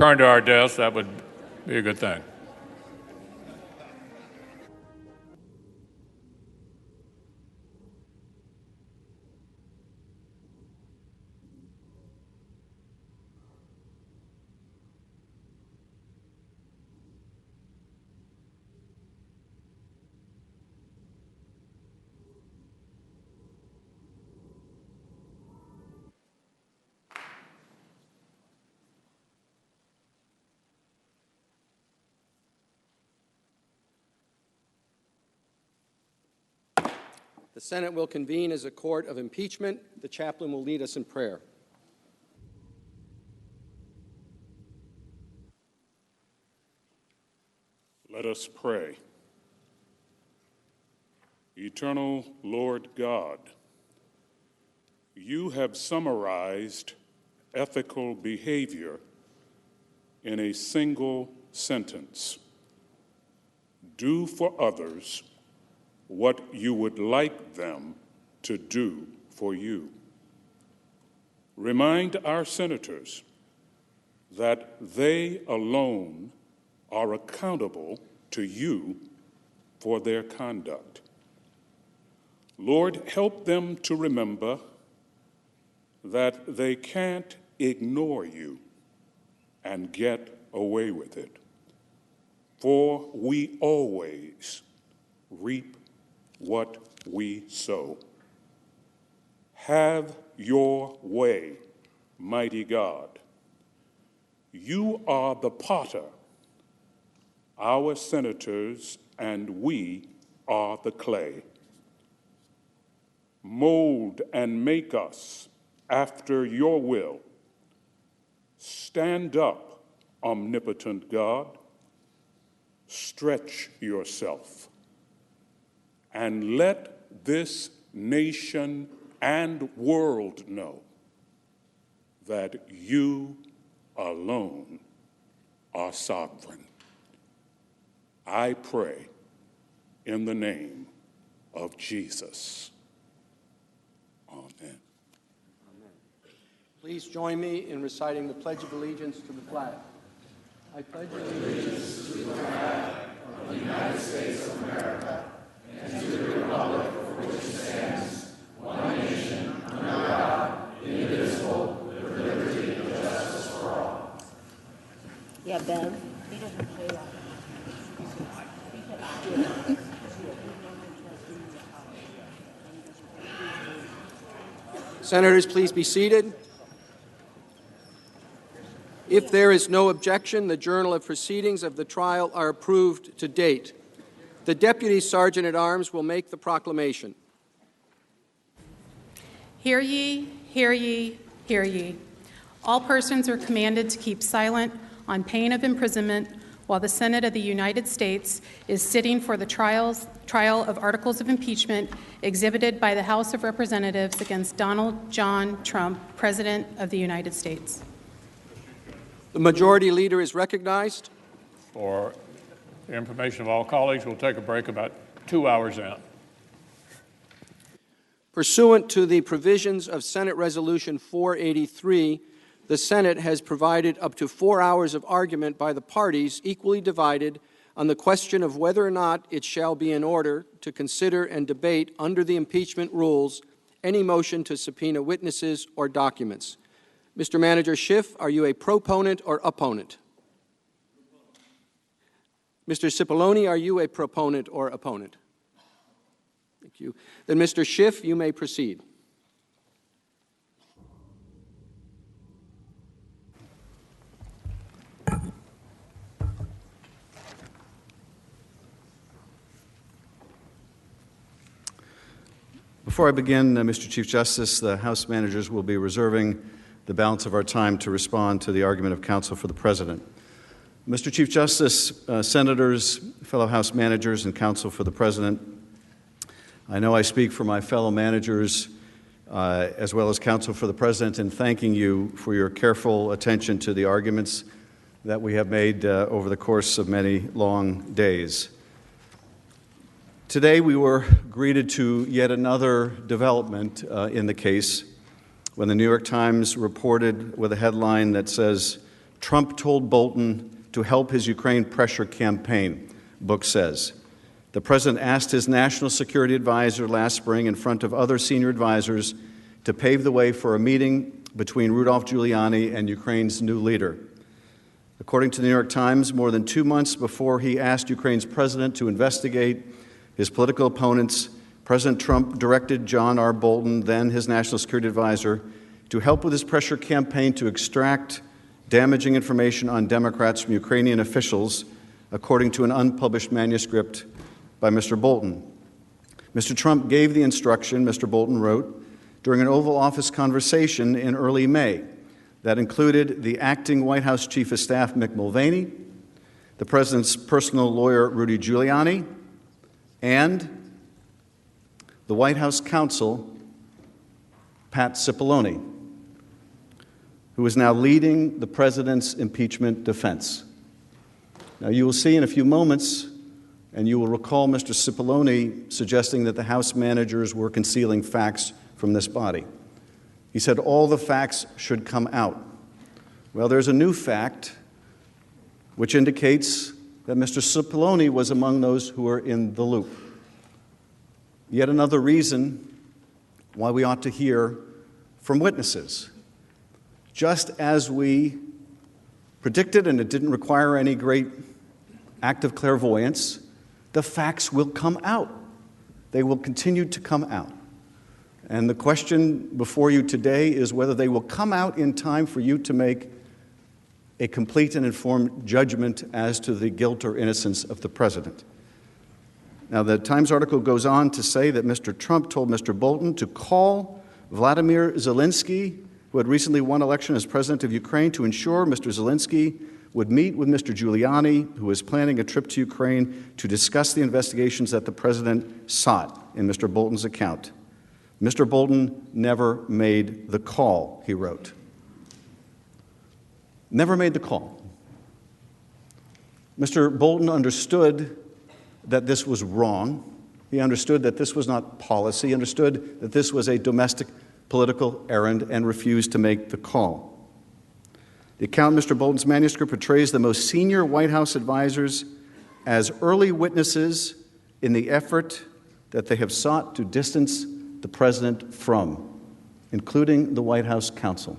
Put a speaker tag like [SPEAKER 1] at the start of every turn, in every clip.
[SPEAKER 1] return to our desks, that would be a good thing.
[SPEAKER 2] The Senate will convene as a court of impeachment. The chaplain will lead us in prayer.
[SPEAKER 3] Let us pray. Eternal Lord God, you have summarized ethical behavior in a single sentence. Do for others what you would like them to do for you. Remind our senators that they alone are accountable to you for their conduct. Lord, help them to remember that they can't ignore you and get away with it, for we always reap what we sow. Have your way, mighty God. You are the potter, our senators, and we are the clay. Mold and make us after your will. Stand up, omnipotent God. Stretch yourself. And let this nation and world know that you alone are sovereign. I pray in the name of Jesus. Amen.
[SPEAKER 2] Amen. Please join me in reciting the Pledge of Allegiance to the flag. I pledge allegiance to the flag of the United States of America and to the republic for which it stands, one nation, under God, indivisible, with liberty and justice for all.
[SPEAKER 4] Yeah, Bev. He doesn't say that.
[SPEAKER 2] Senators, please be seated. If there is no objection, the journal of proceedings of the trial are approved to date. The Deputy Sergeant at Arms will make the proclamation.
[SPEAKER 5] Hear ye, hear ye, hear ye. All persons are commanded to keep silent on pain of imprisonment while the Senate of the United States is sitting for the trial of articles of impeachment exhibited by the House of Representatives against Donald John Trump, President of the United States.
[SPEAKER 2] The Majority Leader is recognized.
[SPEAKER 1] For the information of all colleagues, we'll take a break about 2 hours in.
[SPEAKER 2] Pursuant to the provisions of Senate Resolution 483, the Senate has provided up to 4 hours of argument by the parties equally divided on the question of whether or not it shall be in order to consider and debate under the impeachment rules any motion to subpoena witnesses or documents. Mr. Manager Schiff, are you a proponent or opponent? Mr. Cipollone, are you a proponent or opponent? Thank you. Then, Mr. Schiff, you may proceed.
[SPEAKER 6] Before I begin, Mr. Chief Justice, the House managers will be reserving the balance of our time to respond to the argument of counsel for the President. Mr. Chief Justice, Senators, fellow House managers, and counsel for the President, I know I speak for my fellow managers as well as counsel for the President in thanking you for your careful attention to the arguments that we have made over the course of many long days. Today we were greeted to yet another development in the case when the New York Times reported with a headline that says, Trump told Bolton to help his Ukraine pressure campaign, book says. The president asked his national security advisor last spring in front of other senior advisors to pave the way for a meeting between Rudolph Giuliani and Ukraine's new leader. According to the New York Times, more than 2 months before he asked Ukraine's president to investigate his political opponents, President Trump directed John R. Bolton, then his national security advisor, to help with his pressure campaign to extract damaging information on Democrats from Ukrainian officials, according to an unpublished manuscript by Mr. Bolton. Mr. Trump gave the instruction, Mr. Bolton wrote, during an Oval Office conversation in early May that included the acting White House Chief of Staff, Mick Mulvaney, the president's personal lawyer, Rudy Giuliani, and the White House counsel, Pat Cipollone, who is now leading the president's impeachment defense. Now, you will see in a few moments, and you will recall Mr. Cipollone suggesting that the House managers were concealing facts from this body. He said all the facts should come out. Well, there's a new fact which indicates that Mr. Cipollone was among those who were in the loop. Yet another reason why we ought to hear from witnesses. Just as we predicted, and it didn't require any great act of clairvoyance, the facts will come out. They will continue to come out. And the question before you today is whether they will come out in time for you to make a complete and informed judgment as to the guilt or innocence of the president. Now, the Times article goes on to say that Mr. Trump told Mr. Bolton to call Vladimir Zelensky, who had recently won election as president of Ukraine, to ensure Mr. Zelensky would meet with Mr. Giuliani, who was planning a trip to Ukraine to discuss the investigations that the president sought in Mr. Bolton's account. Mr. Bolton never made the call, he wrote. Never made the call. Mr. Bolton understood that this was wrong. He understood that this was not policy. He understood that this was a domestic political errand and refused to make the call. The account in Mr. Bolton's manuscript portrays the most senior White House advisors as early witnesses in the effort that they have sought to distance the president from, including the White House counsel.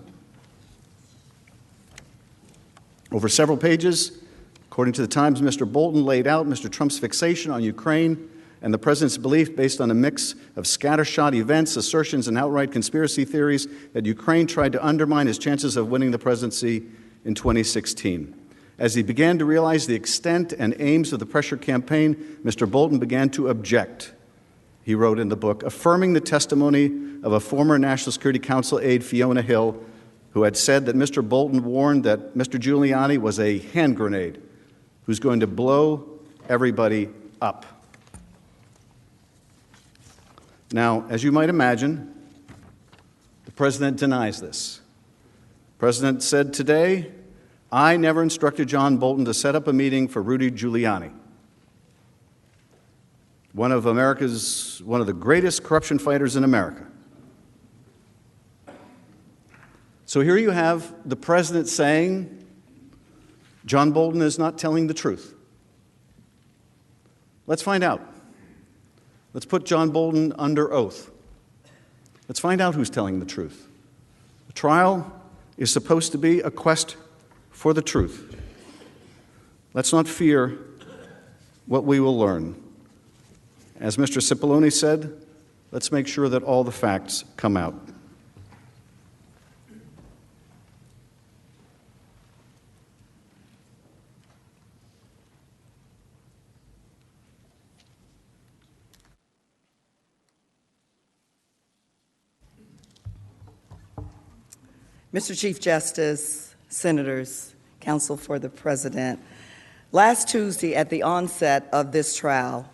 [SPEAKER 6] Over several pages, according to the Times, Mr. Bolton laid out Mr. Trump's fixation on Ukraine and the president's belief, based on a mix of scattershot events, assertions, and outright conspiracy theories, that Ukraine tried to undermine his chances of winning the presidency in 2016. As he began to realize the extent and aims of the pressure campaign, Mr. Bolton began to object. He wrote in the book, affirming the testimony of a former National Security Council aide, Fiona Hill, who had said that Mr. Bolton warned that Mr. Giuliani was a hand grenade who's going to blow everybody up. Now, as you might imagine, the president denies this. The president said today, I never instructed John Bolton to set up a meeting for Rudy Giuliani, one of the greatest corruption fighters in America. So here you have the president saying John Bolton is not telling the truth. Let's find out. Let's put John Bolton under oath. Let's find out who's telling the truth. The trial is supposed to be a quest for the truth. Let's not fear what we will learn. As Mr. Cipollone said, let's make sure that all the facts come out.
[SPEAKER 7] Mr. Chief Justice, Senators, Counsel for the President, last Tuesday at the onset of this trial,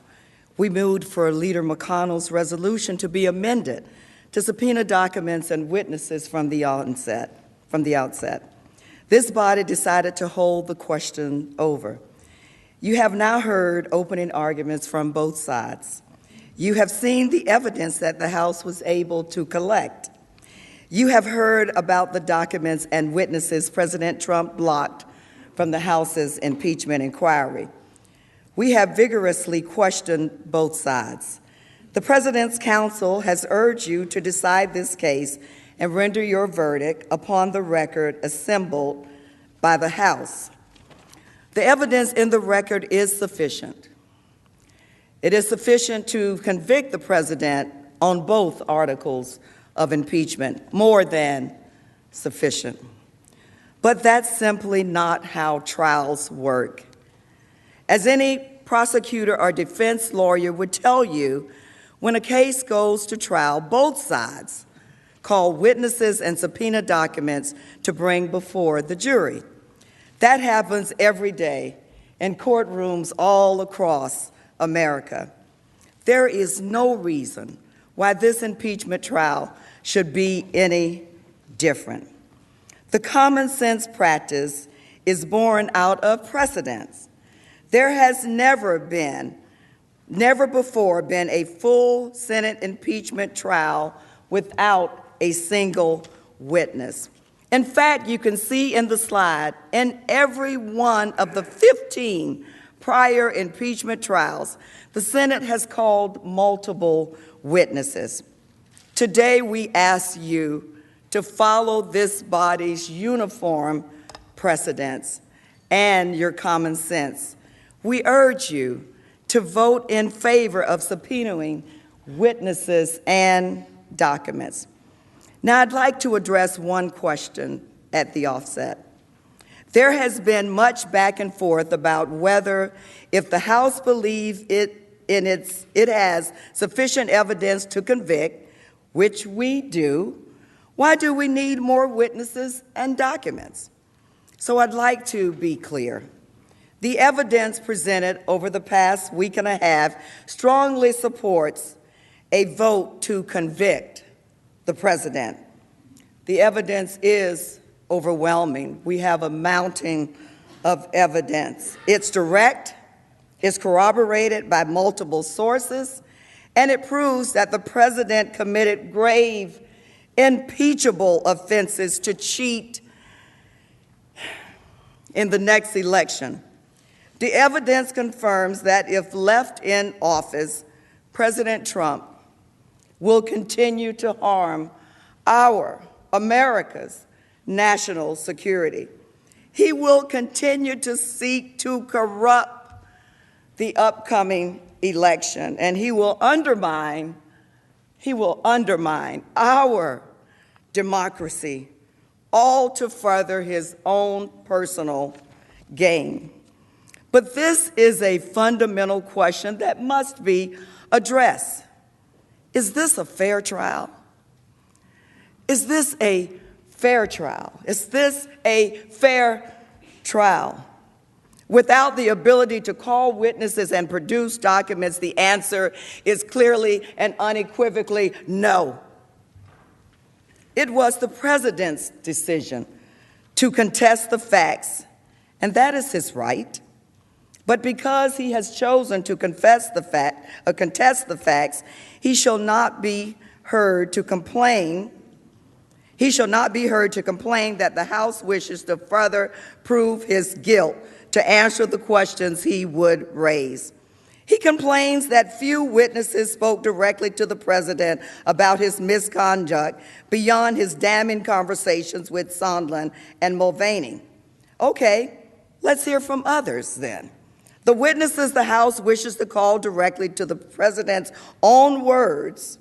[SPEAKER 7] we moved for Leader McConnell's resolution to be amended to subpoena documents and witnesses from the outset. This body decided to hold the question over. You have now heard opening arguments from both sides. You have seen the evidence that the House was able to collect. You have heard about the documents and witnesses President Trump blocked from the House's impeachment inquiry. We have vigorously questioned both sides. The President's counsel has urged you to decide this case and render your verdict upon the record assembled by the House. The evidence in the record is sufficient. It is sufficient to convict the President on both articles of impeachment, more than sufficient. But that's simply not how trials work. As any prosecutor or defense lawyer would tell you, when a case goes to trial, both sides call witnesses and subpoena documents to bring before the jury. That happens every day in courtrooms all across America. There is no reason why this impeachment trial should be any different. The common sense practice is born out of precedents. There has never before been a full Senate impeachment trial without a single witness. In fact, you can see in the slide, in every one of the 15 prior impeachment trials, the Senate has called multiple witnesses. Today, we ask you to follow this body's uniform precedents and your common sense. We urge you to vote in favor of subpoenaing witnesses and documents. Now, I'd like to address one question at the offset. There has been much back and forth about whether, if the House believes it has sufficient evidence to convict, which we do, why do we need more witnesses and documents? So I'd like to be clear. The evidence presented over the past week and a half strongly supports a vote to convict the President. The evidence is overwhelming. We have a mountain of evidence. It's direct, it's corroborated by multiple sources, and it proves that the President committed grave, impeachable offenses to cheat in the next election. The evidence confirms that if left in office, President Trump will continue to harm America's national security. He will continue to seek to corrupt the upcoming election, and he will undermine our democracy, all to further his own personal gain. But this is a fundamental question that must be addressed. Is this a fair trial? Is this a fair trial? Is this a fair trial? Without the ability to call witnesses and produce documents, the answer is clearly and unequivocally no. It was the President's decision to contest the facts, and that is his right. But because he has chosen to contest the facts, he shall not be heard to complain. He shall not be heard to complain that the House wishes to further prove his guilt, to answer the questions he would raise. He complains that few witnesses spoke directly to the President about his misconduct beyond his damning conversations with Sondland and Mulvaney. Okay, let's hear from others then. The witnesses the House wishes to call directly to the President's own words,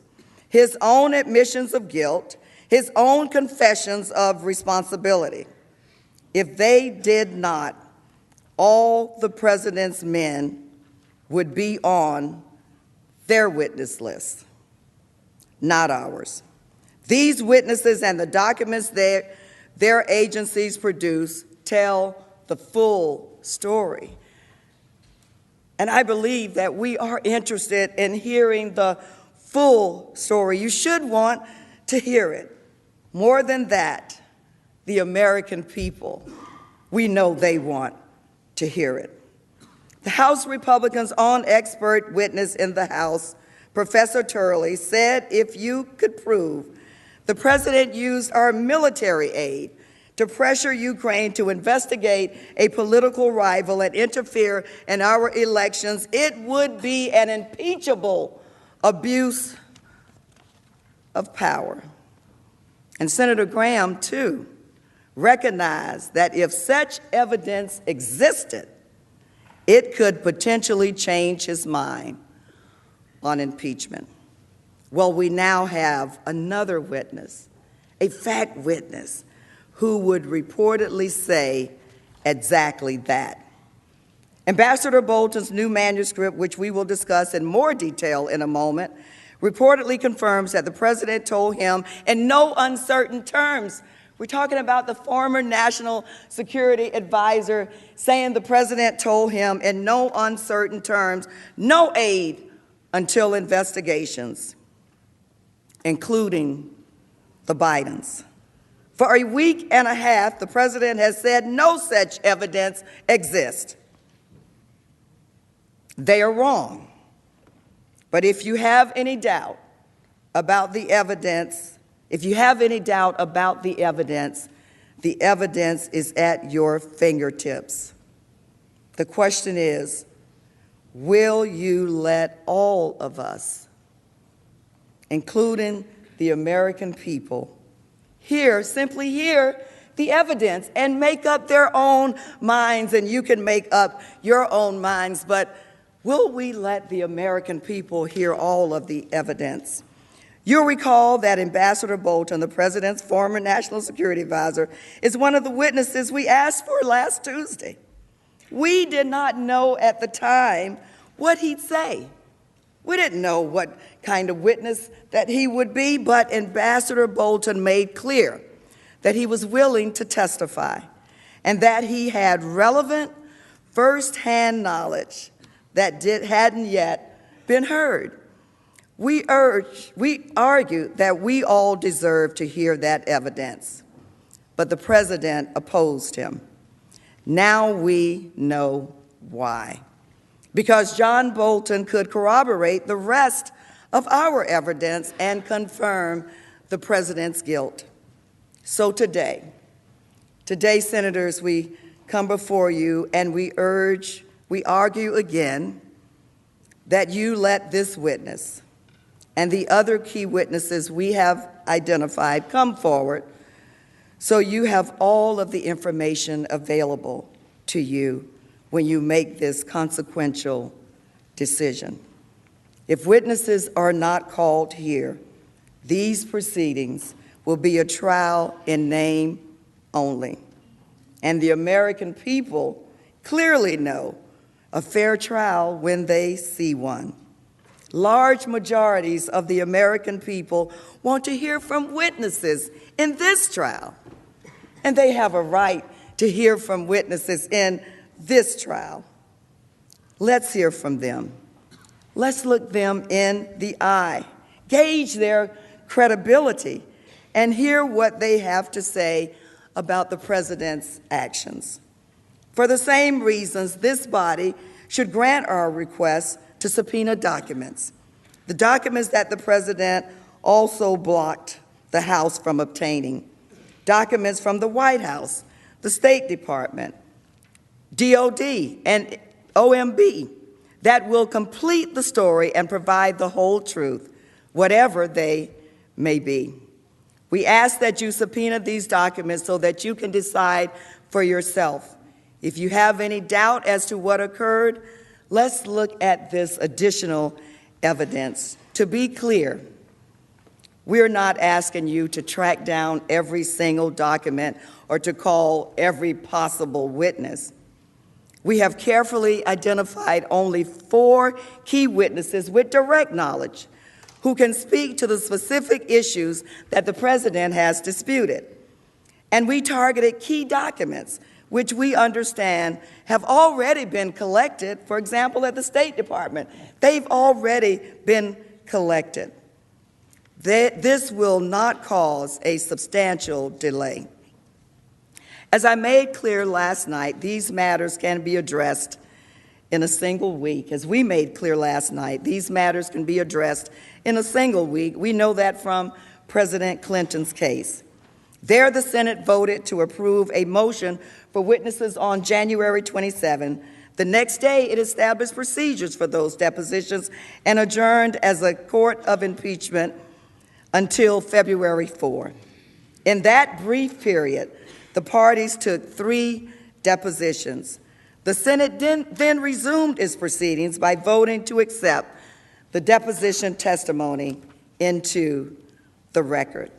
[SPEAKER 7] his own admissions of guilt, his own confessions of responsibility. If they did not, all the President's men would be on their witness list, not ours. These witnesses and the documents their agencies produce tell the full story. And I believe that we are interested in hearing the full story. You should want to hear it. More than that, the American people, we know they want to hear it. The House Republicans' own expert witness in the House, Professor Turley, said if you could prove The president used our military aid to pressure Ukraine to investigate a political rival and interfere in our elections. It would be an impeachable abuse of power. And Senator Graham, too, recognized that if such evidence existed, it could potentially change his mind on impeachment. Well, we now have another witness, a fact witness, who would reportedly say exactly that. Ambassador Bolton's new manuscript, which we will discuss in more detail in a moment, reportedly confirms that the president told him in no uncertain terms. We're talking about the former national security advisor saying the president told him in no uncertain terms, no aid until investigations, including the Bidens. For a week and a half, the president has said no such evidence exists. They are wrong. But if you have any doubt about the evidence, the evidence is at your fingertips. The question is, will you let all of us, including the American people, simply hear the evidence and make up their own minds? And you can make up your own minds, but will we let the American people hear all of the evidence? You'll recall that Ambassador Bolton, the president's former national security advisor, is one of the witnesses we asked for last Tuesday. We did not know at the time what he'd say. We didn't know what kind of witness that he would be, but Ambassador Bolton made clear that he was willing to testify and that he had relevant firsthand knowledge that hadn't yet been heard. We argued that we all deserve to hear that evidence, but the president opposed him. Now we know why. Because John Bolton could corroborate the rest of our evidence and confirm the president's guilt. So today, senators, we come before you and we argue again that you let this witness and the other key witnesses we have identified come forward so you have all of the information available to you when you make this consequential decision. If witnesses are not called here, these proceedings will be a trial in name only. And the American people clearly know a fair trial when they see one. Large majorities of the American people want to hear from witnesses in this trial, and they have a right to hear from witnesses in this trial. Let's hear from them. Let's look them in the eye, gauge their credibility, and hear what they have to say about the president's actions. For the same reasons, this body should grant our request to subpoena documents, the documents that the president also blocked the House from obtaining, documents from the White House, the State Department, DOD, and OMB that will complete the story and provide the whole truth, whatever they may be. We ask that you subpoena these documents so that you can decide for yourself. If you have any doubt as to what occurred, let's look at this additional evidence. To be clear, we're not asking you to track down every single document or to call every possible witness. We have carefully identified only 4 key witnesses with direct knowledge who can speak to the specific issues that the president has disputed. And we targeted key documents which we understand have already been collected, for example, at the State Department. They've already been collected. This will not cause a substantial delay. As I made clear last night, these matters can be addressed in a single week. As we made clear last night, these matters can be addressed in a single week. We know that from President Clinton's case. There, the Senate voted to approve a motion for witnesses on January 27. The next day, it established procedures for those depositions and adjourned as a court of impeachment until February 4. In that brief period, the parties took 3 depositions. The Senate then resumed its proceedings by voting to accept the deposition testimony into the record.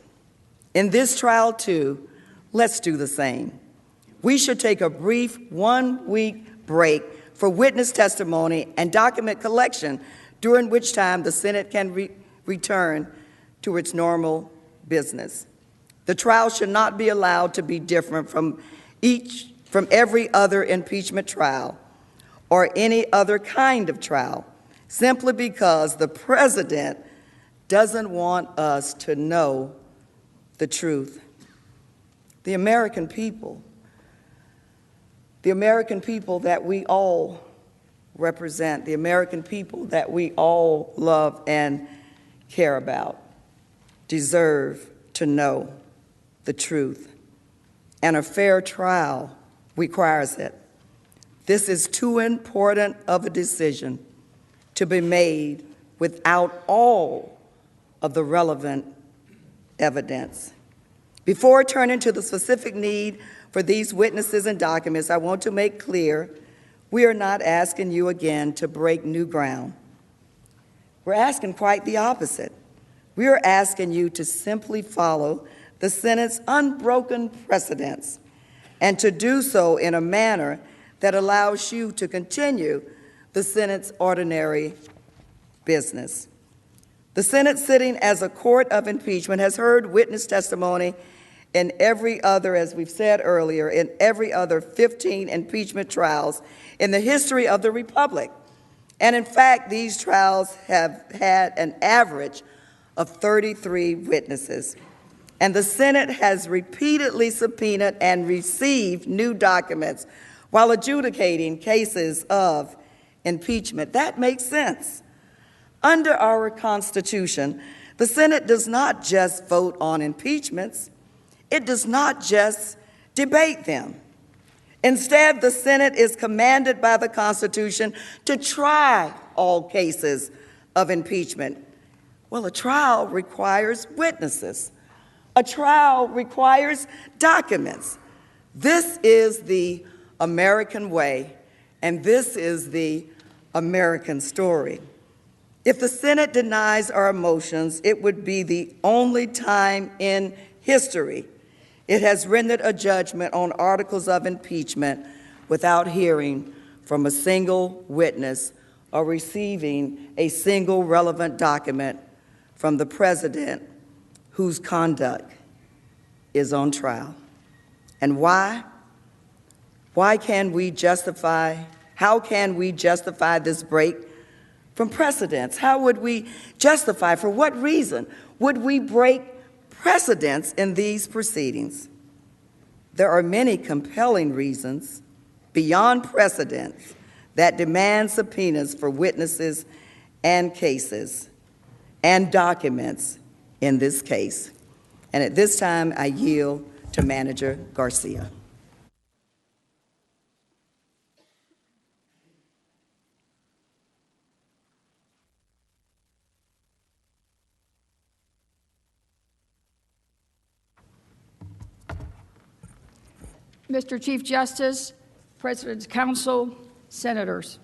[SPEAKER 7] In this trial, too, let's do the same. We should take a brief 1-week break for witness testimony and document collection, during which time the Senate can return to its normal business. The trial should not be allowed to be different from every other impeachment trial or any other kind of trial, simply because the president doesn't want us to know the truth. The American people that we all represent, the American people that we all love and care about, deserve to know the truth. And a fair trial requires it. This is too important of a decision to be made without all of the relevant evidence. Before turning to the specific need for these witnesses and documents, I want to make clear we are not asking you again to break new ground. We're asking quite the opposite. We are asking you to simply follow the Senate's unbroken precedents and to do so in a manner that allows you to continue the Senate's ordinary business. The Senate, sitting as a court of impeachment, has heard witness testimony in every other, as we've said earlier, in every other 15 impeachment trials in the history of the Republic. And in fact, these trials have had an average of 33 witnesses. And the Senate has repeatedly subpoenaed and received new documents while adjudicating cases of impeachment. That makes sense. Under our Constitution, the Senate does not just vote on impeachments. It does not just debate them. Instead, the Senate is commanded by the Constitution to try all cases of impeachment. Well, a trial requires witnesses. A trial requires documents. This is the American way, and this is the American story. If the Senate denies our motions, it would be the only time in history it has rendered a judgment on articles of impeachment without hearing from a single witness or receiving a single relevant document from the president whose conduct is on trial. And why? How can we justify this break from precedents? How would we justify, for what reason would we break precedents in these proceedings? There are many compelling reasons beyond precedents that demand subpoenas for witnesses and cases and documents in this case. And at this time, I yield to Manager Garcia.
[SPEAKER 8] Mr. Chief Justice, President's Counsel, Senators.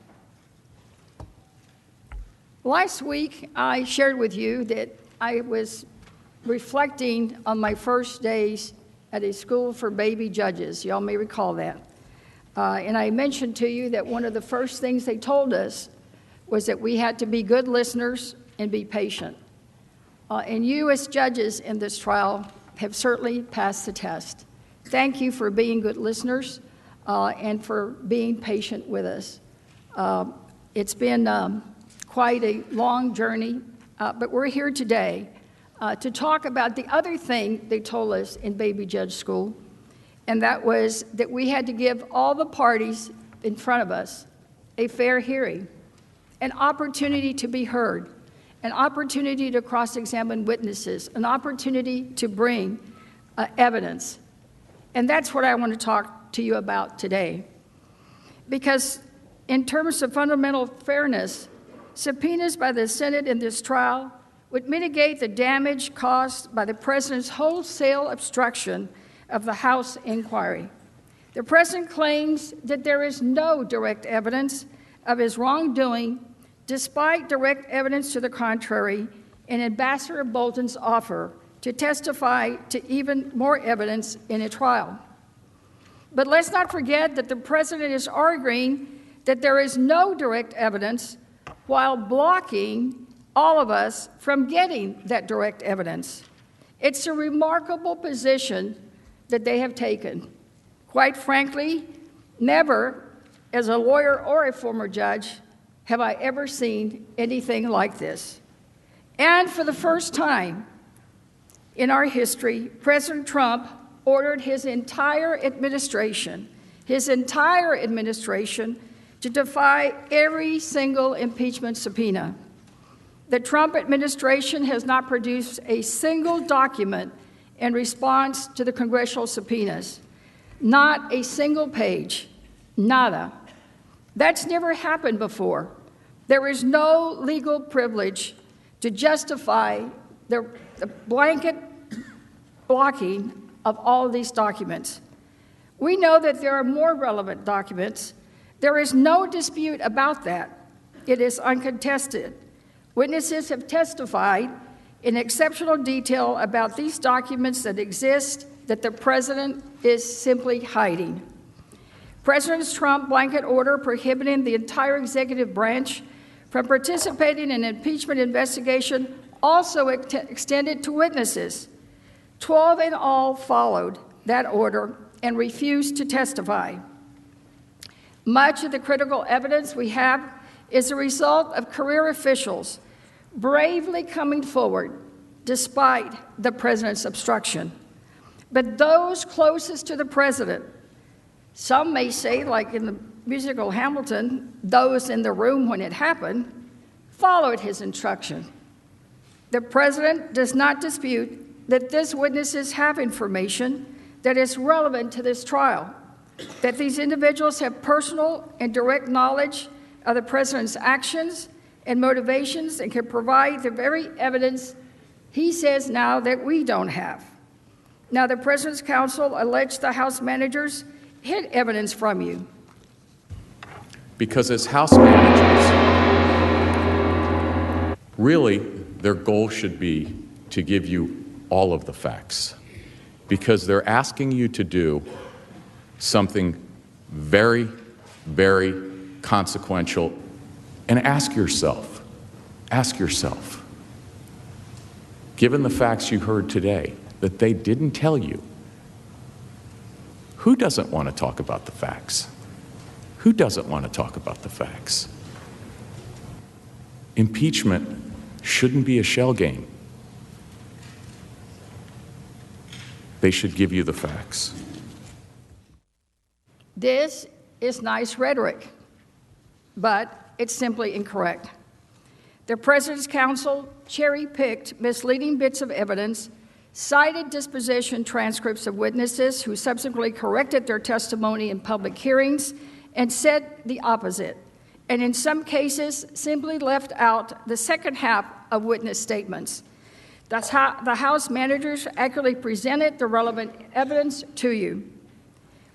[SPEAKER 8] Last week, I shared with you that I was reflecting on my first days at a school for baby judges. Y'all may recall that. And I mentioned to you that one of the first things they told us was that we had to be good listeners and be patient. And you as judges in this trial have certainly passed the test. Thank you for being good listeners and for being patient with us. It's been quite a long journey, but we're here today to talk about the other thing they told us in baby judge school, and that was that we had to give all the parties in front of us a fair hearing, an opportunity to be heard, an opportunity to cross-examine witnesses, an opportunity to bring evidence. And that's what I want to talk to you about today. Because in terms of fundamental fairness, subpoenas by the Senate in this trial would mitigate the damage caused by the president's wholesale obstruction of the House inquiry. The president claims that there is no direct evidence of his wrongdoing, despite direct evidence to the contrary, and Ambassador Bolton's offer to testify to even more evidence in a trial. But let's not forget that the president is arguing that there is no direct evidence while blocking all of us from getting that direct evidence. It's a remarkable position that they have taken. Quite frankly, never, as a lawyer or a former judge, have I ever seen anything like this. And for the first time in our history, President Trump ordered his entire administration to defy every single impeachment subpoena. The Trump administration has not produced a single document in response to the congressional subpoenas. Not a single page. Nada. That's never happened before. There is no legal privilege to justify the blanket blocking of all of these documents. We know that there are more relevant documents. There is no dispute about that. It is uncontested. Witnesses have testified in exceptional detail about these documents that exist that the president is simply hiding. President Trump's blanket order prohibiting the entire executive branch from participating in an impeachment investigation also extended to witnesses. 12 in all followed that order and refused to testify. Much of the critical evidence we have is a result of career officials bravely coming forward despite the president's obstruction. But those closest to the president, some may say, like in the musical Hamilton, those in the room when it happened, followed his instruction. The president does not dispute that these witnesses have information that is relevant to this trial, that these individuals have personal and direct knowledge of the president's actions and motivations and can provide the very evidence he says now that we don't have. Now, the president's counsel alleged the House managers hid evidence from you.
[SPEAKER 9] Because as House managers, really, their goal should be to give you all of the facts, because they're asking you to do something very, very consequential. And ask yourself, given the facts you heard today that they didn't tell you, who doesn't want to talk about the facts? Who doesn't want to talk about the facts? Impeachment shouldn't be a shell game. They should give you the facts.
[SPEAKER 8] This is nice rhetoric, but it's simply incorrect. The president's counsel cherry-picked misleading bits of evidence, cited disposition transcripts of witnesses who subsequently corrected their testimony in public hearings, and said the opposite, and in some cases simply left out the second half of witness statements. That's how the House managers accurately presented the relevant evidence to you.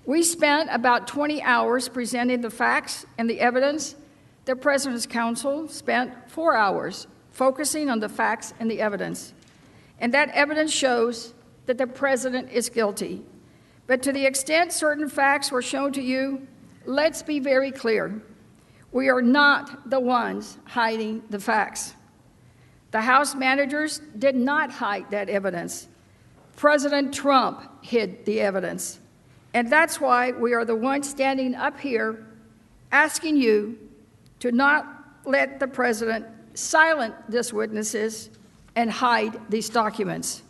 [SPEAKER 8] We spent about 20 hours presenting the facts and the evidence. The president's counsel spent 4 hours focusing on the facts and the evidence. And that evidence shows that the president is guilty. But to the extent certain facts were shown to you, let's be very clear. We are not the ones hiding the facts. The House managers did not hide that evidence. President Trump hid the evidence. And that's why we are the ones standing up here asking you to not let the president silence these witnesses and hide these documents.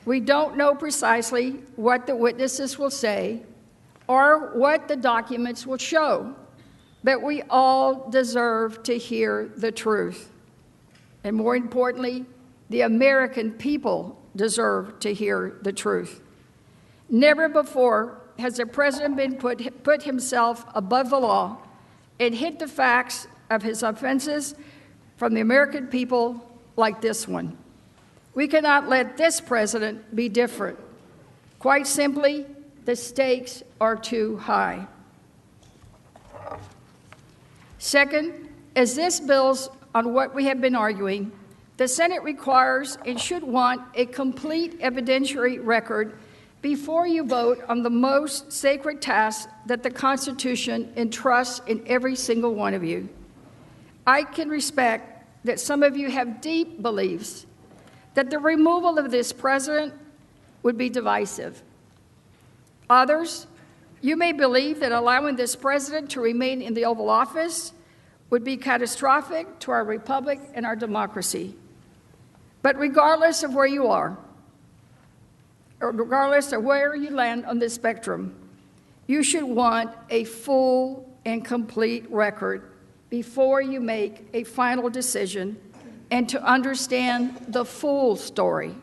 [SPEAKER 8] We don't know precisely what the witnesses will say or what the documents will show, but we all deserve to hear the truth. and more importantly, the American people deserve to hear the truth. Never before has a president been put himself above the law and hid the facts of his offenses from the American people like this one. We cannot let this president be different. Quite simply, the stakes are too high. Second, as this builds on what we have been arguing, the Senate requires and should want a complete evidentiary record before you vote on the most sacred task that the Constitution entrusts in every single one of you. I can respect that some of you have deep beliefs that the removal of this president would be divisive. Others, you may believe that allowing this president to remain in the Oval Office would be catastrophic to our republic and our democracy. But regardless of where you are, or regardless of where you land on this spectrum, you should want a full and complete record before you make a final decision and to understand the full story.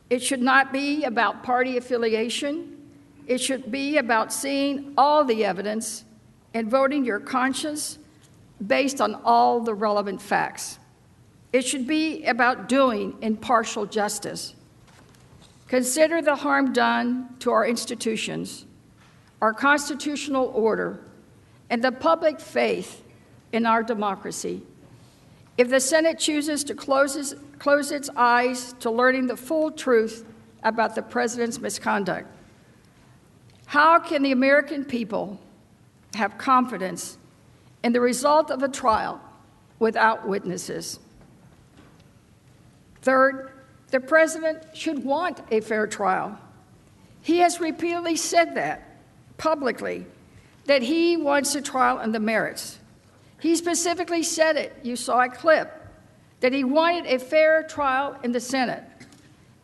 [SPEAKER 8] It should not be about party affiliation. It should be about seeing all the evidence and voting your conscience based on all the relevant facts. It should be about doing impartial justice. Consider the harm done to our institutions, our constitutional order, and the public faith in our democracy. If the Senate chooses to close its eyes to learning the full truth about the president's misconduct, how can the American people have confidence in the result of a trial without witnesses? Third, the president should want a fair trial. He has repeatedly said that publicly, that he wants a trial on the merits. He specifically said it, you saw a clip, that he wanted a fair trial in the Senate.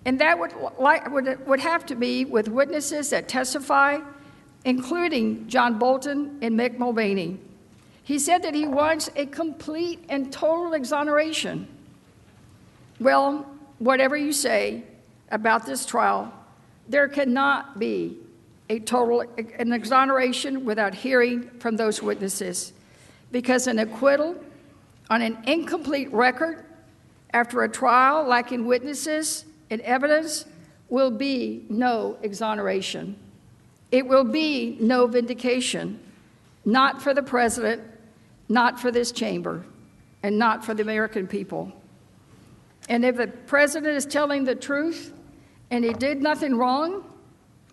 [SPEAKER 8] And that would have to be with witnesses that testify, including John Bolton and Mick Mulvaney. He said that he wants a complete and total exoneration. Well, whatever you say about this trial, there cannot be an exoneration without hearing from those witnesses, because an acquittal on an incomplete record after a trial lacking witnesses and evidence will be no exoneration. It will be no vindication, not for the president, not for this chamber, and not for the American people. And if the president is telling the truth and he did nothing wrong,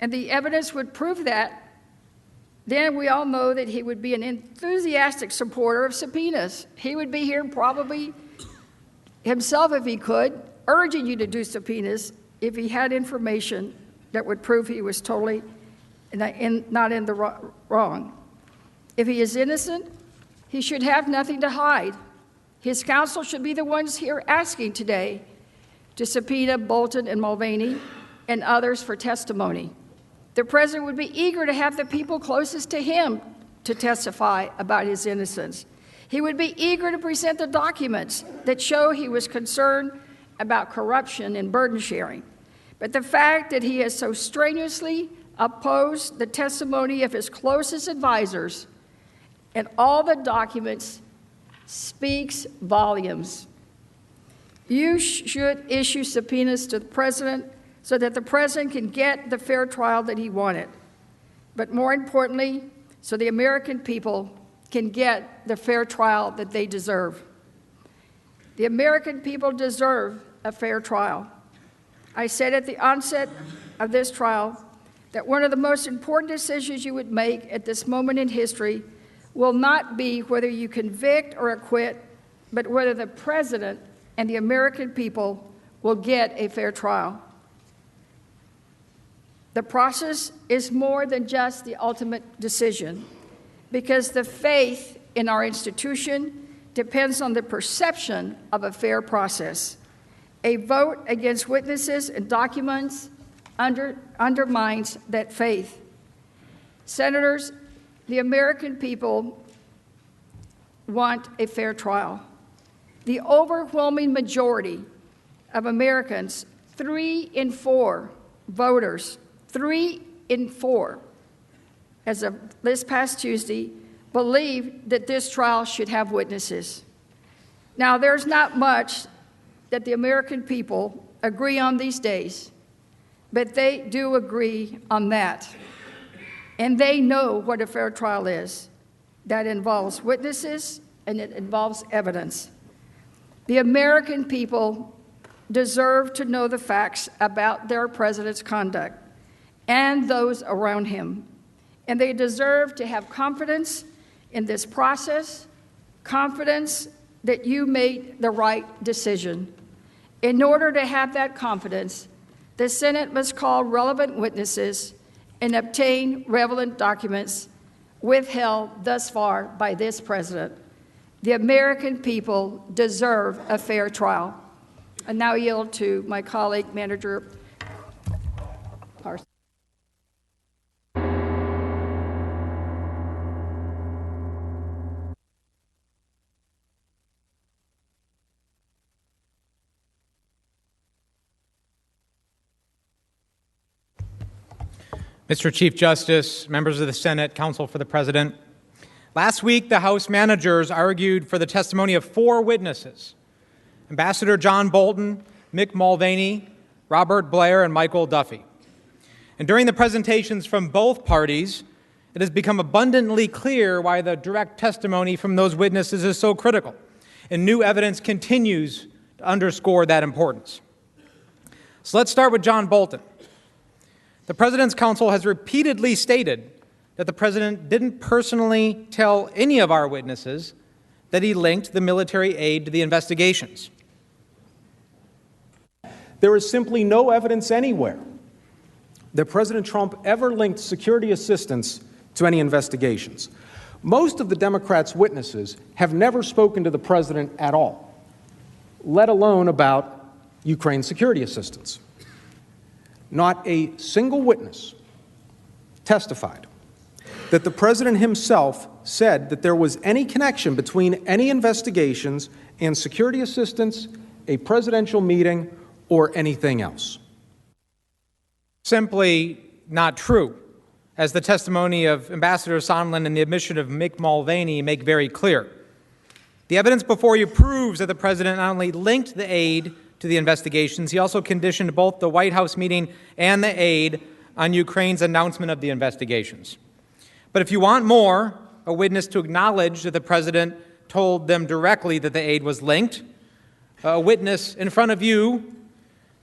[SPEAKER 8] and the evidence would prove that, then we all know that he would be an enthusiastic supporter of subpoenas. He would be here probably himself, if he could, urging you to do subpoenas if he had information that would prove he was totally not in the wrong. If he is innocent, he should have nothing to hide. His counsel should be the ones here asking today to subpoena Bolton and Mulvaney and others for testimony. The president would be eager to have the people closest to him to testify about his innocence. He would be eager to present the documents that show he was concerned about corruption and burden sharing. But the fact that he has so strenuously opposed the testimony of his closest advisors and all the documents speaks volumes. You should issue subpoenas to the president so that the president can get the fair trial that he wanted. But more importantly, so the American people can get the fair trial that they deserve. The American people deserve a fair trial. I said at the onset of this trial that one of the most important decisions you would make at this moment in history will not be whether you convict or acquit, but whether the president and the American people will get a fair trial. The process is more than just the ultimate decision, because the faith in our institution depends on the perception of a fair process. A vote against witnesses and documents undermines that faith. Senators, the American people want a fair trial. the overwhelming majority of Americans, 3 in 4 voters, 3 in 4, as of this past Tuesday, believe that this trial should have witnesses. Now, there's not much that the American people agree on these days, but they do agree on that. And they know what a fair trial is. That involves witnesses and it involves evidence. The American people deserve to know the facts about their president's conduct and those around him. And they deserve to have confidence in this process, confidence that you made the right decision. In order to have that confidence, the Senate must call relevant witnesses and obtain relevant documents withheld thus far by this president. The American people deserve a fair trial. I now yield to my colleague, Manager Parsons.
[SPEAKER 10] Mr. Chief Justice, members of the Senate, Counsel for the President, last week the House managers argued for the testimony of 4 witnesses: Ambassador John Bolton, Mick Mulvaney, Robert Blair, and Michael Duffy. And during the presentations from both parties, it has become abundantly clear why the direct testimony from those witnesses is so critical, and new evidence continues to underscore that importance. So let's start with John Bolton. The President's counsel has repeatedly stated that the President didn't personally tell any of our witnesses that he linked the military aid to the investigations.
[SPEAKER 11] There is simply no evidence anywhere that President Trump ever linked security assistance to any investigations. Most of the Democrats' witnesses have never spoken to the President at all, let alone about Ukraine security assistance. Not a single witness testified that the President himself said that there was any connection between any investigations and security assistance, a presidential meeting, or anything else.
[SPEAKER 10] Simply not true, as the testimony of Ambassador Sondland and the admission of Mick Mulvaney make very clear. The evidence before you proves that the President not only linked the aid to the investigations, he also conditioned both the White House meeting and the aid on Ukraine's announcement of the investigations. But if you want more, a witness to acknowledge that the President told them directly that the aid was linked, a witness in front of you,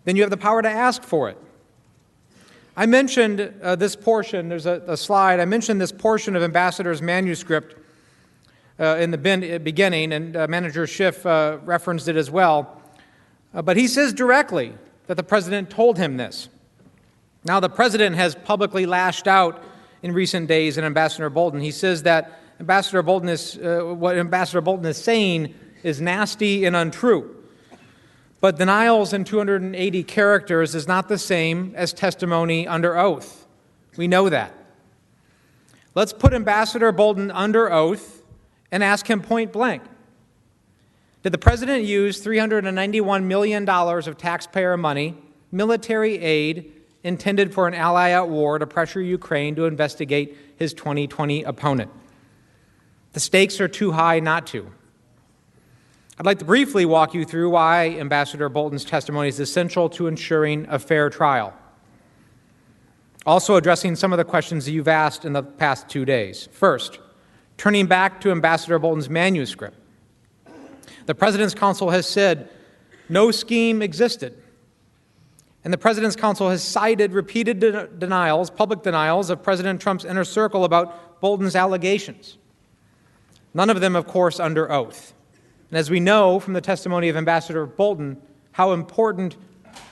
[SPEAKER 10] then you have the power to ask for it. I mentioned this portion, there's a slide, I mentioned this portion of Ambassador's manuscript in the beginning, and Manager Schiff referenced it as well. But he says directly that the President told him this. Now, the President has publicly lashed out in recent days at Ambassador Bolton. He says that what Ambassador Bolton is saying is nasty and untrue. But denials in 280 characters is not the same as testimony under oath. We know that. Let's put Ambassador Bolton under oath and ask him point blank. Did the President use $391 million of taxpayer money, military aid, intended for an ally at war to pressure Ukraine to investigate his 2020 opponent? The stakes are too high not to. I'd like to briefly walk you through why Ambassador Bolton's testimony is essential to ensuring a fair trial. Also addressing some of the questions that you've asked in the past 2 days. First, turning back to Ambassador Bolton's manuscript. The President's counsel has said no scheme existed. And the President's counsel has cited repeated denials, public denials, of President Trump's inner circle about Bolton's allegations. None of them, of course, under oath. And as we know from the testimony of Ambassador Bolton, how important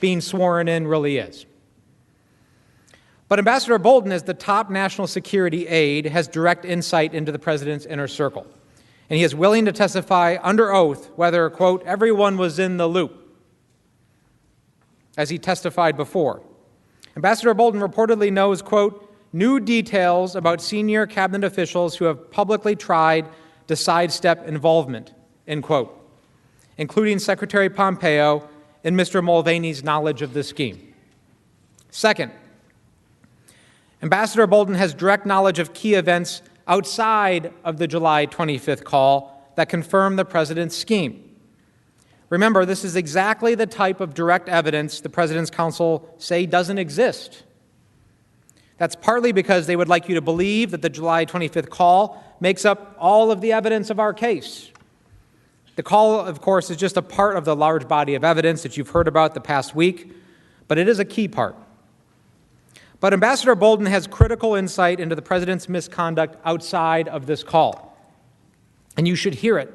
[SPEAKER 10] being sworn in really is. But Ambassador Bolton, as the top national security aide, has direct insight into the President's inner circle. And he is willing to testify under oath whether, quote, everyone was in the loop, as he testified before. Ambassador Bolton reportedly knows, quote, new details about senior cabinet officials who have publicly tried to sidestep involvement, end quote. including Secretary Pompeo and Mr. Mulvaney's knowledge of this scheme. Second, Ambassador Bolton has direct knowledge of key events outside of the July 25th call that confirm the president's scheme. Remember, this is exactly the type of direct evidence the President's counsel say doesn't exist. That's partly because they would like you to believe that the July 25th call makes up all of the evidence of our case. The call, of course, is just a part of the large body of evidence that you've heard about the past week, but it is a key part. But Ambassador Bolton has critical insight into the President's misconduct outside of this call, and you should hear it.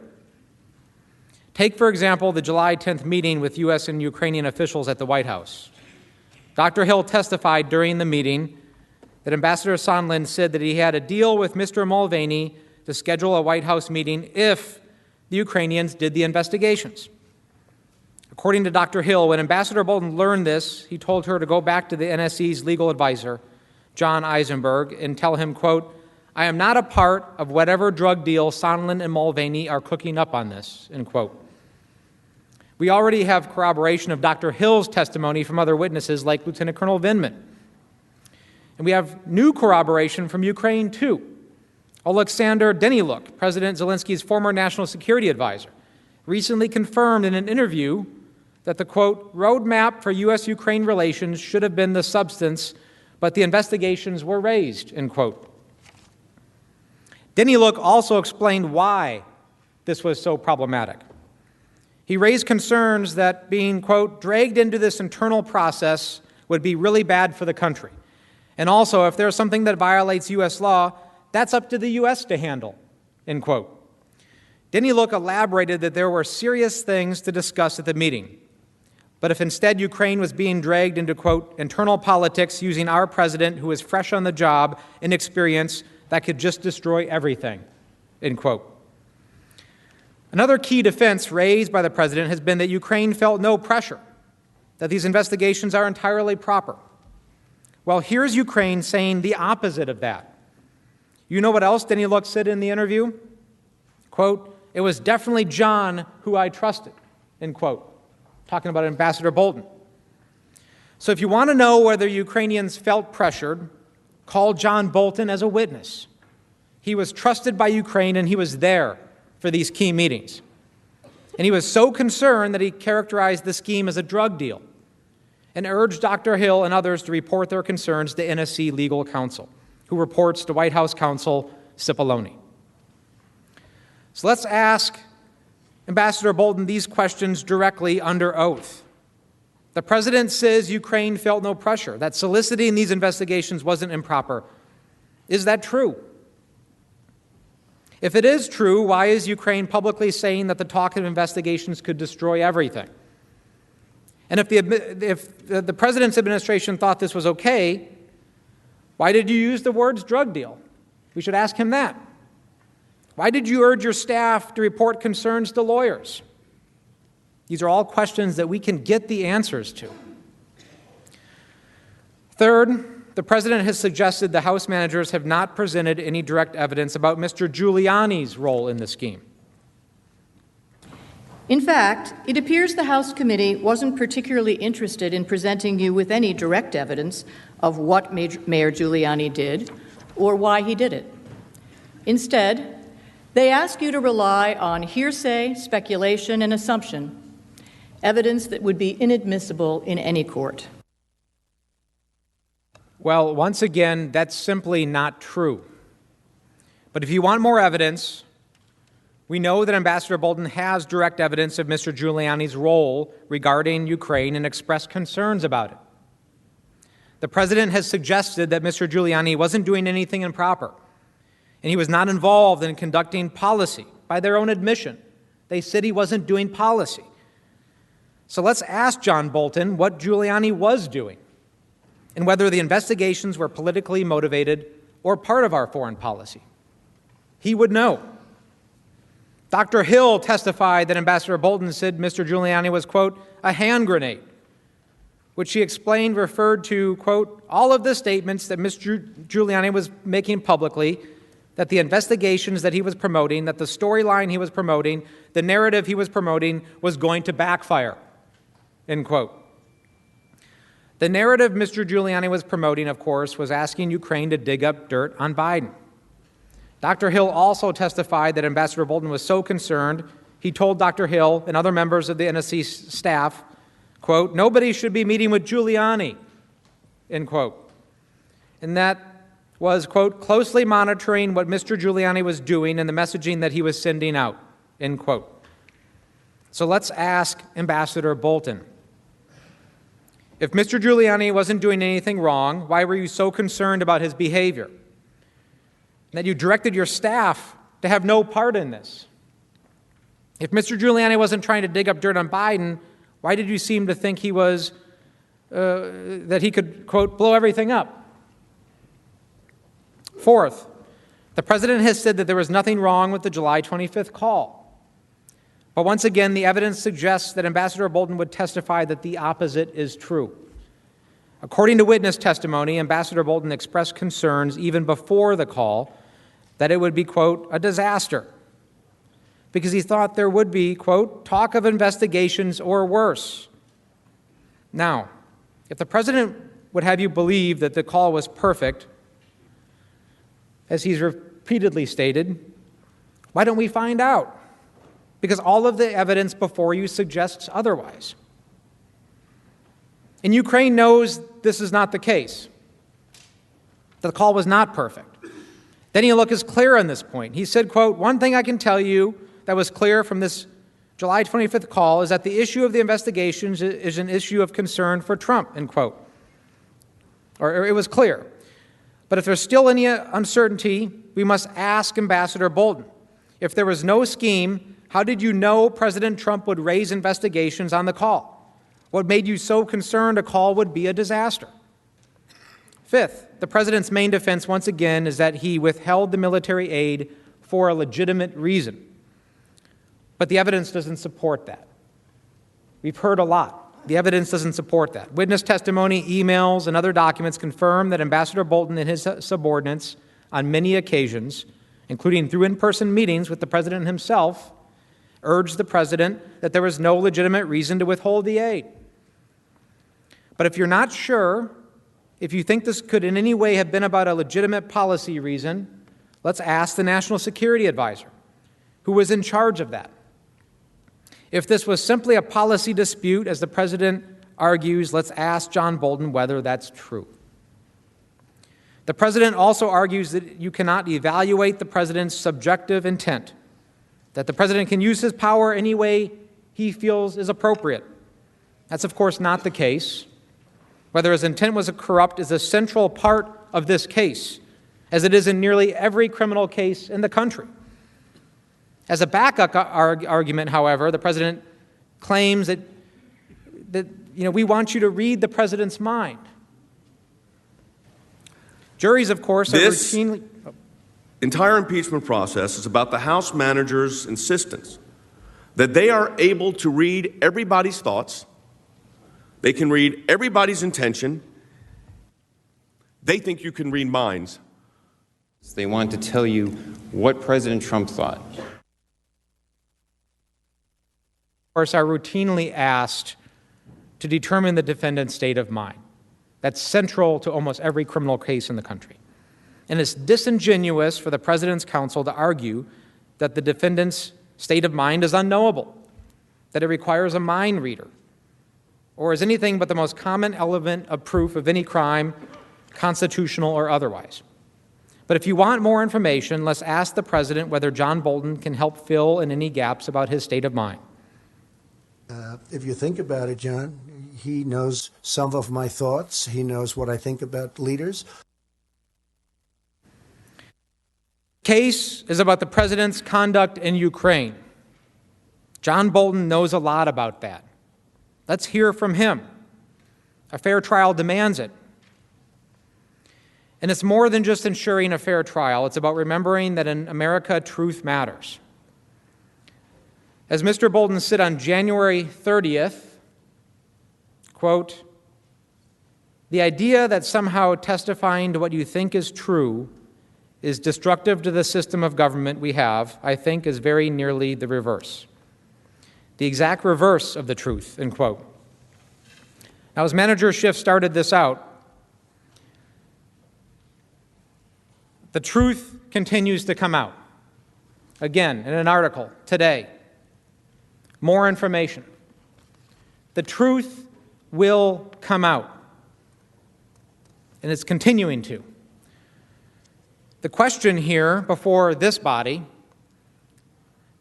[SPEAKER 10] Take, for example, the July 10th meeting with U.S. and Ukrainian officials at the White House. Dr. Hill testified during the meeting that Ambassador Sondland said that he had a deal with Mr. Mulvaney to schedule a White House meeting if the Ukrainians did the investigations. According to Dr. Hill, when Ambassador Bolton learned this, he told her to go back to the NSC's legal advisor, John Eisenberg, and tell him, quote, "I am not a part of whatever drug deal Sondland and Mulvaney are cooking up on this," end quote. We already have corroboration of Dr. Hill's testimony from other witnesses like Lieutenant Colonel Vindman. And we have new corroboration from Ukraine, too. Oleksandr Deniluk, President Zelensky's former national security advisor, recently confirmed in an interview that the, quote, roadmap for U.S.-Ukraine relations should have been the substance, but the investigations were raised, end quote. Deniluk also explained why this was so problematic. He raised concerns that being, quote, dragged into this internal process would be really bad for the country. And also, if there's something that violates U.S. law, that's up to the U.S. to handle, end quote. Deniluk elaborated that there were serious things to discuss at the meeting. But if instead Ukraine was being dragged into, quote, internal politics using our president who is fresh on the job and experience, that could just destroy everything, end quote. Another key defense raised by the president has been that Ukraine felt no pressure, that these investigations are entirely proper. Well, here's Ukraine saying the opposite of that. You know what else Deniluk said in the interview? Quote, "It was definitely John who I trusted," end quote, talking about Ambassador Bolton. So if you want to know whether Ukrainians felt pressured, call John Bolton as a witness. He was trusted by Ukraine and he was there for these key meetings. And he was so concerned that he characterized the scheme as a drug deal and urged Dr. Hill and others to report their concerns to NSC legal counsel, who reports to White House counsel Cipollone. So let's ask Ambassador Bolton these questions directly under oath. The president says Ukraine felt no pressure, that soliciting these investigations wasn't improper. Is that true? If it is true, why is Ukraine publicly saying that the talk of investigations could destroy everything? And if the president's administration thought this was okay, why did you use the words drug deal? We should ask him that. Why did you urge your staff to report concerns to lawyers? These are all questions that we can get the answers to. Third, the president has suggested the House managers have not presented any direct evidence about Mr. Giuliani's role in the scheme.
[SPEAKER 12] In fact, it appears the House committee wasn't particularly interested in presenting you with any direct evidence of what Mayor Giuliani did or why he did it. Instead, they ask you to rely on hearsay, speculation, and assumption, evidence that would be inadmissible in any court.
[SPEAKER 10] Well, once again, that's simply not true. But if you want more evidence, we know that Ambassador Bolton has direct evidence of Mr. Giuliani's role regarding Ukraine and expressed concerns about it. The president has suggested that Mr. Giuliani wasn't doing anything improper, and he was not involved in conducting policy. By their own admission, they said he wasn't doing policy. So let's ask John Bolton what Giuliani was doing, and whether the investigations were politically motivated or part of our foreign policy. He would know. Dr. Hill testified that Ambassador Bolton said Mr. Giuliani was, quote, a hand grenade, which he explained referred to, quote, all of the statements that Mr. Giuliani was making publicly that the investigations that he was promoting, that the storyline he was promoting, the narrative he was promoting was going to backfire, end quote. The narrative Mr. Giuliani was promoting, of course, was asking Ukraine to dig up dirt on Biden. Dr. Hill also testified that Ambassador Bolton was so concerned, he told Dr. Hill and other members of the NSC staff, quote, "Nobody should be meeting with Giuliani," end quote. And that was, quote, "closely monitoring what Mr. Giuliani was doing and the messaging that he was sending out," end quote. So let's ask Ambassador Bolton. If Mr. Giuliani wasn't doing anything wrong, why were you so concerned about his behavior? That you directed your staff to have no part in this. If Mr. Giuliani wasn't trying to dig up dirt on Biden, why did you seem to think he was, that he could, quote, blow everything up? Fourth, the president has said that there was nothing wrong with the July 25th call. But once again, the evidence suggests that Ambassador Bolton would testify that the opposite is true. According to witness testimony, Ambassador Bolton expressed concerns even before the call that it would be, quote, a disaster, because he thought there would be, quote, talk of investigations or worse. Now, if the president would have you believe that the call was perfect, as he's repeatedly stated, why don't we find out? Because all of the evidence before you suggests otherwise. And Ukraine knows this is not the case. The call was not perfect. Danieluk is clear on this point. He said, quote, "One thing I can tell you that was clear from this July 25th call is that the issue of the investigations is an issue of concern for Trump," end quote. Or it was clear. But if there's still any uncertainty, we must ask Ambassador Bolton. If there was no scheme, how did you know President Trump would raise investigations on the call? What made you so concerned a call would be a disaster? Fifth, the president's main defense, once again, is that he withheld the military aid for a legitimate reason. But the evidence doesn't support that. We've heard a lot. The evidence doesn't support that. Witness testimony, emails, and other documents confirm that Ambassador Bolton and his subordinates, on many occasions, including through in-person meetings with the president himself, urged the president that there was no legitimate reason to withhold the aid. But if you're not sure, if you think this could in any way have been about a legitimate policy reason, let's ask the National Security Advisor, who was in charge of that. If this was simply a policy dispute, as the president argues, let's ask John Bolton whether that's true. The president also argues that you cannot evaluate the president's subjective intent, that the president can use his power any way he feels is appropriate. That's, of course, not the case. Whether his intent was corrupt is a central part of this case, as it is in nearly every criminal case in the country. As a backup argument, however, the president claims that we want you to read the president's mind. Juries, of course, are routinely...
[SPEAKER 13] entire impeachment process is about the House manager's insistence that they are able to read everybody's thoughts, they can read everybody's intention, they think you can read minds.
[SPEAKER 14] They want to tell you what President Trump thought.
[SPEAKER 10] Of course, are routinely asked to determine the defendant's state of mind. That's central to almost every criminal case in the country. And it's disingenuous for the President's counsel to argue that the defendant's state of mind is unknowable, that it requires a mind reader, or is anything but the most common element of proof of any crime, constitutional or otherwise. But if you want more information, let's ask the President whether John Bolton can help fill in any gaps about his state of mind.
[SPEAKER 15] If you think about it, John, he knows some of my thoughts. He knows what I think about leaders.
[SPEAKER 10] Case is about the president's conduct in Ukraine. John Bolton knows a lot about that. Let's hear from him. A fair trial demands it. And it's more than just ensuring a fair trial. It's about remembering that in America, truth matters. As Mr. Bolton said on January 30th, quote, "The idea that somehow testifying to what you think is true is destructive to the system of government we have, I think, is very nearly the reverse. The exact reverse of the truth, end quote. Now, as Manager Schiff started this out, the truth continues to come out. Again, in an article today, more information. The truth will come out, and it's continuing to. The question here before this body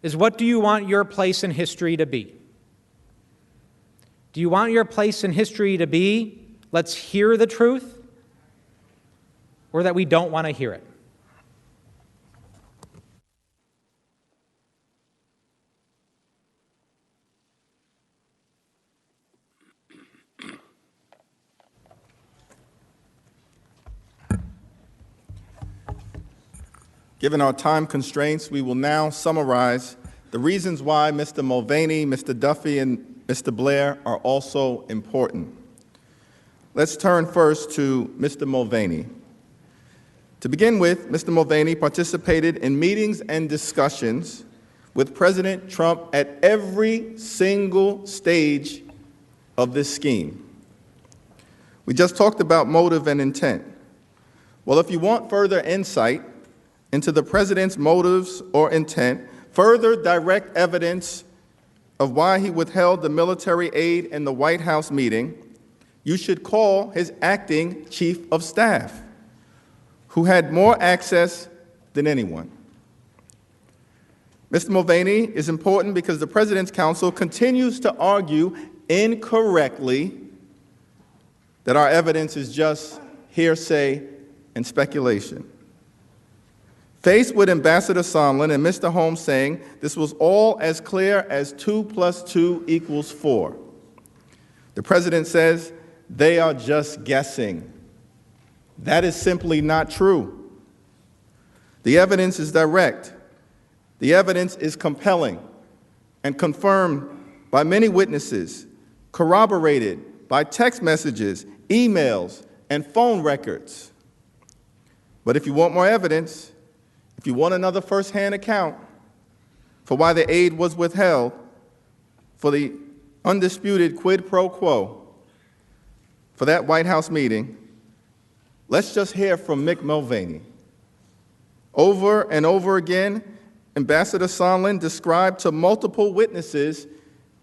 [SPEAKER 10] is, what do you want your place in history to be? Do you want your place in history to be, let's hear the truth, or that we don't want to hear it?
[SPEAKER 16] Given our time constraints, we will now summarize the reasons why Mr. Mulvaney, Mr. Duffy, and Mr. Blair are also important. Let's turn first to Mr. Mulvaney. To begin with, Mr. Mulvaney participated in meetings and discussions with President Trump at every single stage of this scheme. We just talked about motive and intent. Well, if you want further insight into the president's motives or intent, further direct evidence of why he withheld the military aid in the White House meeting, you should call his acting chief of staff, who had more access than anyone. Mr. Mulvaney is important because the President's counsel continues to argue incorrectly that our evidence is just hearsay and speculation. Faced with Ambassador Sondland and Mr. Holmes saying this was all as clear as 2 + 2 = 4, the President says they are just guessing. That is simply not true. The evidence is direct. The evidence is compelling and confirmed by many witnesses, corroborated by text messages, emails, and phone records. But if you want more evidence, if you want another first-hand account for why the aid was withheld, for the undisputed quid pro quo for that White House meeting, let's just hear from Mick Mulvaney. Over and over again, Ambassador Sondland described to multiple witnesses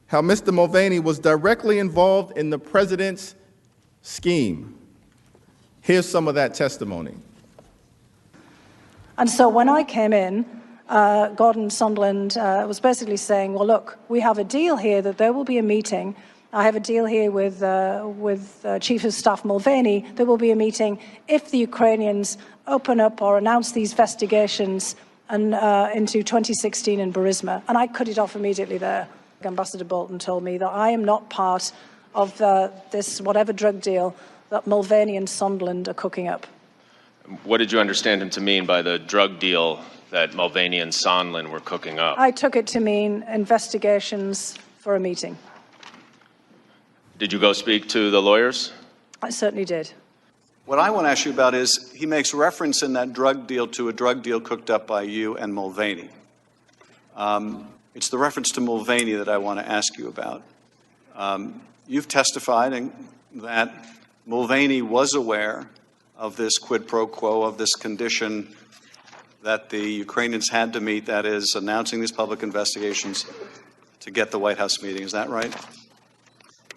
[SPEAKER 16] how Mr. Mulvaney was directly involved in the president's scheme. Here's some of that testimony.
[SPEAKER 17] And so when I came in, Gordon Sondland was basically saying, well, look, we have a deal here that there will be a meeting. I have a deal here with Chief of Staff Mulvaney. There will be a meeting if the Ukrainians open up or announce these investigations into 2016 in Burisma. And I cut it off immediately there. Ambassador Bolton told me that I am not part of this whatever drug deal that Mulvaney and Sondland are cooking up.
[SPEAKER 18] What did you understand him to mean by the drug deal that Mulvaney and Sondland were cooking up?
[SPEAKER 17] I took it to mean investigations for a meeting.
[SPEAKER 18] Did you go speak to the lawyers?
[SPEAKER 17] I certainly did.
[SPEAKER 6] What I want to ask you about is, he makes reference in that drug deal to a drug deal cooked up by you and Mulvaney. It's the reference to Mulvaney that I want to ask you about. You've testified that Mulvaney was aware of this quid pro quo, of this condition that the Ukrainians had to meet, that is, announcing these public investigations to get the White House meeting. Is that right?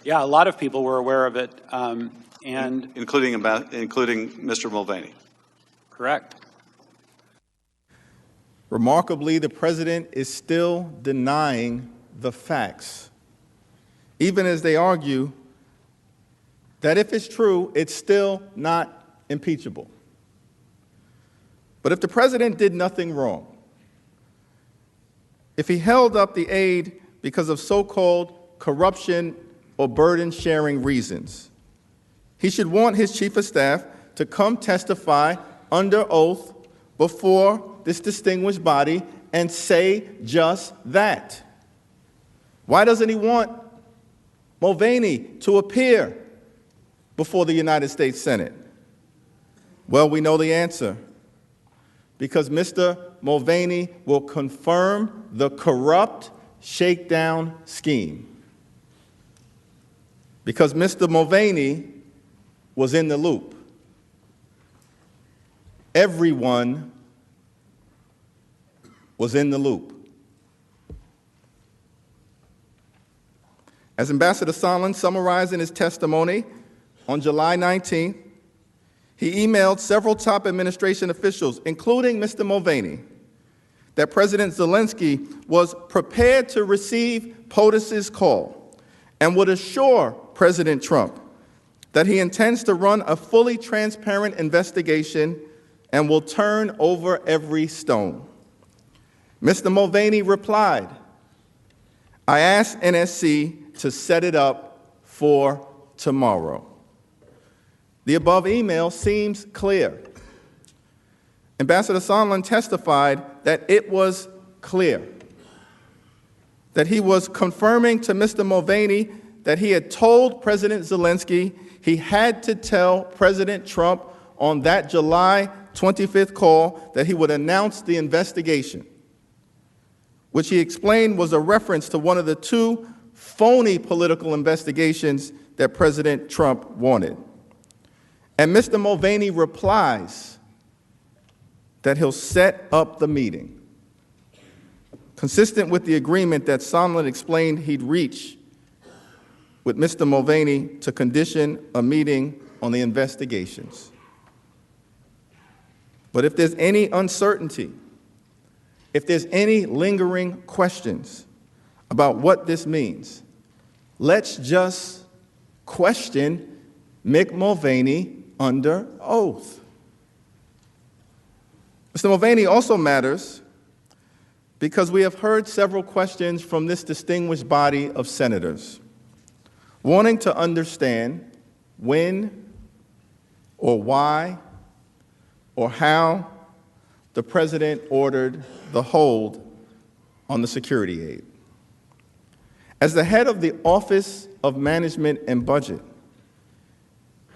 [SPEAKER 19] Yeah, a lot of people were aware of it, and
[SPEAKER 6] including Mr. Mulvaney.
[SPEAKER 19] Correct.
[SPEAKER 16] Remarkably, the president is still denying the facts, even as they argue that if it's true, it's still not impeachable. But if the president did nothing wrong, if he held up the aid because of so-called corruption or burden-sharing reasons, he should want his chief of staff to come testify under oath before this distinguished body and say just that. Why doesn't he want Mulvaney to appear before the United States Senate? Well, we know the answer. because Mr. Mulvaney will confirm the corrupt shakedown scheme. Because Mr. Mulvaney was in the loop. Everyone was in the loop. As Ambassador Sondland summarized in his testimony on July 19th, he emailed several top administration officials, including Mr. Mulvaney, that President Zelensky was prepared to receive POTUS's call and would assure President Trump that he intends to run a fully transparent investigation and will turn over every stone. Mr. Mulvaney replied, "I asked NSC to set it up for tomorrow." The above email seems clear. Ambassador Sondland testified that it was clear, that he was confirming to Mr. Mulvaney that he had told President Zelensky he had to tell President Trump on that July 25th call that he would announce the investigation, which he explained was a reference to one of the two phony political investigations that President Trump wanted. And Mr. Mulvaney replies that he'll set up the meeting, consistent with the agreement that Sondland explained he'd reach with Mr. Mulvaney to condition a meeting on the investigations. But if there's any uncertainty, if there's any lingering questions about what this means, let's just question Mick Mulvaney under oath. Mr. Mulvaney also matters because we have heard several questions from this distinguished body of senators wanting to understand when or why or how the president ordered the hold on the security aid. As the head of the Office of Management and Budget,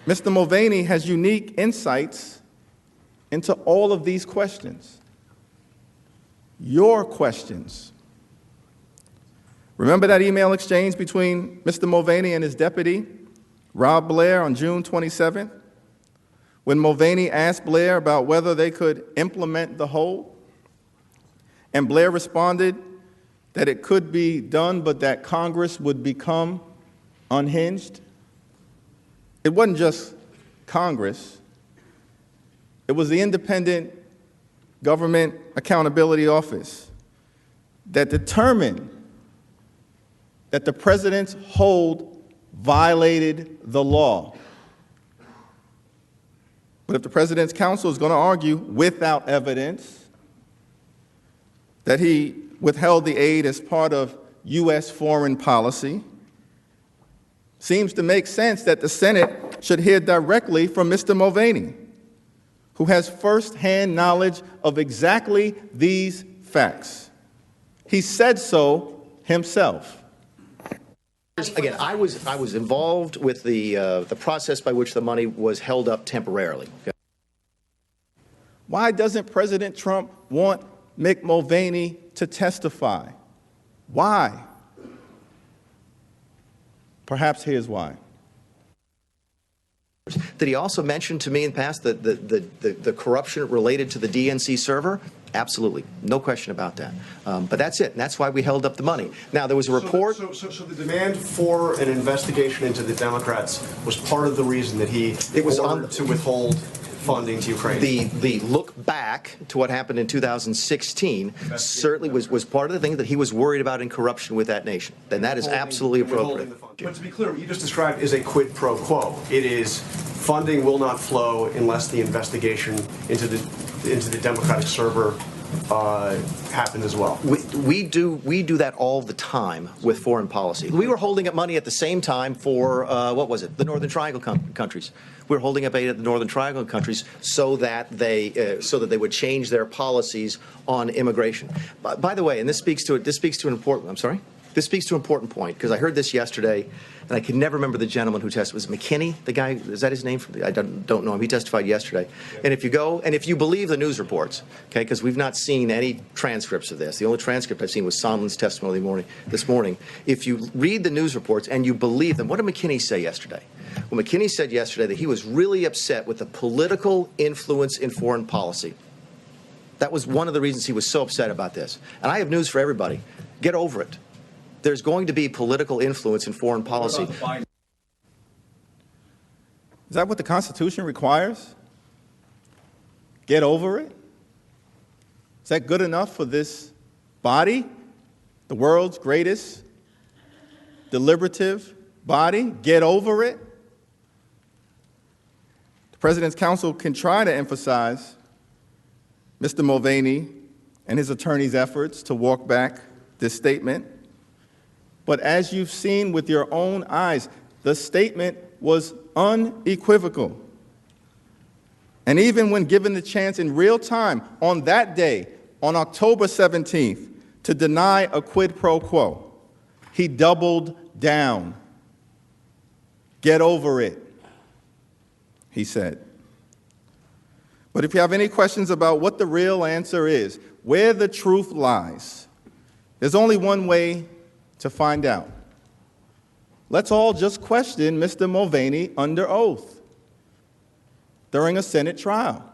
[SPEAKER 16] Mr. Mulvaney has unique insights into all of these questions. Your questions. Remember that email exchange between Mr. Mulvaney and his deputy, Rob Blair, on June 27th, when Mulvaney asked Blair about whether they could implement the hold? And Blair responded that it could be done, but that Congress would become unhinged. It wasn't just Congress. It was the Independent Government Accountability Office that determined that the president's hold violated the law. But if the president's counsel is going to argue without evidence that he withheld the aid as part of U.S. foreign policy, seems to make sense that the Senate should hear directly from Mr. Mulvaney, who has firsthand knowledge of exactly these facts. He said so himself.
[SPEAKER 20] Again, I was involved with the process by which the money was held up temporarily. Okay?
[SPEAKER 16] Why doesn't President Trump want Mick Mulvaney to testify? Why? Perhaps here's why.
[SPEAKER 20] Did he also mention to me in the past the corruption related to the DNC server? Absolutely. No question about that. But that's it. And that's why we held up the money. Now, there was a report.
[SPEAKER 21] So the demand for an investigation into the Democrats was part of the reason that he ordered to withhold funding to Ukraine.
[SPEAKER 20] The look back to what happened in 2016 certainly was part of the thing that he was worried about in corruption with that nation. And that is absolutely appropriate.
[SPEAKER 21] But to be clear, what you just described is a quid pro quo. It is funding will not flow unless the investigation into the Democratic server happened as well.
[SPEAKER 20] We do that all the time with foreign policy. We were holding up money at the same time for what was it? The Northern Triangle countries. We were holding up aid at the Northern Triangle countries so that they would change their policies on immigration. By the way, and this speaks to an important. I'm sorry. This speaks to an important point, because I heard this yesterday, and I can never remember the gentleman who testified. Was it McKinney, the guy? Is that his name? I don't know him. He testified yesterday. And if you go, and if you believe the news reports, okay, because we've not seen any transcripts of this. The only transcript I've seen was Sondland's testimony this morning. If you read the news reports and you believe them, what did McKinney say yesterday? Well, McKinney said yesterday that he was really upset with the political influence in foreign policy. That was one of the reasons he was so upset about this. And I have news for everybody. Get over it. There's going to be political influence in foreign policy.
[SPEAKER 16] Is that what the Constitution requires? Get over it? Is that good enough for this body, the world's greatest deliberative body? Get over it? The President's counsel can try to emphasize Mr. Mulvaney and his attorney's efforts to walk back this statement. But as you've seen with your own eyes, the statement was unequivocal. And even when given the chance in real time on that day, on October 17th, to deny a quid pro quo, he doubled down. Get over it, he said. But if you have any questions about what the real answer is, where the truth lies, there's only one way to find out. Let's all just question Mr. Mulvaney under oath during a Senate trial.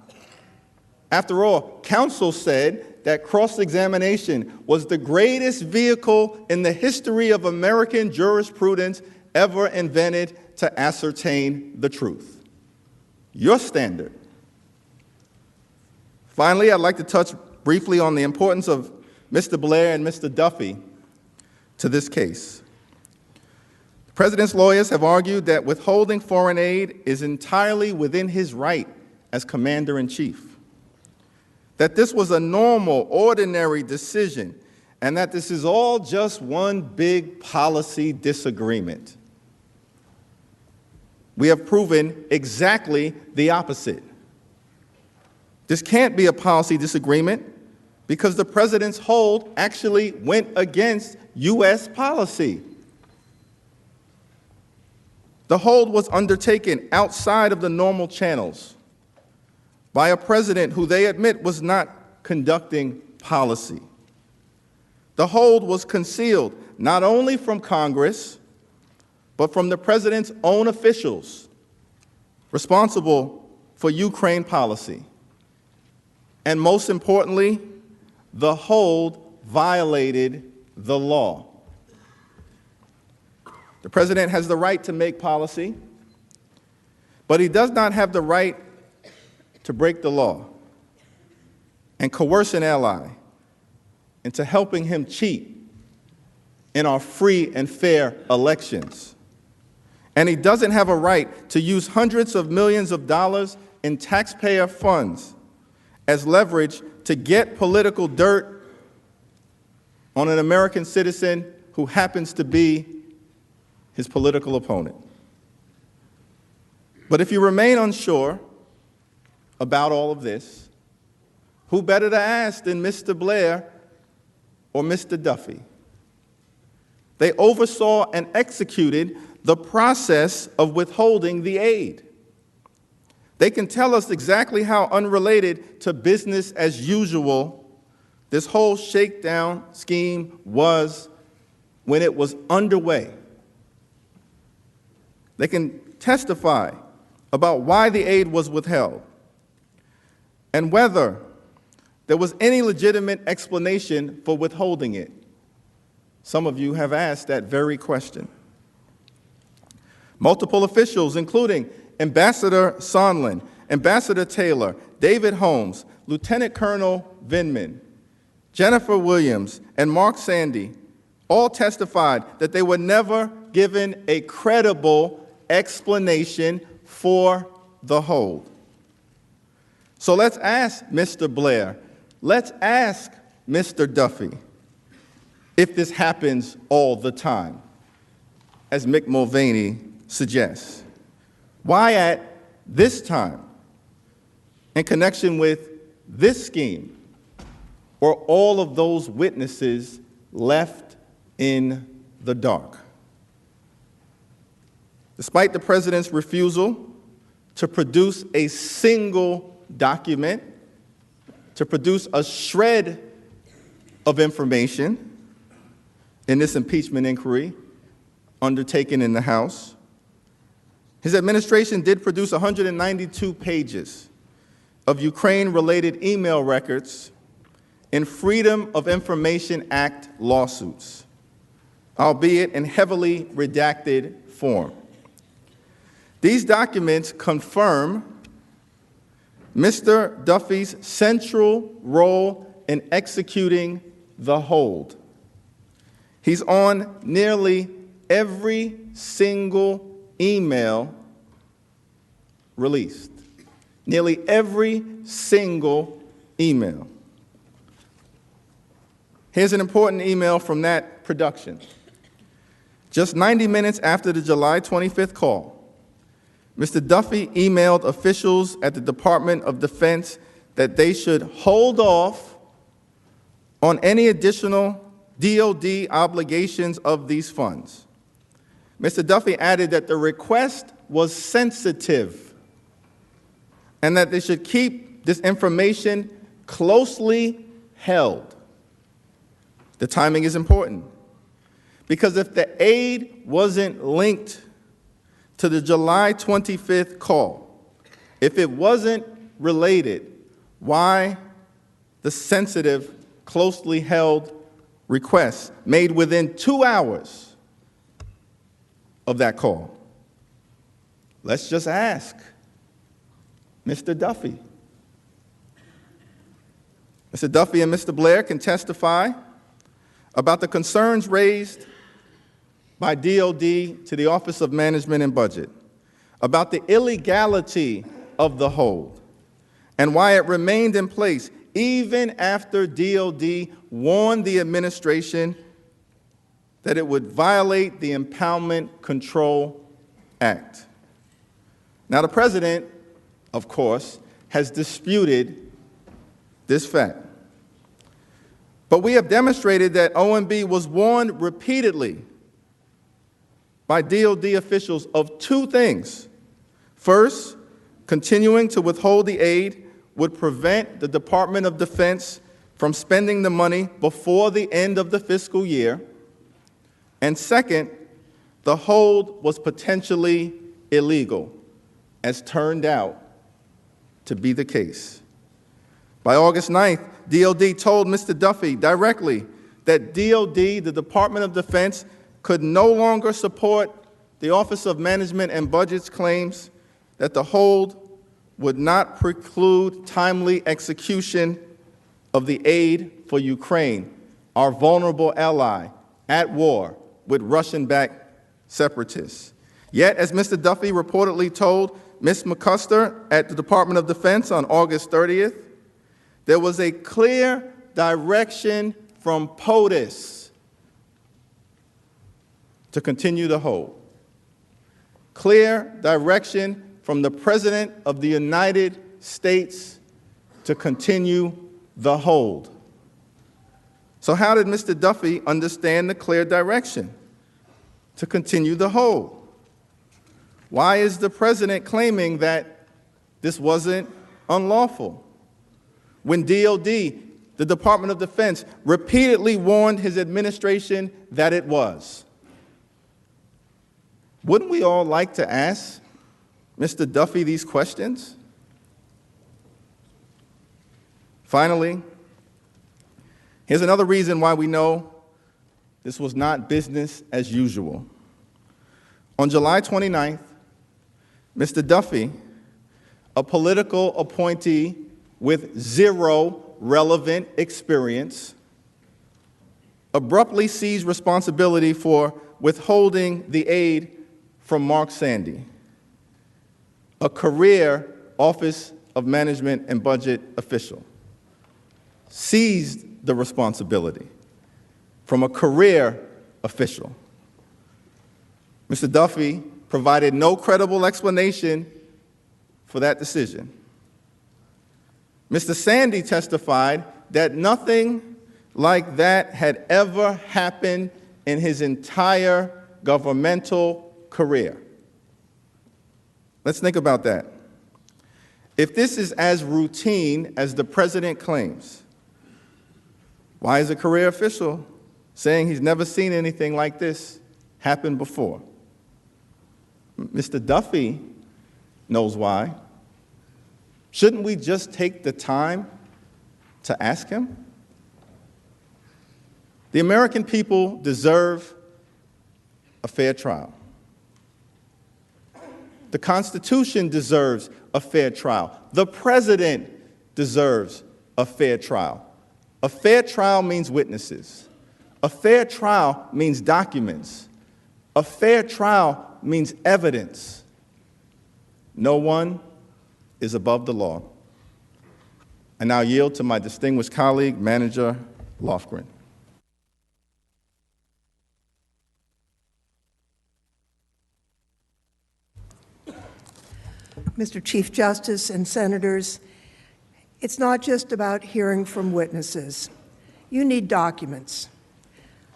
[SPEAKER 16] After all, counsel said that cross-examination was the greatest vehicle in the history of American jurisprudence ever invented to ascertain the truth. Your standard. Finally, I'd like to touch briefly on the importance of Mr. Blair and Mr. Duffy to this case. The President's lawyers have argued that withholding foreign aid is entirely within his right as Commander-in-Chief, that this was a normal, ordinary decision, and that this is all just one big policy disagreement. We have proven exactly the opposite. This can't be a policy disagreement because the President's hold actually went against U.S. policy. The hold was undertaken outside of the normal channels by a president who they admit was not conducting policy. The hold was concealed not only from Congress, but from the President's own officials responsible for Ukraine policy. And most importantly, the hold violated the law. The President has the right to make policy, but he does not have the right to break the law and coerce an ally into helping him cheat in our free and fair elections. And he doesn't have a right to use hundreds of millions of dollars in taxpayer funds as leverage to get political dirt on an American citizen who happens to be his political opponent. But if you remain unsure about all of this, who better to ask than Mr. Blair or Mr. Duffy? They oversaw and executed the process of withholding the aid. They can tell us exactly how unrelated to business as usual this whole shakedown scheme was when it was underway. They can testify about why the aid was withheld and whether there was any legitimate explanation for withholding it. Some of you have asked that very question. Multiple officials, including Ambassador Sondland, Ambassador Taylor, David Holmes, Lieutenant Colonel Vindman, Jennifer Williams, and Mark Sandy, all testified that they were never given a credible explanation for the hold. So let's ask Mr. Blair, let's ask Mr. Duffy if this happens all the time, as Mick Mulvaney suggests. Why at this time, in connection with this scheme, were all of those witnesses left in the dark. Despite the president's refusal to produce a single document, to produce a shred of information in this impeachment inquiry undertaken in the House, his administration did produce 192 pages of Ukraine-related email records in Freedom of Information Act lawsuits, albeit in heavily redacted form. These documents confirm Mr. Duffy's central role in executing the hold. He's on nearly every single email released. Nearly every single email. Here's an important email from that production. Just 90 minutes after the July 25th call, Mr. Duffy emailed officials at the Department of Defense that they should hold off on any additional DOD obligations of these funds. Mr. Duffy added that the request was sensitive and that they should keep this information closely held. The timing is important because if the aid wasn't linked to the July 25th call, if it wasn't related, why the sensitive, closely held request made within 2 hours of that call? Let's just ask Mr. Duffy. Mr. Duffy and Mr. Blair can testify about the concerns raised by DOD to the Office of Management and Budget, about the illegality of the hold, and why it remained in place even after DOD warned the administration that it would violate the Impoundment Control Act. Now, the president, of course, has disputed this fact. But we have demonstrated that OMB was warned repeatedly by DOD officials of two things. First, continuing to withhold the aid would prevent the Department of Defense from spending the money before the end of the fiscal year. And second, the hold was potentially illegal, as turned out to be the case. By August 9th, DOD told Mr. Duffy directly that DOD, the Department of Defense, could no longer support the Office of Management and Budget's claims that the hold would not preclude timely execution of the aid for Ukraine, our vulnerable ally at war with Russian-backed separatists. Yet, as Mr. Duffy reportedly told Ms. McCusker at the Department of Defense on August 30th, there was a clear direction from POTUS to continue the hold. Clear direction from the President of the United States to continue the hold. So how did Mr. Duffy understand the clear direction to continue the hold? Why is the President claiming that this wasn't unlawful when DOD, the Department of Defense, repeatedly warned his administration that it was? Wouldn't we all like to ask Mr. Duffy these questions? Finally, here's another reason why we know this was not business as usual. On July 29th, Mr. Duffy, a political appointee with zero relevant experience, abruptly seized responsibility for withholding the aid from Mark Sandy, a career Office of Management and Budget official. Seized the responsibility from a career official. Mr. Duffy provided no credible explanation for that decision. Mr. Sandy testified that nothing like that had ever happened in his entire governmental career. Let's think about that. If this is as routine as the president claims, why is a career official saying he's never seen anything like this happen before? Mr. Duffy knows why. Shouldn't we just take the time to ask him? The American people deserve a fair trial. The Constitution deserves a fair trial. The president deserves a fair trial. A fair trial means witnesses. A fair trial means documents. A fair trial means evidence. No one is above the law. I now yield to my distinguished colleague, Manager Lofgren.
[SPEAKER 3] Mr. Chief Justice and Senators, it's not just about hearing from witnesses. You need documents.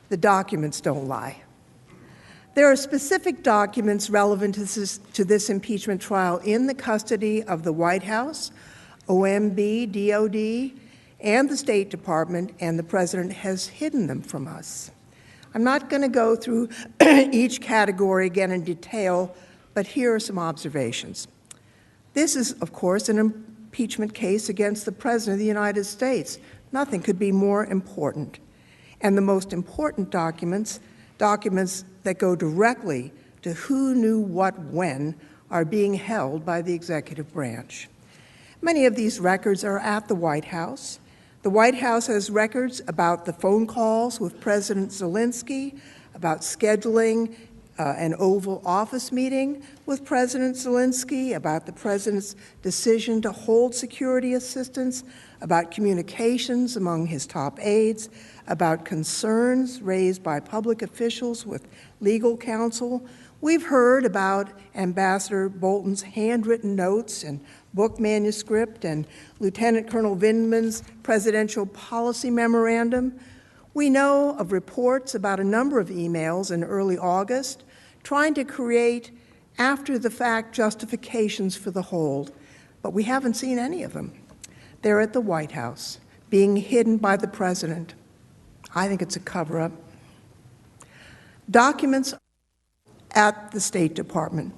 [SPEAKER 3] The documents don't lie. There are specific documents relevant to this impeachment trial in the custody of the White House, OMB, DOD, and the State Department, and the President has hidden them from us. I'm not going to go through each category again in detail, but here are some observations. This is, of course, an impeachment case against the President of the United States. Nothing could be more important. And the most important documents that go directly to who knew what when, are being held by the executive branch. Many of these records are at the White House. The White House has records about the phone calls with President Zelensky, about scheduling an Oval Office meeting with President Zelensky, about the President's decision to hold security assistance, about communications among his top aides, about concerns raised by public officials with legal counsel. We've heard about Ambassador Bolton's handwritten notes and book manuscript and Lieutenant Colonel Vindman's presidential policy memorandum. We know of reports about a number of emails in early August trying to create after-the-fact justifications for the hold, but we haven't seen any of them. They're at the White House, being hidden by the President. I think it's a cover-up. Documents at the State Department,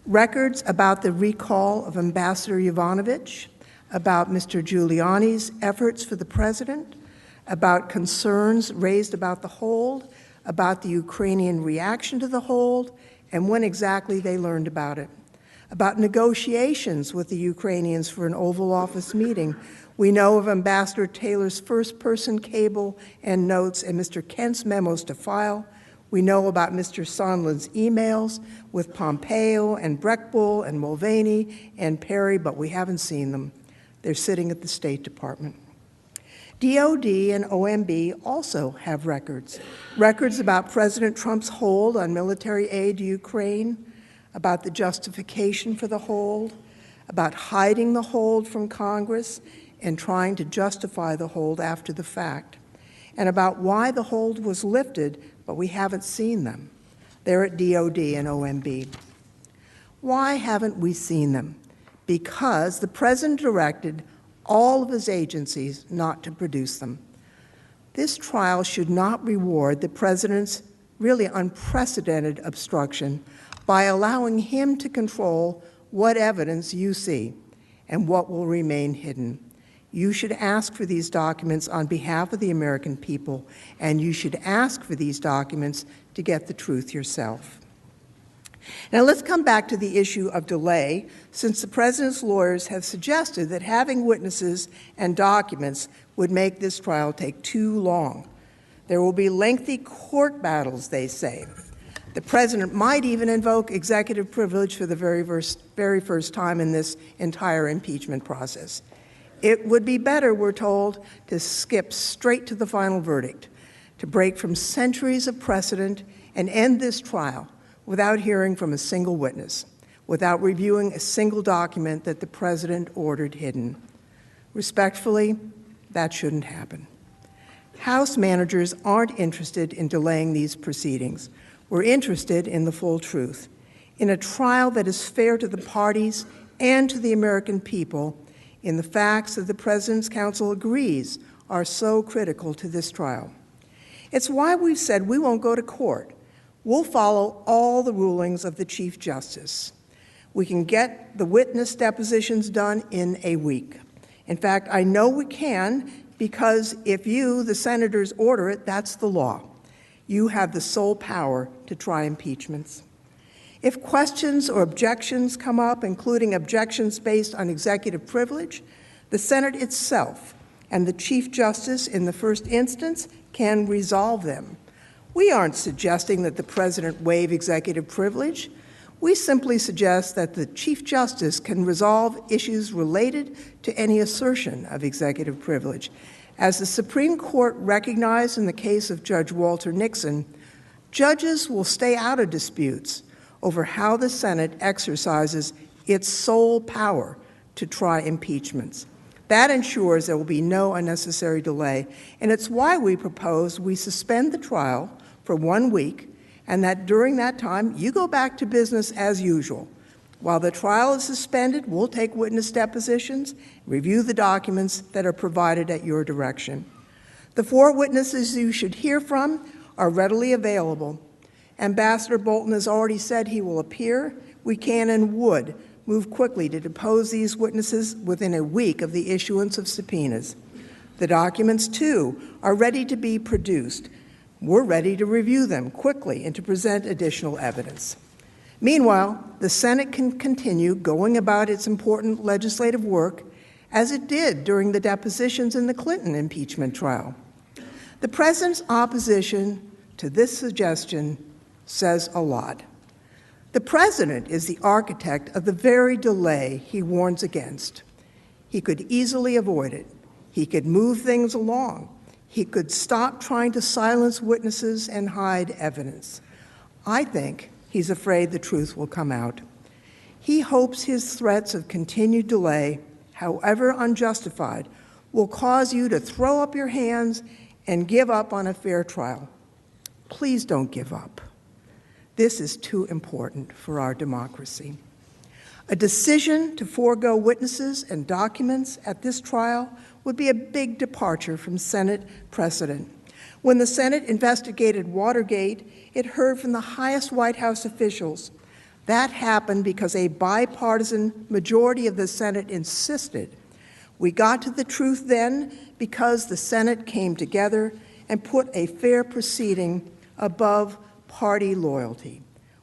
[SPEAKER 3] records about the recall of Ambassador Yovanovitch, about Mr. Giuliani's efforts for the President, about concerns raised about the hold, about the Ukrainian reaction to the hold, and when exactly they learned about it, about negotiations with the Ukrainians for an Oval Office meeting. We know of Ambassador Taylor's first-person cable and notes and Mr. Kent's memos to file. We know about Mr. Sondland's emails with Pompeo and Breckbull and Mulvaney and Perry, but we haven't seen them. They're sitting at the State Department. DOD and OMB also have records about President Trump's hold on military aid to Ukraine, about the justification for the hold, about hiding the hold from Congress and trying to justify the hold after the fact, and about why the hold was lifted, but we haven't seen them. They're at DOD and OMB. Why haven't we seen them? Because the President directed all of his agencies not to produce them. This trial should not reward the President's really unprecedented obstruction by allowing him to control what evidence you see and what will remain hidden. You should ask for these documents on behalf of the American people, and you should ask for these documents to get the truth yourself. Now let's come back to the issue of delay, since the President's lawyers have suggested that having witnesses and documents would make this trial take too long. There will be lengthy court battles, they say. The President might even invoke executive privilege for the very first time in this entire impeachment process. It would be better, we're told, to skip straight to the final verdict, to break from centuries of precedent and end this trial without hearing from a single witness, without reviewing a single document that the President ordered hidden. Respectfully, that shouldn't happen. House managers aren't interested in delaying these proceedings. We're interested in the full truth, in a trial that is fair to the parties and to the American people, in the facts that the President's Counsel agrees are so critical to this trial. It's why we've said we won't go to court. We'll follow all the rulings of the Chief Justice. We can get the witness depositions done in a week. In fact, I know we can because if you, the senators, order it, that's the law. You have the sole power to try impeachments. If questions or objections come up, including objections based on executive privilege, the Senate itself and the Chief Justice in the first instance can resolve them. We aren't suggesting that the President waive executive privilege. We simply suggest that the Chief Justice can resolve issues related to any assertion of executive privilege. As the Supreme Court recognized in the case of Judge Walter Nixon, judges will stay out of disputes over how the Senate exercises its sole power to try impeachments. That ensures there will be no unnecessary delay, and it's why we propose we suspend the trial for 1 week, and that during that time, you go back to business as usual. While the trial is suspended, we'll take witness depositions, review the documents that are provided at your direction. The 4 witnesses you should hear from are readily available. Ambassador Bolton has already said he will appear. We can and would move quickly to depose these witnesses within a week of the issuance of subpoenas. The documents, too, are ready to be produced. We're ready to review them quickly and to present additional evidence. Meanwhile, the Senate can continue going about its important legislative work as it did during the depositions in the Clinton impeachment trial. The President's opposition to this suggestion says a lot. The President is the architect of the very delay he warns against. He could easily avoid it. He could move things along. He could stop trying to silence witnesses and hide evidence. I think he's afraid the truth will come out. He hopes his threats of continued delay, however unjustified, will cause you to throw up your hands and give up on a fair trial. Please don't give up. This is too important for our democracy. A decision to forego witnesses and documents at this trial would be a big departure from Senate precedent. When the Senate investigated Watergate, it heard from the highest White House officials. That happened because a bipartisan majority of the Senate insisted. We got to the truth then because the Senate came together and put a fair proceeding above party loyalty.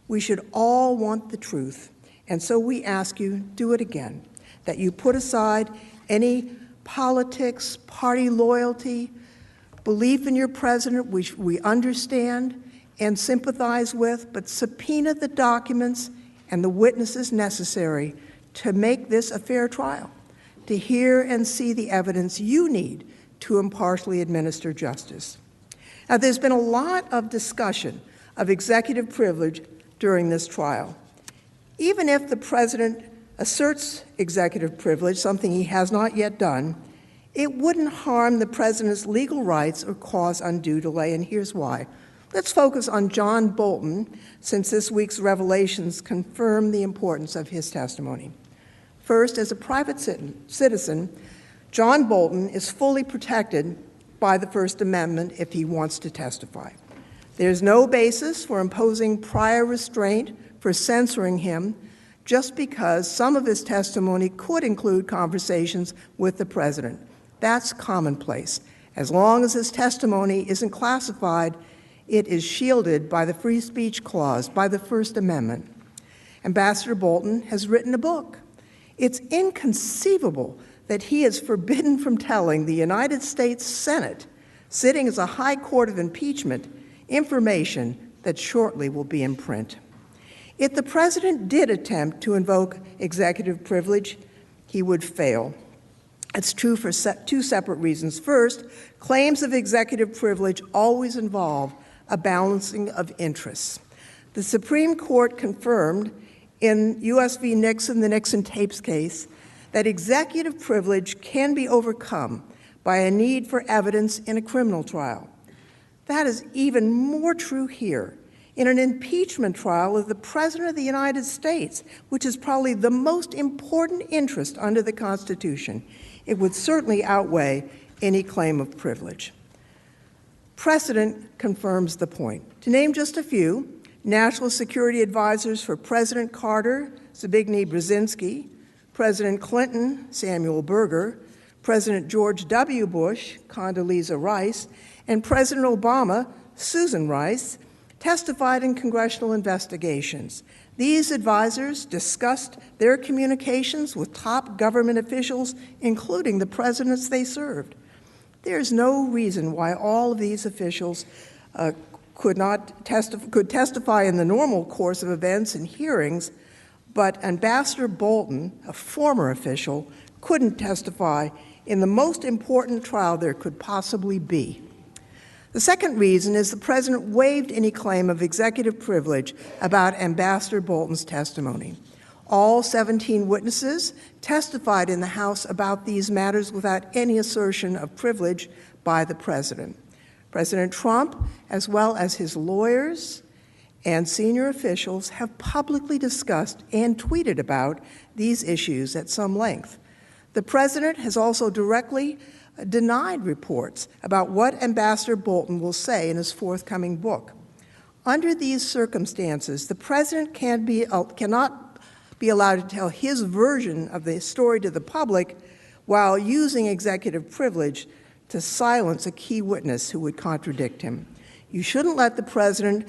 [SPEAKER 3] We should all want the truth, and so we ask you, do it again, that you put aside any politics, party loyalty, belief in your president, which we understand and sympathize with, but subpoena the documents and the witnesses necessary to make this a fair trial, to hear and see the evidence you need to impartially administer justice. Now, there's been a lot of discussion of executive privilege during this trial. Even if the president asserts executive privilege, something he has not yet done, it wouldn't harm the president's legal rights or cause undue delay, and here's why. Let's focus on John Bolton, since this week's revelations confirm the importance of his testimony. First, as a private citizen, John Bolton is fully protected by the First Amendment if he wants to testify. There's no basis for imposing prior restraint for censoring him just because some of his testimony could include conversations with the president. That's commonplace. As long as his testimony isn't classified, it is shielded by the Free Speech Clause, by the First Amendment. Ambassador Bolton has written a book. It's inconceivable that he is forbidden from telling the United States Senate, sitting as a high court of impeachment, information that shortly will be in print. If the president did attempt to invoke executive privilege, he would fail. It's true for 2 separate reasons. First, claims of executive privilege always involve a balancing of interests. The Supreme Court confirmed in U.S. v. Nixon, the Nixon tapes case, that executive privilege can be overcome by a need for evidence in a criminal trial. That is even more true here. In an impeachment trial of the President of the United States, which is probably the most important interest under the Constitution, it would certainly outweigh any claim of privilege. Precedent confirms the point. To name just a few, National Security Advisors for President Carter, Zbigniew Brzezinski, President Clinton, Samuel Berger, President George W. Bush, Condoleezza Rice, and President Obama, Susan Rice, testified in congressional investigations. These advisors discussed their communications with top government officials, including the presidents they served. There's no reason why all of these officials could testify in the normal course of events and hearings, but Ambassador Bolton, a former official, couldn't testify in the most important trial there could possibly be. The second reason is the President waived any claim of executive privilege about Ambassador Bolton's testimony. All 17 witnesses testified in the House about these matters without any assertion of privilege by the President. President Trump, as well as his lawyers and senior officials, have publicly discussed and tweeted about these issues at some length. The President has also directly denied reports about what Ambassador Bolton will say in his forthcoming book. Under these circumstances, the President cannot be allowed to tell his version of the story to the public while using executive privilege to silence a key witness who would contradict him. You shouldn't let the President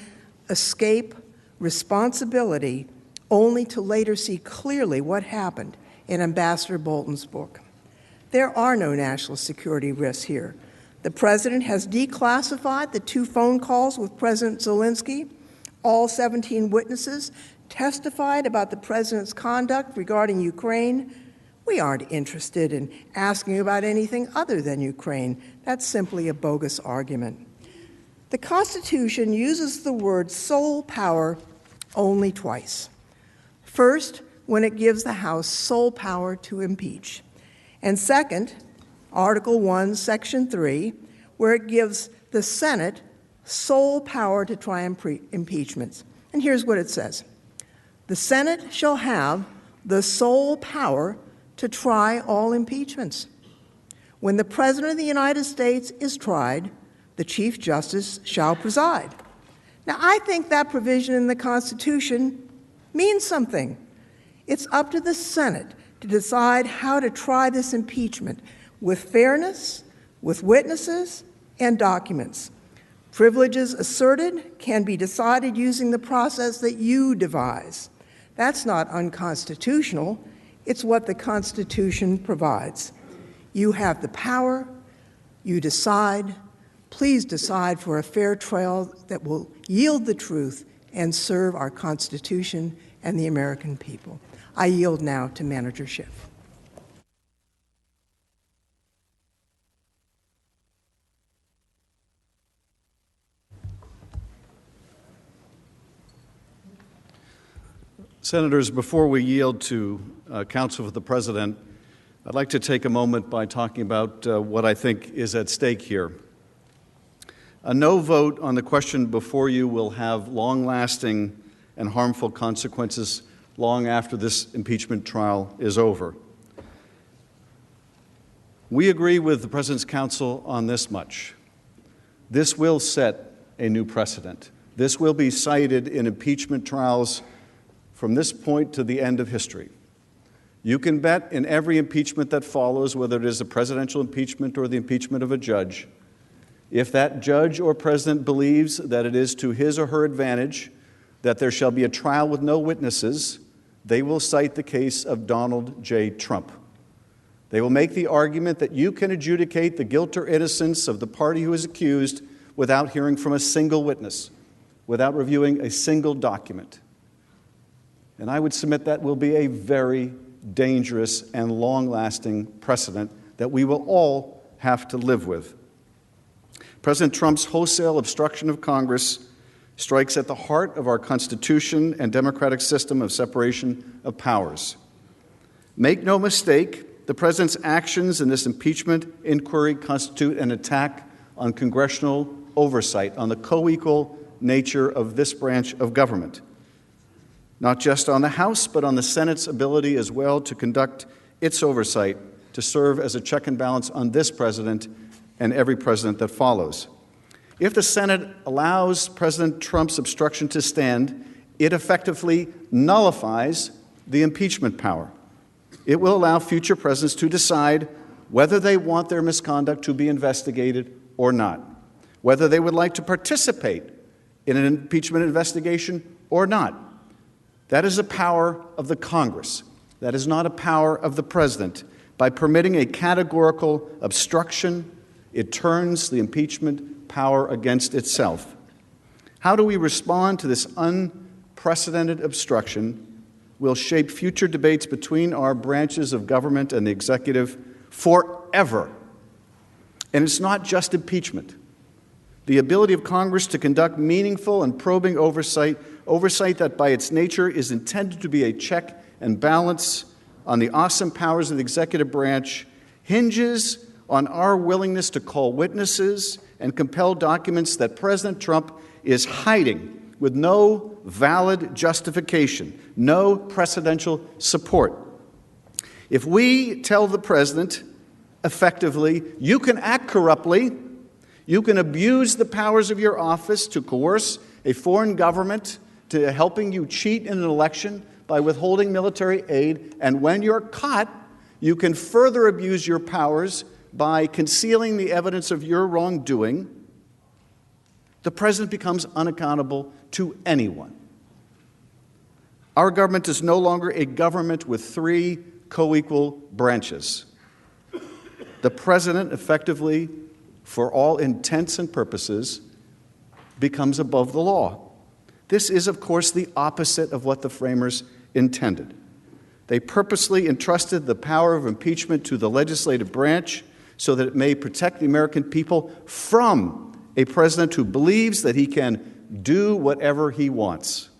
[SPEAKER 3] escape responsibility only to later see clearly what happened in Ambassador Bolton's book. There are no national security risks here. The President has declassified the 2 phone calls with President Zelensky. All 17 witnesses testified about the President's conduct regarding Ukraine. We aren't interested in asking about anything other than Ukraine. That's simply a bogus argument. The Constitution uses the word sole power only twice. First, when it gives the House sole power to impeach. And second, Article 1, Section 3, where it gives the Senate sole power to try impeachments. And here's what it says. The Senate shall have the sole power to try all impeachments. When the President of the United States is tried, the Chief Justice shall preside. Now, I think that provision in the Constitution means something. It's up to the Senate to decide how to try this impeachment with fairness, with witnesses, and documents. Privileges asserted can be decided using the process that you devise. That's not unconstitutional. It's what the Constitution provides. You have the power. You decide. Please decide for a fair trial that will yield the truth and serve our Constitution and the American people. I yield now to Manager Schiff.
[SPEAKER 6] Senators, before we yield to Counsel for the President, I'd like to take a moment by talking about what I think is at stake here. A no vote on the question before you will have long-lasting and harmful consequences long after this impeachment trial is over. We agree with the President's counsel on this much. This will set a new precedent. This will be cited in impeachment trials from this point to the end of history. You can bet in every impeachment that follows, whether it is a presidential impeachment or the impeachment of a judge, if that judge or president believes that it is to his or her advantage that there shall be a trial with no witnesses, they will cite the case of Donald J. Trump. They will make the argument that you can adjudicate the guilt or innocence of the party who is accused without hearing from a single witness, without reviewing a single document. And I would submit that will be a very dangerous and long-lasting precedent that we will all have to live with. President Trump's wholesale obstruction of Congress strikes at the heart of our Constitution and democratic system of separation of powers. Make no mistake, the president's actions in this impeachment inquiry constitute an attack on congressional oversight, on the co-equal nature of this branch of government. Not just on the House, but on the Senate's ability as well to conduct its oversight, to serve as a check and balance on this president and every president that follows. If the Senate allows President Trump's obstruction to stand, it effectively nullifies the impeachment power. It will allow future presidents to decide whether they want their misconduct to be investigated or not, whether they would like to participate in an impeachment investigation or not. That is a power of the Congress. That is not a power of the president. By permitting a categorical obstruction, it turns the impeachment power against itself. How do we respond to this unprecedented obstruction will shape future debates between our branches of government and the executive forever. And it's not just impeachment. The ability of Congress to conduct meaningful and probing oversight that by its nature is intended to be a check and balance on the awesome powers of the executive branch, hinges on our willingness to call witnesses and compel documents that President Trump is hiding with no valid justification, no precedential support. If we tell the president effectively, you can act corruptly, you can abuse the powers of your office to coerce a foreign government to helping you cheat in an election by withholding military aid, and when you're caught, you can further abuse your powers by concealing the evidence of your wrongdoing, the president becomes unaccountable to anyone. Our government is no longer a government with three co-equal branches. The president effectively, for all intents and purposes, becomes above the law. This is, of course, the opposite of what the framers intended. They purposely entrusted the power of impeachment to the legislative branch so that it may protect the American people from a president who believes that he can do whatever he wants.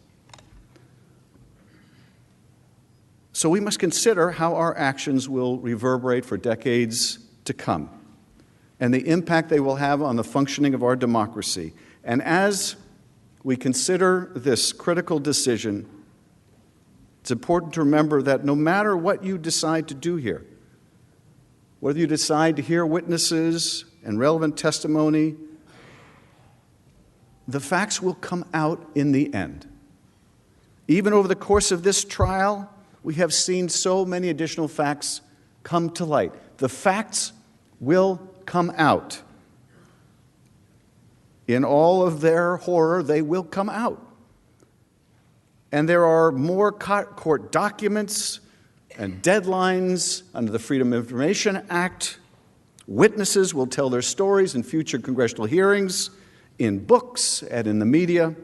[SPEAKER 6] So we must consider how our actions will reverberate for decades to come and the impact they will have on the functioning of our democracy. And as we consider this critical decision, it's important to remember that no matter what you decide to do here, whether you decide to hear witnesses and relevant testimony, the facts will come out in the end. Even over the course of this trial, we have seen so many additional facts come to light. The facts will come out. In all of their horror, they will come out. And there are more court documents and deadlines under the Freedom of Information Act. Witnesses will tell their stories in future congressional hearings, in books, and in the media.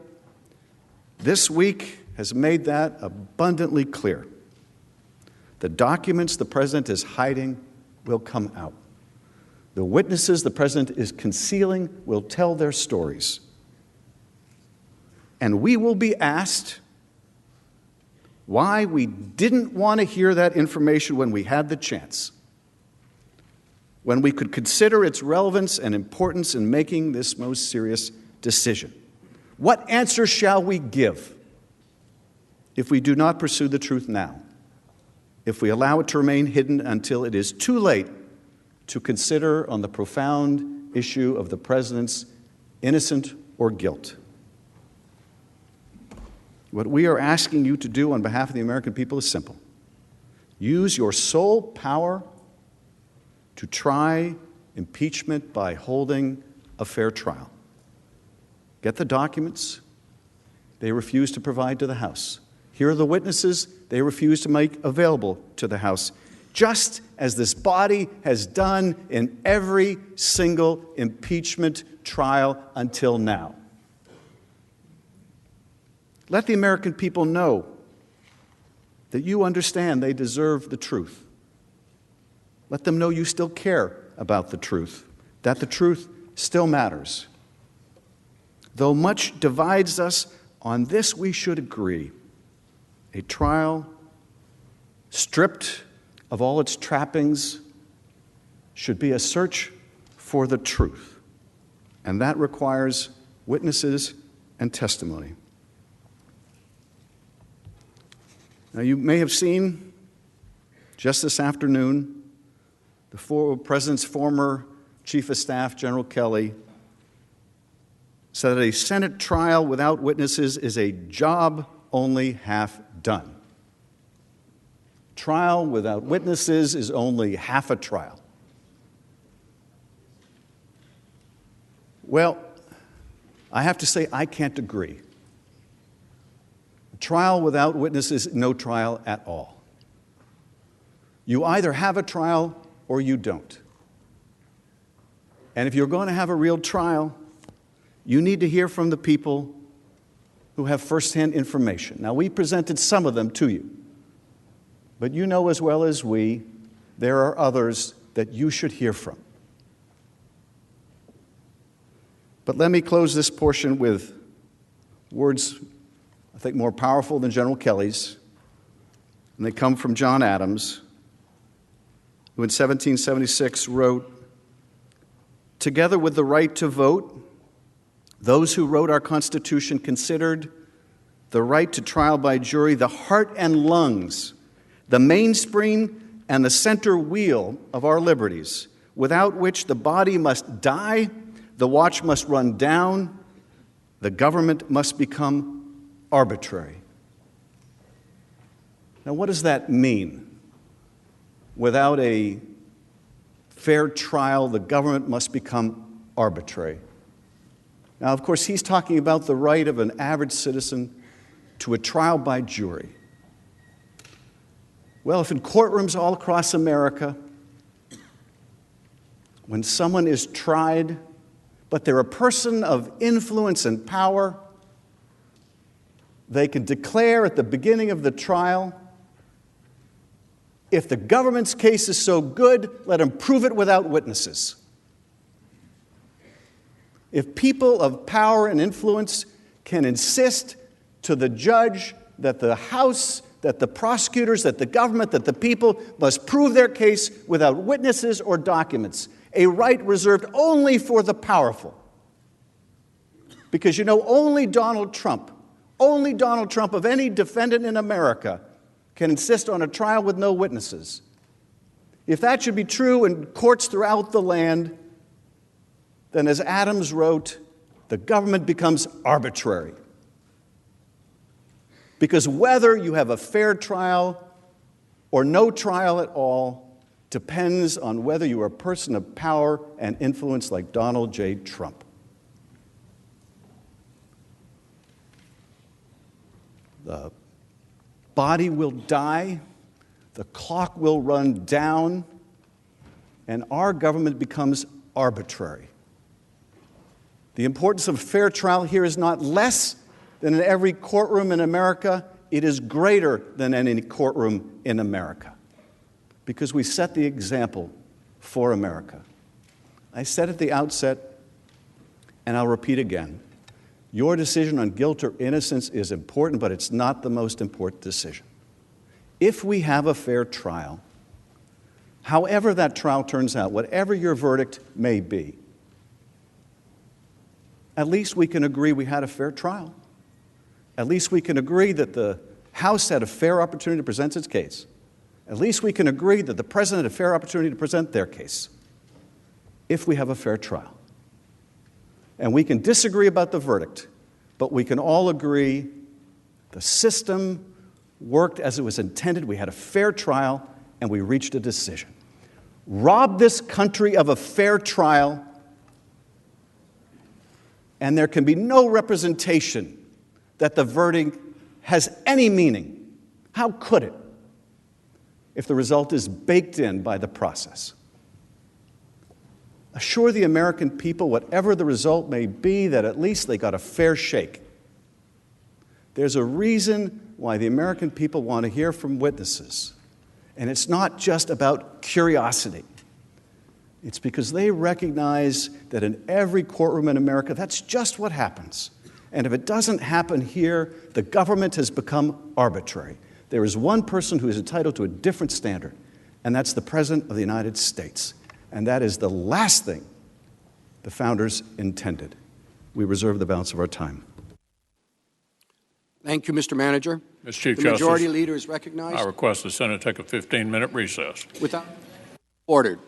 [SPEAKER 6] This week has made that abundantly clear. The documents the president is hiding will come out. The witnesses the president is concealing will tell their stories. And we will be asked why we didn't want to hear that information when we had the chance, when we could consider its relevance and importance in making this most serious decision. What answer shall we give if we do not pursue the truth now, if we allow it to remain hidden until it is too late to consider on the profound issue of the president's innocence or guilt? What we are asking you to do on behalf of the American people is simple. Use your sole power to try impeachment by holding a fair trial. Get the documents they refuse to provide to the House. Here are the witnesses they refuse to make available to the House, just as this body has done in every single impeachment trial until now. Let the American people know that you understand they deserve the truth. Let them know you still care about the truth, that the truth still matters. Though much divides us, on this we should agree. A trial stripped of all its trappings, should be a search for the truth, and that requires witnesses and testimony. Now, you may have seen just this afternoon the President's former Chief of Staff, General Kelly, said that a Senate trial without witnesses is a job only half done. Trial without witnesses is only half a trial. Well, I have to say I can't agree. A trial without witnesses, no trial at all. You either have a trial or you don't. And if you're going to have a real trial, you need to hear from the people who have firsthand information. Now, we presented some of them to you, but you know as well as we, there are others that you should hear from. But let me close this portion with words, I think, more powerful than General Kelly's, and they come from John Adams, who in 1776 wrote, "Together with the right to vote, those who wrote our Constitution considered the right to trial by jury the heart and lungs, the mainspring and the center wheel of our liberties, without which the body must die, the watch must run down, the government must become arbitrary." Now, what does that mean? Without a fair trial, the government must become arbitrary. Now, of course, he's talking about the right of an average citizen to a trial by jury. Well, if in courtrooms all across America, when someone is tried, but they're a person of influence and power, they can declare at the beginning of the trial, if the government's case is so good, let them prove it without witnesses. If people of power and influence can insist to the judge that the House, that the prosecutors, that the government, that the people must prove their case without witnesses or documents, a right reserved only for the powerful. Because, you know, only Donald Trump of any defendant in America can insist on a trial with no witnesses. If that should be true in courts throughout the land, then as Adams wrote, the government becomes arbitrary. Because whether you have a fair trial or no trial at all depends on whether you are a person of power and influence like Donald J. Trump. The body will die, the clock will run down, and our government becomes arbitrary. The importance of a fair trial here is not less than in every courtroom in America. It is greater than in any courtroom in America, because we set the example for America. I said at the outset, and I'll repeat again, your decision on guilt or innocence is important, but it's not the most important decision. If we have a fair trial, however that trial turns out, whatever your verdict may be, at least we can agree we had a fair trial. At least we can agree that the House had a fair opportunity to present its case. At least we can agree that the President had a fair opportunity to present their case, if we have a fair trial. And we can disagree about the verdict, but we can all agree the system worked as it was intended. We had a fair trial, and we reached a decision. Rob this country of a fair trial, and there can be no representation that the verdict has any meaning. How could it, if the result is baked in by the process? Assure the American people, whatever the result may be, that at least they got a fair shake. There's a reason why the American people want to hear from witnesses. And it's not just about curiosity. It's because they recognize that in every courtroom in America, that's just what happens. And if it doesn't happen here, the government has become arbitrary. There is one person who is entitled to a different standard, and that's the President of the United States. And that is the last thing the founders intended. We reserve the balance of our time.
[SPEAKER 2] Thank you, Mr. Manager.
[SPEAKER 1] Mr. Chief
[SPEAKER 2] The
[SPEAKER 1] Justice,
[SPEAKER 2] majority leader is recognized.
[SPEAKER 1] I request the Senate take a 15-minute recess.
[SPEAKER 2] Without ordered.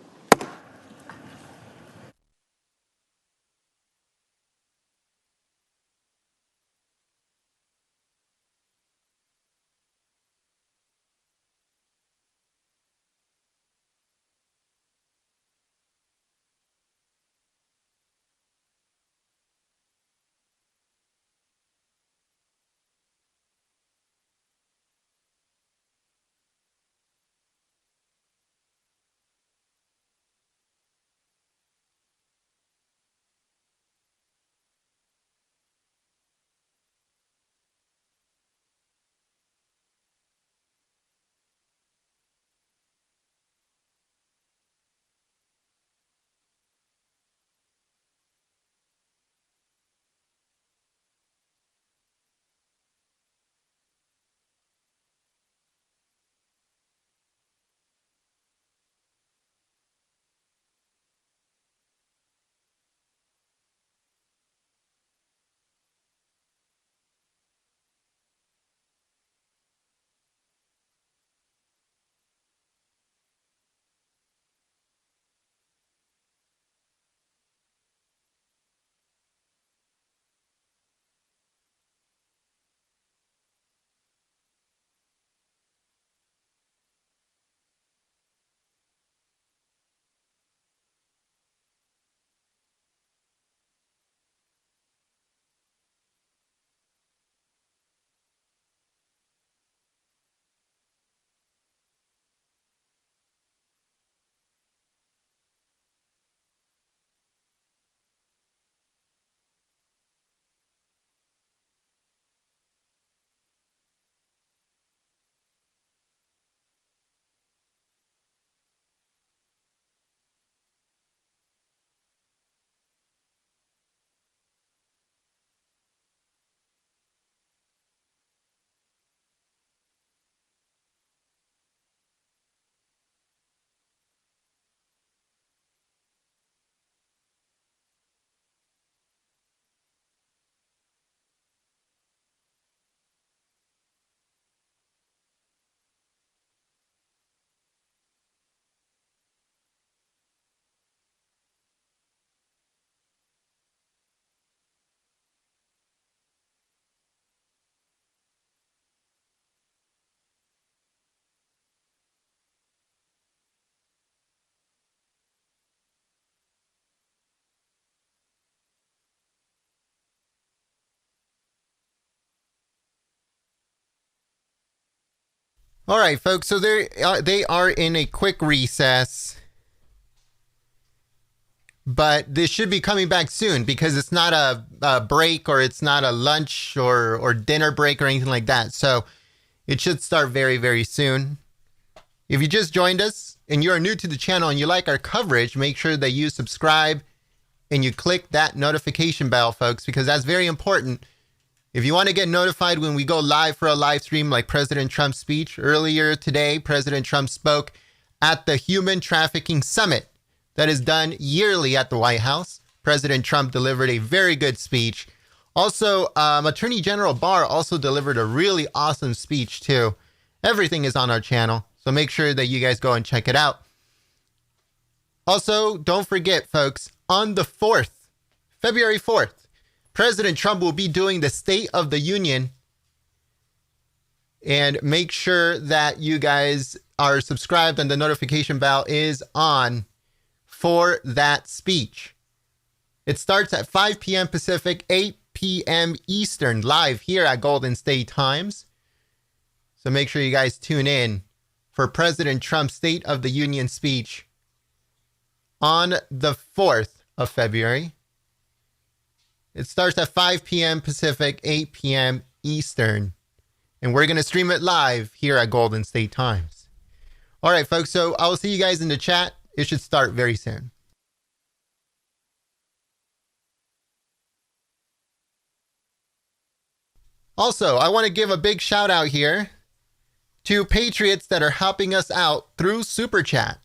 [SPEAKER 4] All right, folks, so they are in a quick recess, but this should be coming back soon because it's not a break or it's not a lunch or dinner break or anything like that. So it should start very, very soon. If you just joined us and you're new to the channel and you like our coverage, make sure that you subscribe and you click that notification bell, folks, because that's very important. If you want to get notified when we go live for a live stream like President Trump's speech, earlier today, President Trump spoke at the Human Trafficking Summit that is done yearly at the White House. President Trump delivered a very good speech. Also, Attorney General Barr also delivered a really awesome speech too. Everything is on our channel, so make sure that you guys go and check it out. Also, don't forget, folks, on the 4th, February 4th, President Trump will be doing the State of the Union, and make sure that you guys are subscribed and the notification bell is on for that speech. It starts at 5 p.m. Pacific, 8 p.m. Eastern, live here at Golden State Times. So make sure you guys tune in for President Trump's State of the Union speech on the 4th of February. It starts at 5 p.m. Pacific, 8 p.m. Eastern. And we're going to stream it live here at Golden State Times. All right, folks, so I'll see you guys in the chat. It should start very soon. Also, I want to give a big shout out here to patriots that are helping us out through Super Chat.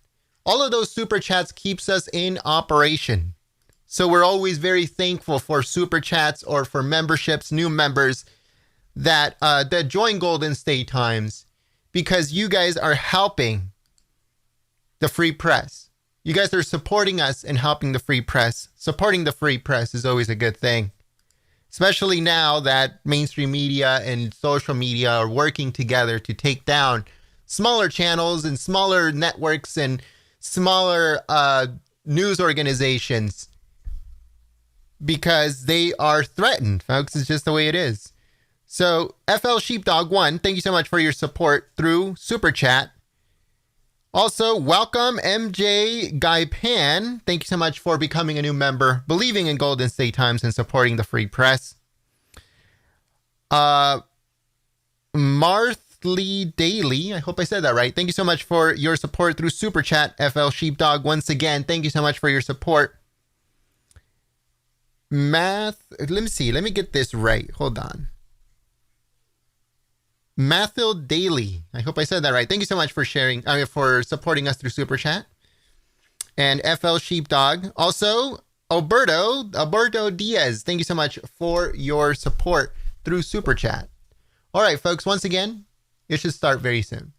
[SPEAKER 4] All of those Super Chats keeps us in operation. So we're always very thankful for Super Chats or for memberships, new members that join Golden State Times, because you guys are helping the free press. You guys are supporting us and helping the free press. Supporting the free press is always a good thing, especially now that mainstream media and social media are working together to take down smaller channels and smaller networks and smaller news organizations, because they are threatened, folks. It's just the way it is. So, FL Sheepdog 1, thank you so much for your support through Super Chat. Also, welcome MJ Guy Pan. Thank you so much for becoming a new member, believing in Golden State Times, and supporting the free press. Marthley Daily, I hope I said that right. Thank you so much for your support through Super Chat. FL Sheepdog, once again, thank you so much for your support. Let me see. Let me get this right. Hold on. Mathil Daly. I hope I said that right. Thank you so much for for supporting us through Super Chat. And FL Sheepdog. Also, Alberto Diaz. Thank you so much for your support through Super Chat. All right, folks. Once again, it should start very soon.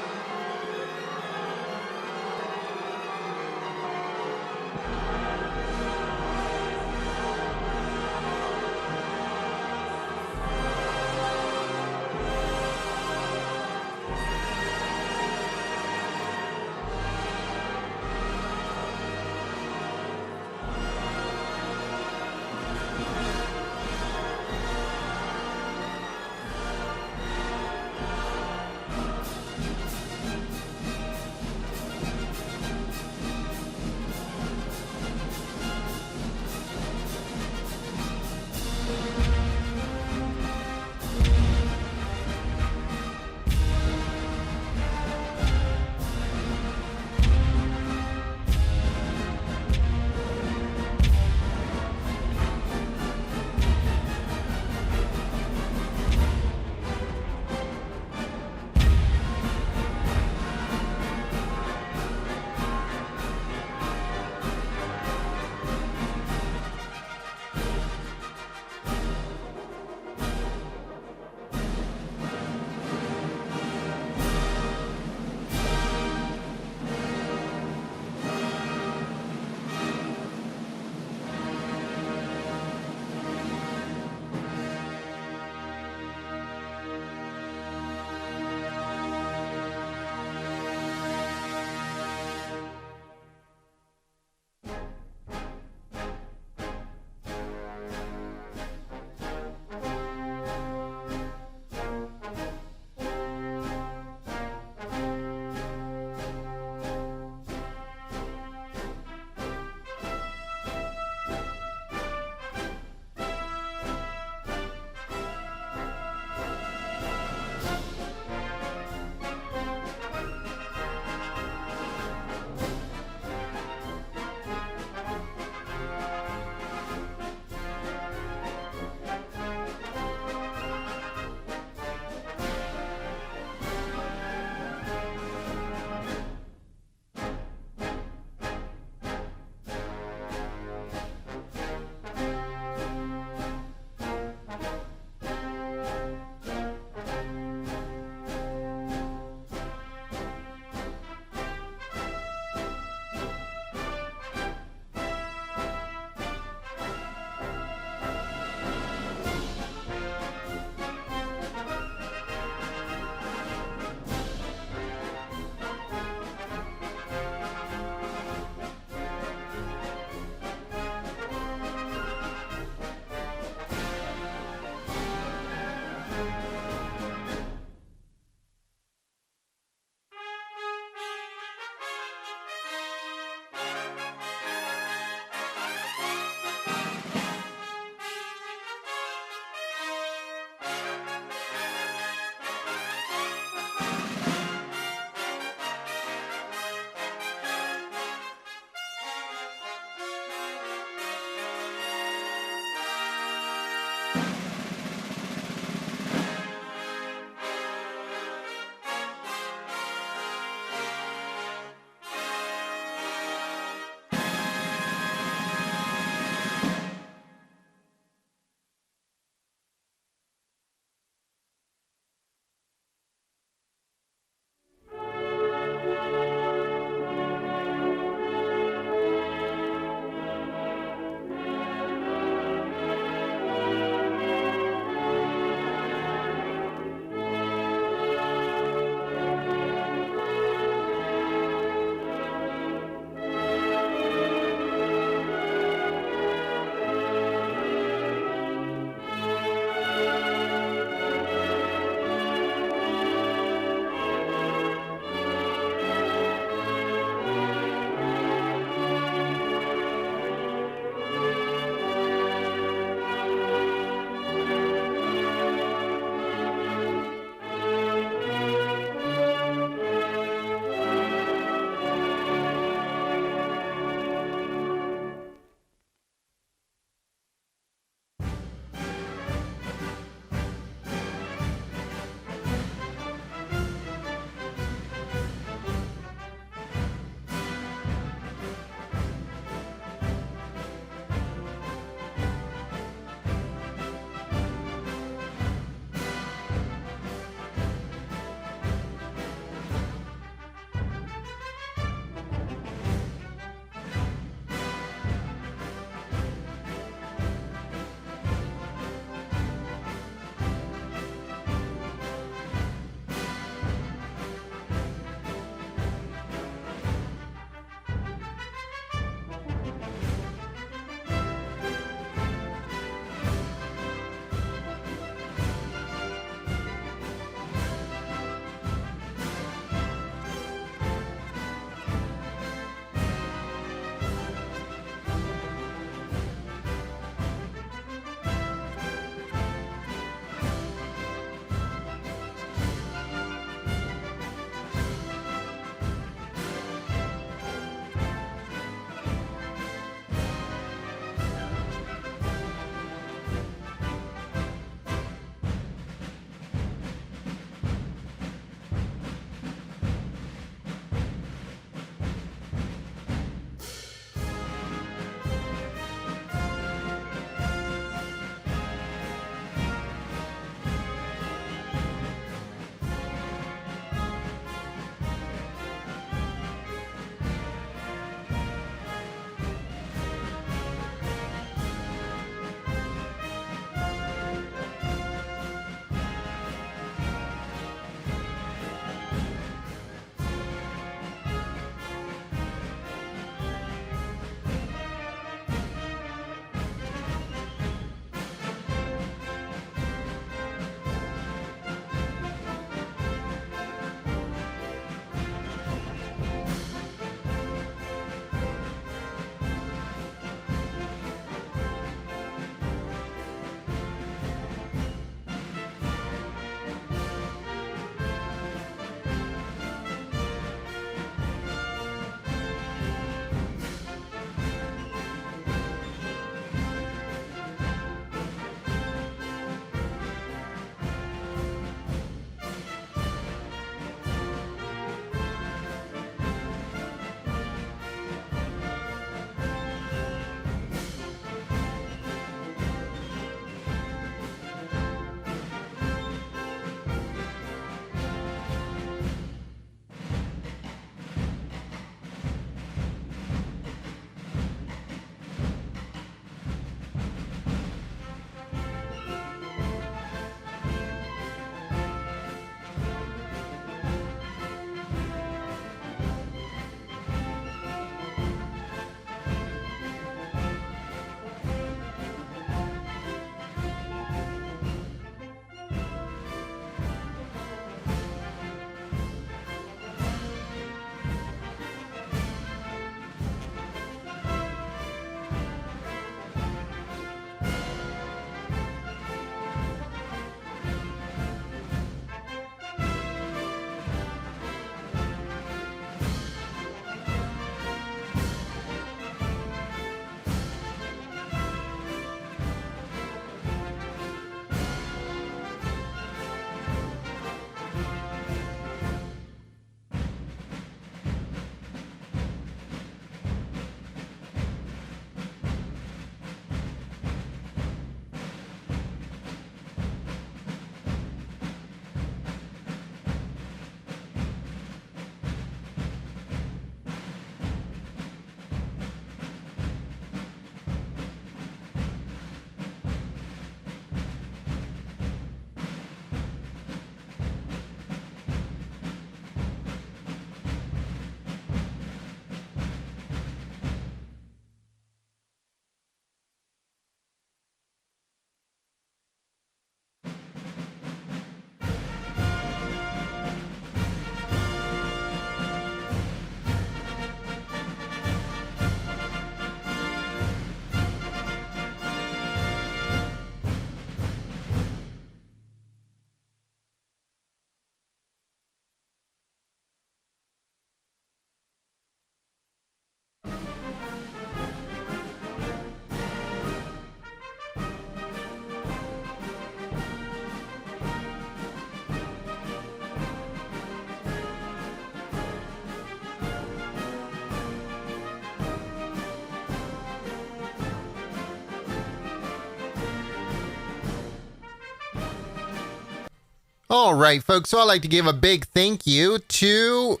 [SPEAKER 4] All right, folks. So I'd like to give a big thank you to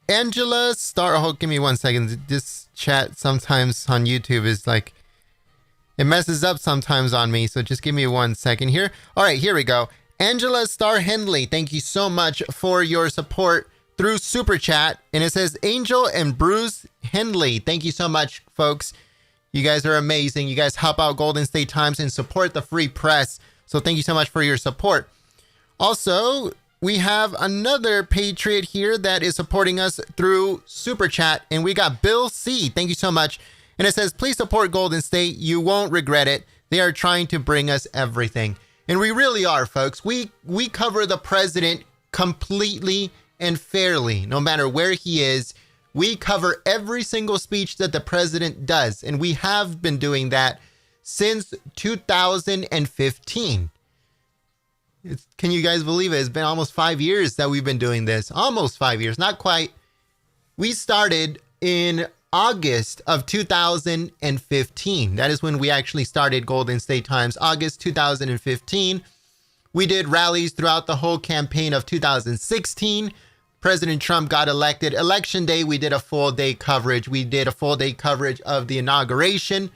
[SPEAKER 4] Angela Star. Oh, give me 1 second. This chat sometimes on YouTube is like, it messes up sometimes on me. So just give me 1 second here. All right, here we go. Angela Star Henley, thank you so much for your support through Super Chat. And it says Angel and Bruce Henley. Thank you so much, folks. You guys are amazing. You guys help out Golden State Times and support the free press. So thank you so much for your support. Also, we have another Patriot here that is supporting us through Super Chat. And we got Bill C. Thank you so much. And it says, please support Golden State. You won't regret it. They are trying to bring us everything. And we really are, folks. We cover the president completely and fairly, no matter where he is. We cover every single speech that the president does. And we have been doing that since 2015. Can you guys believe it? It's been almost 5 years that we've been doing this. Almost 5 years, not quite. We started in August of 2015. That is when we actually started Golden State Times, August 2015. We did rallies throughout the whole campaign of 2016. President Trump got elected. Election day, we did a full day coverage. We did a full day coverage of the inauguration.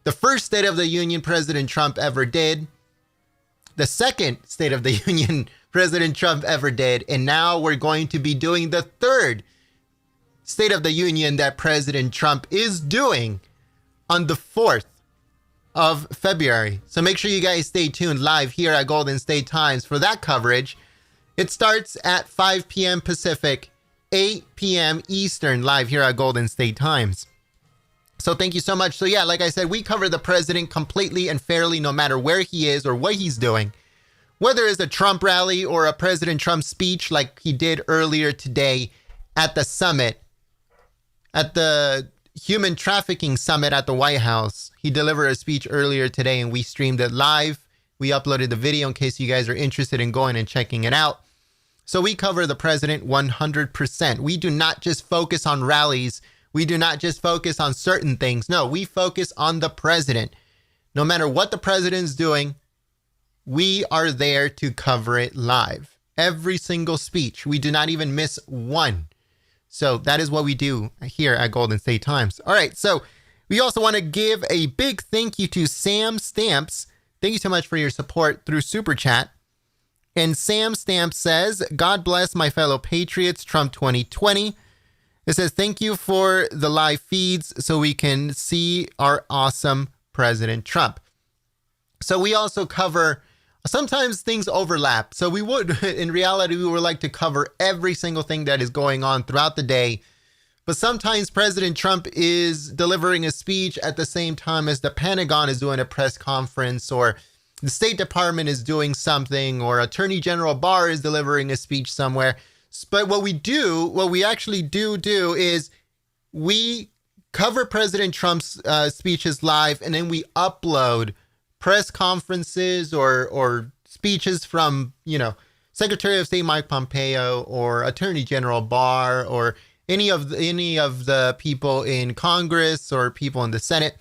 [SPEAKER 4] The first State of the Union President Trump ever did. The second State of the Union President Trump ever did. And now we're going to be doing the third State of the Union that President Trump is doing on the 4th of February. So make sure you guys stay tuned live here at Golden State Times for that coverage. It starts at 5 p.m. Pacific, 8 p.m. Eastern, live here at Golden State Times. So thank you so much. So yeah, like I said, we cover the president completely and fairly, no matter where he is or what he's doing. Whether it's a Trump rally or a President Trump speech like he did earlier today at the summit, at the human trafficking summit at the White House. He delivered a speech earlier today and we streamed it live. We uploaded the video in case you guys are interested in going and checking it out. So we cover the president 100%. We do not just focus on rallies. We do not just focus on certain things. No, we focus on the president. No matter what the president's doing, we are there to cover it live. Every single speech. We do not even miss one. So that is what we do here at Golden State Times. All right, so we also want to give a big thank you to Sam Stamps. Thank you so much for your support through Super Chat. And Sam Stamps says, God bless my fellow patriots, Trump 2020. It says, thank you for the live feeds so we can see our awesome President Trump. So we also cover, sometimes things overlap. So we would, in reality, we would like to cover every single thing that is going on throughout the day. But sometimes President Trump is delivering a speech at the same time as the Pentagon is doing a press conference, or the State Department is doing something, or Attorney General Barr is delivering a speech somewhere. But what we actually do is we cover President Trump's speeches live, and then we upload press conferences or speeches from, Secretary of State Mike Pompeo or Attorney General Barr or any of the people in Congress or people in the Senate.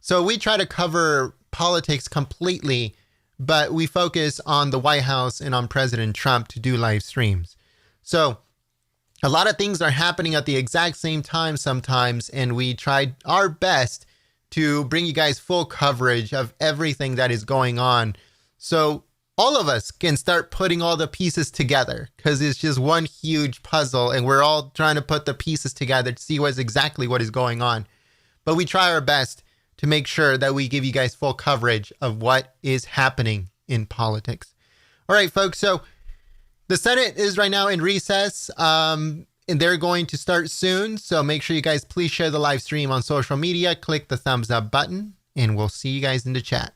[SPEAKER 4] So we try to cover politics completely, but we focus on the White House and on President Trump to do live streams. So a lot of things are happening at the exact same time sometimes, and we tried our best to bring you guys full coverage of everything that is going on. So all of us can start putting all the pieces together, because it's just one huge puzzle and we're all trying to put the pieces together to see what is going on. But we try our best to make sure that we give you guys full coverage of what is happening in politics. All right, folks. So the Senate is right now in recess, and they're going to start soon. So make sure you guys please share the live stream on social media. Click the thumbs up button, and we'll see you guys in the chat.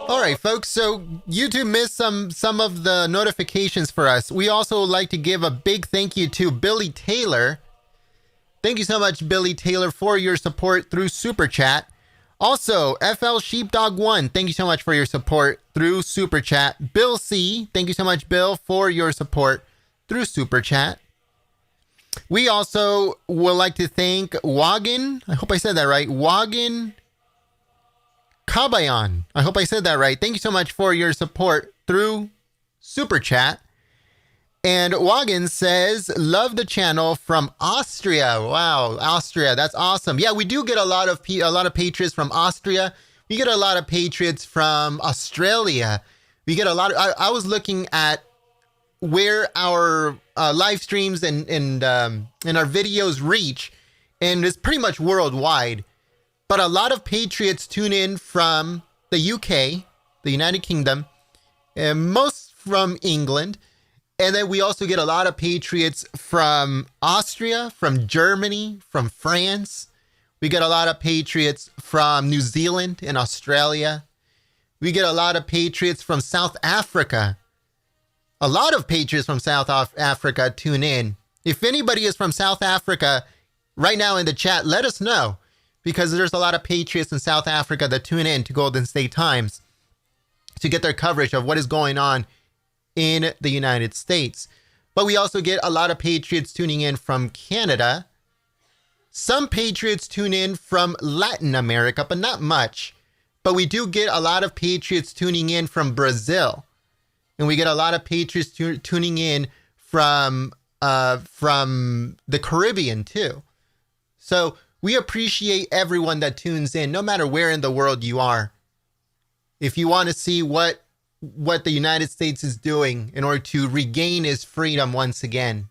[SPEAKER 4] All right, folks. So YouTube missed some of the notifications for us. We also would like to give a big thank you to Billy Taylor. Thank you so much, Billy Taylor, for your support through Super Chat. Also, FL Sheepdog 1, thank you so much for your support through Super Chat. Bill C, thank you so much, Bill, for your support through Super Chat. We also would like to thank Wagin. I hope I said that right. Wagin Kabayan. I hope I said that right. Thank you so much for your support through Super Chat. And Wagin says, love the channel from Austria. Wow, Austria. That's awesome. Yeah, we do get a lot of patriots from Austria. We get a lot of patriots from Australia. We get a lot of, I was looking at where our live streams and our videos reach, and it's pretty much worldwide. But a lot of patriots tune in from the UK, the United Kingdom, and most from England. And then we also get a lot of patriots from Austria, from Germany, from France. We get a lot of patriots from New Zealand and Australia. We get a lot of patriots from South Africa. A lot of patriots from South Africa tune in. If anybody is from South Africa right now in the chat, let us know, because there's a lot of patriots in South Africa that tune in to Golden State Times to get their coverage of what is going on in the United States. But we also get a lot of patriots tuning in from Canada. Some patriots tune in from Latin America, but not much. But we do get a lot of patriots tuning in from Brazil. And we get a lot of patriots tuning in from the Caribbean too. So we appreciate everyone that tunes in, no matter where in the world you are. If you want to see what the United States is doing in order to regain its freedom once again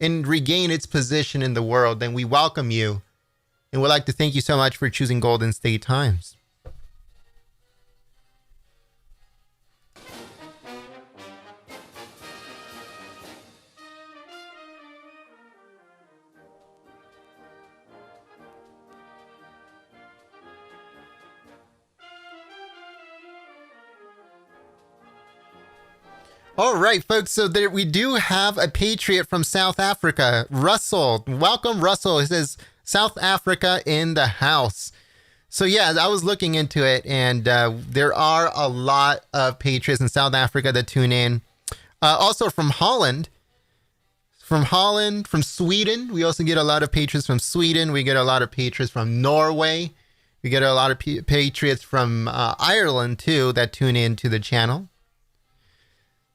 [SPEAKER 4] and regain its position in the world, then we welcome you. And we'd like to thank you so much for choosing Golden State Times. All right, folks, so there we do have a patriot from South Africa, Russell. Welcome, Russell. He says, South Africa in the house. So, yeah, I was looking into it, and there are a lot of patriots in South Africa that tune in. Also from Holland. From Sweden. We also get a lot of patriots from Sweden. We get a lot of patriots from Norway. We get a lot of patriots from Ireland, too, that tune in to the channel.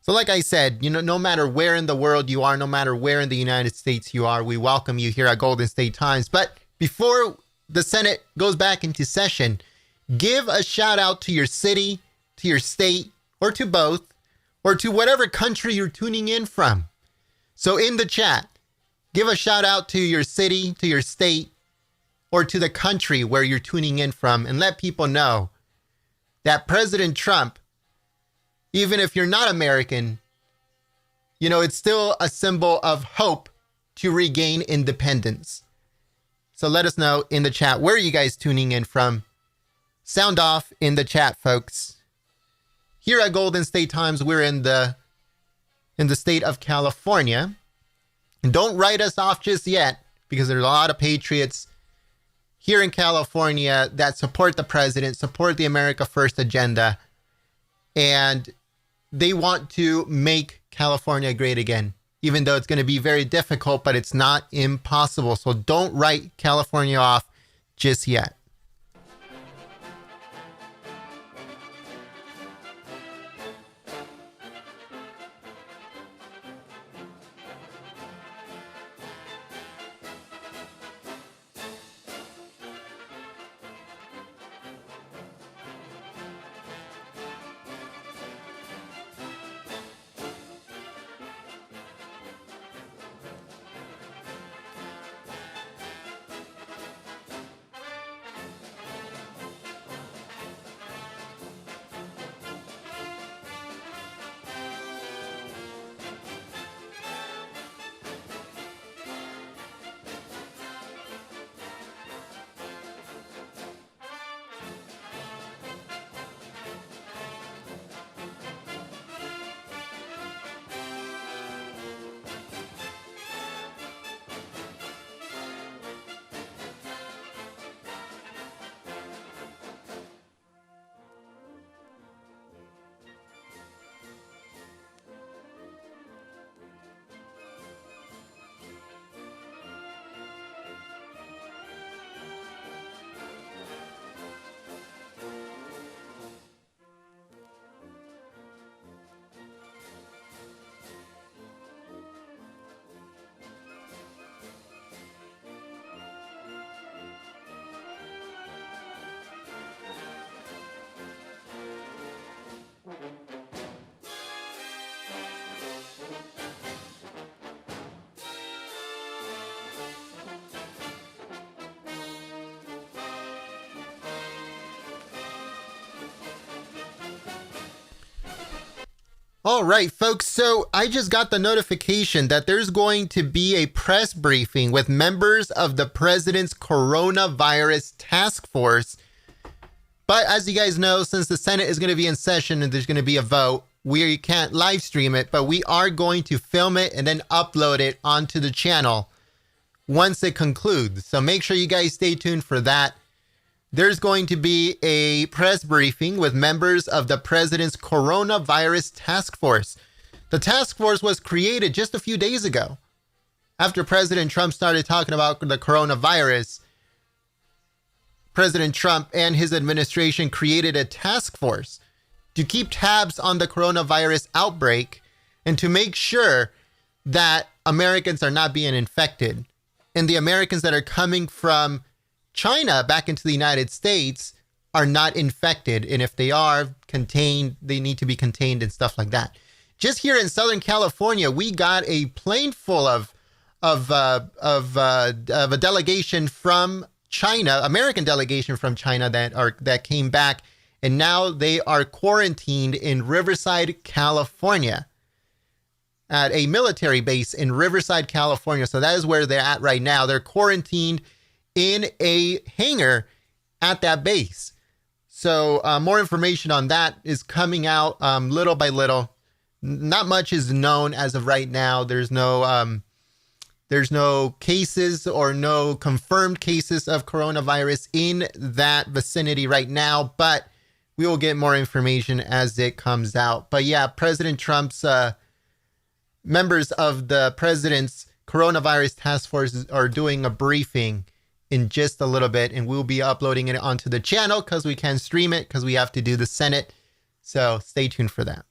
[SPEAKER 4] So like I said, no matter where in the world you are, no matter where in the United States you are, we welcome you here at Golden State Times. But before the Senate goes back into session, give a shout out to your city, to your state, or to both, or to whatever country you're tuning in from. So in the chat, give a shout out to your city, to your state, or to the country where you're tuning in from, and let people know that President Trump, even if you're not American, it's still a symbol of hope to regain independence. So let us know in the chat, where are you guys tuning in from? Sound off in the chat, folks. Here at Golden State Times, we're in the state of California. And don't write us off just yet, because there's a lot of patriots here in California that support the president, support the America First agenda, and they want to make California great again, even though it's going to be very difficult, but it's not impossible. So don't write California off just yet. All right, folks. So I just got the notification that there's going to be a press briefing with members of the president's coronavirus task force. But as you guys know, since the Senate is going to be in session and there's going to be a vote, we can't live stream it, but we are going to film it and then upload it onto the channel once it concludes. So make sure you guys stay tuned for that. There's going to be a press briefing with members of the president's coronavirus task force. The task force was created just a few days ago. After President Trump started talking about the coronavirus, President Trump and his administration created a task force to keep tabs on the coronavirus outbreak and to make sure that Americans are not being infected. And the Americans that are coming from China back into the United States are not infected. And if they are contained, they need to be contained and stuff like that. Just here in Southern California, we got a plane full of a delegation from China, American delegation from China that came back, and now they are quarantined in Riverside, California, at a military base in Riverside, California. So that is where they're at right now. They're quarantined in a hangar at that base. So more information on that is coming out little by little. Not much is known as of right now. There's no cases or no confirmed cases of coronavirus in that vicinity right now, but we will get more information as it comes out. But yeah, President Trump's members of the president's coronavirus task force are doing a briefing in just a little bit, and we'll be uploading it onto the channel because we can't stream it because we have to do the Senate. So stay tuned for that.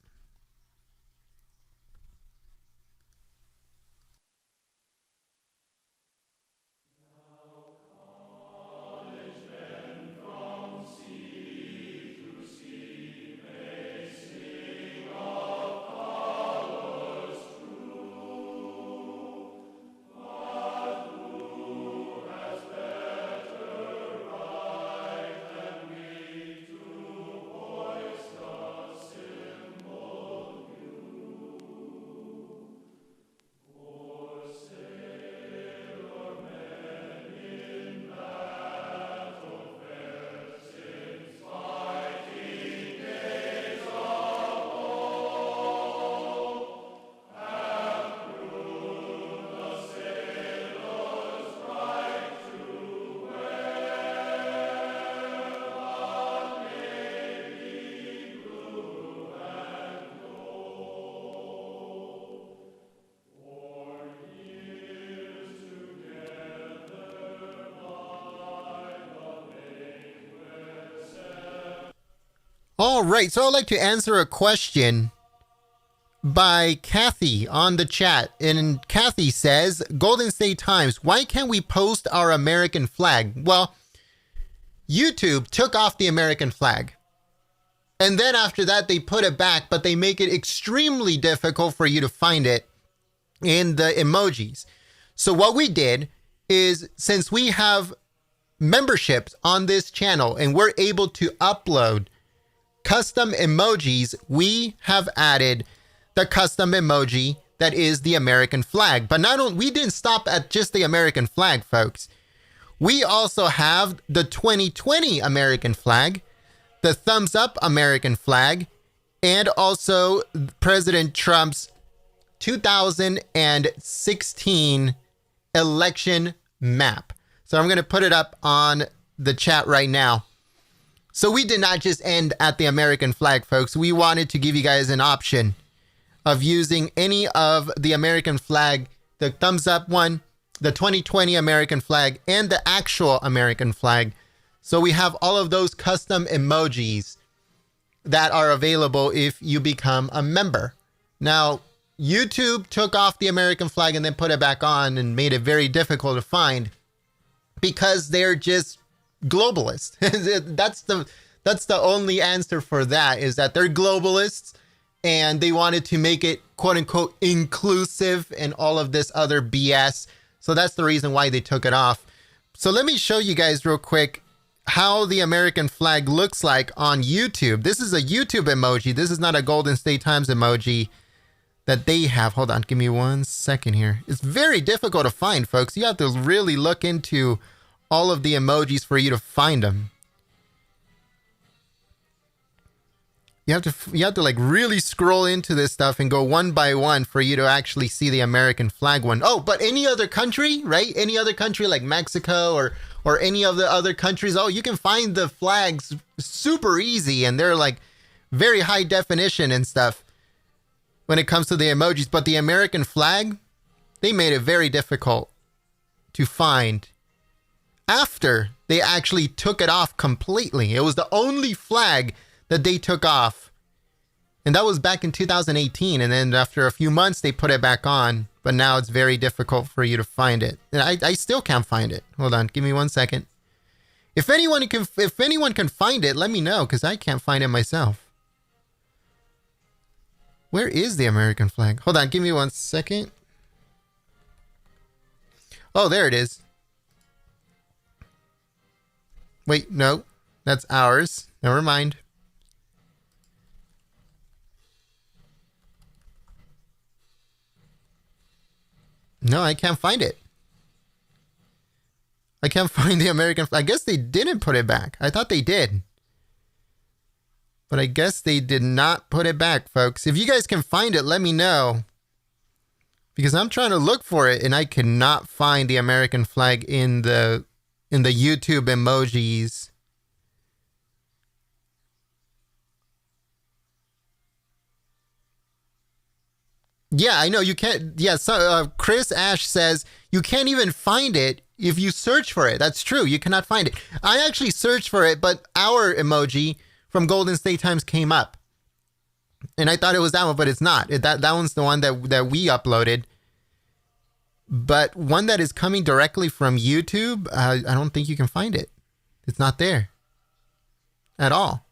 [SPEAKER 4] All right, so I'd like to answer a question by Kathy on the chat. And Kathy says, Golden State Times, why can't we post our American flag? Well, YouTube took off the American flag. And then after that, they put it back, but they make it extremely difficult for you to find it in the emojis. So what we did is, since we have memberships on this channel and we're able to upload custom emojis, we have added the custom emoji that is the American flag. But not only, we didn't stop at just the American flag, folks. We also have the 2020 American flag, the thumbs up American flag, and also President Trump's 2016 election map. So I'm going to put it up on the chat right now. So we did not just end at the American flag, folks. We wanted to give you guys an option of using any of the American flag, the thumbs up one, the 2020 American flag, and the actual American flag. So we have all of those custom emojis that are available if you become a member. Now, YouTube took off the American flag and then put it back on and made it very difficult to find because they're just globalists. That's the only answer for that, is that they're globalists and they wanted to make it quote unquote inclusive and all of this other BS. So that's the reason why they took it off. So let me show you guys real quick how the American flag looks like on YouTube. This is a YouTube emoji. This is not a Golden State Times emoji that they have. Hold on, give me 1 second here. It's very difficult to find, folks. You have to really look into all of the emojis for you to find them. You have to like really scroll into this stuff and go one by one for you to actually see the American flag one. Oh, but any other country, right? Any other country like Mexico or any of the other countries, oh, you can find the flags super easy, and they're like very high definition and stuff when it comes to the emojis. But the American flag, they made it very difficult to find after they actually took it off completely. It was the only flag that they took off. And that was back in 2018. And then after a few months, they put it back on. But now it's very difficult for you to find it. And I still can't find it. Hold on. Give me 1 second. If anyone can find it, let me know, because I can't find it myself. Where is the American flag? Hold on. Give me 1 second. Oh, there it is. Wait, no. That's ours. Never mind. No, I can't find it. I can't find the American flag. I guess they didn't put it back. I thought they did. But I guess they did not put it back, folks. If you guys can find it, let me know. Because I'm trying to look for it and I cannot find the American flag in the YouTube emojis. Yeah, I know you can't. Yeah, so Chris Ash says you can't even find it if you search for it. That's true. You cannot find it. I actually searched for it, but our emoji from Golden State Times came up. And I thought it was that one, but it's not. That one's the one that we uploaded. But one that is coming directly from YouTube, I don't think you can find it. It's not there at all.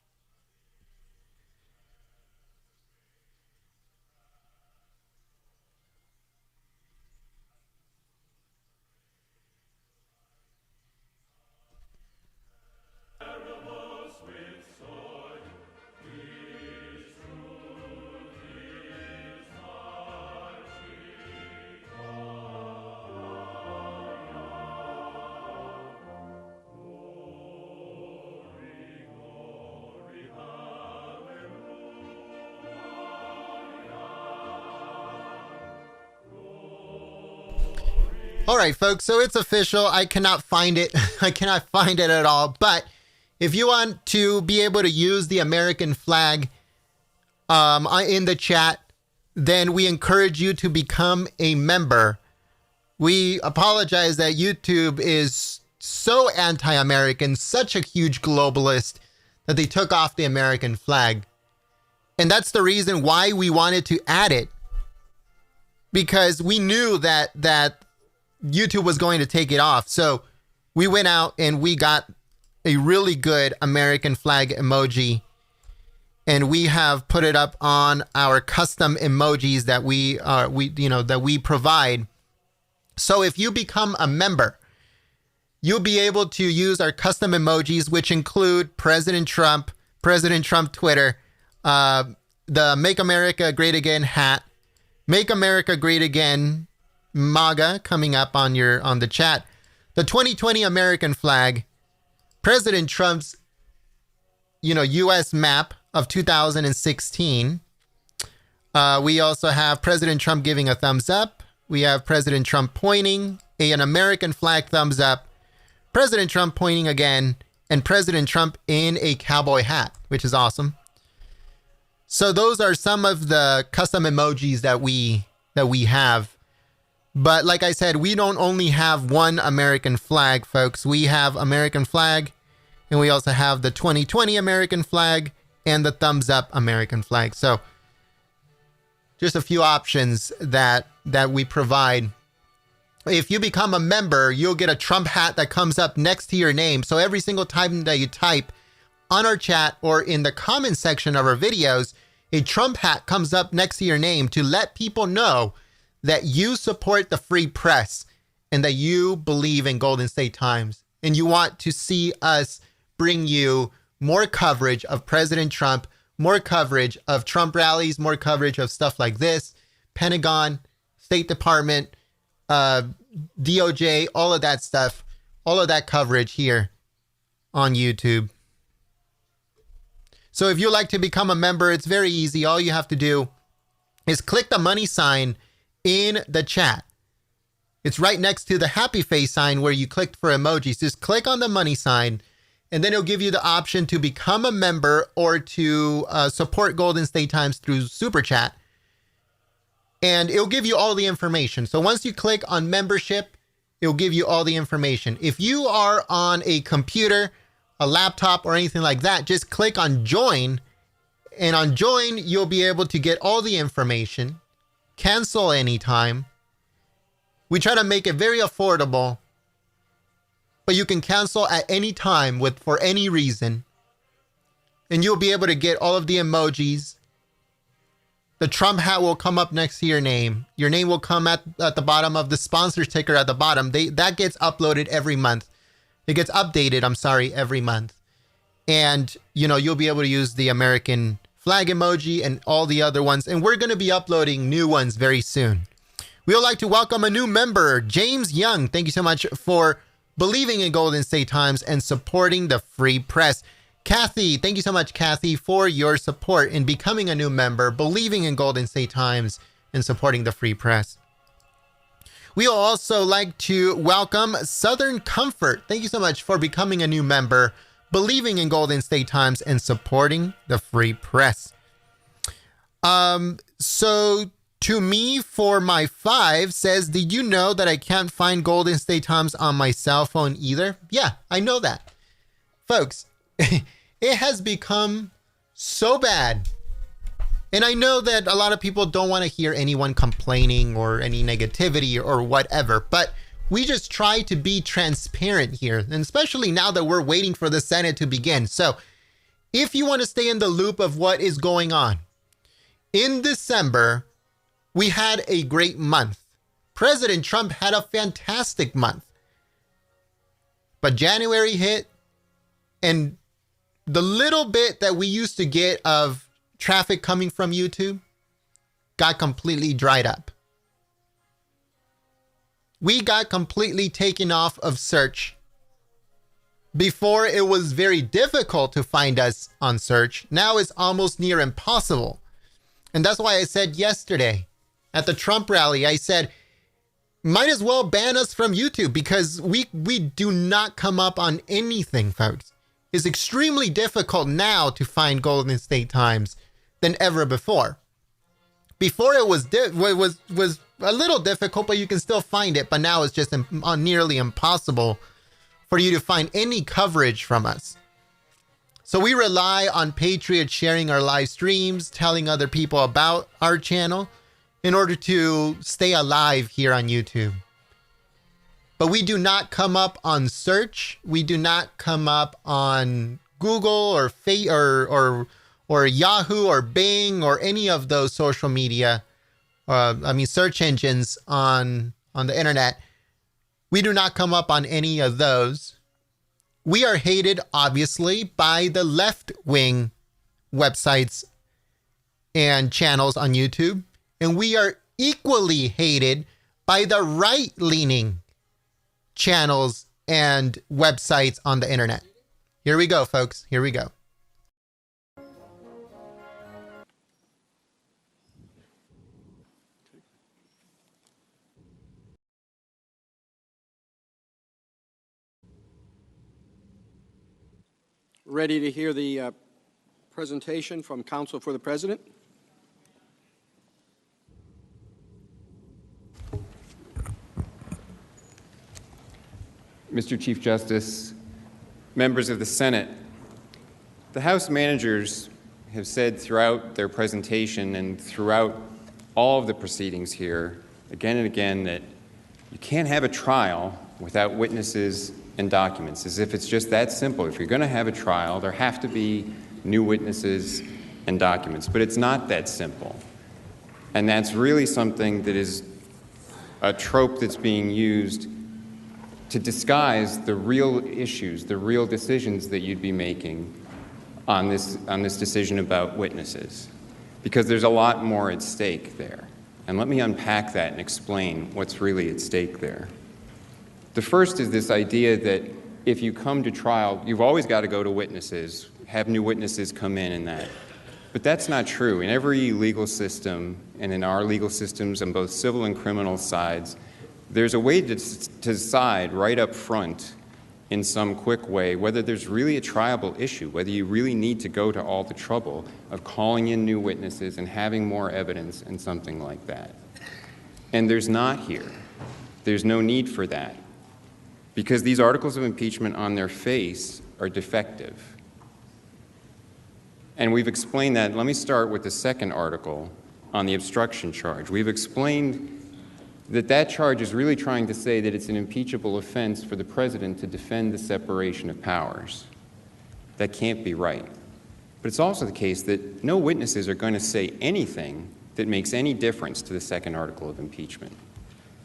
[SPEAKER 4] All right, folks, so it's official. I cannot find it. I cannot find it at all. But if you want to be able to use the American flag in the chat, then we encourage you to become a member. We apologize that YouTube is so anti-American, such a huge globalist, that they took off the American flag. And that's the reason why we wanted to add it. Because we knew that YouTube was going to take it off. So we went out and we got a really good American flag emoji. And we have put it up on our custom emojis that we provide. So if you become a member, you'll be able to use our custom emojis, which include President Trump Twitter, the Make America Great Again hat, Make America Great Again MAGA coming up on the chat, the 2020 American flag, President Trump's U.S. map of 2016. We also have President Trump giving a thumbs up. We have President Trump pointing, an American flag thumbs up, President Trump pointing again, and President Trump in a cowboy hat, which is awesome. So those are some of the custom emojis that we have. But like I said, we don't only have one American flag, folks. We have American flag, and we also have the 2020 American flag and the thumbs up American flag. So just a few options that we provide. If you become a member, you'll get a Trump hat that comes up next to your name. So every single time that you type on our chat or in the comment section of our videos, a Trump hat comes up next to your name to let people know that you support the free press and that you believe in Golden State Times and you want to see us bring you more coverage of President Trump, more coverage of Trump rallies, more coverage of stuff like this, Pentagon, State Department, DOJ, all of that stuff, all of that coverage here on YouTube. So if you'd like to become a member, it's very easy. All you have to do is click the money sign in the chat. It's right next to the happy face sign where you clicked for emojis. Just click on the money sign, and then it'll give you the option to become a member or to support Golden State Times through Super Chat. And it'll give you all the information. So once you click on membership, it'll give you all the information. If you are on a computer, a laptop, or anything like that, just click on join. And on join, you'll be able to get all the information, cancel anytime. We try to make it very affordable, but you can cancel at any time for any reason. And you'll be able to get all of the emojis. The Trump hat will come up next to your name. Your name will come at the bottom of the sponsor sticker at the bottom. That gets uploaded every month. It gets updated, every month. And, you'll be able to use the American flag emoji and all the other ones. And we're going to be uploading new ones very soon. We would like to welcome a new member, James Young. Thank you so much for believing in Golden State Times and supporting the free press. Kathy, thank you so much, Kathy, for your support in becoming a new member, believing in Golden State Times, and supporting the free press. We would also like to welcome Southern Comfort. Thank you so much for becoming a new member, believing in Golden State Times, and supporting the free press. So to me, for my 5 says, did you know that I can't find Golden State Times on my cell phone either? Yeah, I know that. Folks, it has become so bad. And I know that a lot of people don't want to hear anyone complaining or any negativity or whatever, but we just try to be transparent here, and especially now that we're waiting for the Senate to begin. So if you want to stay in the loop of what is going on, in December, we had a great month. President Trump had a fantastic month. But January hit, and the little bit that we used to get of traffic coming from YouTube got completely dried up. We got completely taken off of search. Before, it was very difficult to find us on search. Now it's almost near impossible. And that's why I said yesterday at the Trump rally, I said, might as well ban us from YouTube because we do not come up on anything, folks. It's extremely difficult now to find Golden State Times than ever before. Before it was a little difficult, but you can still find it. But now it's just nearly impossible for you to find any coverage from us. So we rely on Patriots sharing our live streams, telling other people about our channel in order to stay alive here on YouTube. But we do not come up on search. We do not come up on Google or Yahoo or Bing or any of those social media, search engines on the internet. We do not come up on any of those. We are hated, obviously, by the left-wing websites and channels on YouTube. And we are equally hated by the right-leaning channels and websites on the internet. Here we go, folks. Here we go.
[SPEAKER 2] Ready to hear the presentation from Counsel for the President?
[SPEAKER 14] Mr. Chief Justice, members of the Senate, the House managers have said throughout their presentation and throughout all of the proceedings here, again and again, that you can't have a trial without witnesses and documents, as if it's just that simple. If you're going to have a trial, there have to be new witnesses and documents. But it's not that simple. And that's really something that is a trope that's being used to disguise the real issues, the real decisions that you'd be making on this decision about witnesses, because there's a lot more at stake there. And let me unpack that and explain what's really at stake there. The first is this idea that if you come to trial, you've always got to go to witnesses, have new witnesses come in and that. But that's not true. In every legal system, and in our legal systems on both civil and criminal sides, there's a way to decide right up front in some quick way whether there's really a triable issue, whether you really need to go to all the trouble of calling in new witnesses and having more evidence and something like that. And there's not here. There's no need for that, because these articles of impeachment on their face are defective. And we've explained that. Let me start with the second article on the obstruction charge. We've explained that charge is really trying to say that it's an impeachable offense for the president to defend the separation of powers. That can't be right. But it's also the case that no witnesses are going to say anything that makes any difference to the second article of impeachment.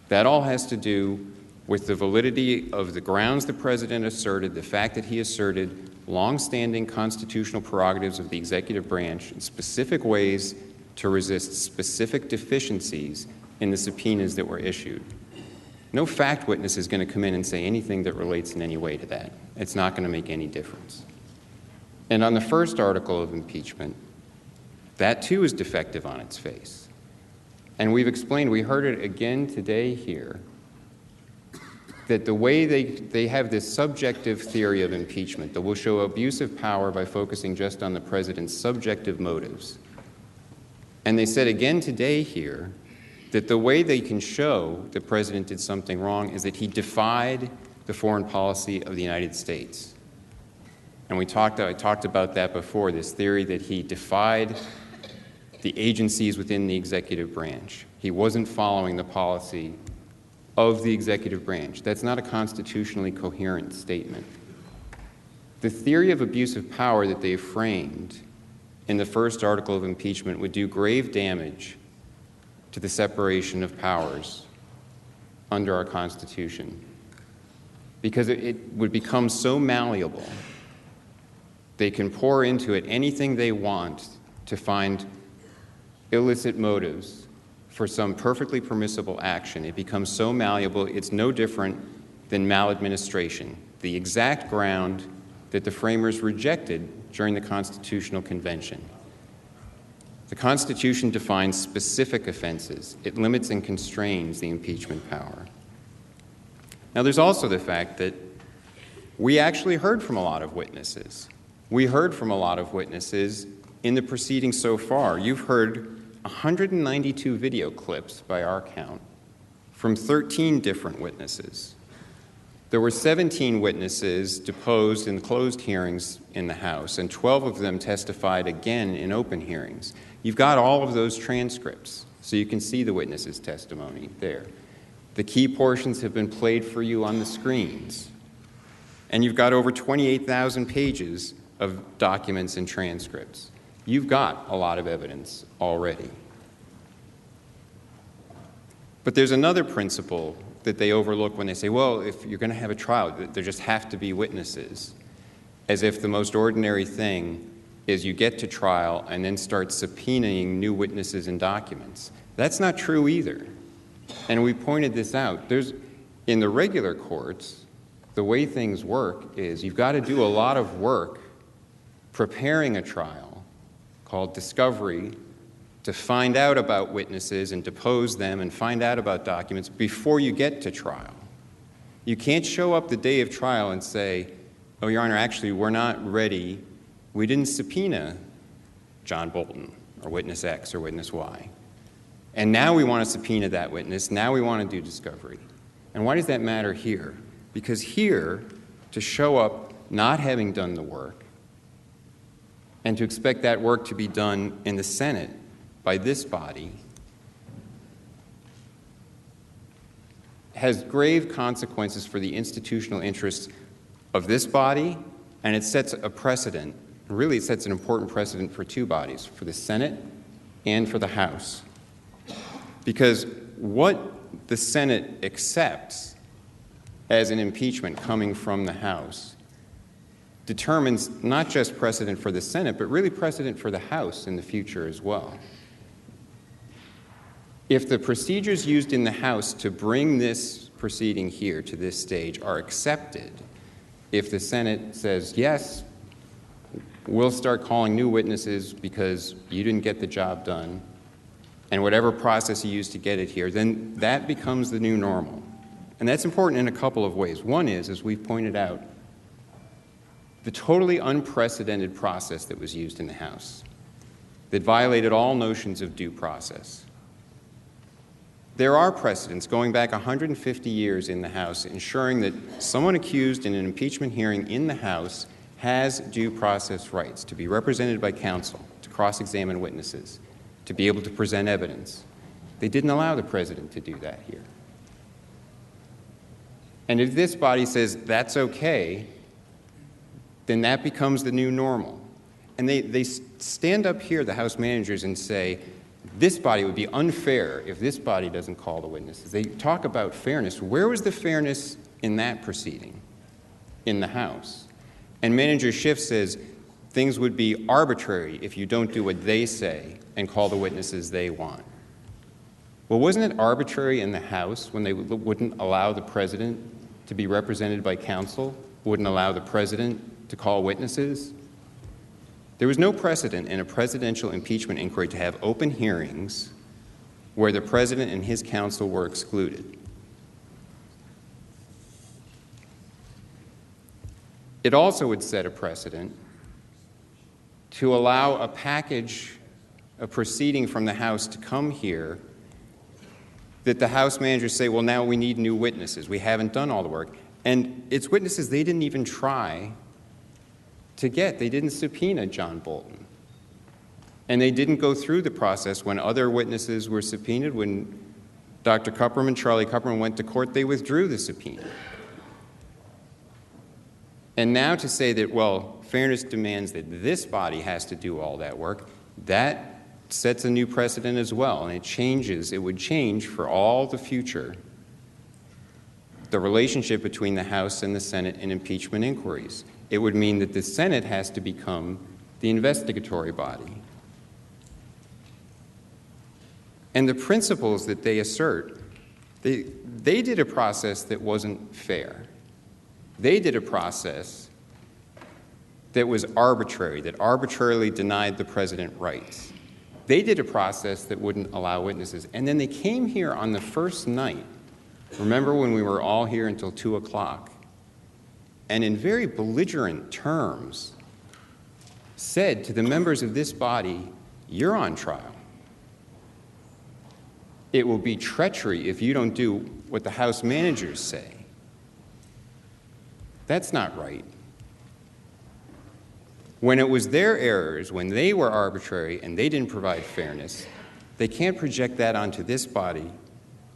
[SPEAKER 14] That all has to do with the validity of the grounds the president asserted, the fact that he asserted longstanding constitutional prerogatives of the executive branch in specific ways to resist specific deficiencies in the subpoenas that were issued. No fact witness is going to come in and say anything that relates in any way to that. It's not going to make any difference. And on the first article of impeachment, that too is defective on its face. And we've explained, we heard it again today here, that the way they have this subjective theory of impeachment that will show abuse of power by focusing just on the president's subjective motives. And they said again today here that the way they can show the president did something wrong is that he defied the foreign policy of the United States. And I talked about that before, this theory that he defied the agencies within the executive branch. He wasn't following the policy of the executive branch. That's not a constitutionally coherent statement. The theory of abuse of power that they framed in the first article of impeachment would do grave damage to the separation of powers under our Constitution, because it would become so malleable. They can pour into it anything they want to find illicit motives for some perfectly permissible action. It becomes so malleable, it's no different than maladministration, the exact ground that the framers rejected during the Constitutional Convention. The Constitution defines specific offenses. It limits and constrains the impeachment power. Now, there's also the fact that we actually heard from a lot of witnesses. We heard from a lot of witnesses in the proceedings so far. You've heard 192 video clips by our count from 13 different witnesses. There were 17 witnesses deposed in closed hearings in the House, and 12 of them testified again in open hearings. You've got all of those transcripts, so you can see the witnesses' testimony there. The key portions have been played for you on the screens. And you've got over 28,000 pages of documents and transcripts. You've got a lot of evidence already. But there's another principle that they overlook when they say, well, if you're going to have a trial, there just have to be witnesses, as if the most ordinary thing is you get to trial and then start subpoenaing new witnesses and documents. That's not true either. And we pointed this out. In the regular courts, the way things work is you've got to do a lot of work preparing a trial called discovery to find out about witnesses and depose them and find out about documents before you get to trial. You can't show up the day of trial and say, oh, Your Honor, actually, we're not ready. We didn't subpoena John Bolton or witness X or witness Y. And now we want to subpoena that witness. Now we want to do discovery. And why does that matter here? Because here, to show up not having done the work and to expect that work to be done in the Senate by this body has grave consequences for the institutional interests of this body, and it sets a precedent. Really, it sets an important precedent for two bodies, for the Senate and for the House. Because what the Senate accepts as an impeachment coming from the House determines not just precedent for the Senate, but really precedent for the House in the future as well. If the procedures used in the House to bring this proceeding here to this stage are accepted, if the Senate says, yes, we'll start calling new witnesses because you didn't get the job done, and whatever process you used to get it here, then that becomes the new normal. And that's important in a couple of ways. One is, as we've pointed out, the totally unprecedented process that was used in the House that violated all notions of due process. There are precedents going back 150 years in the House ensuring that someone accused in an impeachment hearing in the House has due process rights to be represented by counsel, to cross-examine witnesses, to be able to present evidence. They didn't allow the president to do that here. And if this body says that's okay, then that becomes the new normal. And they stand up here, the House managers, and say, this body would be unfair if this body doesn't call the witnesses. They talk about fairness. Where was the fairness in that proceeding in the House? And Manager Schiff says things would be arbitrary if you don't do what they say and call the witnesses they want. Well, wasn't it arbitrary in the House when they wouldn't allow the president to be represented by counsel, wouldn't allow the president to call witnesses? There was no precedent in a presidential impeachment inquiry to have open hearings where the president and his counsel were excluded. It also would set a precedent to allow a package, a proceeding from the House to come here that the House managers say, well, now we need new witnesses. We haven't done all the work. And it's witnesses they didn't even try to get. They didn't subpoena John Bolton. And they didn't go through the process when other witnesses were subpoenaed. When Dr. Kupperman, Charlie Kupperman, went to court, they withdrew the subpoena. And now to say that, well, fairness demands that this body has to do all that work, that sets a new precedent as well. And it would change for all the future the relationship between the House and the Senate in impeachment inquiries. It would mean that the Senate has to become the investigatory body. And the principles that they assert, they did a process that wasn't fair. They did a process that was arbitrary, that arbitrarily denied the president rights. They did a process that wouldn't allow witnesses. And then they came here on the first night. Remember when we were all here until 2 o'clock? And in very belligerent terms said to the members of this body, you're on trial. It will be treachery if you don't do what the House managers say. That's not right. When it was their errors, when they were arbitrary and they didn't provide fairness, they can't project that onto this body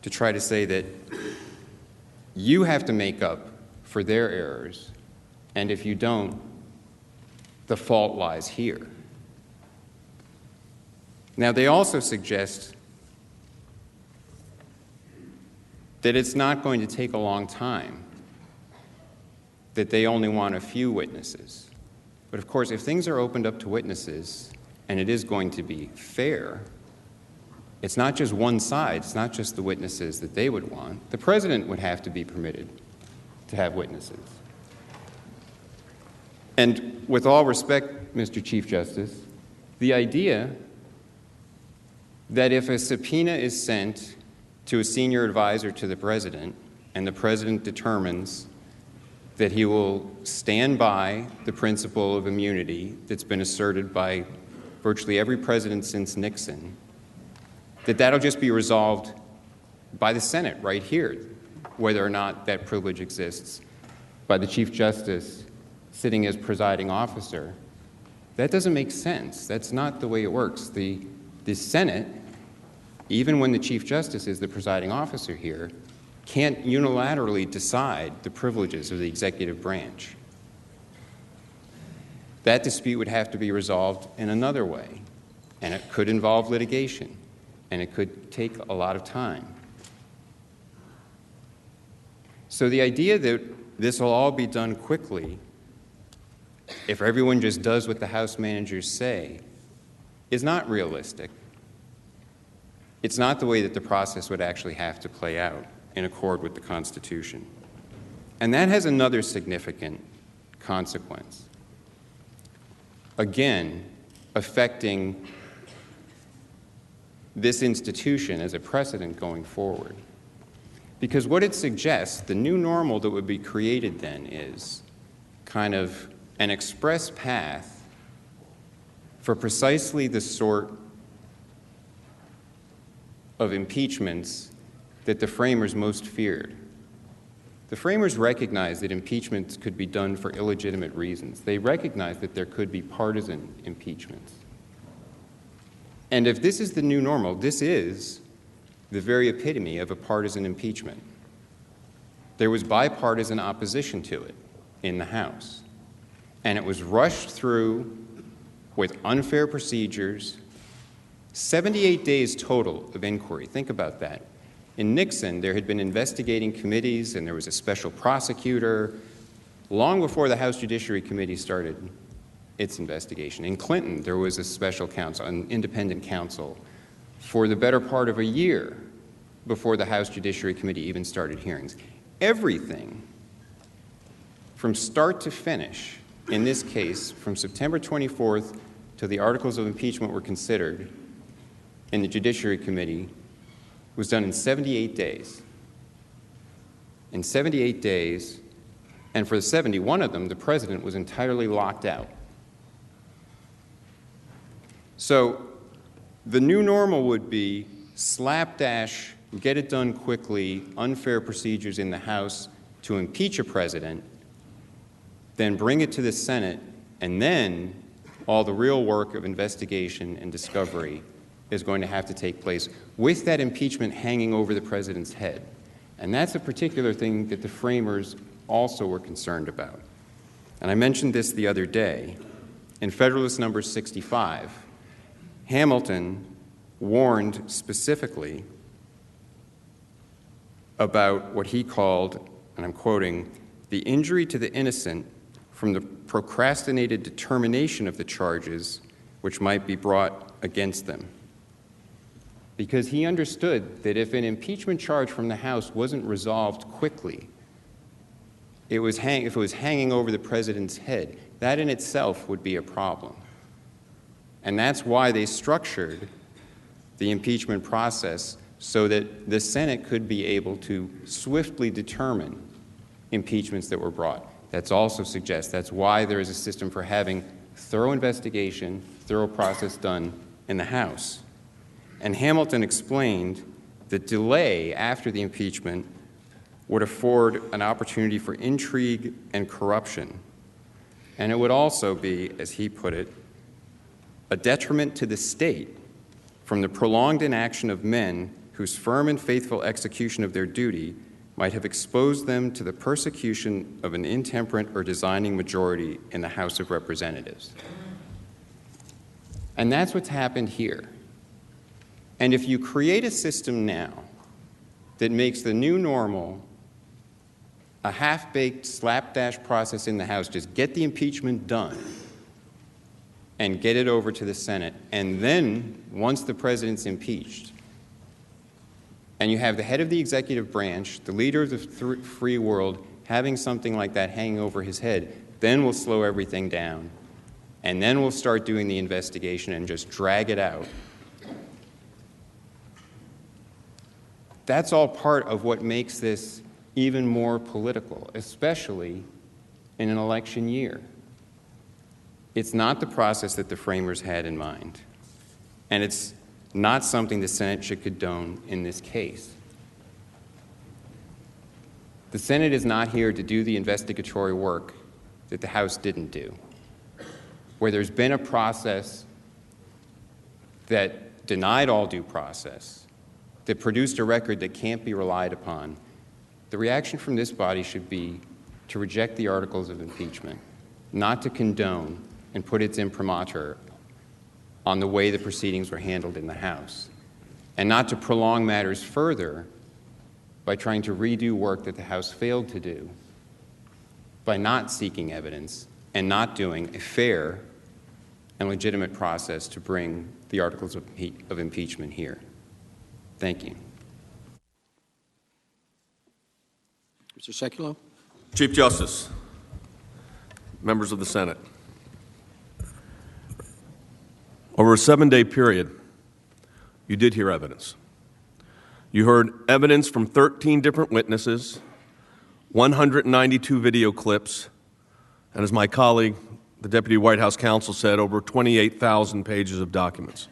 [SPEAKER 14] to try to say that you have to make up for their errors, and if you don't, the fault lies here. Now, they also suggest that it's not going to take a long time, that they only want a few witnesses. But of course, if things are opened up to witnesses, and it is going to be fair, it's not just one side, it's not just the witnesses that they would want. The president would have to be permitted to have witnesses. And with all respect, Mr. Chief Justice, the idea that if a subpoena is sent to a senior advisor to the president, and the president determines that he will stand by the principle of immunity that's been asserted by virtually every president since Nixon, that'll just be resolved by the Senate right here, whether or not that privilege exists, by the Chief Justice sitting as presiding officer. That doesn't make sense. That's not the way it works. The Senate, even when the Chief Justice is the presiding officer here, can't unilaterally decide the privileges of the executive branch. That dispute would have to be resolved in another way, and it could involve litigation, and it could take a lot of time. So the idea that this will all be done quickly, if everyone just does what the House managers say, is not realistic. It's not the way that the process would actually have to play out in accord with the Constitution. And that has another significant consequence. Again, affecting this institution as a precedent going forward. Because what it suggests, the new normal that would be created then is kind of an express path for precisely the sort of impeachments that the framers most feared. The framers recognized that impeachments could be done for illegitimate reasons. They recognized that there could be partisan impeachments. And if this is the new normal, this is the very epitome of a partisan impeachment. There was bipartisan opposition to it in the House, and it was rushed through with unfair procedures, 78 days total of inquiry. Think about that. In Nixon, there had been investigating committees, and there was a special prosecutor long before the House Judiciary Committee started its investigation. In Clinton, there was a special counsel, an independent counsel, for the better part of a year before the House Judiciary Committee even started hearings. Everything, from start to finish, in this case, from September 24th till the articles of impeachment were considered in the Judiciary Committee, was done in 78 days. In 78 days, and for 71 of them, the president was entirely locked out. So the new normal would be slapdash, get it done quickly, unfair procedures in the House to impeach a president, then bring it to the Senate, and then all the real work of investigation and discovery is going to have to take place with that impeachment hanging over the president's head. And that's a particular thing that the framers also were concerned about. And I mentioned this the other day. In Federalist number 65, Hamilton warned specifically about what he called, and I'm quoting, the injury to the innocent from the procrastinated determination of the charges which might be brought against them. Because he understood that if an impeachment charge from the House wasn't resolved quickly, if it was hanging over the president's head, that in itself would be a problem. And that's why they structured the impeachment process so that the Senate could be able to swiftly determine impeachments that were brought. That also suggests that's why there is a system for having thorough investigation, thorough process done in the House. And Hamilton explained that delay after the impeachment would afford an opportunity for intrigue and corruption. And it would also be, as he put it, a detriment to the state from the prolonged inaction of men whose firm and faithful execution of their duty might have exposed them to the persecution of an intemperate or designing majority in the House of Representatives. And that's what's happened here. And if you create a system now that makes the new normal a half-baked slapdash process in the House, just get the impeachment done and get it over to the Senate, and then once the president's impeached, and you have the head of the executive branch, the leader of the free world, having something like that hanging over his head, then we'll slow everything down, and then we'll start doing the investigation and just drag it out. That's all part of what makes this even more political, especially in an election year. It's not the process that the framers had in mind, and it's not something the Senate should condone in this case. The Senate is not here to do the investigatory work that the House didn't do, where there's been a process that denied all due process, that produced a record that can't be relied upon. The reaction from this body should be to reject the articles of impeachment, not to condone and put its imprimatur on the way the proceedings were handled in the House, and not to prolong matters further by trying to redo work that the House failed to do, by not seeking evidence and not doing a fair and legitimate process to bring the articles of impeachment here. Thank you.
[SPEAKER 2] Mr. Sekulow.
[SPEAKER 13] Chief Justice, members of the Senate, over a 7-day period, you did hear evidence. You heard evidence from 13 different witnesses, 192 video clips, and as my colleague, the Deputy White House Counsel said, over 28,000 pages of documents.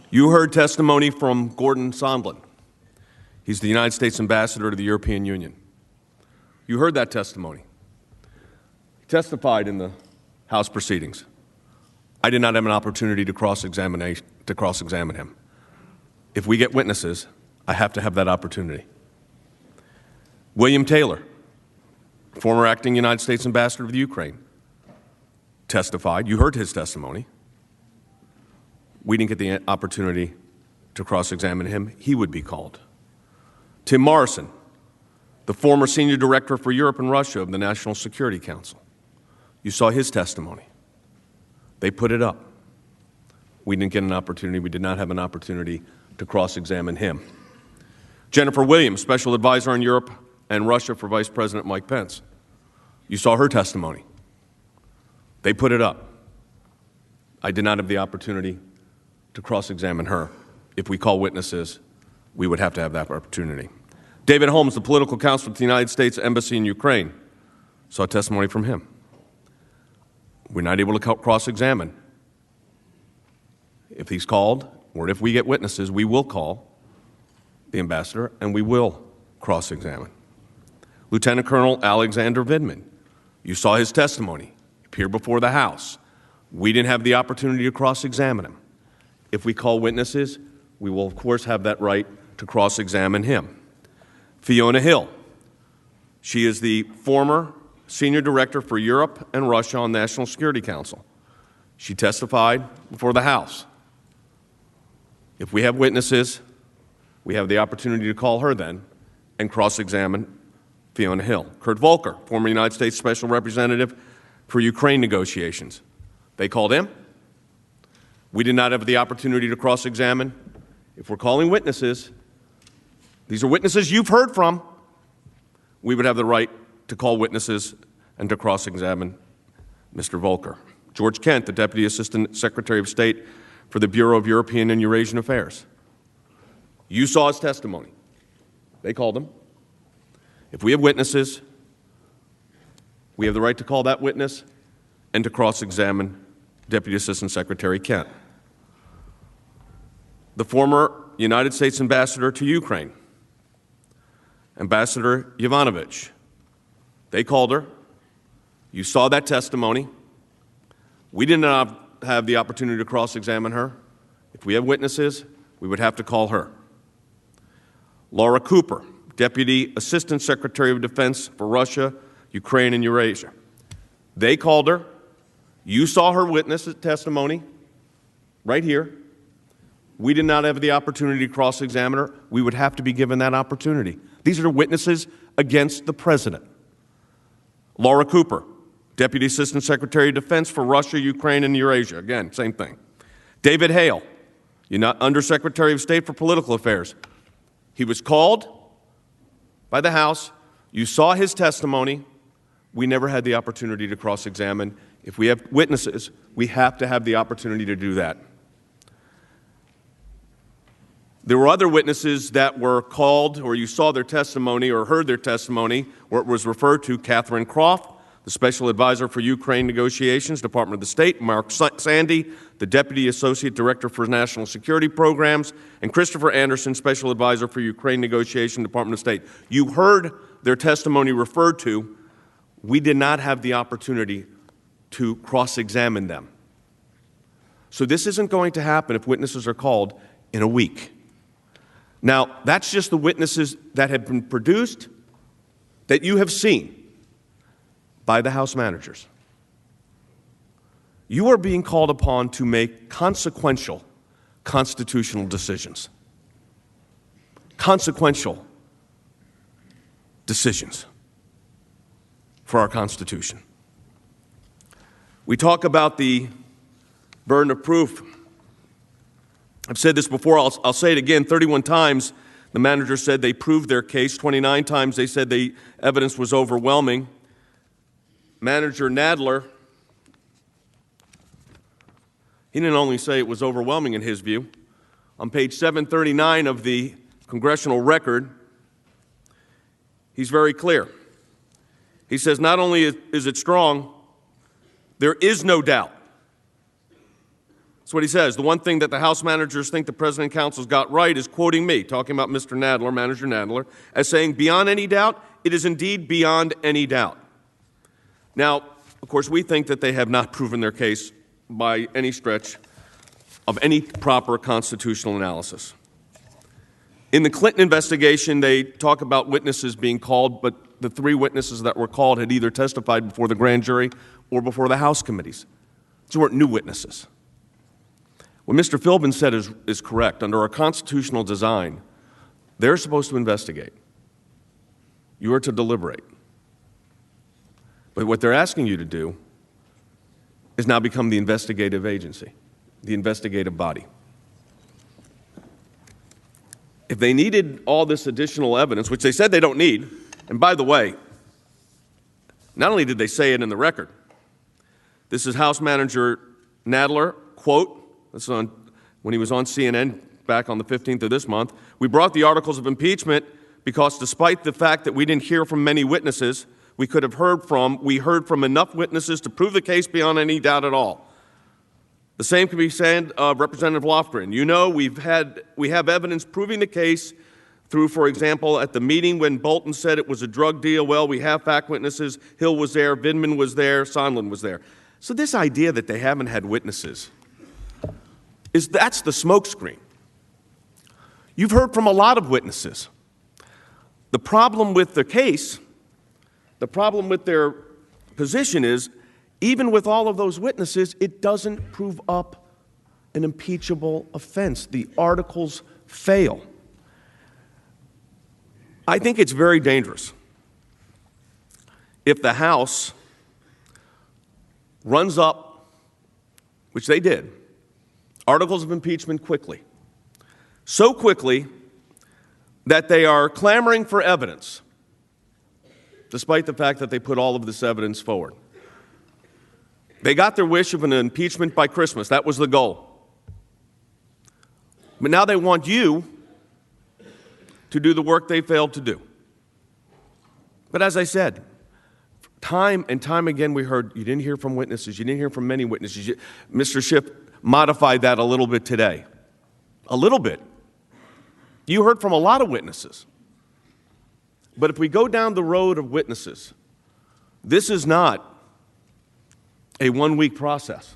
[SPEAKER 13] You heard testimony from Gordon Sondland. He's the United States Ambassador to the European Union. You heard that testimony. He testified in the House proceedings. I did not have an opportunity to cross-examine him. If we get witnesses, I have to have that opportunity. William Taylor, former acting United States Ambassador to the Ukraine, testified. You heard his testimony. We didn't get the opportunity to cross-examine him. He would be called. Tim Morrison, the former senior director for Europe and Russia of the National Security Council. You saw his testimony. They put it up. We didn't get an opportunity. We did not have an opportunity to cross-examine him. Jennifer Williams, special advisor on Europe and Russia for Vice President Mike Pence. You saw her testimony. They put it up. I did not have the opportunity to cross-examine her. If we call witnesses, we would have to have that opportunity. David Holmes, the political counsel to the United States Embassy in Ukraine, saw testimony from him. We're not able to cross-examine. If he's called, or if we get witnesses, we will call the ambassador and we will cross-examine. Lieutenant Colonel Alexander Vindman, you saw his testimony, appear before the House. We didn't have the opportunity to cross-examine him. If we call witnesses, we will, of course, have that right to cross-examine him. Fiona Hill, she is the former Senior Director for Europe and Russia on National Security Council. She testified before the House. If we have witnesses, we have the opportunity to call her then and cross-examine Fiona Hill. Kurt Volker, former United States Special Representative for Ukraine negotiations. They called him. We did not have the opportunity to cross-examine. If we're calling witnesses, these are witnesses you've heard from, we would have the right to call witnesses and to cross-examine Mr. Volker. George Kent, the Deputy Assistant Secretary of State for the Bureau of European and Eurasian Affairs. You saw his testimony. They called him. If we have witnesses, we have the right to call that witness and to cross-examine Deputy Assistant Secretary Kent. The former United States Ambassador to Ukraine, Ambassador Yovanovitch, they called her. You saw that testimony. We did not have the opportunity to cross-examine her. If we have witnesses, we would have to call her. Laura Cooper, Deputy Assistant Secretary of Defense for Russia, Ukraine, and Eurasia. They called her. You saw her witness testimony right here. We did not have the opportunity to cross-examine her. We would have to be given that opportunity. These are witnesses against the President. Laura Cooper, Deputy Assistant Secretary of Defense for Russia, Ukraine, and Eurasia. Again, same thing. David Hale, Undersecretary of State for Political Affairs. He was called by the House. You saw his testimony. We never had the opportunity to cross-examine. If we have witnesses, we have to have the opportunity to do that. There were other witnesses that were called, or you saw their testimony or heard their testimony, where it was referred to: Catherine Croft, the Special Advisor for Ukraine Negotiations, Department of the State; Mark Sandy, the Deputy Associate Director for National Security Programs; and Christopher Anderson, Special Advisor for Ukraine Negotiation, Department of State. You heard their testimony referred to. We did not have the opportunity to cross-examine them. So this isn't going to happen if witnesses are called in a week. Now, that's just the witnesses that have been produced that you have seen by the House managers. You are being called upon to make consequential constitutional decisions. Consequential decisions for our Constitution. We talk about the burden of proof. I've said this before, I'll say it again. 31 times the manager said they proved their case. 29 times they said the evidence was overwhelming. Manager Nadler, he didn't only say it was overwhelming in his view. On page 739 of the congressional record, he's very clear. He says, not only is it strong, there is no doubt. That's what he says. The one thing that the House managers think the President and Counsel got right is quoting me, talking about Mr. Nadler, Manager Nadler, as saying, beyond any doubt, it is indeed beyond any doubt. Now, of course, we think that they have not proven their case by any stretch of any proper constitutional analysis. In the Clinton investigation, they talk about witnesses being called, but the 3 witnesses that were called had either testified before the grand jury or before the House committees. These weren't new witnesses. What Mr. Philbin said is correct. Under our constitutional design, they're supposed to investigate. You are to deliberate. But what they're asking you to do is now become the investigative agency, the investigative body. If they needed all this additional evidence, which they said they don't need, and by the way, not only did they say it in the record, this is House Manager Nadler, quote, this is on, when he was on CNN back on the 15th of this month, we brought the articles of impeachment because despite the fact that we didn't hear from many witnesses, we heard from enough witnesses to prove the case beyond any doubt at all. The same can be said of Representative Lofgren. You know, we have evidence proving the case through, for example, at the meeting when Bolton said it was a drug deal. Well, we have fact witnesses. Hill was there, Vindman was there, Sondland was there. So this idea that they haven't had witnesses, that's the smokescreen. You've heard from a lot of witnesses. The problem with the case, the problem with their position is, even with all of those witnesses, it doesn't prove up an impeachable offense. The articles fail. I think it's very dangerous if the House runs up, which they did, articles of impeachment quickly. So quickly that they are clamoring for evidence, despite the fact that they put all of this evidence forward. They got their wish of an impeachment by Christmas. That was the goal. But now they want you to do the work they failed to do. But as I said, time and time again we heard, you didn't hear from witnesses, you didn't hear from many witnesses. Mr. Schiff modified that a little bit today. A little bit. You heard from a lot of witnesses. But if we go down the road of witnesses, this is not a one-week process.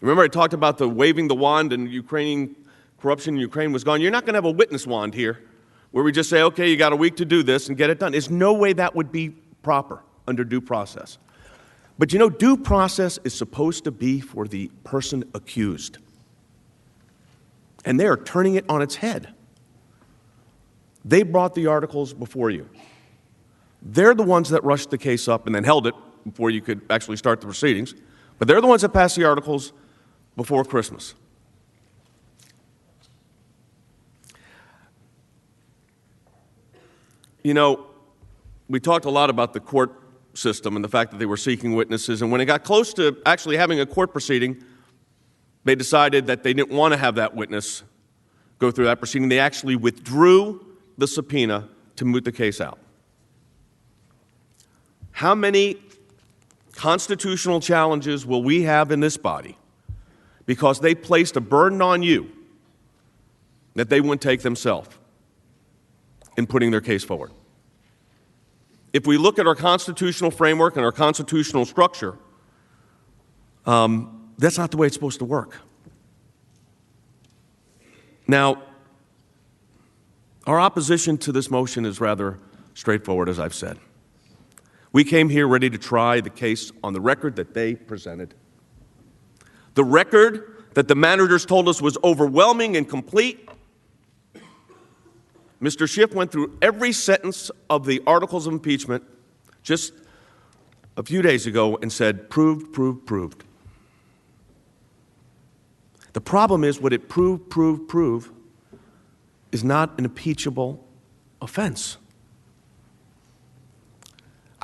[SPEAKER 13] Remember I talked about the waving the wand and Ukrainian corruption in Ukraine was gone. You're not going to have a witness wand here where we just say, okay, you got a week to do this and get it done. There's no way that would be proper under due process. But you know, due process is supposed to be for the person accused. And they are turning it on its head. They brought the articles before you. They're the ones that rushed the case up and then held it before you could actually start the proceedings. But they're the ones that passed the articles before Christmas. You know, we talked a lot about the court system and the fact that they were seeking witnesses. And when it got close to actually having a court proceeding, they decided that they didn't want to have that witness go through that proceeding. They actually withdrew the subpoena to moot the case out. How many constitutional challenges will we have in this body because they placed a burden on you that they wouldn't take themselves in putting their case forward? If we look at our constitutional framework and our constitutional structure, that's not the way it's supposed to work. Now, our opposition to this motion is rather straightforward, as I've said. We came here ready to try the case on the record that they presented. The record that the managers told us was overwhelming and complete. Mr. Schiff went through every sentence of the articles of impeachment just a few days ago and said, proved, proved, proved. The problem is what it prove is not an impeachable offense.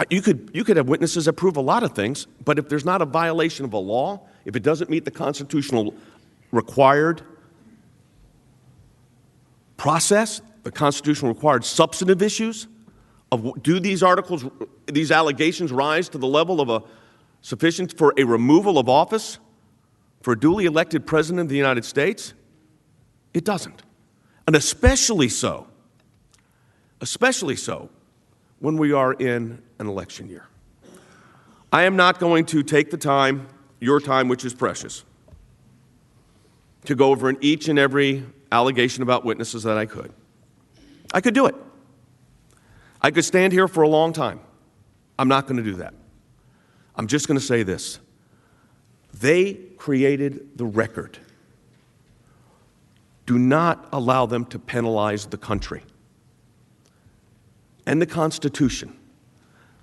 [SPEAKER 13] You could have witnesses that prove a lot of things, but if there's not a violation of a law, if it doesn't meet the constitutional required process, the constitutional required substantive issues of do these articles, these allegations rise to the level of a sufficient for a removal of office for a duly elected president of the United States? It doesn't. And especially so when we are in an election year. I am not going to take the time, your time, which is precious, to go over in each and every allegation about witnesses that I could. I could do it. I could stand here for a long time. I'm not going to do that. I'm just going to say this. They created the record. Do not allow them to penalize the country and the Constitution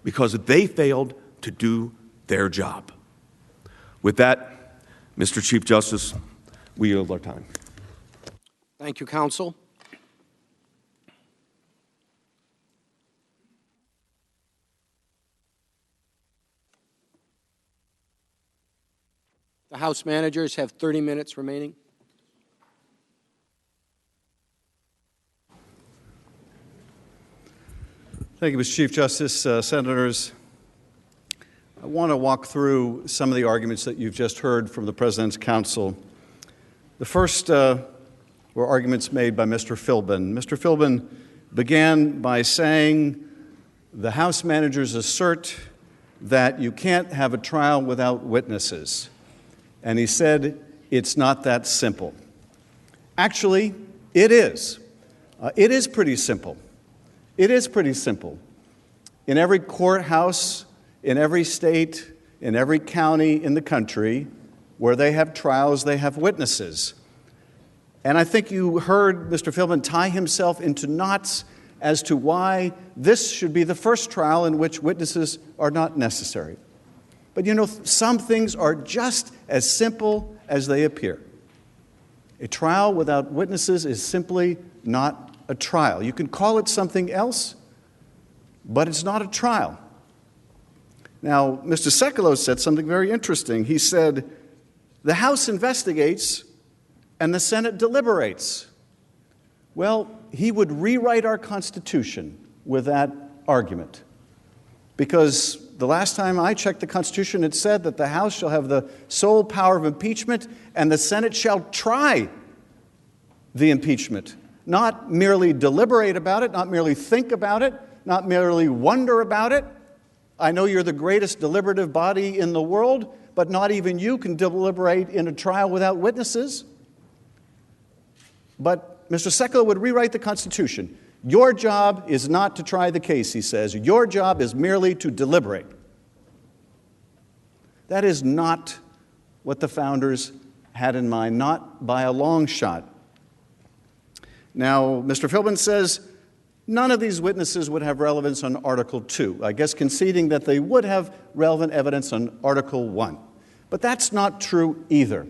[SPEAKER 13] because they failed to do their job. With that, Mr. Chief Justice, we yield our time.
[SPEAKER 2] Thank you, Counsel. The House managers have 30 minutes remaining.
[SPEAKER 6] Thank you, Mr. Chief Justice. Senators, I want to walk through some of the arguments that you've just heard from the President's counsel. The first were arguments made by Mr. Philbin. Mr. Philbin began by saying the House managers assert that you can't have a trial without witnesses. And he said it's not that simple. Actually, it is. It is pretty simple. It is pretty simple. In every courthouse, in every state, in every county in the country where they have trials, they have witnesses. And I think you heard Mr. Philbin tie himself into knots as to why this should be the first trial in which witnesses are not necessary. But you know, some things are just as simple as they appear. A trial without witnesses is simply not a trial. You can call it something else, but it's not a trial. Now, Mr. Sekulow said something very interesting. He said, the House investigates and the Senate deliberates. Well, he would rewrite our Constitution with that argument. Because the last time I checked the Constitution, it said that the House shall have the sole power of impeachment and the Senate shall try the impeachment. Not merely deliberate about it, not merely think about it, not merely wonder about it. I know you're the greatest deliberative body in the world, but not even you can deliberate in a trial without witnesses. But Mr. Sekulow would rewrite the Constitution. Your job is not to try the case, he says. Your job is merely to deliberate. That is not what the founders had in mind, not by a long shot. Now, Mr. Philbin says none of these witnesses would have relevance on Article 2, I guess conceding that they would have relevant evidence on Article 1. But that's not true either.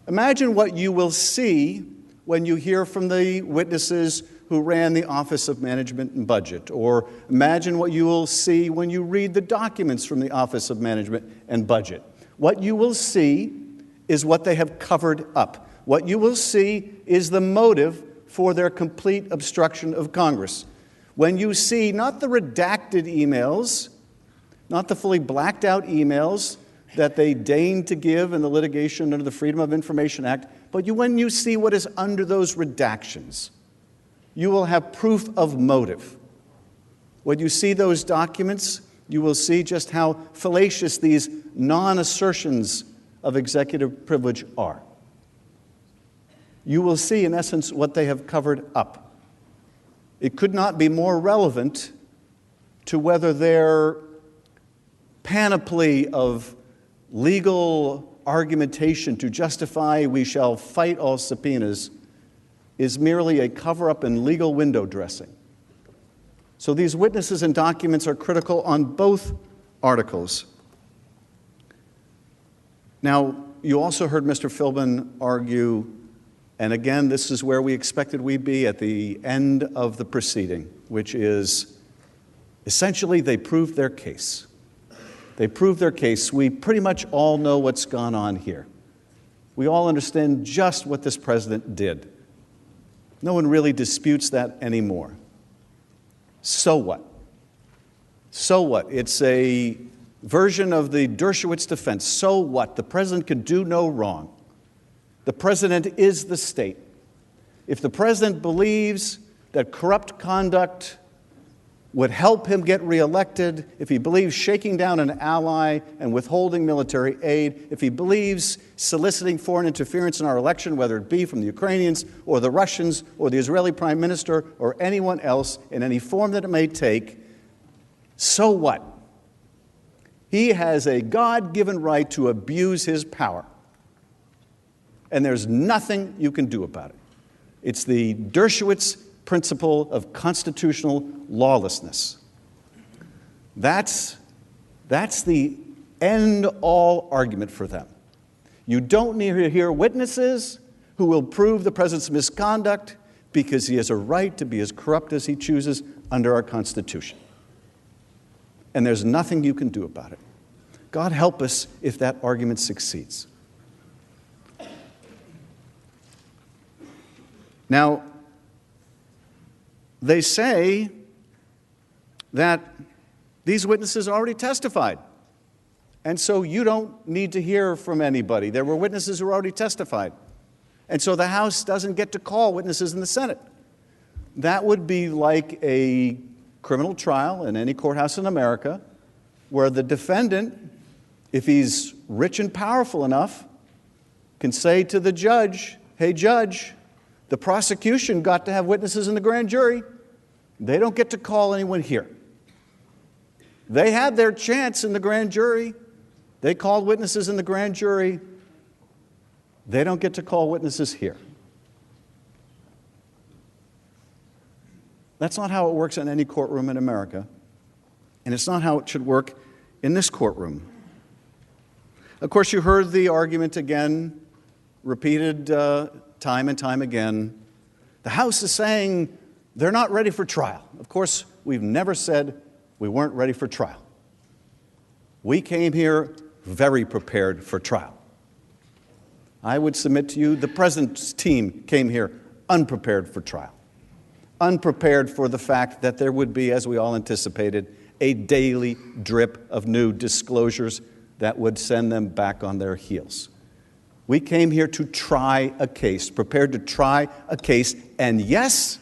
[SPEAKER 6] Imagine what you will see when you hear from the witnesses who ran the Office of Management and Budget, or imagine what you will see when you read the documents from the Office of Management and Budget. What you will see is what they have covered up. What you will see is the motive for their complete obstruction of Congress. When you see not the redacted emails, not the fully blacked out emails that they deigned to give in the litigation under the Freedom of Information Act, but when you see what is under those redactions, you will have proof of motive. When you see those documents, you will see just how fallacious these non-assertions of executive privilege are. You will see, in essence, what they have covered up. It could not be more relevant to whether their panoply of legal argumentation to justify we shall fight all subpoenas is merely a cover-up and legal window dressing. So these witnesses and documents are critical on both articles. Now, you also heard Mr. Philbin argue, and again, this is where we expected we'd be at the end of the proceeding, which is essentially they proved their case. They proved their case. We pretty much all know what's gone on here. We all understand just what this president did. No one really disputes that anymore. So what? So what? It's a version of the Dershowitz defense. So what? The president could do no wrong. The president is the state. If the president believes that corrupt conduct would help him get reelected, if he believes shaking down an ally and withholding military aid, if he believes soliciting foreign interference in our election, whether it be from the Ukrainians or the Russians or the Israeli prime minister or anyone else in any form that it may take, so what? He has a God-given right to abuse his power. And there's nothing you can do about it. It's the Dershowitz principle of constitutional lawlessness. That's the end-all argument for them. You don't need to hear witnesses who will prove the president's misconduct because he has a right to be as corrupt as he chooses under our Constitution. And there's nothing you can do about it. God help us if that argument succeeds. Now, they say that these witnesses already testified, and so you don't need to hear from anybody. There were witnesses who already testified, and so the House doesn't get to call witnesses in the Senate. That would be like a criminal trial in any courthouse in America where the defendant, if he's rich and powerful enough, can say to the judge, "Hey, judge, the prosecution got to have witnesses in the grand jury. They don't get to call anyone here. They had their chance in the grand jury. They called witnesses in the grand jury. They don't get to call witnesses here." That's not how it works in any courtroom in America, and it's not how it should work in this courtroom. Of course, you heard the argument again, repeated time and time again. The House is saying they're not ready for trial. Of course, we've never said we weren't ready for trial. We came here very prepared for trial. I would submit to you the president's team came here unprepared for trial, unprepared for the fact that there would be, as we all anticipated, a daily drip of new disclosures that would send them back on their heels. We came here to try a case, prepared to try a case, and yes,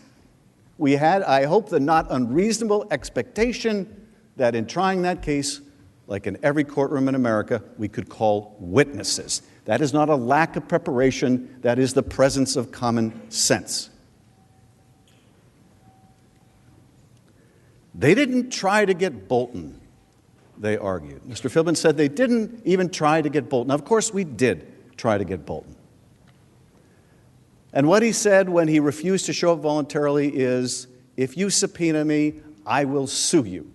[SPEAKER 6] we had, I hope, the not unreasonable expectation that in trying that case, like in every courtroom in America, we could call witnesses. That is not a lack of preparation, that is the presence of common sense. They didn't try to get Bolton, they argued. Mr. Philbin said they didn't even try to get Bolton. Now, of course, we did try to get Bolton. And what he said when he refused to show up voluntarily is, if you subpoena me, I will sue you.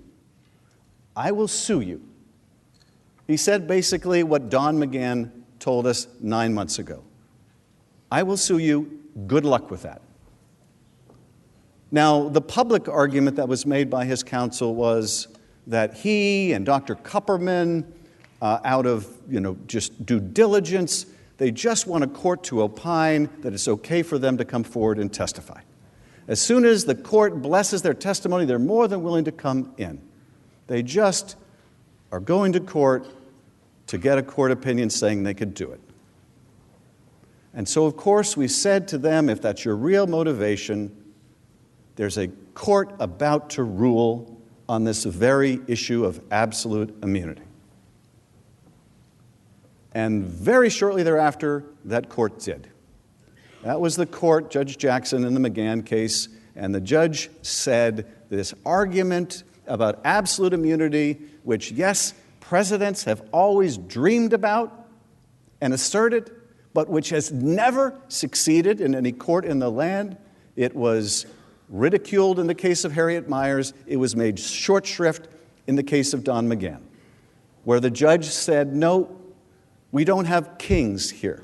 [SPEAKER 6] I will sue you. He said basically what Don McGahn told us 9 months ago. I will sue you. Good luck with that. Now, the public argument that was made by his counsel was that he and Dr. Kupperman, out of just due diligence, they just want a court to opine that it's okay for them to come forward and testify. As soon as the court blesses their testimony, they're more than willing to come in. They just are going to court to get a court opinion saying they could do it. And so, of course, we said to them, if that's your real motivation, there's a court about to rule on this very issue of absolute immunity. And very shortly thereafter, that court did. That was the court, Judge Jackson in the McGahn case, and the judge said this argument about absolute immunity, which, yes, presidents have always dreamed about and asserted, but which has never succeeded in any court in the land. It was ridiculed in the case of Harriet Miers. It was made short shrift in the case of Don McGahn, where the judge said, no, we don't have kings here.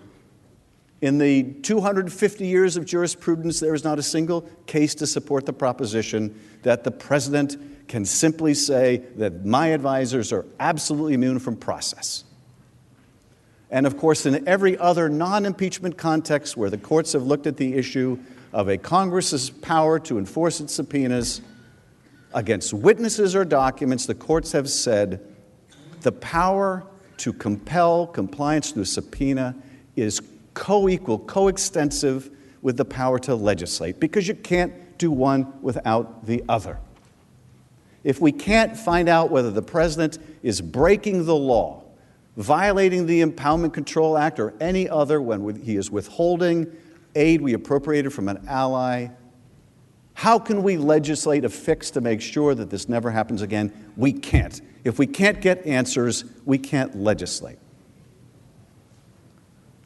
[SPEAKER 6] In the 250 years of jurisprudence, there is not a single case to support the proposition that the president can simply say that my advisors are absolutely immune from process. And of course, in every other non-impeachment context where the courts have looked at the issue of a Congress's power to enforce its subpoenas against witnesses or documents, the courts have said the power to compel compliance to a subpoena is co-equal, coextensive with the power to legislate, because you can't do one without the other. If we can't find out whether the president is breaking the law, violating the Impoundment Control Act or any other when he is withholding aid we appropriated from an ally, how can we legislate a fix to make sure that this never happens again? We can't. If we can't get answers, we can't legislate.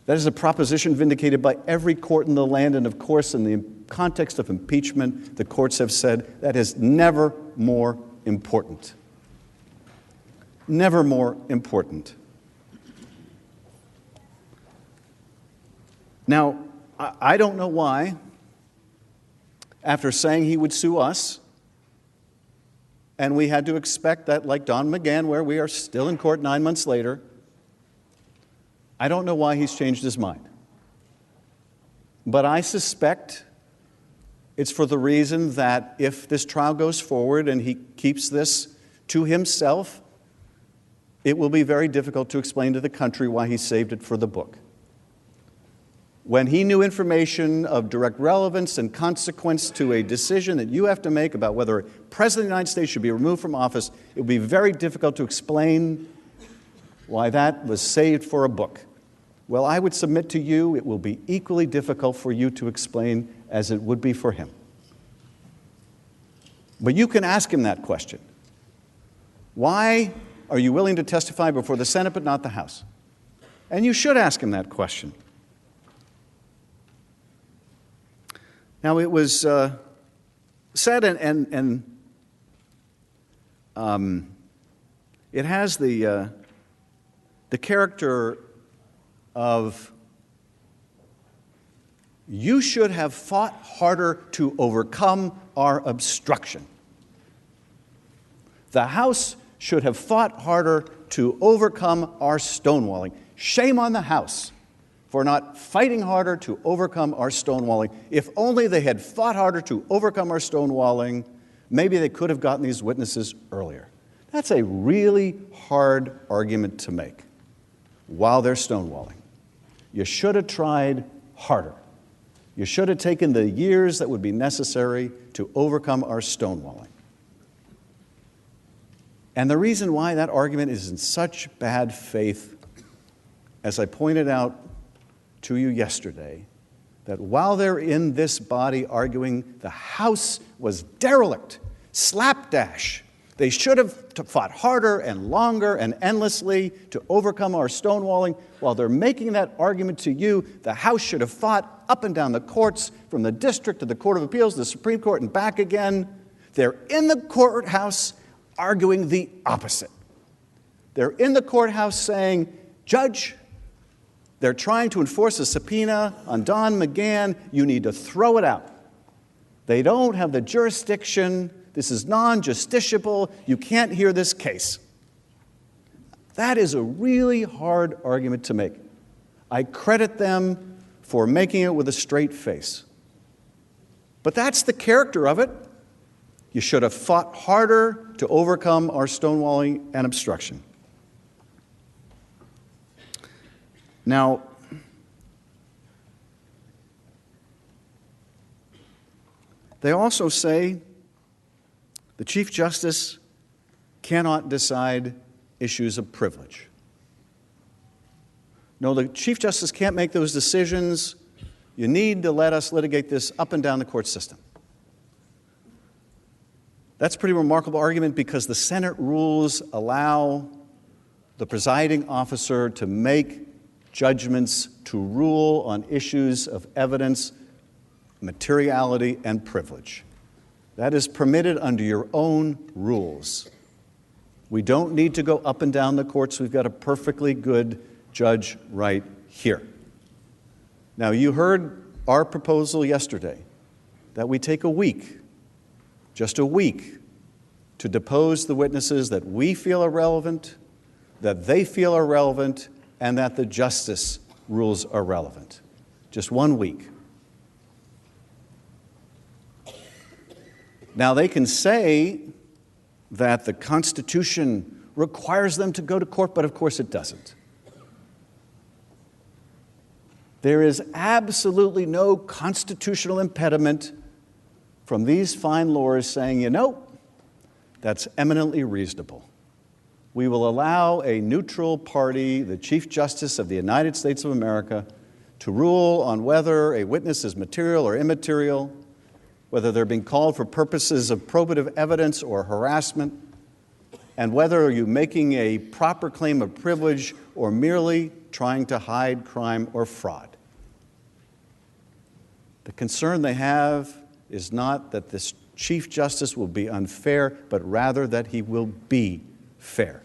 [SPEAKER 6] That is a proposition vindicated by every court in the land, and of course, in the context of impeachment, the courts have said that is never more important. Never more important. Now, I don't know why, after saying he would sue us, and we had to expect that, like Don McGahn, where we are still in court 9 months later, I don't know why he's changed his mind. But I suspect it's for the reason that if this trial goes forward and he keeps this to himself, it will be very difficult to explain to the country why he saved it for the book. When he knew information of direct relevance and consequence to a decision that you have to make about whether a president of the United States should be removed from office, it would be very difficult to explain why that was saved for a book. Well, I would submit to you it will be equally difficult for you to explain as it would be for him. But you can ask him that question. Why are you willing to testify before the Senate but not the House? And you should ask him that question. Now, it was said, and it has the character of, you should have fought harder to overcome our obstruction. The House should have fought harder to overcome our stonewalling. Shame on the House for not fighting harder to overcome our stonewalling. If only they had fought harder to overcome our stonewalling, maybe they could have gotten these witnesses earlier. That's a really hard argument to make while they're stonewalling. You should have tried harder. You should have taken the years that would be necessary to overcome our stonewalling. And the reason why that argument is in such bad faith, as I pointed out to you yesterday, that while they're in this body arguing the House was derelict, slapdash, they should have fought harder and longer and endlessly to overcome our stonewalling, while they're making that argument to you, the House should have fought up and down the courts, from the district to the Court of Appeals to the Supreme Court and back again. They're in the courthouse arguing the opposite. They're in the courthouse saying, Judge, they're trying to enforce a subpoena on Don McGahn. You need to throw it out. They don't have the jurisdiction. This is non-justiciable. You can't hear this case. That is a really hard argument to make. I credit them for making it with a straight face. But that's the character of it. You should have fought harder to overcome our stonewalling and obstruction. Now, they also say the Chief Justice cannot decide issues of privilege. No, the Chief Justice can't make those decisions. You need to let us litigate this up and down the court system. That's a pretty remarkable argument, because the Senate rules allow the presiding officer to make judgments to rule on issues of evidence, materiality, and privilege. That is permitted under your own rules. We don't need to go up and down the courts. We've got a perfectly good judge right here. Now, you heard our proposal yesterday that we take a week, just a week, to depose the witnesses that we feel are relevant, that they feel are relevant, and that the justice rules are relevant. Just 1 week. Now, they can say that the Constitution requires them to go to court, but of course it doesn't. There is absolutely no constitutional impediment from these fine lawyers saying, you know, that's eminently reasonable. We will allow a neutral party, the Chief Justice of the United States of America, to rule on whether a witness is material or immaterial, whether they're being called for purposes of probative evidence or harassment, and whether you're making a proper claim of privilege or merely trying to hide crime or fraud. The concern they have is not that this Chief Justice will be unfair, but rather that he will be fair.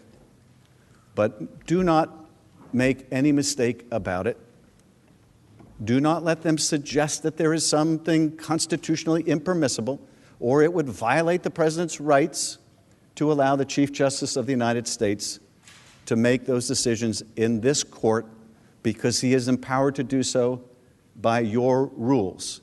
[SPEAKER 6] But do not make any mistake about it. Do not let them suggest that there is something constitutionally impermissible, or it would violate the President's rights to allow the Chief Justice of the United States to make those decisions in this court, because he is empowered to do so by your rules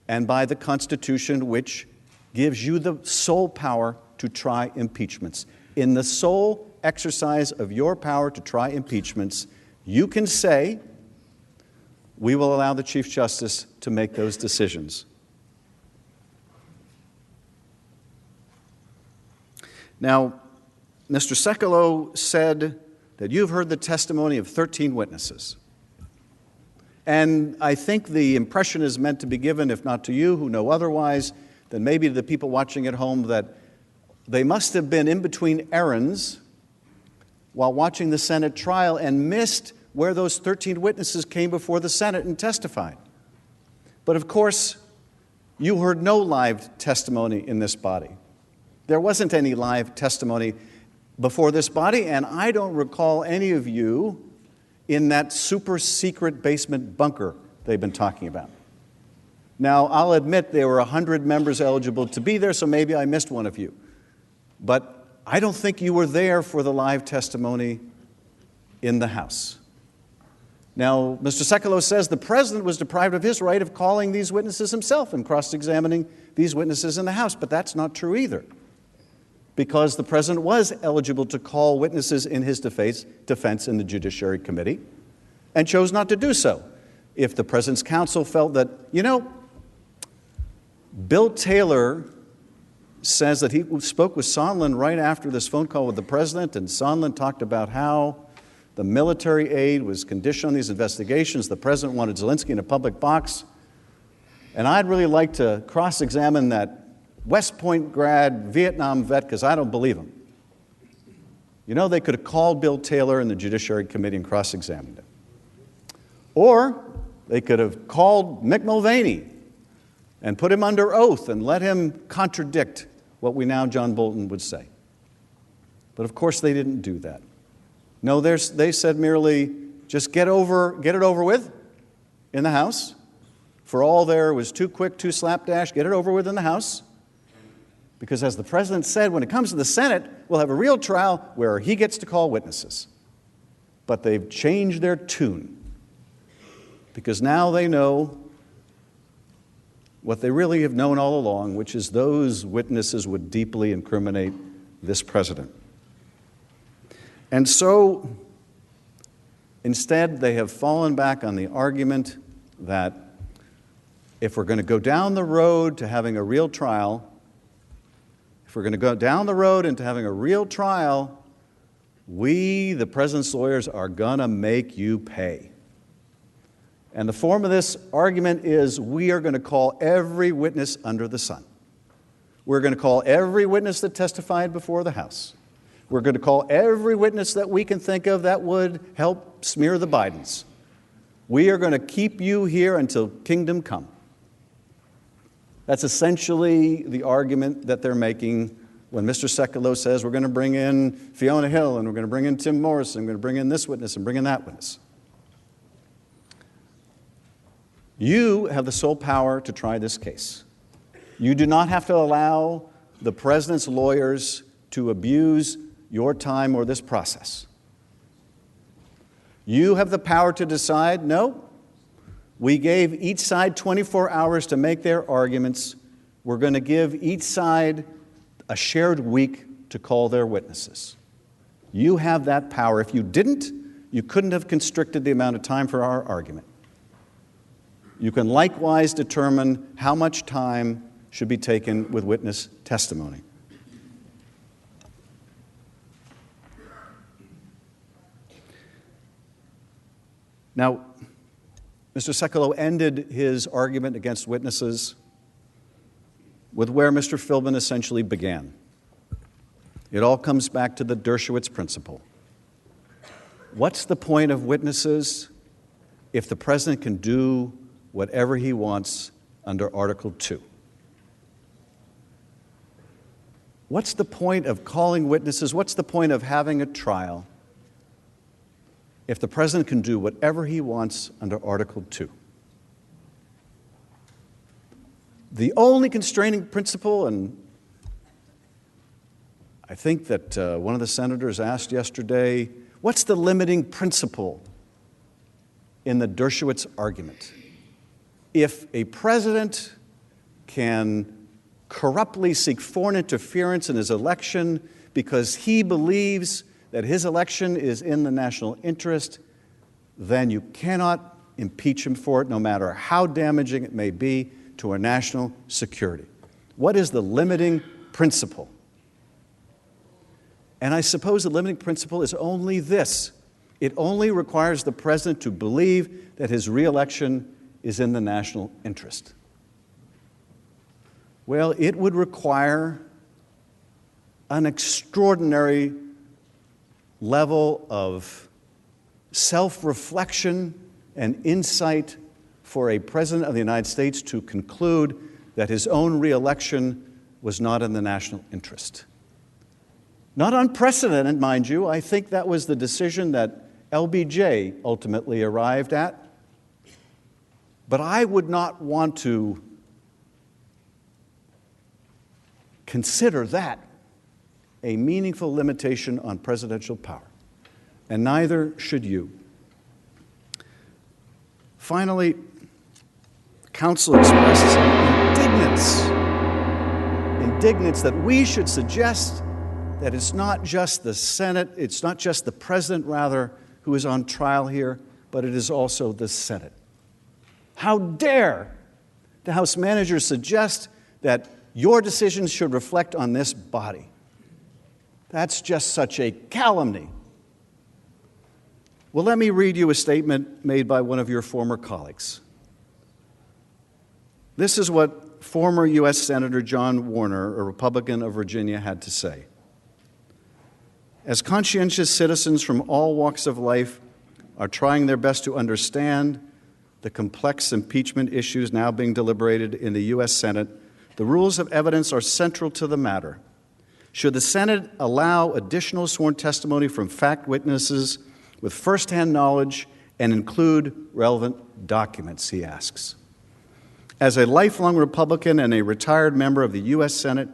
[SPEAKER 6] and by the Constitution, which gives you the sole power to try impeachments. In the sole exercise of your power to try impeachments, you can say, we will allow the Chief Justice to make those decisions. Now, Mr. Sekulow said that you've heard the testimony of 13 witnesses. And I think the impression is meant to be given, if not to you who know otherwise, then maybe to the people watching at home, that they must have been in between errands while watching the Senate trial and missed where those 13 witnesses came before the Senate and testified. But of course, you heard no live testimony in this body. There wasn't any live testimony before this body, and I don't recall any of you in that super secret basement bunker they've been talking about. Now, I'll admit there were 100 members eligible to be there, so maybe I missed one of you. But I don't think you were there for the live testimony in the House. Now, Mr. Sekulow says the President was deprived of his right of calling these witnesses himself and cross-examining these witnesses in the House, but that's not true either, because the President was eligible to call witnesses in his defense in the Judiciary Committee and chose not to do so. If the President's counsel felt that, you know, Bill Taylor says that he spoke with Sondland right after this phone call with the President, and Sondland talked about how the military aid was conditioned on these investigations. The President wanted Zelensky in a public box. And I'd really like to cross-examine that West Point grad Vietnam vet, because I don't believe him. You know, they could have called Bill Taylor in the Judiciary Committee and cross-examined him. Or they could have called Mick Mulvaney and put him under oath and let him contradict what we now John Bolton would say. But of course they didn't do that. No, they said merely, just get it over with in the House. For all there was too quick, too slapdash, get it over with in the House. Because as the President said, when it comes to the Senate, we'll have a real trial where he gets to call witnesses. But they've changed their tune, because now they know what they really have known all along, which is those witnesses would deeply incriminate this President. And so, instead, they have fallen back on the argument that if we're going to go down the road to having a real trial, we, the President's lawyers, are going to make you pay. And the form of this argument is, we are going to call every witness under the sun. We're going to call every witness that testified before the House. We're going to call every witness that we can think of that would help smear the Bidens. We are going to keep you here until kingdom come. That's essentially the argument that they're making when Mr. Sekulow says we're going to bring in Fiona Hill and we're going to bring in Tim Morrison, we're going to bring in this witness and bring in that witness. You have the sole power to try this case. You do not have to allow the president's lawyers to abuse your time or this process. You have the power to decide, no, we gave each side 24 hours to make their arguments. We're going to give each side a shared week to call their witnesses. You have that power. If you didn't, you couldn't have constricted the amount of time for our argument. You can likewise determine how much time should be taken with witness testimony. Now, Mr. Sekulow ended his argument against witnesses with where Mr. Philbin essentially began. It all comes back to the Dershowitz principle. What's the point of witnesses if the president can do whatever he wants under Article 2? What's the point of calling witnesses? What's the point of having a trial if the president can do whatever he wants under Article 2? The only constraining principle, and I think that one of the senators asked yesterday, what's the limiting principle in the Dershowitz argument? If a president can corruptly seek foreign interference in his election because he believes that his election is in the national interest, then you cannot impeach him for it, no matter how damaging it may be to our national security. What is the limiting principle? And I suppose the limiting principle is only this. It only requires the president to believe that his reelection is in the national interest. Well, it would require an extraordinary level of self-reflection and insight for a president of the United States to conclude that his own reelection was not in the national interest. Not unprecedented, mind you. I think that was the decision that LBJ ultimately arrived at. But I would not want to consider that a meaningful limitation on presidential power, and neither should you. Finally, counsel expressed indignance that we should suggest that it's not just the Senate, it's not just the president, rather, who is on trial here, but it is also the Senate. How dare the House managers suggest that your decisions should reflect on this body? That's just such a calumny. Well, let me read you a statement made by one of your former colleagues. This is what former U.S. Senator John Warner, a Republican of Virginia, had to say. As conscientious citizens from all walks of life are trying their best to understand the complex impeachment issues now being deliberated in the U.S. Senate, the rules of evidence are central to the matter. Should the Senate allow additional sworn testimony from fact witnesses with firsthand knowledge and include relevant documents, he asks. As a lifelong Republican and a retired member of the U.S. Senate,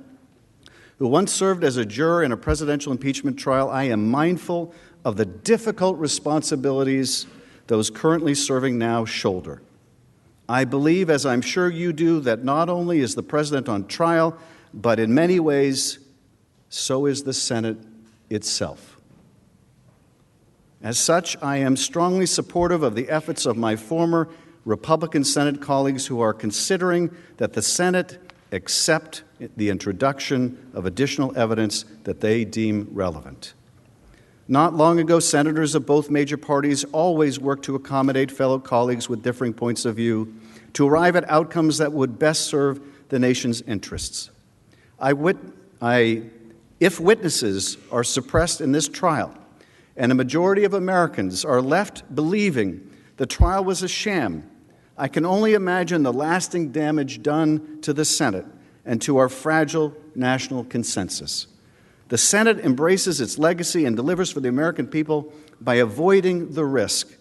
[SPEAKER 6] who once served as a juror in a presidential impeachment trial, I am mindful of the difficult responsibilities those currently serving now shoulder. I believe, as I'm sure you do, that not only is the president on trial, but in many ways, so is the Senate itself. As such, I am strongly supportive of the efforts of my former Republican Senate colleagues who are considering that the Senate accept the introduction of additional evidence that they deem relevant. Not long ago, senators of both major parties always worked to accommodate fellow colleagues with differing points of view to arrive at outcomes that would best serve the nation's interests. I If witnesses are suppressed in this trial, and a majority of Americans are left believing the trial was a sham, I can only imagine the lasting damage done to the Senate and to our fragile national consensus. The Senate embraces its legacy and delivers for the American people by avoiding the risk.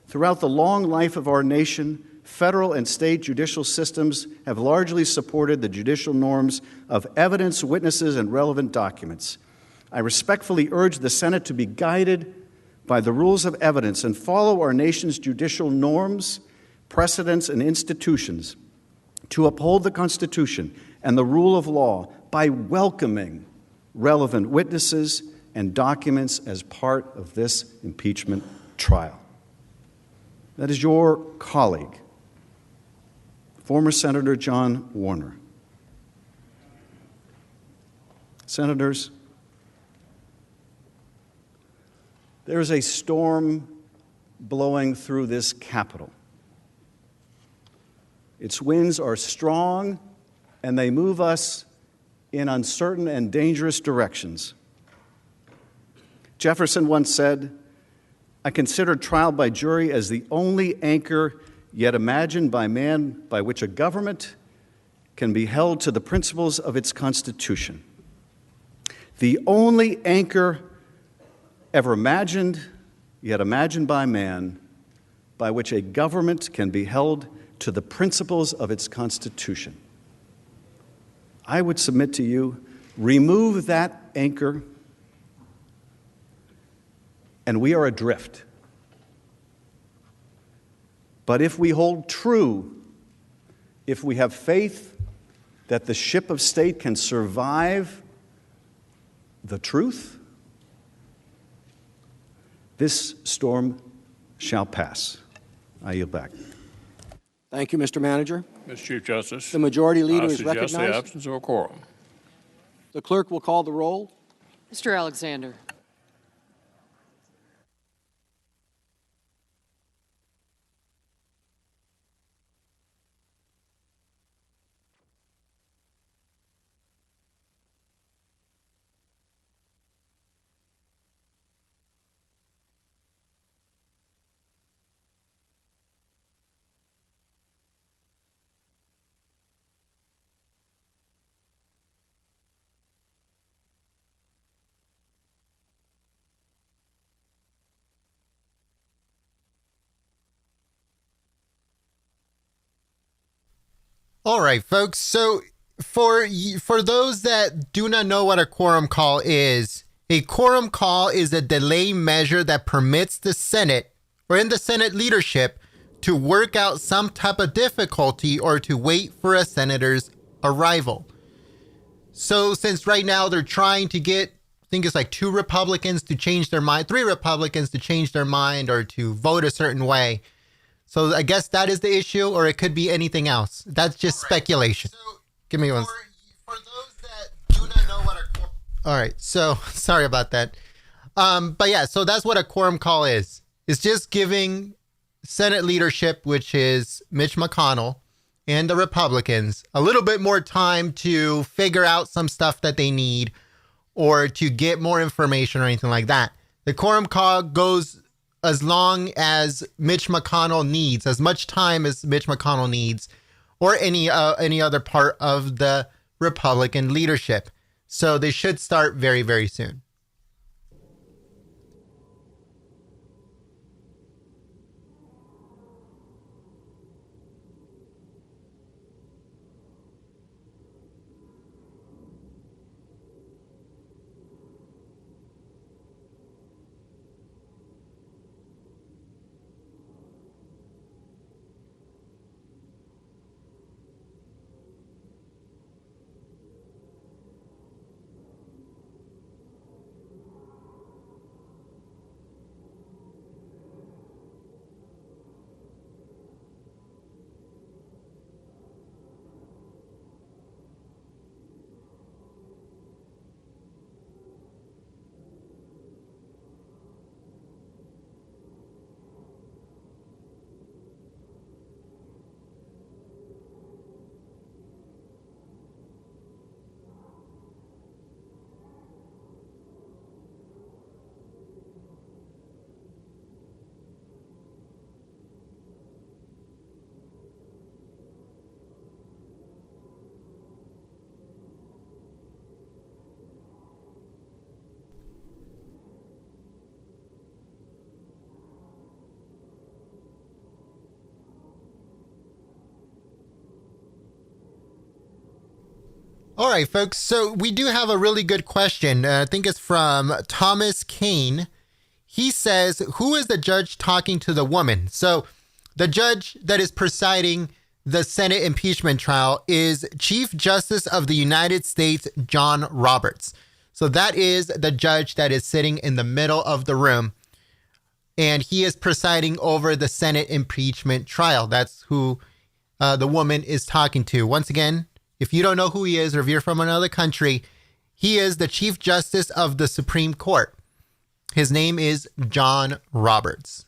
[SPEAKER 6] Throughout the long life of our nation, federal and state judicial systems have largely supported the judicial norms of evidence, witnesses, and relevant documents. I respectfully urge the Senate to be guided by the rules of evidence and follow our nation's judicial norms, precedents, and institutions, to uphold the Constitution and the rule of law by welcoming relevant witnesses and documents as part of this impeachment trial. That is your colleague, former Senator John Warner. Senators, there is a storm blowing through this Capitol. Its winds are strong, and they move us in uncertain and dangerous directions. Jefferson once said, "I consider trial by jury as the only anchor yet imagined by man by which a government can be held to the principles of its Constitution." The only anchor ever imagined, yet imagined by man, by which a government can be held to the principles of its Constitution. I would submit to you, remove that anchor, and we are adrift. But if we hold true, if we have faith that the ship of state can survive the truth, this storm shall pass. I yield back.
[SPEAKER 2] Thank you, Mr. Manager.
[SPEAKER 1] Mr. Chief Justice.
[SPEAKER 2] The majority leader is
[SPEAKER 1] suggest
[SPEAKER 2] recognized.
[SPEAKER 1] the absence of a quorum.
[SPEAKER 2] The clerk will call the roll.
[SPEAKER 5] Mr. Alexander.
[SPEAKER 4] All right, folks. So for those that do not know what a quorum call is, a quorum call is a delay measure that permits the Senate or in the Senate leadership to work out some type of difficulty or to wait for a senator's arrival. So since right now they're trying to get, I think it's like 2 Republicans to change their mind, 3 Republicans to change their mind or to vote a certain way. So I guess that is the issue, or it could be anything else. That's just speculation. So give me one. For those that do not know what a quorum... All right, so sorry about that. But yeah, so that's what a quorum call is. It's just giving Senate leadership, which is Mitch McConnell and the Republicans, a little bit more time to figure out some stuff that they need or to get more information or anything like that. The quorum call goes as long as Mitch McConnell needs, as much time as Mitch McConnell needs, or any other part of the Republican leadership. So they should start very, very soon. All right, folks. So we do have a really good question. I think it's from Thomas Kane. He says, who is the judge talking to the woman? So the judge that is presiding the Senate impeachment trial is Chief Justice of the United States, John Roberts. So that is the judge that is sitting in the middle of the room, and he is presiding over the Senate impeachment trial. That's who the woman is talking to. Once again, if you don't know who he is, or if you're from another country, he is the Chief Justice of the Supreme Court. His name is John Roberts.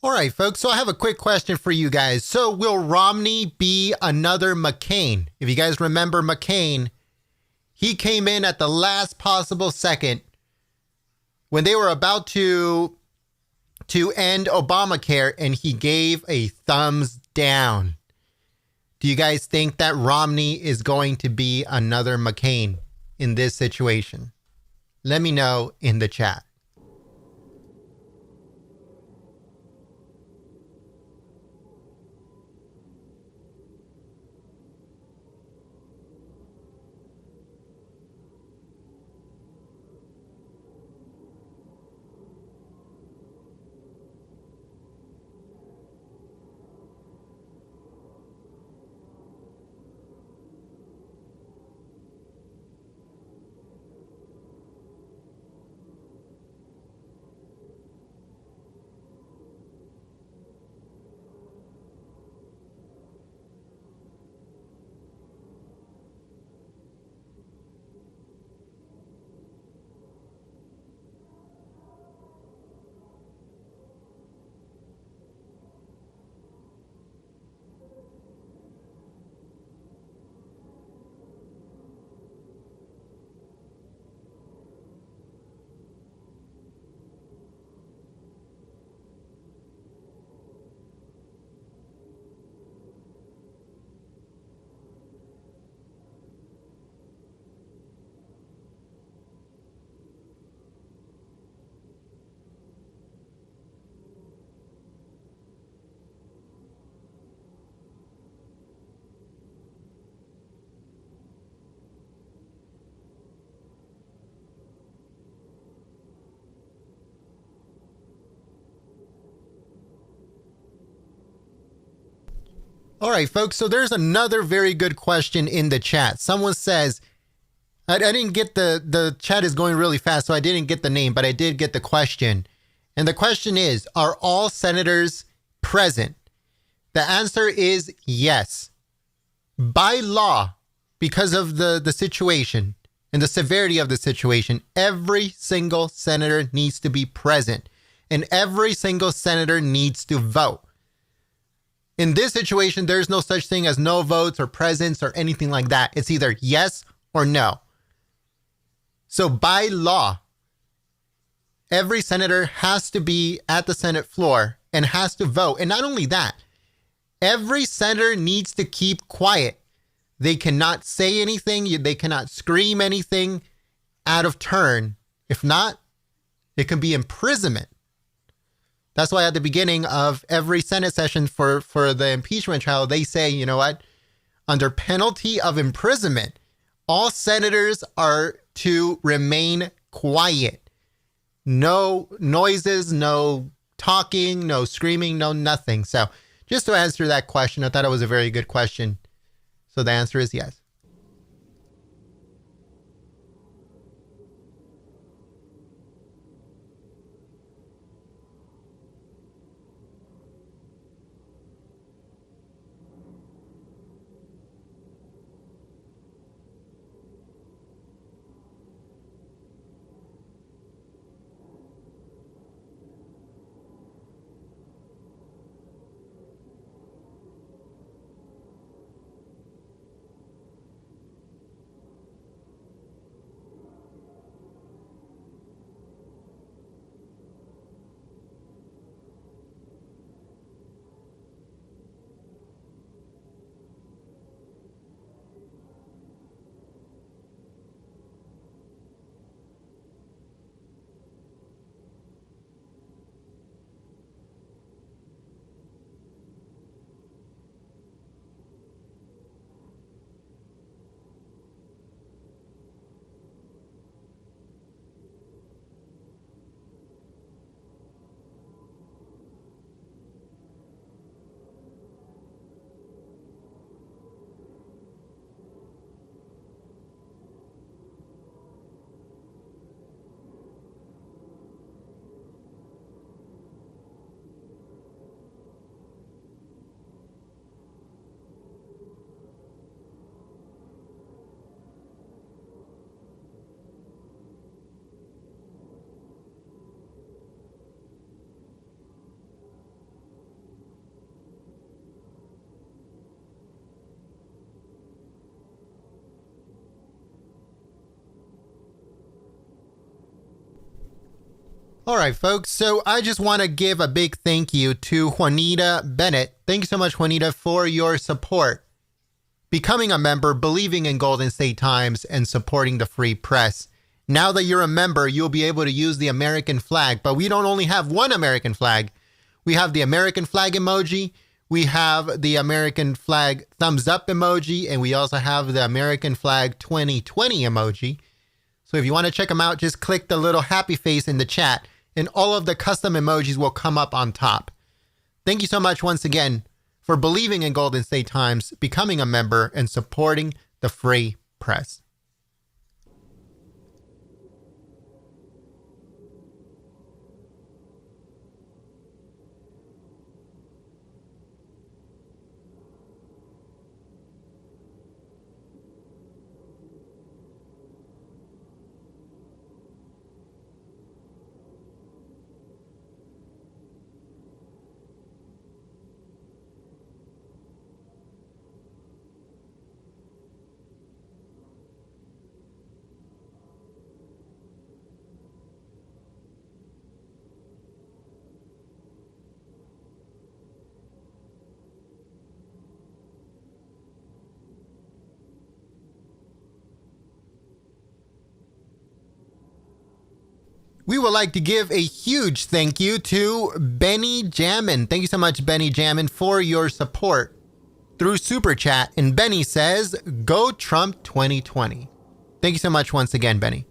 [SPEAKER 4] All right, folks. So I have a quick question for you guys. So will Romney be another McCain? If you guys remember McCain, he came in at the last possible second when they were about to end Obamacare, and he gave a thumbs down. Do you guys think that Romney is going to be another McCain in this situation? Let me know in the chat. All right, folks. So there's another very good question in the chat. Someone says, I didn't get the chat is going really fast, so I didn't get the name, but I did get the question. And the question is, are all senators present? The answer is yes. by law, because of the situation and the severity of the situation, every single senator needs to be present and every single senator needs to vote. In this situation, there's no such thing as no votes or presence or anything like that. It's either yes or no. So by law, every senator has to be at the Senate floor and has to vote. And not only that, every senator needs to keep quiet. They cannot say anything. They cannot scream anything out of turn. If not, it can be imprisonment. That's why at the beginning of every Senate session for the impeachment trial, they say, you know what? Under penalty of imprisonment, all senators are to remain quiet. No noises, no talking, no screaming, no nothing. So just to answer that question, I thought it was a very good question. So the answer is yes. All right, folks. So I just want to give a big thank you to Juanita Bennett. Thank you so much, Juanita, for your support, becoming a member, believing in Golden State Times, and supporting the free press. Now that you're a member, you'll be able to use the American flag. But we don't only have one American flag. We have the American flag emoji. We have the American flag thumbs up emoji. And we also have the American flag 2020 emoji. So if you want to check them out, just click the little happy face in the chat and all of the custom emojis will come up on top. Thank you so much once again for believing in Golden State Times, becoming a member, and supporting the free press. We would like to give a huge thank you to Benny Jammin. Thank you so much, Benny Jammin, for your support through Super Chat. And Benny says, go Trump 2020. Thank you so much once again, Benny.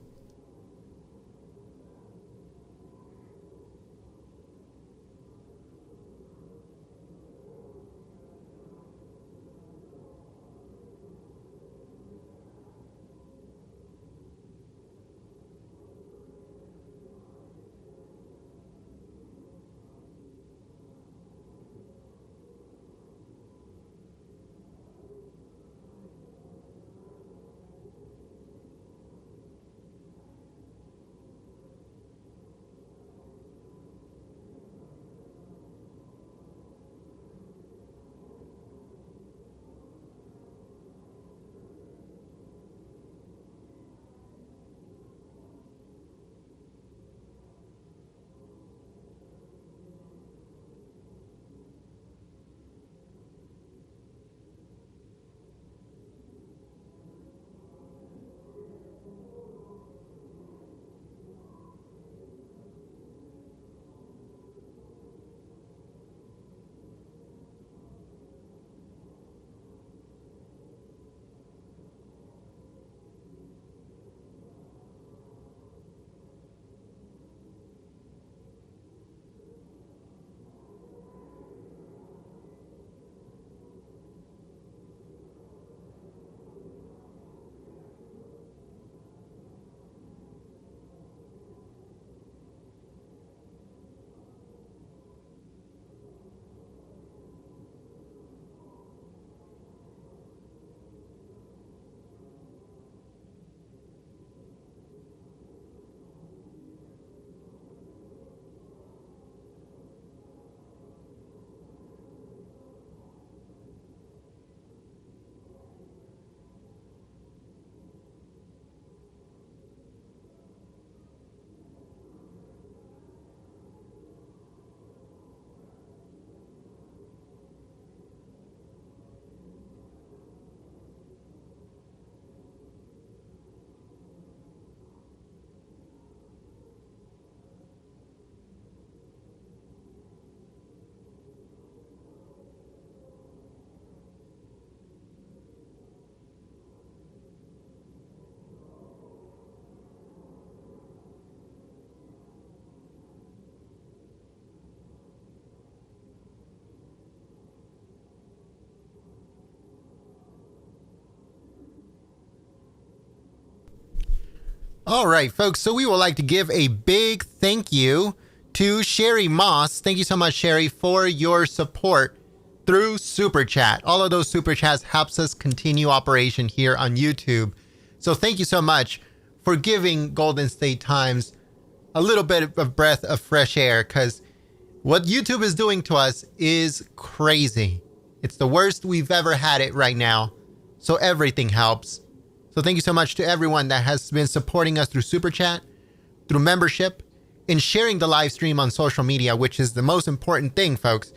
[SPEAKER 4] All right, folks. So we would like to give a big thank you to Sherry Moss. Thank you so much, Sherry, for your support through Super Chat. All of those Super Chats helps us continue operation here on YouTube. So thank you so much for giving Golden State Times a little bit of breath of fresh air, because what YouTube is doing to us is crazy. It's the worst we've ever had it right now. So everything helps. So thank you so much to everyone that has been supporting us through Super Chat, through membership, and sharing the live stream on social media, which is the most important thing, folks.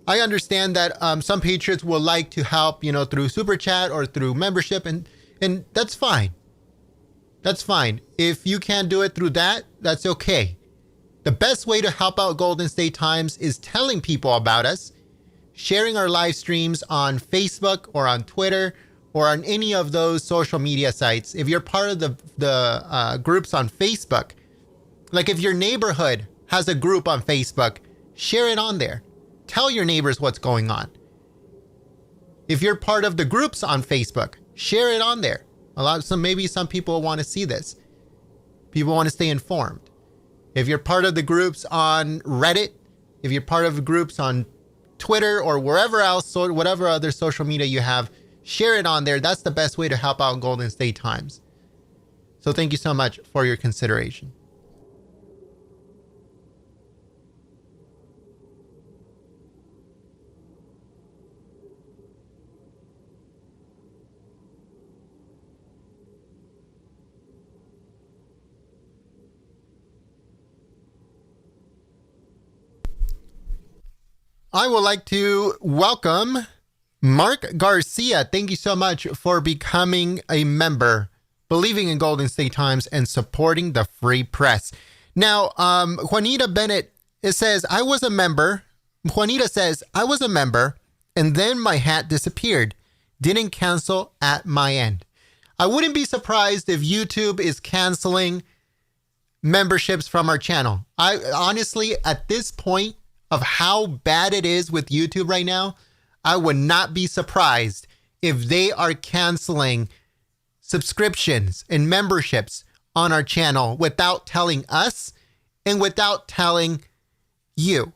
[SPEAKER 4] I understand that some patriots will like to help, through Super Chat or through membership, and that's fine. That's fine. If you can't do it through that, that's okay. The best way to help out Golden State Times is telling people about us, sharing our live streams on Facebook or on Twitter or on any of those social media sites. If you're part of the groups on Facebook, like if your neighborhood has a group on Facebook, share it on there. Tell your neighbors what's going on. If you're part of the groups on Facebook, share it on there. Maybe some people want to see this. People want to stay informed. If you're part of the groups on Reddit, if you're part of the groups on Twitter or wherever else, or whatever other social media you have, share it on there. That's the best way to help out Golden State Times. So thank you so much for your consideration. I would like to welcome Mark Garcia. Thank you so much for becoming a member, believing in Golden State Times, and supporting the free press. Now, Juanita Bennett, it says, I was a member. Juanita says, I was a member, and then my hat disappeared. Didn't cancel at my end. I wouldn't be surprised if YouTube is canceling memberships from our channel. I honestly, at this point of how bad it is with YouTube right now, I would not be surprised if they are canceling subscriptions and memberships on our channel without telling us and without telling you.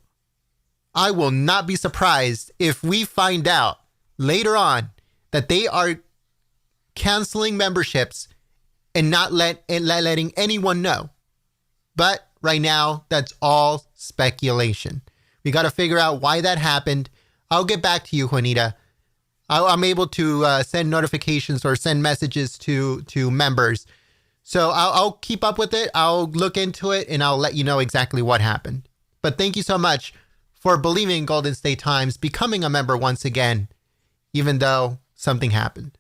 [SPEAKER 4] I will not be surprised if we find out later on that they are canceling memberships and not letting anyone know. But right now, that's all speculation. We got to figure out why that happened. I'll get back to you, Juanita. I'm able to send notifications or send messages to members. So I'll keep up with it. I'll look into it and I'll let you know exactly what happened. But thank you so much for believing in Golden State Times, becoming a member once again, even though something happened.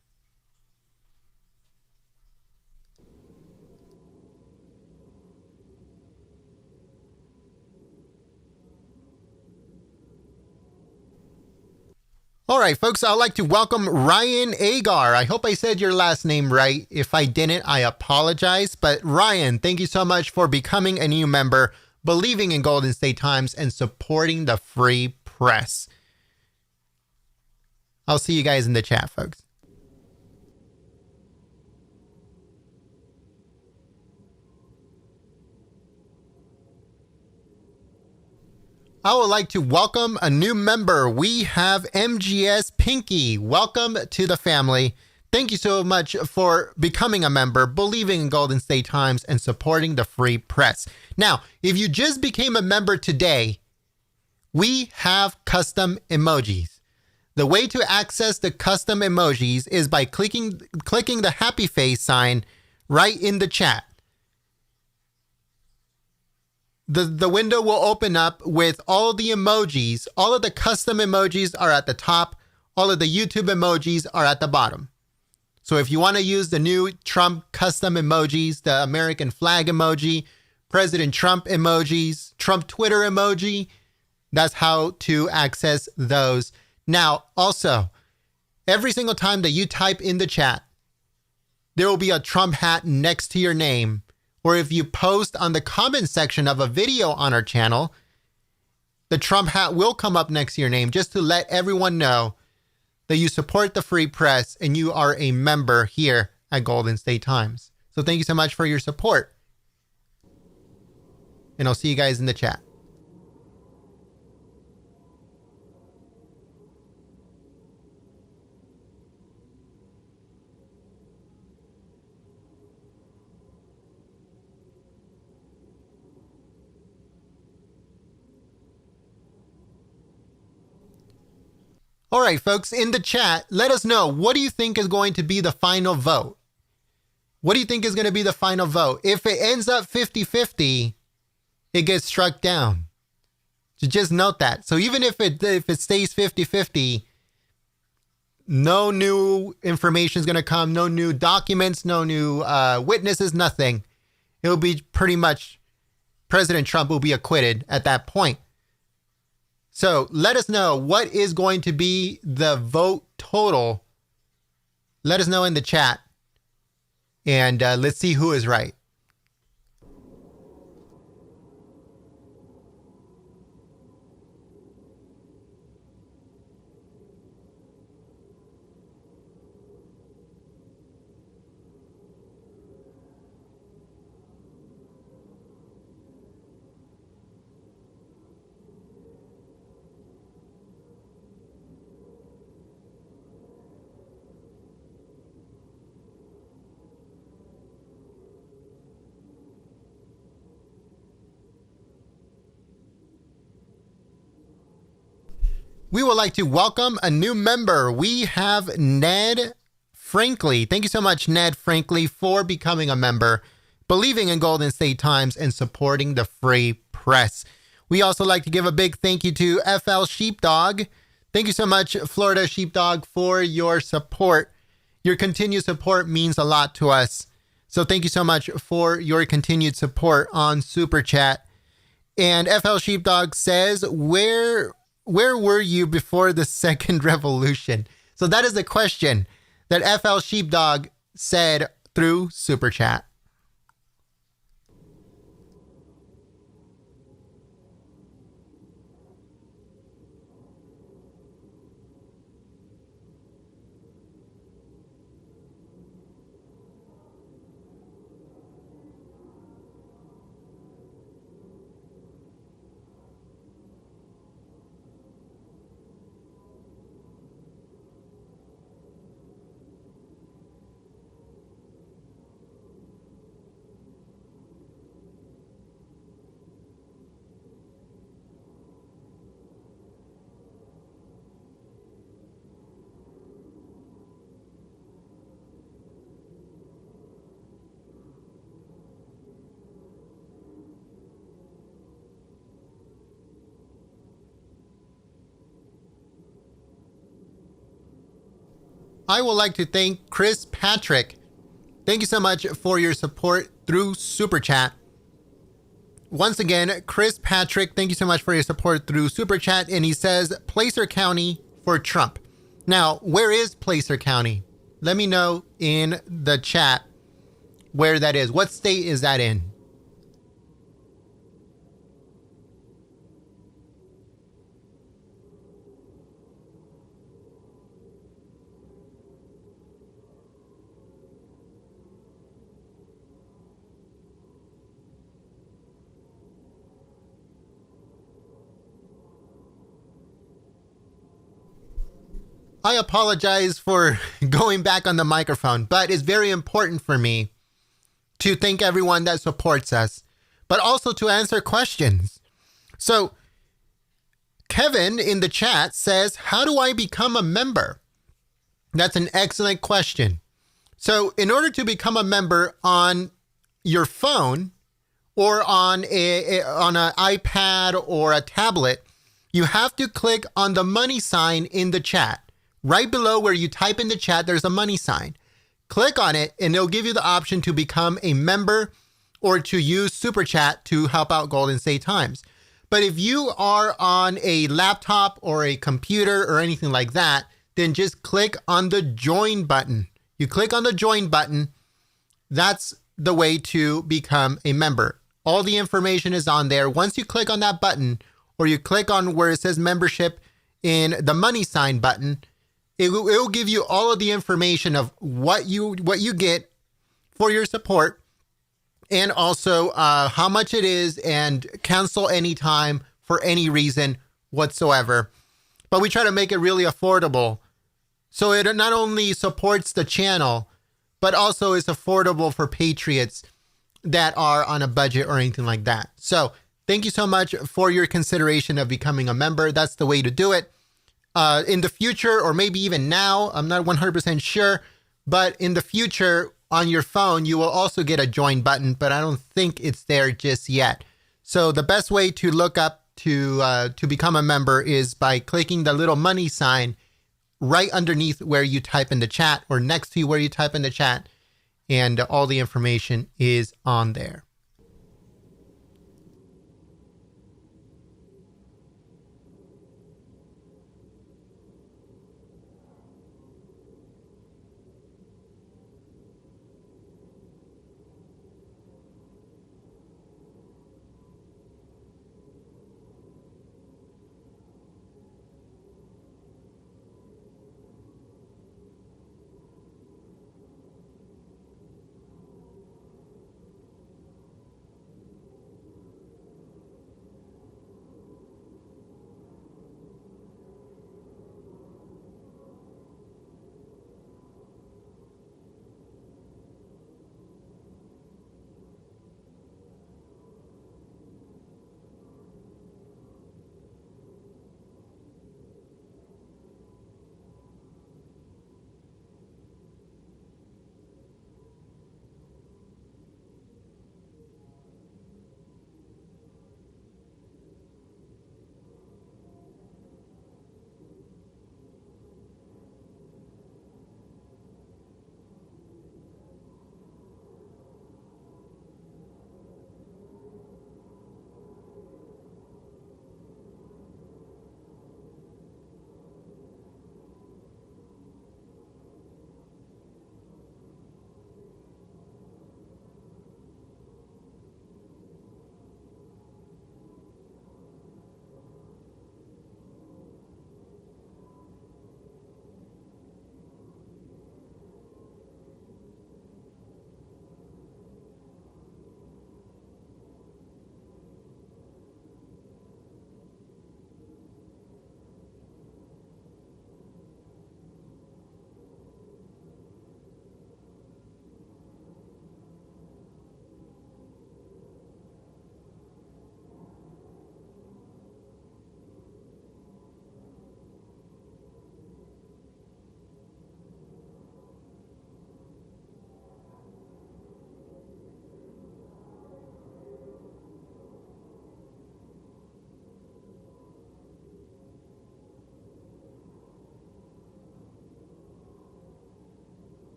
[SPEAKER 4] All right, folks, I'd like to welcome Ryan Agar. I hope I said your last name right. If I didn't, I apologize. But Ryan, thank you so much for becoming a new member, believing in Golden State Times, and supporting the free press. I'll see you guys in the chat, folks. I would like to welcome a new member. We have MGS Pinky. Welcome to the family. Thank you so much for becoming a member, believing in Golden State Times, and supporting the free press. Now, if you just became a member today, we have custom emojis. The way to access the custom emojis is by clicking the happy face sign right in the chat. The window will open up with all the emojis. All of the custom emojis are at the top. All of the YouTube emojis are at the bottom. So if you want to use the new Trump custom emojis, the American flag emoji, President Trump emojis, Trump Twitter emoji, that's how to access those. Now, also, every single time that you type in the chat, there will be a Trump hat next to your name. Or if you post on the comment section of a video on our channel, the Trump hat will come up next to your name, just to let everyone know that you support the free press and you are a member here at Golden State Times. So thank you so much for your support. And I'll see you guys in the chat. All right, folks, in the chat, let us know, what do you think is going to be the final vote? What do you think is going to be the final vote? If it ends up 50-50, it gets struck down. So just note that. So even if it stays 50-50, no new information is going to come, no new documents, no new witnesses, nothing. It will be pretty much President Trump will be acquitted at that point. So let us know, what is going to be the vote total. Let us know in the chat. And let's see who is right. We would like to welcome a new member. We have Ned Frankley. Thank you so much, Ned Frankley, for becoming a member, believing in Golden State Times, and supporting the free press. We also like to give a big thank you to FL Sheepdog. Thank you so much, Florida Sheepdog, for your support. Your continued support means a lot to us. So thank you so much for your continued support on Super Chat. And FL Sheepdog says, where were you before the second revolution? So that is the question that FL Sheepdog said through Super Chat. I would like to thank Chris Patrick. Thank you so much for your support through Super Chat. Once again, Chris Patrick, thank you so much for your support through Super Chat. And he says, Placer County for Trump. Now, where is Placer County? Let me know in the chat where that is. What state is that in? I apologize for going back on the microphone, but it's very important for me to thank everyone that supports us, but also to answer questions. So Kevin in the chat says, how do I become a member? That's an excellent question. So in order to become a member on your phone or on an iPad or a tablet, you have to click on the money sign in the chat. Right below where you type in the chat, there's a money sign. Click on it and it'll give you the option to become a member or to use Super Chat to help out Golden State Times. But if you are on a laptop or a computer or anything like that, then just click on the join button. You click on the join button. That's the way to become a member. All the information is on there. Once you click on that button or you click on where it says membership in the money sign button, it will give you all of the information of what you get for your support, and also how much it is, and cancel anytime for any reason whatsoever. But we try to make it really affordable, so it not only supports the channel, but also is affordable for patriots that are on a budget or anything like that. So thank you so much for your consideration of becoming a member. That's the way to do it. In the future, or maybe even now, I'm not 100% sure, but in the future on your phone, you will also get a join button, but I don't think it's there just yet. So the best way to look up to become a member is by clicking the little money sign right underneath where you type in the chat, or next to where you type in the chat, and all the information is on there.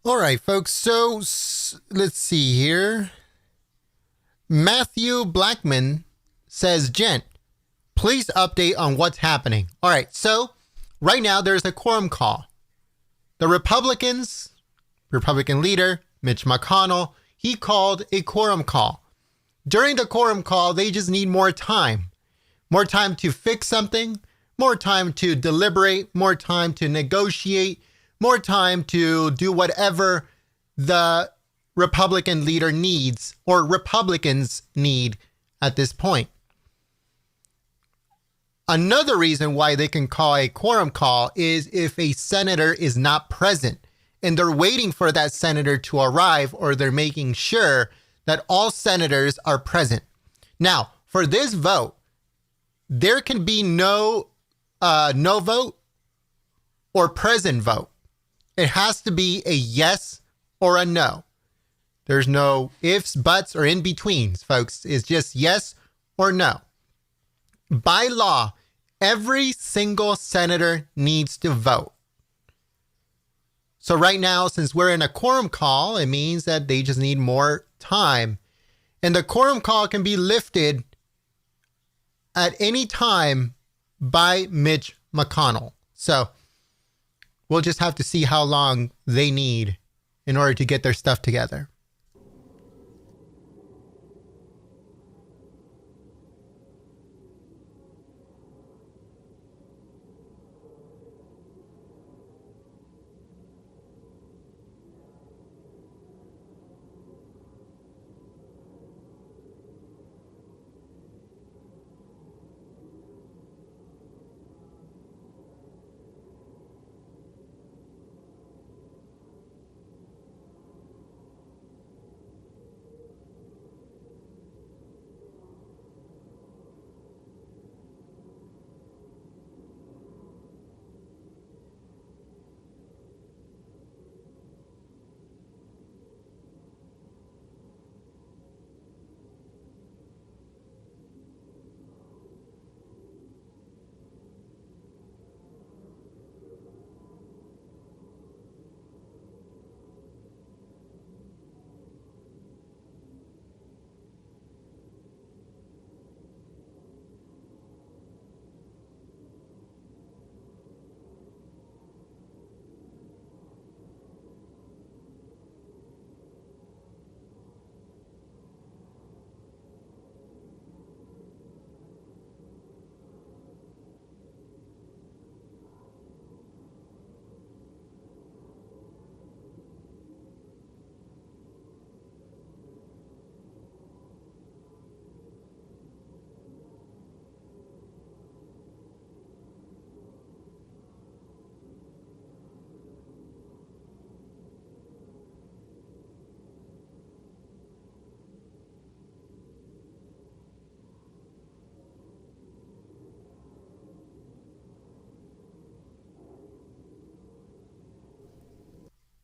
[SPEAKER 4] All right, folks. So let's see here. Matthew Blackman says, Gent, please update on what's happening. All right. So right now there's a quorum call. The Republican leader, Mitch McConnell, he called a quorum call. During the quorum call, they just need more time. more time to fix something, more time to deliberate, more time to negotiate, more time to do whatever the Republican leader needs or Republicans need at this point. Another reason why they can call a quorum call is if a senator is not present and they're waiting for that senator to arrive, or they're making sure that all senators are present. Now, for this vote, there can be no vote or present vote. It has to be a yes or a no. There's no ifs, buts, or in-betweens, folks. It's just yes or no. By law, every single senator needs to vote. So right now, since we're in a quorum call, it means that they just need more time. And the quorum call can be lifted at any time by Mitch McConnell. So we'll just have to see how long they need in order to get their stuff together.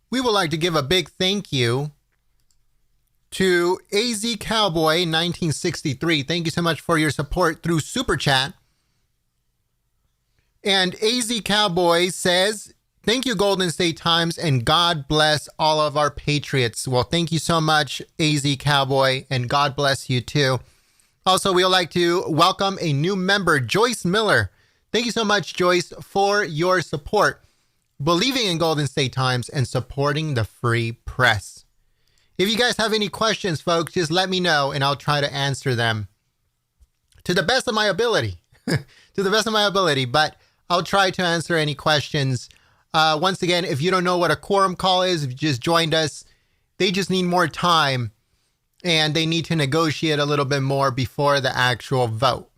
[SPEAKER 4] We would like to give a big thank you to AZ Cowboy 1963. Thank you so much for your support through Super Chat. And AZ Cowboy says, thank you, Golden State Times, and God bless all of our patriots. Well, thank you so much, AZ Cowboy, and God bless you too. Also, we would like to welcome a new member, Joyce Miller. Thank you so much, Joyce, for your support, believing in Golden State Times, and supporting the free press. If you guys have any questions, folks, just let me know and I'll try to answer them to the best of my ability. To the best of my ability, but I'll try to answer any questions. Once again, if you don't know what a quorum call is, if you just joined us, they just need more time and they need to negotiate a little bit more before the actual vote.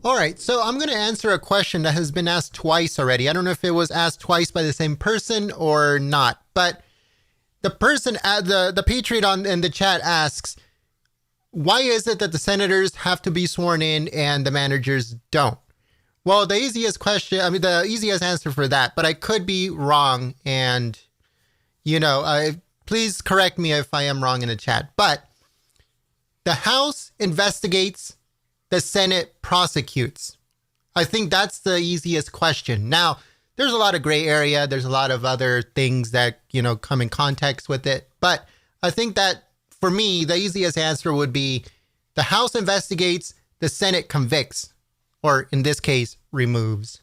[SPEAKER 4] All right, so I'm going to answer a question that has been asked twice already. I don't know if it was asked twice by the same person or not, but the person, the Patriot in the chat asks, why is it that the senators have to be sworn in and the managers don't? Well, the easiest answer for that, but I could be wrong, and, please correct me if I am wrong in the chat, but the House investigates, the Senate prosecutes. I think that's the easiest question. Now, there's a lot of gray area. There's a lot of other things that, come in context with it. But I think that for me, the easiest answer would be the House investigates, the Senate convicts, or in this case, removes.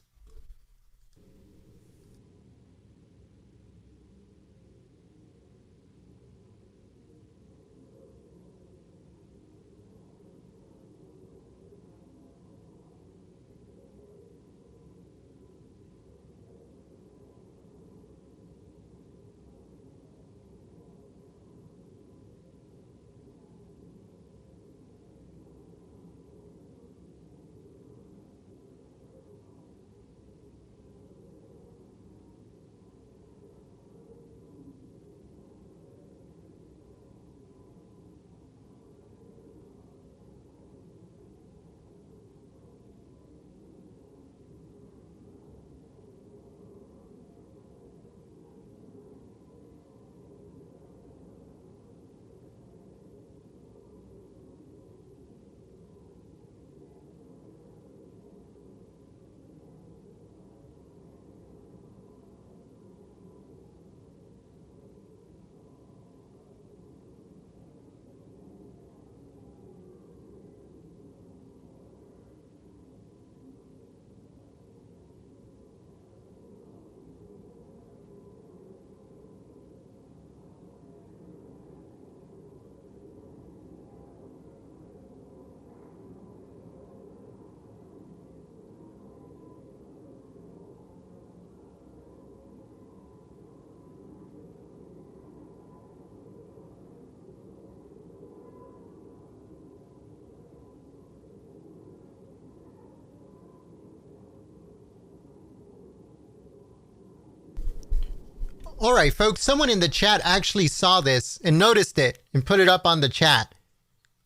[SPEAKER 4] All right, folks, someone in the chat actually saw this and noticed it and put it up on the chat.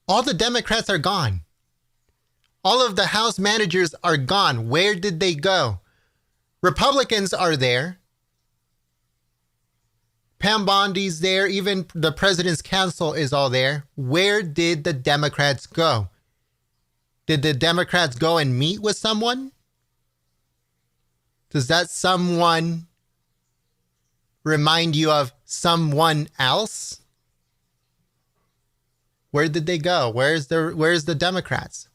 [SPEAKER 4] All the Democrats are gone. All of the House managers are gone. Where did they go? Republicans are there. Pam Bondi's there. Even the President's Counsel is all there. Where did the Democrats go? Did the Democrats go and meet with someone? Does that someone remind you of someone else? Where did they go? Where's the Democrats?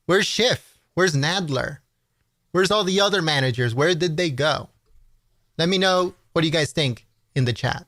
[SPEAKER 4] Where's Schiff? Where's Nadler? Where's all the other managers? Where did they go? Let me know what do you guys think in the chat.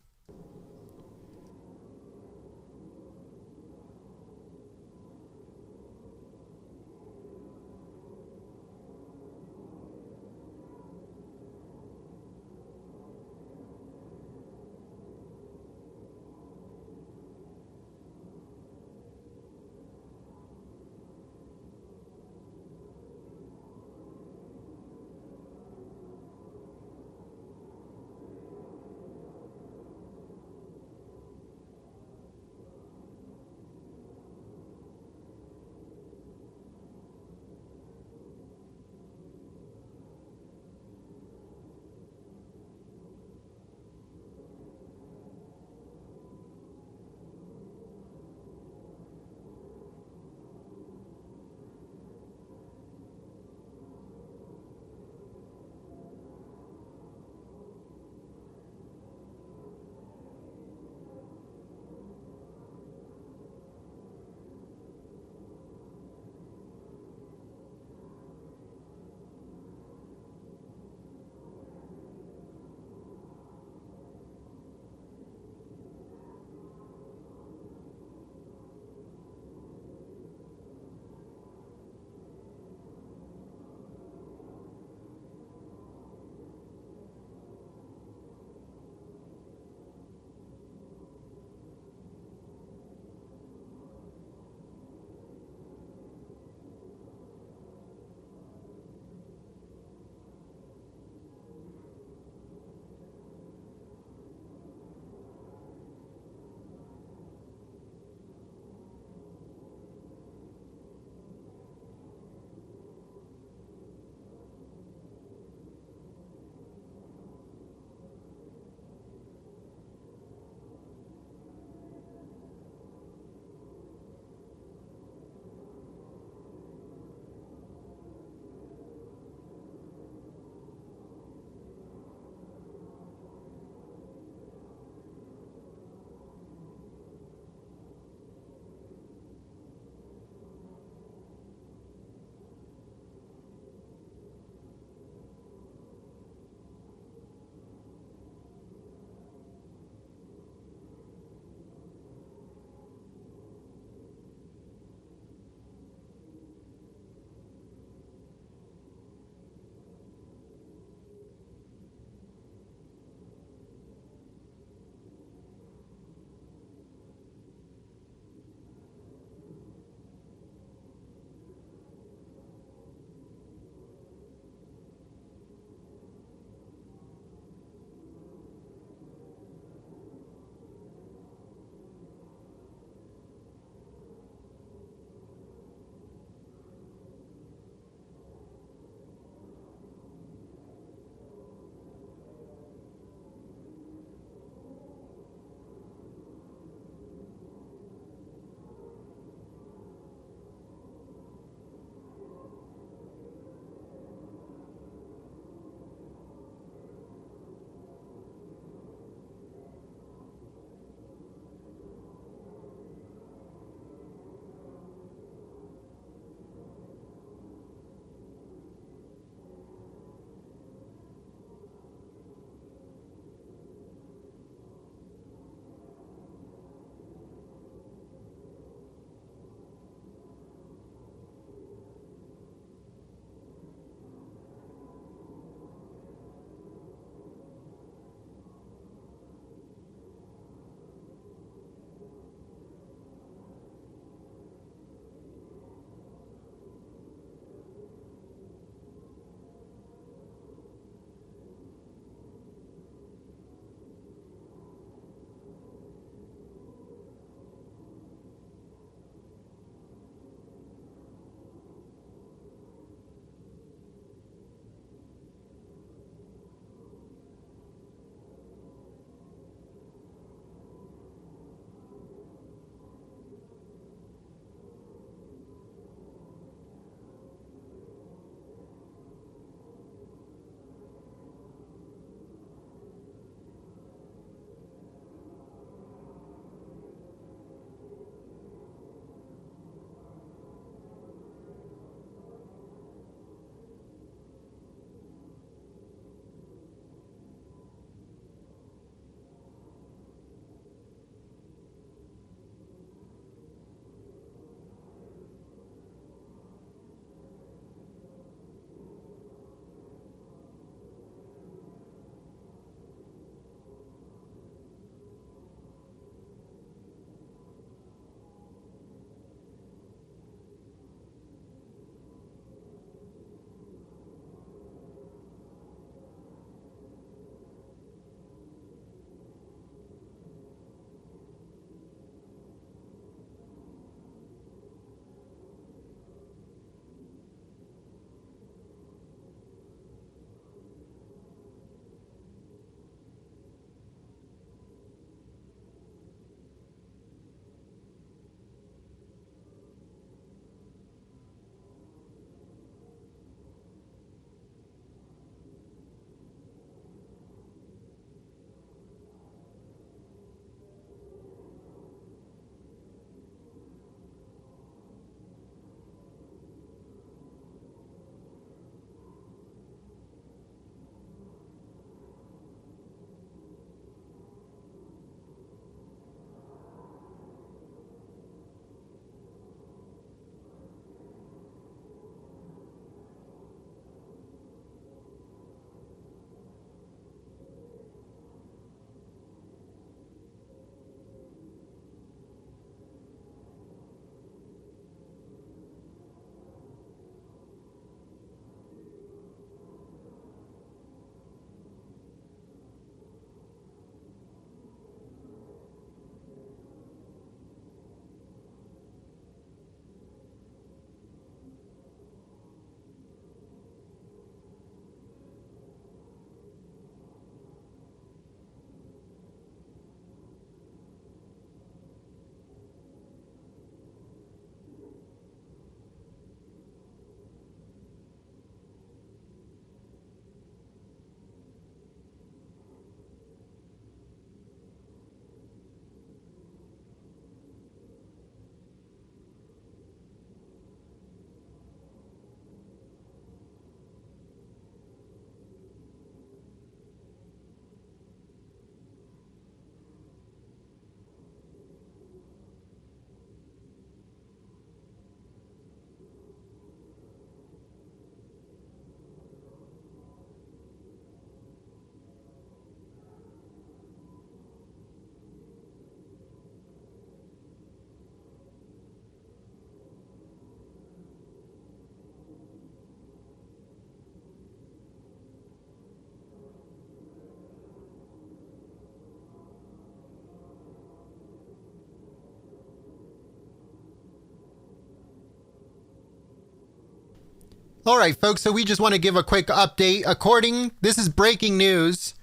[SPEAKER 4] All right, folks, so we just want to give a quick update. This is breaking news.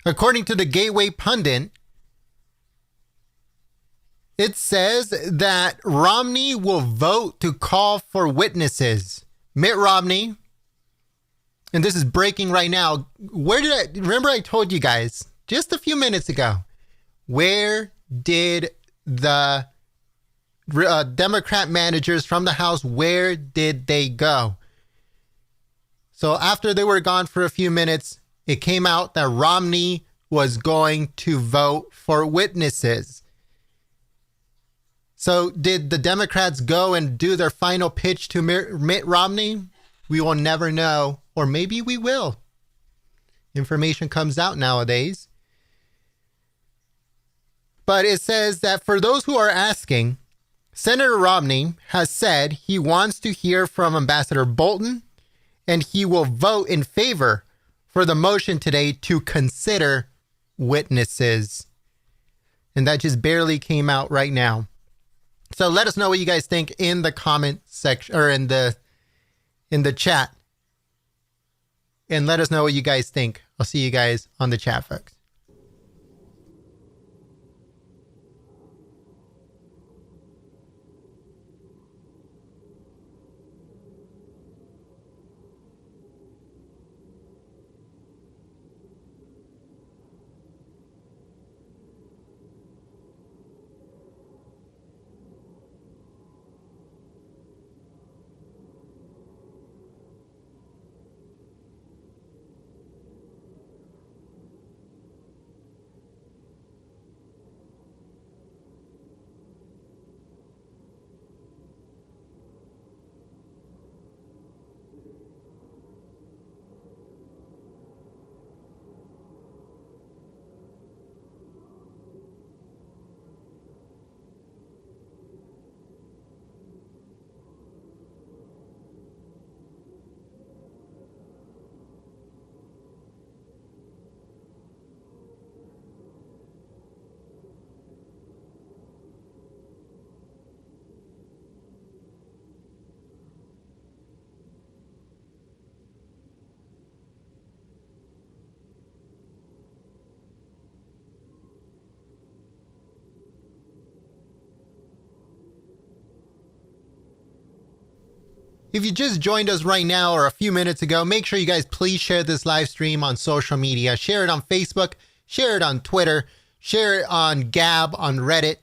[SPEAKER 4] According to the Gateway Pundit, it says that Romney will vote to call for witnesses. Mitt Romney, and this is breaking right now. Remember I told you guys just a few minutes ago, where did the Democrat managers from the House, where did they go? So after they were gone for a few minutes, it came out that Romney was going to vote for witnesses. So did the Democrats go and do their final pitch to Mitt Romney? We will never know, or maybe we will. Information comes out nowadays. But it says that for those who are asking, Senator Romney has said he wants to hear from Ambassador Bolton, and he will vote in favor for the motion today to consider witnesses. And that just barely came out right now. So let us know what you guys think in the comment section, or in the chat. And let us know what you guys think. I'll see you guys on the chat, folks. If you just joined us right now or a few minutes ago, make sure you guys please share this live stream on social media. Share it on Facebook, share it on Twitter, share it on Gab, on Reddit.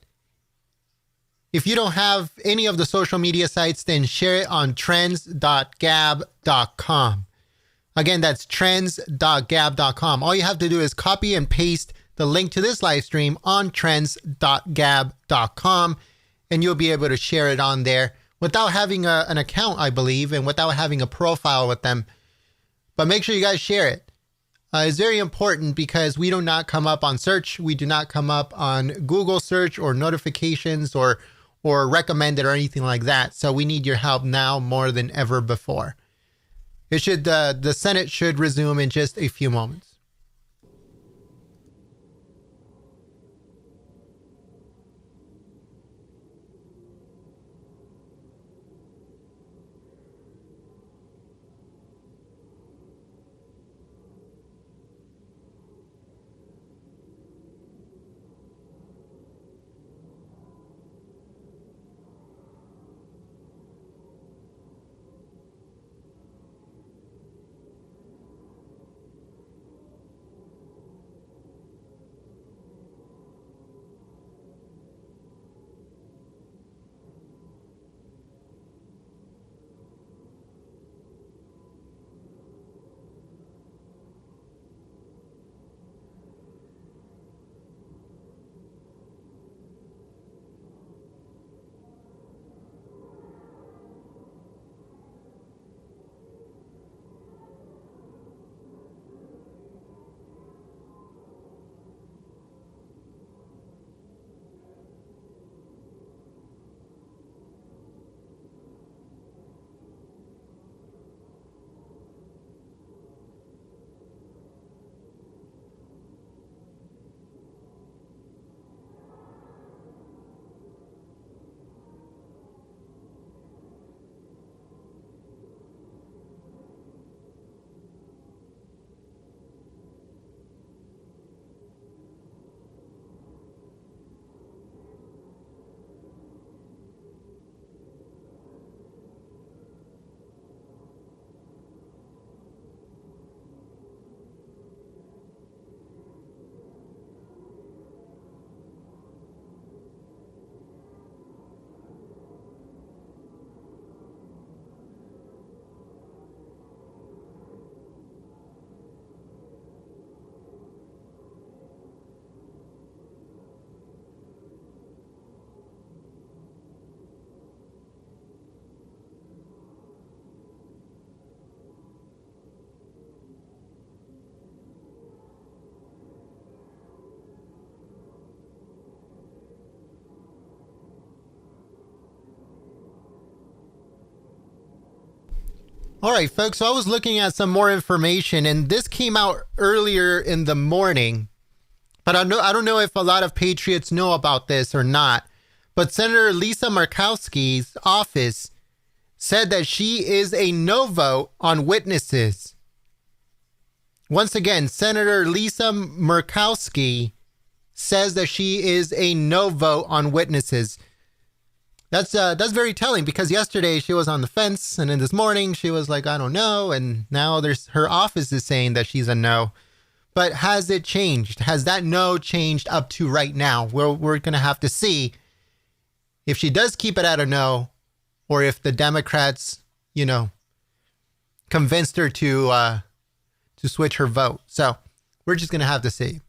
[SPEAKER 4] If you don't have any of the social media sites, then share it on trends.gab.com. Again, that's trends.gab.com. All you have to do is copy and paste the link to this live stream on trends.gab.com, and you'll be able to share it on there without having an account, I believe, and without having a profile with them. But make sure you guys share it. It's very important because we do not come up on search. We do not come up on Google search or notifications or recommended or anything like that. So we need your help now more than ever before. The Senate should resume in just a few moments. All right, folks. So I was looking at some more information, and this came out earlier in the morning. But I don't know if a lot of patriots know about this or not. But Senator Lisa Murkowski's office said that she is a no vote on witnesses. Once again, Senator Lisa Murkowski says that she is a no vote on witnesses. That's very telling, because yesterday she was on the fence, and then this morning she was like, I don't know, and now her office is saying that she's a no. But has it changed? Has that no changed up to right now? We're going to have to see if she does keep it at a no, or if the Democrats, convinced her to switch her vote. So we're just going to have to see.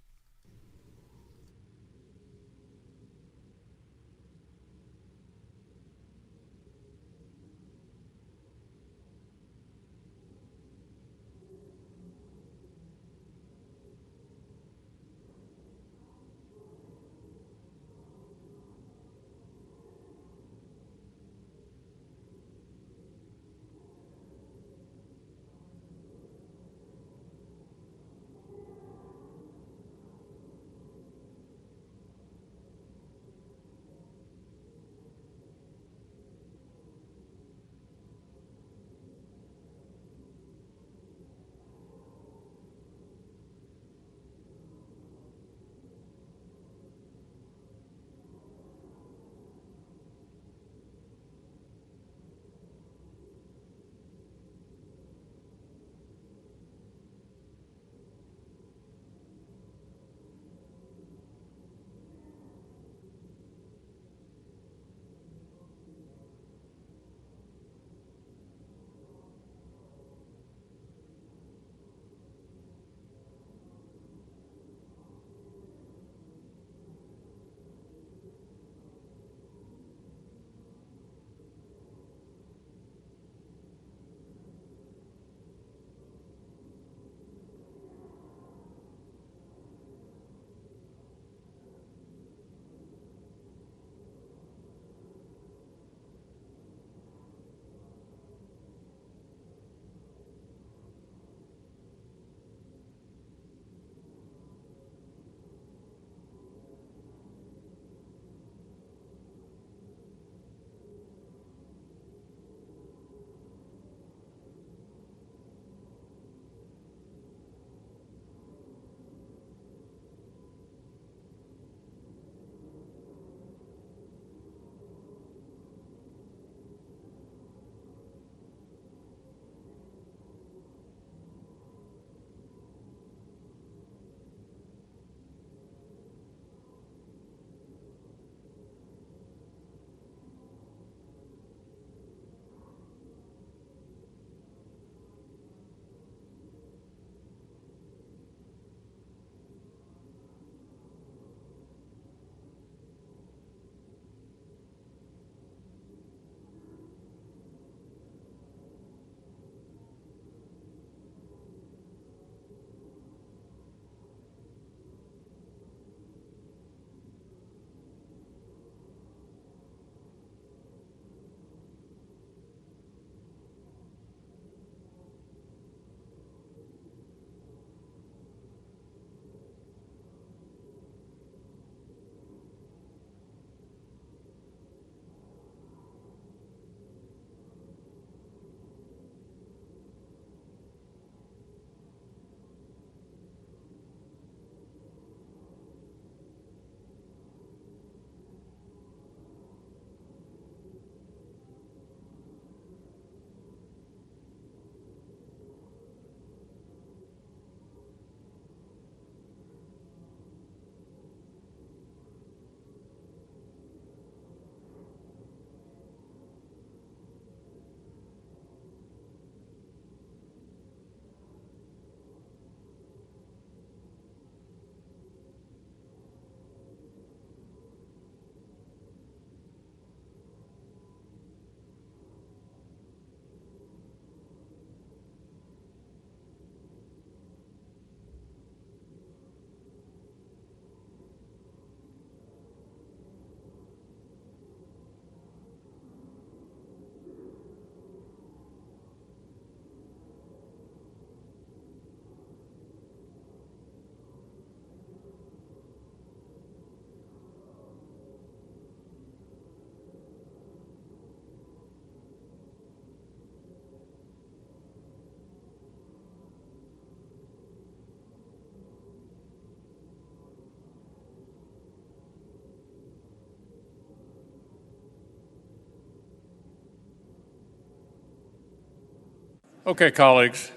[SPEAKER 1] Okay, colleagues,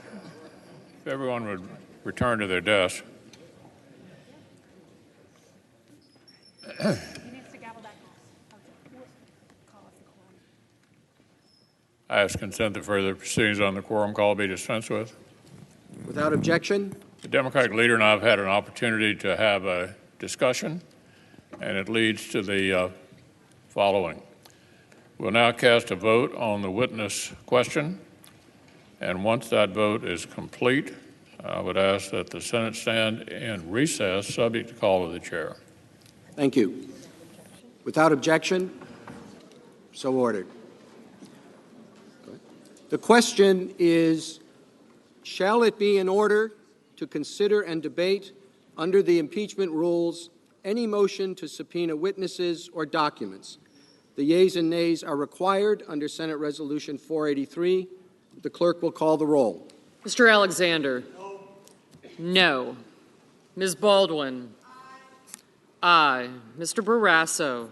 [SPEAKER 1] if everyone would return to their desk. I ask consent that further proceedings on the quorum call be dispensed with.
[SPEAKER 2] Without objection.
[SPEAKER 1] The Democratic leader and I have had an opportunity to have a discussion, and it leads to the following. We'll now cast a vote on the witness question, and once that vote is complete, I would ask that the Senate stand in recess, subject to call of the chair.
[SPEAKER 2] Thank you. Without objection, so ordered. The question is, shall it be in order to consider and debate under the impeachment rules any motion to subpoena witnesses or documents? The yeas and nays are required under Senate Resolution 483. The clerk will call the roll.
[SPEAKER 5] Mr. Alexander? No. Ms. Baldwin? Aye. Mr. Barrasso?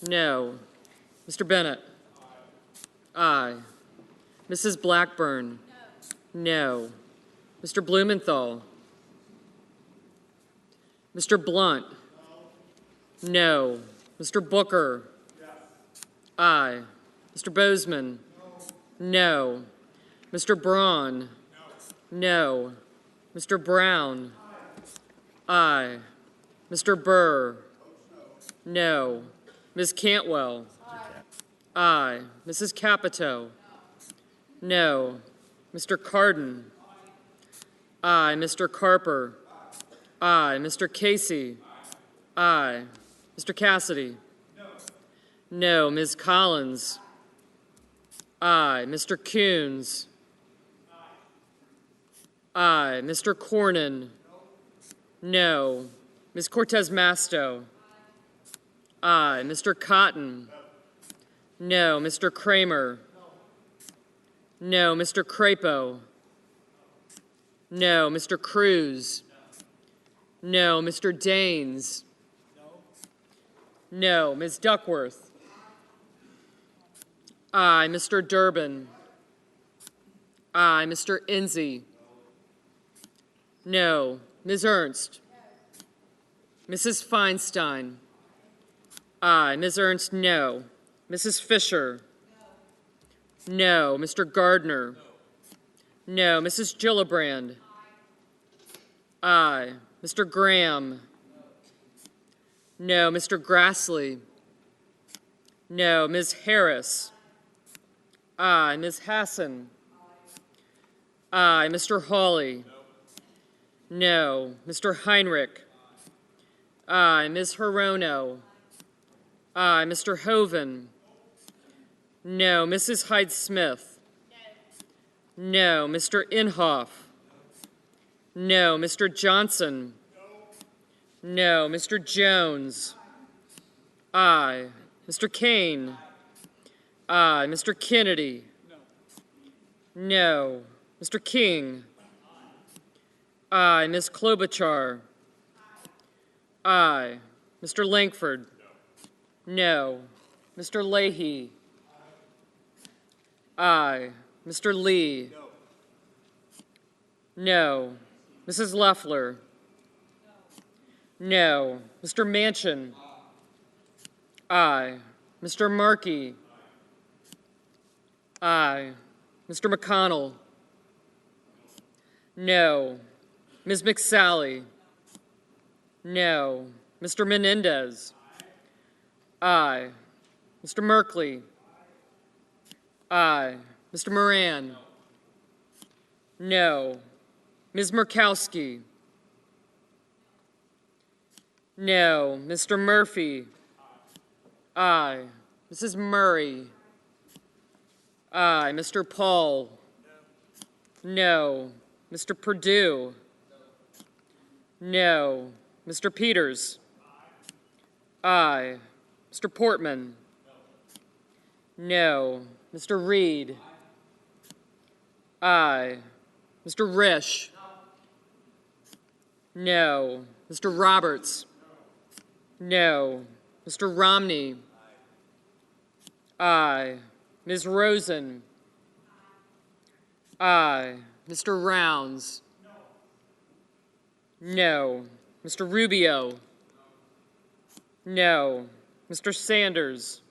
[SPEAKER 5] No. Mr. Bennett? Aye. Mrs. Blackburn? No. Mr. Blumenthal? Mr. Blunt? No. Mr. Booker? Aye. Mr. Bozeman? No. Mr. Braun? No. Mr. Brown? Aye. Mr. Burr? No. Ms. Cantwell? Aye. Mrs. Capito? No. Mr. Cardin? Aye. Mr. Carper? Aye. Mr. Casey? Aye. Mr. Cassidy? No. Ms. Collins? Aye. Mr. Coons? Aye. Mr. Cornyn? No. Ms. Cortez Masto? Aye. Mr. Cotton? No. Mr. Kramer? No. Mr. Crapo? No. Mr. Cruz? No. Mr. Daines? No. Ms. Duckworth? Aye. Mr. Durbin? Aye. Mr. Enzi? No. Ms. Ernst? Mrs. Feinstein? Aye. Ms. Ernst, no. Mrs. Fisher? No. Mr. Gardner? No. Mrs. Gillibrand? Aye. Mr. Graham? No. Mr. Grassley? No. Ms. Harris? Aye. Ms. Hassan? Aye. Mr. Hawley? No. Mr. Heinrich? Aye. Ms. Hirono? Aye. Mr. Hoven? No. Mrs. Hyde-Smith? No. Mr. Inhofe? No. Mr. Johnson? No. Mr. Jones? Aye. Mr. Kane? Aye. Mr. Kennedy? No. Mr. King? Aye. Ms. Klobuchar? Aye. Mr. Langford? No. Mr. Leahy? Aye. Mr. Lee? No. Mrs. Loeffler? No. Mr. Manchin? Aye. Mr. Markey? Aye. Mr. McConnell? No. Ms. McSally? No. Mr. Menendez? Aye. Mr. Merkley? Aye. Mr. Moran? No. Ms. Murkowski? No. Mr. Murphy? Aye. Mrs. Murray? Aye. Mr. Paul? No. Mr. Perdue? No. Mr. Peters? Aye. Mr. Portman? No. Mr. Reed? Aye. Mr. Risch? No. Mr. Roberts? No. Mr. Romney? Aye. Ms. Rosen? Aye. Mr. Rounds? No. Mr. Rubio? No. Mr. Sanders?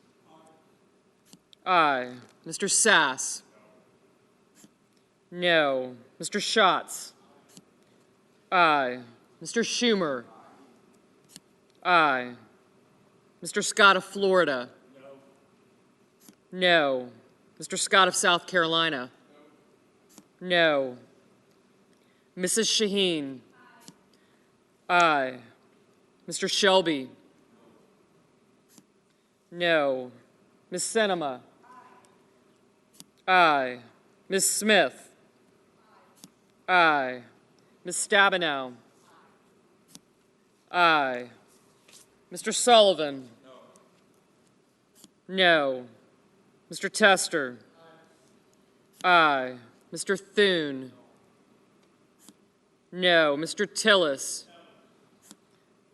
[SPEAKER 5] Aye. Mr. Sass? No. Mr. Schatz? Aye. Mr. Schumer? Aye. Mr. Scott of Florida? No. Mr. Scott of South Carolina? No. Mrs. Shaheen? Aye. Mr. Shelby? No. Ms. Sinema? Aye. Ms. Smith? Aye. Ms. Stabenow? Aye. Mr. Sullivan? No. Mr. Tester? Aye. Mr. Thune? No. Mr. Tillis?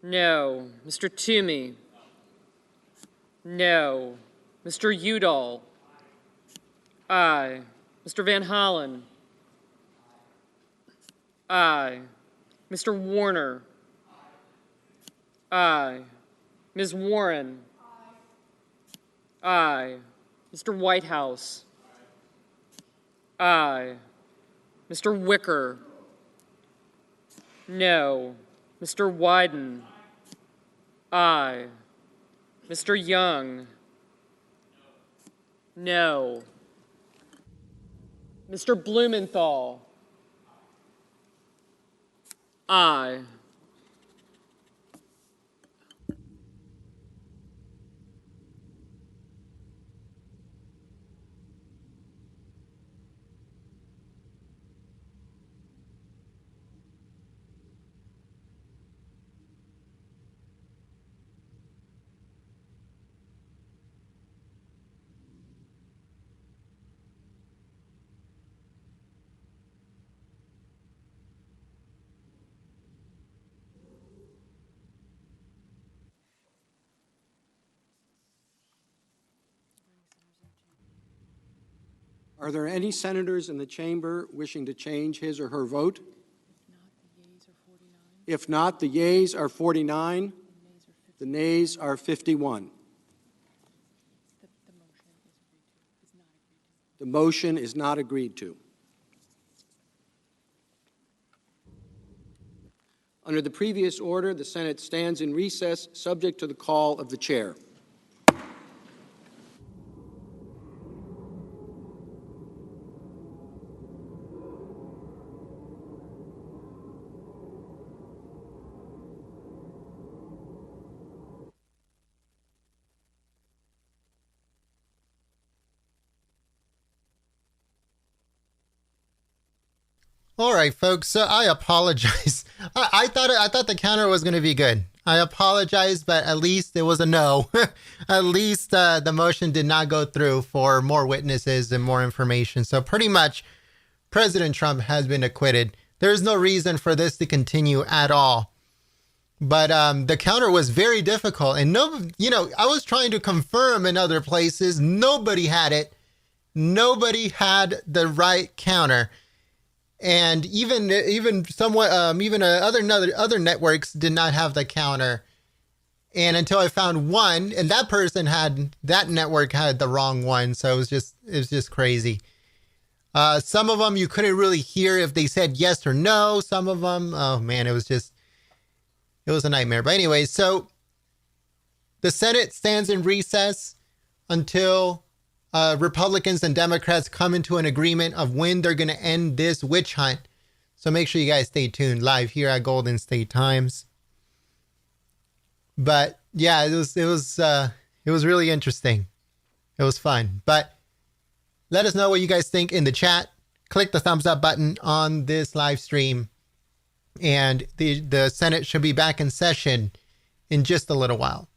[SPEAKER 5] No. Mr. Toomey? No. Mr. Udall? Aye. Mr. Van Hollen? Aye. Mr. Warner? Aye. Ms. Warren? Aye. Mr. Whitehouse? Aye. Mr. Wicker? No. Mr. Wyden? Aye. Mr. Young? No. Mr. Blumenthal? Aye.
[SPEAKER 2] Are there any senators in the chamber wishing to change his or her vote? If not, the yeas are 49, the nays are 51. The motion is not agreed to. Under the previous order, the Senate stands in recess, subject to the call of the chair.
[SPEAKER 4] All right, folks. So I apologize. I thought the counter was going to be good. I apologize, but at least it was a no. At least the motion did not go through for more witnesses and more information. So pretty much, President Trump has been acquitted. There's no reason for this to continue at all. But the counter was very difficult, and I was trying to confirm in other places. Nobody had it. Nobody had the right counter. And even other networks did not have the counter. And until I found one, and that network had the wrong one. So it was just crazy. Some of them you couldn't really hear if they said yes or no. Some of them, oh man, it was a nightmare. But anyway, so the Senate stands in recess until Republicans and Democrats come into an agreement of when they're going to end this witch hunt. So make sure you guys stay tuned live here at Golden State Times. But yeah, it was really interesting. It was fun. But let us know what you guys think in the chat. Click the thumbs up button on this live stream. And the Senate should be back in session in just a little while.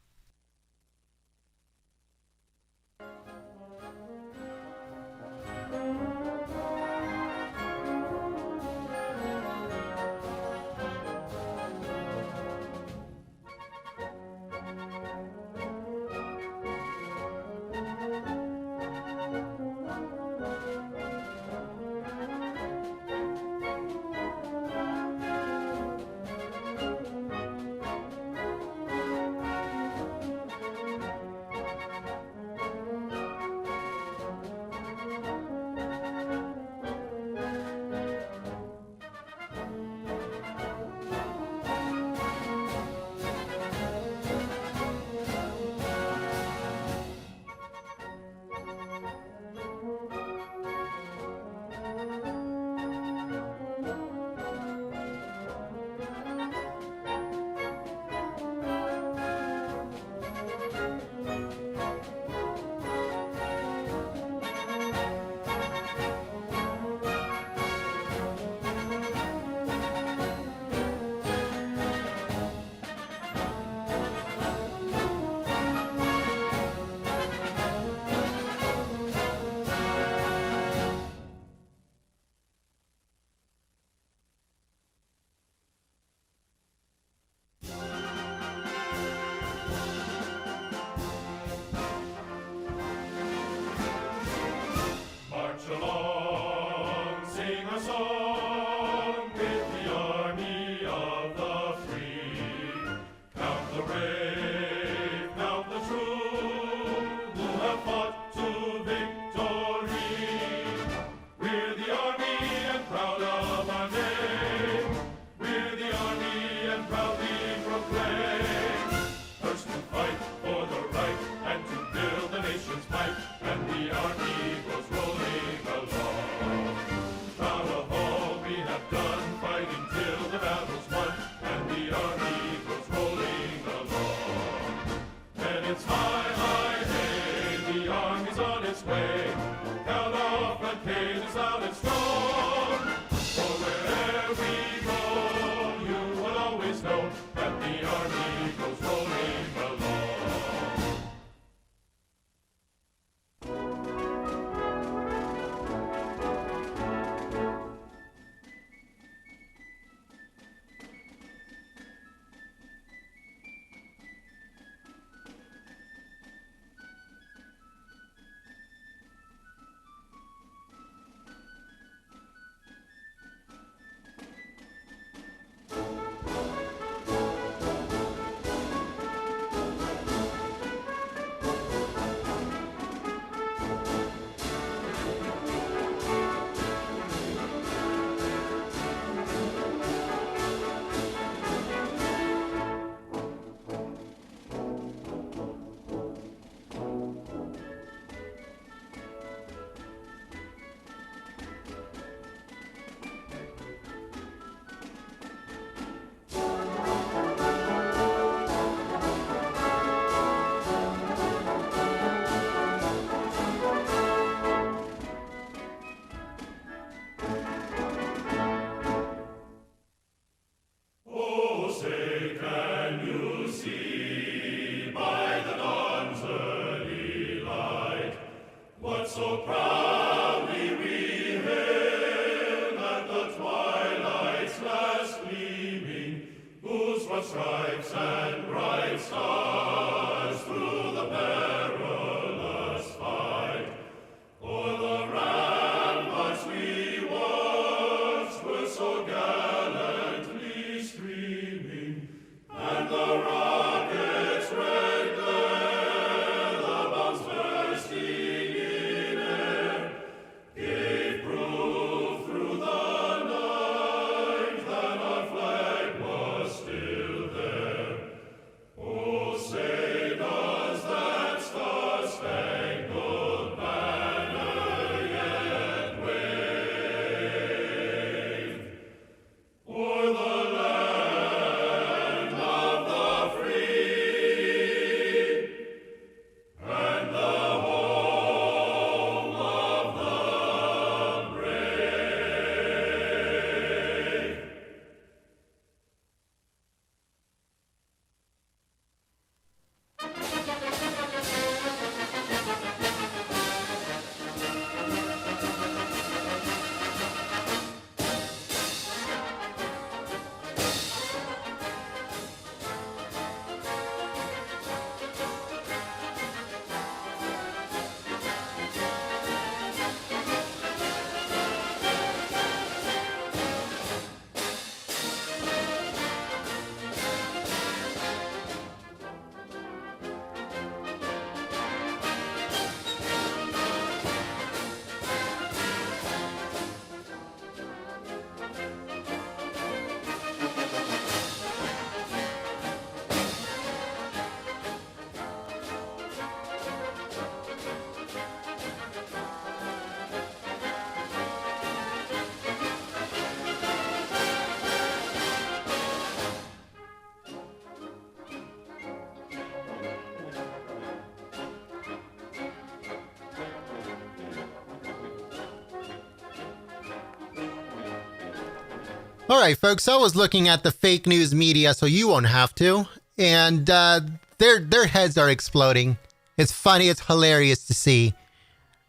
[SPEAKER 4] All right, folks, I was looking at the fake news media, so you won't have to. And their heads are exploding. It's funny, it's hilarious to see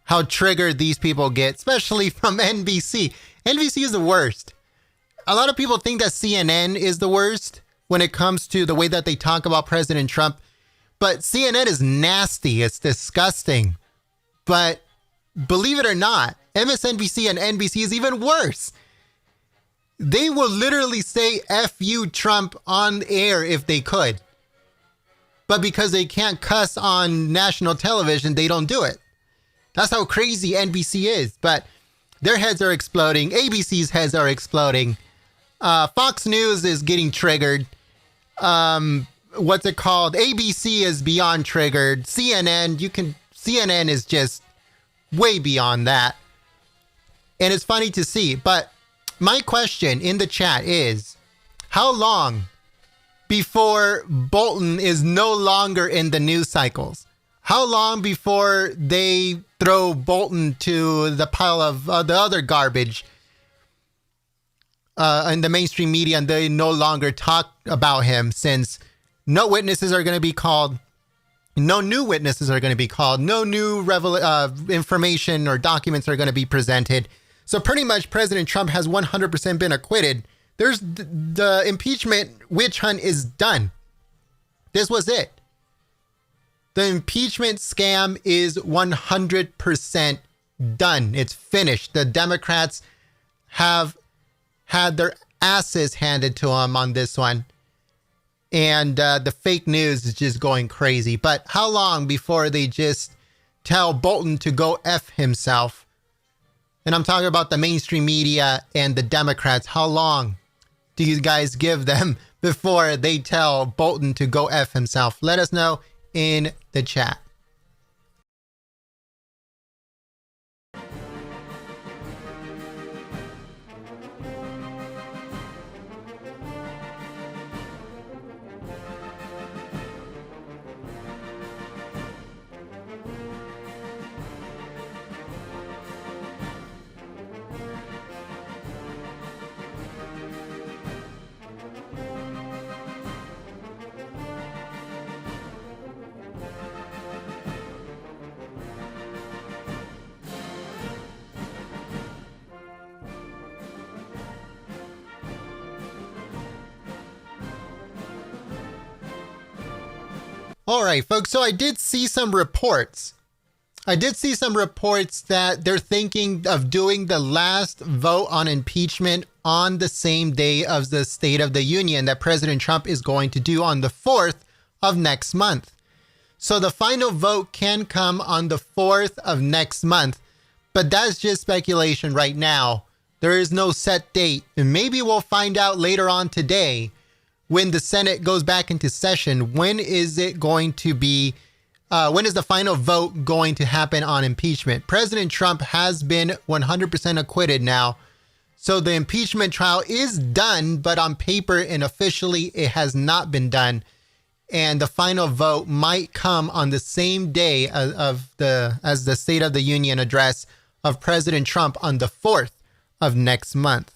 [SPEAKER 4] how triggered these people get, especially from NBC. NBC is the worst. A lot of people think that CNN is the worst when it comes to the way that they talk about President Trump. But CNN is nasty. It's disgusting. But believe it or not, MSNBC and NBC is even worse. They will literally say F you Trump on air if they could. But because they can't cuss on national television, they don't do it. That's how crazy NBC is. But their heads are exploding. ABC's heads are exploding. Fox News is getting triggered. What's it called? ABC is beyond triggered. CNN is just way beyond that. And it's funny to see. But my question in the chat is, how long before Bolton is no longer in the news cycles? How long before they throw Bolton to the pile of the other garbage in the mainstream media and they no longer talk about him, since no witnesses are going to be called, no new witnesses are going to be called, no new information or documents are going to be presented. So pretty much President Trump has 100% been acquitted. There's the impeachment witch hunt is done. This was it. The impeachment scam is 100% done. It's finished. The Democrats have had their asses handed to them on this one. And the fake news is just going crazy. But how long before they just tell Bolton to go F himself? And I'm talking about the mainstream media and the Democrats. How long do you guys give them before they tell Bolton to go F himself? Let us know in the chat. All right, folks. So I did see some reports. That they're thinking of doing the last vote on impeachment on the same day of the State of the Union that President Trump is going to do on the 4th of next month. So the final vote can come on the 4th of next month, but that's just speculation right now. There is no set date, and maybe we'll find out later on today when the Senate goes back into session. When is it going to be? When is the final vote going to happen on impeachment? President Trump has been 100% acquitted now. So the impeachment trial is done, but on paper and officially it has not been done. And the final vote might come on the same day as the State of the Union address of President Trump on the 4th of next month.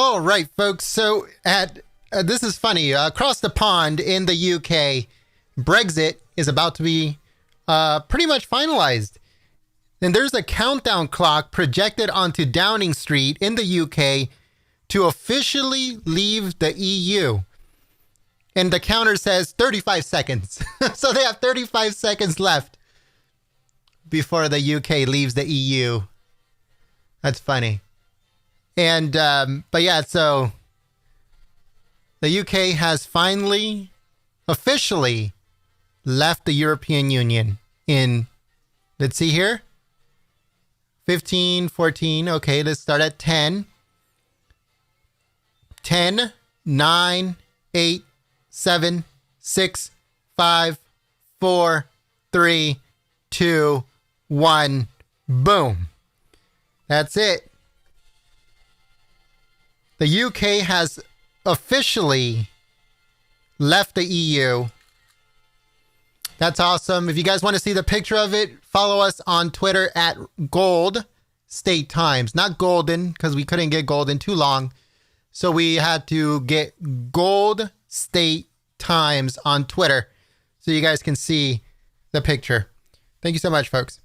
[SPEAKER 4] All right, folks. So this is funny. Across the pond in the UK, Brexit is about to be pretty much finalized. And there's a countdown clock projected onto Downing Street in the UK to officially leave the EU. And the counter says 35 seconds. So they have 35 seconds left before the UK leaves the EU. That's funny. And, but yeah, so the UK has finally, officially left the European Union in, let's see here, 15, 14. Okay, let's start at 10. 10, 9, 8, 7, 6, 5, 4, 3, 2, 1. Boom. That's it. The UK has officially left the EU. That's awesome. If you guys want to see the picture of it, follow us on Twitter at Gold State Times. Not Golden, because we couldn't get Golden too long. So we had to get Gold State Times on Twitter so you guys can see the picture. Thank you so much, folks.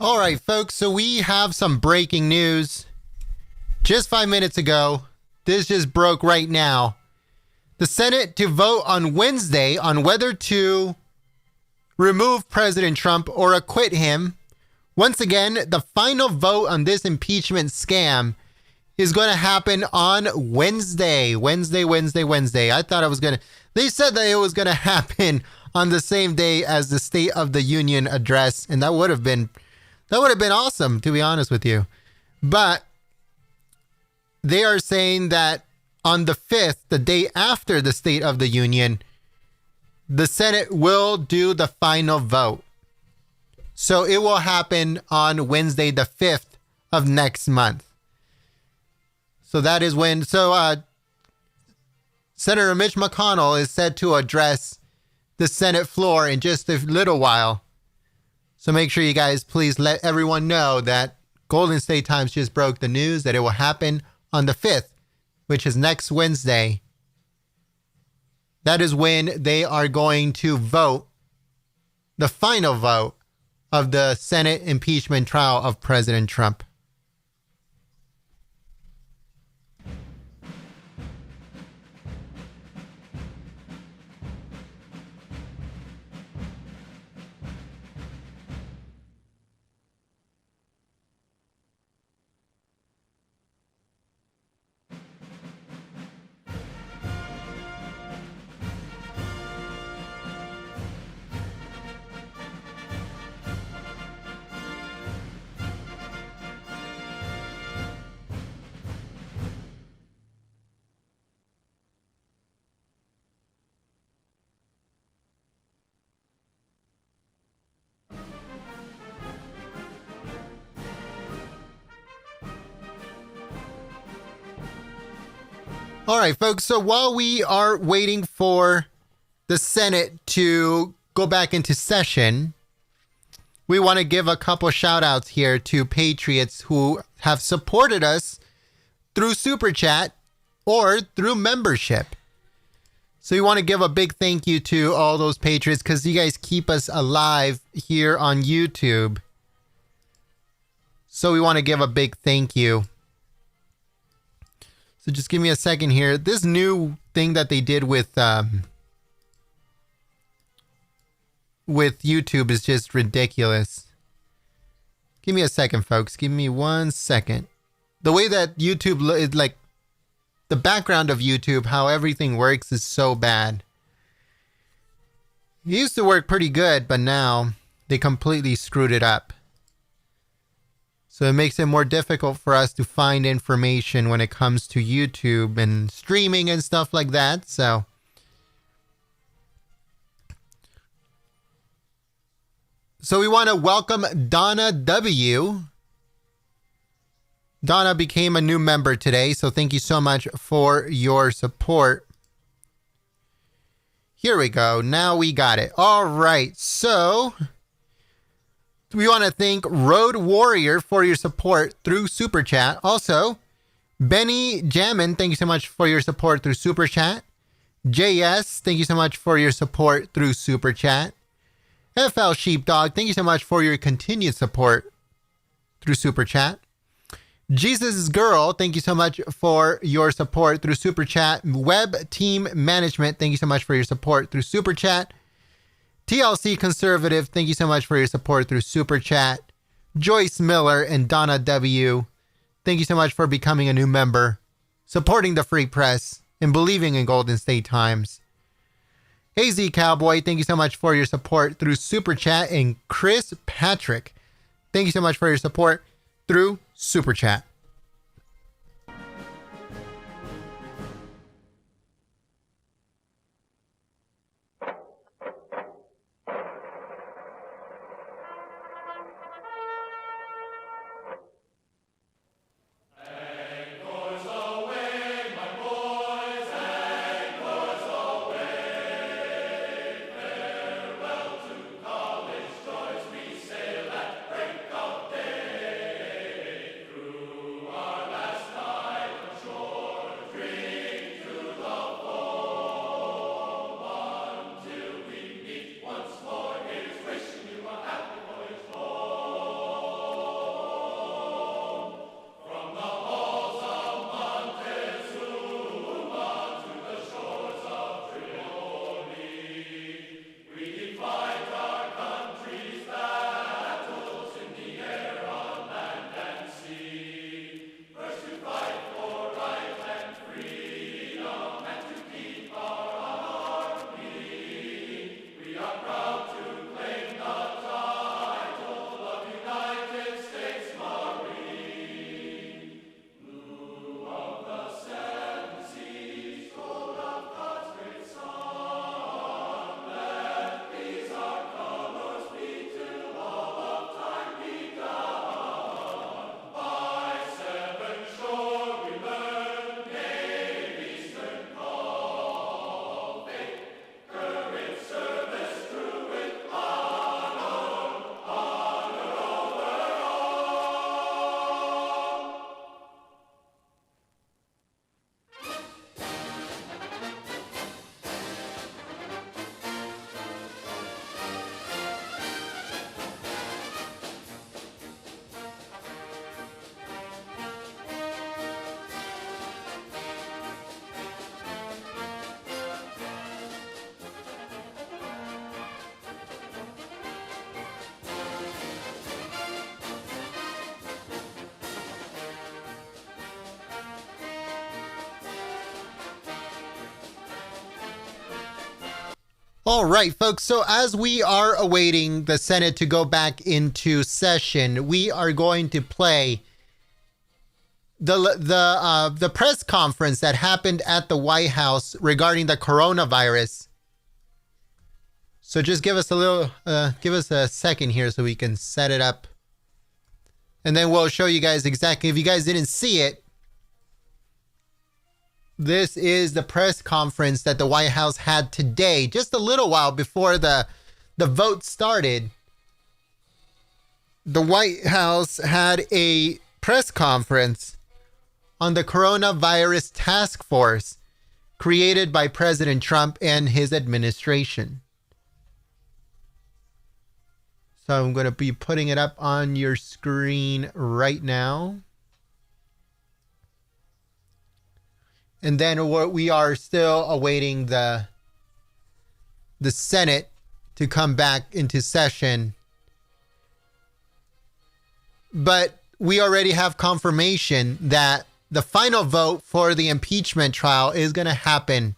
[SPEAKER 4] All right, folks, so we have some breaking news. Just 5 minutes ago, this just broke right now. The Senate to vote on Wednesday on whether to remove President Trump or acquit him. Once again, the final vote on this impeachment scam is going to happen on Wednesday. Wednesday. I thought it was going to... They said that it was going to happen on the same day as the State of the Union address, and that would have been awesome, to be honest with you. But they are saying that on the 5th, the day after the State of the Union, the Senate will do the final vote. So it will happen on Wednesday, the 5th of next month. So that is when... Senator Mitch McConnell is set to address the Senate floor in just a little while. So make sure you guys please let everyone know that Golden State Times just broke the news that it will happen on the 5th, which is next Wednesday. That is when they are going to vote the final vote of the Senate impeachment trial of President Trump. All right, folks. So while we are waiting for the Senate to go back into session, we want to give a couple shout outs here to patriots who have supported us through Super Chat or through membership. So we want to give a big thank you to all those patriots because you guys keep us alive here on YouTube. So we want to give a big thank you. So just give me a second here. This new thing that they did with YouTube is just ridiculous. Give me a second, folks. Give me 1 second. The way that YouTube is, like, the background of YouTube, how everything works is so bad. It used to work pretty good, but now they completely screwed it up. So it makes it more difficult for us to find information when it comes to YouTube and streaming and stuff like that. So we want to welcome Donna W. Donna became a new member today, so thank you so much for your support. Here we go. Now we got it. All right. So we want to thank Road Warrior for your support through Super Chat. Also, Benny Jammin, thank you so much for your support through Super Chat. JS, thank you so much for your support through Super Chat. FL Sheepdog, thank you so much for your continued support through Super Chat. Jesus Girl, thank you so much for your support through Super Chat. Web Team Management, thank you so much for your support through Super Chat. TLC Conservative, thank you so much for your support through Super Chat. Joyce Miller and Donna W., thank you so much for becoming a new member, supporting the free press, and believing in Golden State Times. AZ Cowboy, thank you so much for your support through Super Chat. And Chris Patrick, thank you so much for your support through Super Chat. All right, folks. So as we are awaiting the Senate to go back into session, we are going to play the press conference that happened at the White House regarding the coronavirus. So just give us a second here so we can set it up. And then we'll show you guys exactly, if you guys didn't see it, this is the press conference that the White House had today, just a little while before the vote started. The White House had a press conference on the coronavirus task force created by President Trump and his administration. So I'm going to be putting it up on your screen right now. And then we are still awaiting the Senate to come back into session. But we already have confirmation that the final vote for the impeachment trial is going to happen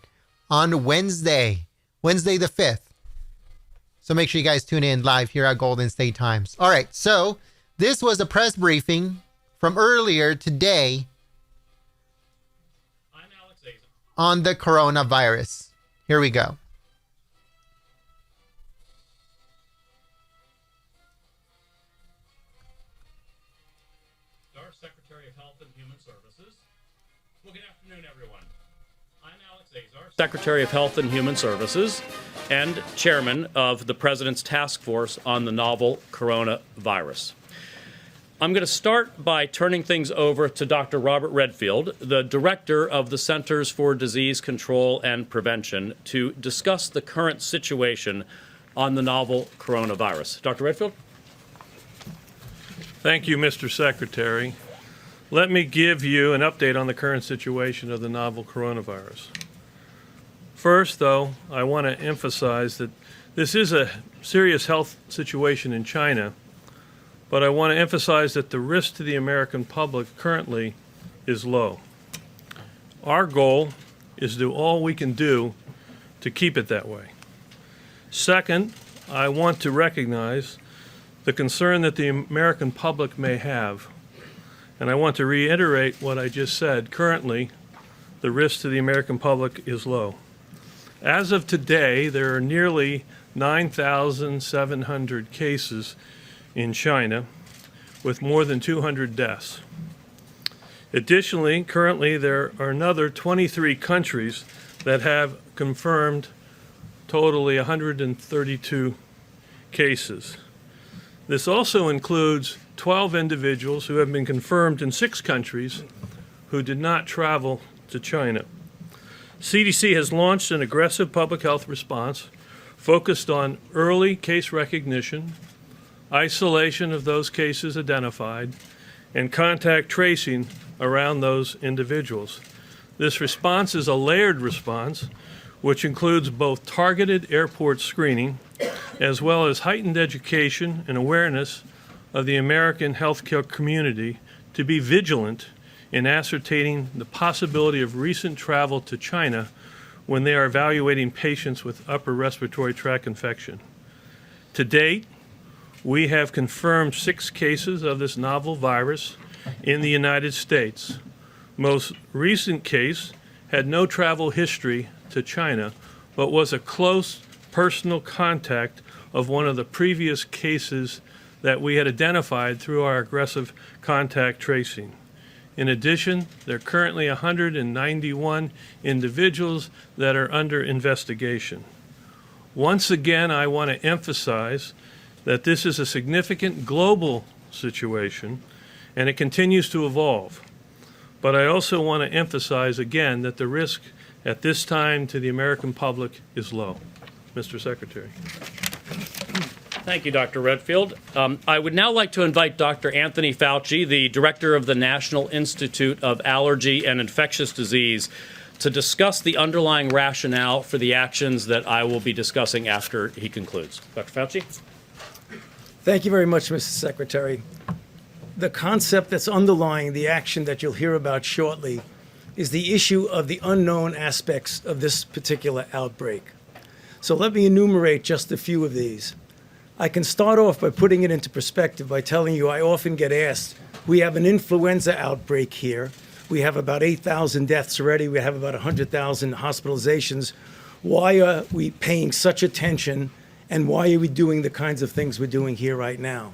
[SPEAKER 4] on Wednesday the 5th. So make sure you guys tune in live here at Golden State Times. All right, so this was a press briefing from earlier today on the coronavirus. Here we go.
[SPEAKER 7] Secretary of Health and Human Services. Well, good afternoon, everyone. I'm Alex Azar, Secretary of Health and Human Services and Chairman of the President's Task Force on the Novel Coronavirus. I'm going to start by turning things over to Dr. Robert Redfield, the Director of the Centers for Disease Control and Prevention, to discuss the current situation on the novel coronavirus. Dr. Redfield?
[SPEAKER 22] Thank you, Mr. Secretary. Let me give you an update on the current situation of the novel coronavirus. First, though, I want to emphasize that this is a serious health situation in China, but I want to emphasize that the risk to the American public currently is low. Our goal is to do all we can do to keep it that way. Second, I want to recognize the concern that the American public may have, and I want to reiterate what I just said. Currently, the risk to the American public is low. As of today, there are nearly 9,700 cases in China, with more than 200 deaths. Additionally, currently there are another 23 countries that have confirmed totally 132 cases. This also includes 12 individuals who have been confirmed in 6 countries who did not travel to China. CDC has launched an aggressive public health response focused on early case recognition, isolation of those cases identified, and contact tracing around those individuals. This response is a layered response, which includes both targeted airport screening, as well as heightened education and awareness of the American healthcare community to be vigilant in ascertaining the possibility of recent travel to China when they are evaluating patients with upper respiratory tract infection. To date, we have confirmed 6 cases of this novel virus in the United States. Most recent case had no travel history to China, but was a close personal contact of one of the previous cases that we had identified through our aggressive contact tracing. In addition, there are currently 191 individuals that are under investigation. Once again, I want to emphasize that this is a significant global situation and it continues to evolve. But I also want to emphasize again that the risk at this time to the American public is low. Mr. Secretary.
[SPEAKER 7] Thank you, Dr. Redfield. I would now like to invite Dr. Anthony Fauci, the Director of the National Institute of Allergy and Infectious Disease, to discuss the underlying rationale for the actions that I will be discussing after he concludes. Dr. Fauci?
[SPEAKER 23] Thank you very much, Mr. Secretary. The concept that's underlying the action that you'll hear about shortly is the issue of the unknown aspects of this particular outbreak. So let me enumerate just a few of these. I can start off by putting it into perspective by telling you I often get asked, we have an influenza outbreak here. We have about 8,000 deaths already. We have about 100,000 hospitalizations. Why are we paying such attention, and why are we doing the kinds of things we're doing here right now?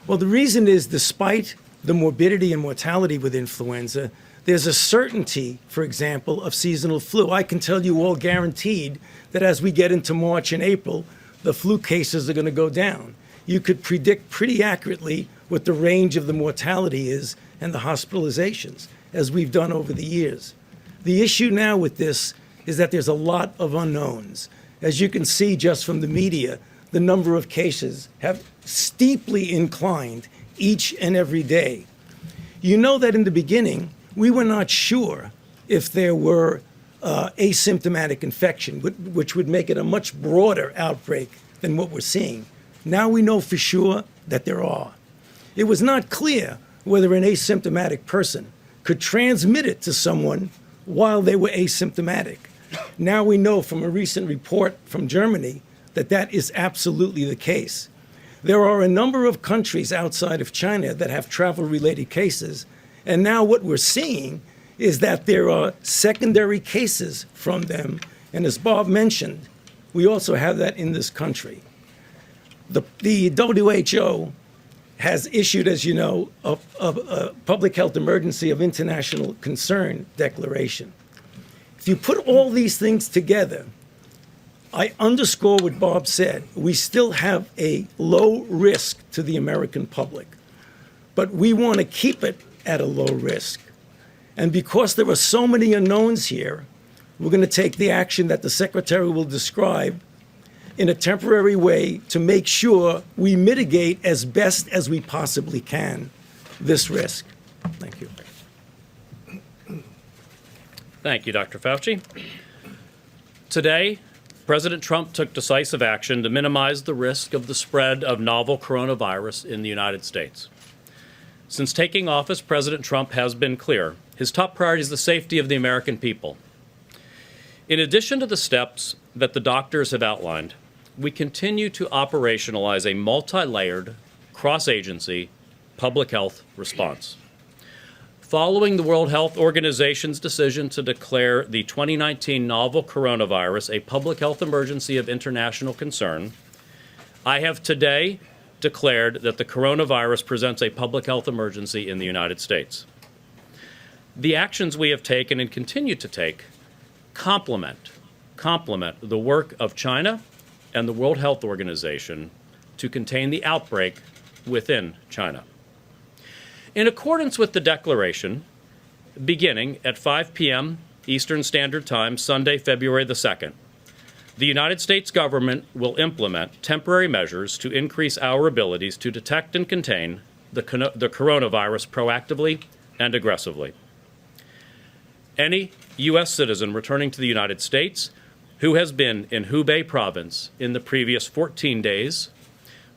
[SPEAKER 23] Well, the reason is, despite the morbidity and mortality with influenza, there's a certainty, for example, of seasonal flu. I can tell you all guaranteed that as we get into March and April, the flu cases are going to go down. You could predict pretty accurately what the range of the mortality is and the hospitalizations, as we've done over the years. The issue now with this is that there's a lot of unknowns. As you can see just from the media, the number of cases have steeply inclined each and every day. You know that in the beginning, we were not sure if there were asymptomatic infection, which would make it a much broader outbreak than what we're seeing. Now we know for sure that there are. It was not clear whether an asymptomatic person could transmit it to someone while they were asymptomatic. Now we know from a recent report from Germany that that is absolutely the case. There are a number of countries outside of China that have travel-related cases, and now what we're seeing is that there are secondary cases from them, and as Bob mentioned, we also have that in this country. The WHO has issued, as you know, a public health emergency of international concern declaration. If you put all these things together, I underscore what Bob said. We still have a low risk to the American public, but we want to keep it at a low risk. And because there are so many unknowns here, we're going to take the action that the Secretary will describe in a temporary way to make sure we mitigate as best as we possibly can this risk. Thank you.
[SPEAKER 7] Thank you, Dr. Fauci. Today, President Trump took decisive action to minimize the risk of the spread of novel coronavirus in the United States. Since taking office, President Trump has been clear. His top priority is the safety of the American people. In addition to the steps that the doctors have outlined, we continue to operationalize a multi-layered, cross-agency public health response. Following the World Health Organization's decision to declare the 2019 novel coronavirus a public health emergency of international concern, I have today declared that the coronavirus presents a public health emergency in the United States. The actions we have taken and continue to take complement the work of China and the World Health Organization to contain the outbreak within China. In accordance with the declaration, beginning at 5 p.m. Eastern Standard Time, Sunday, February the 2nd, the United States government will implement temporary measures to increase our abilities to detect and contain the coronavirus proactively and aggressively. Any U.S. citizen returning to the United States who has been in Hubei province in the previous 14 days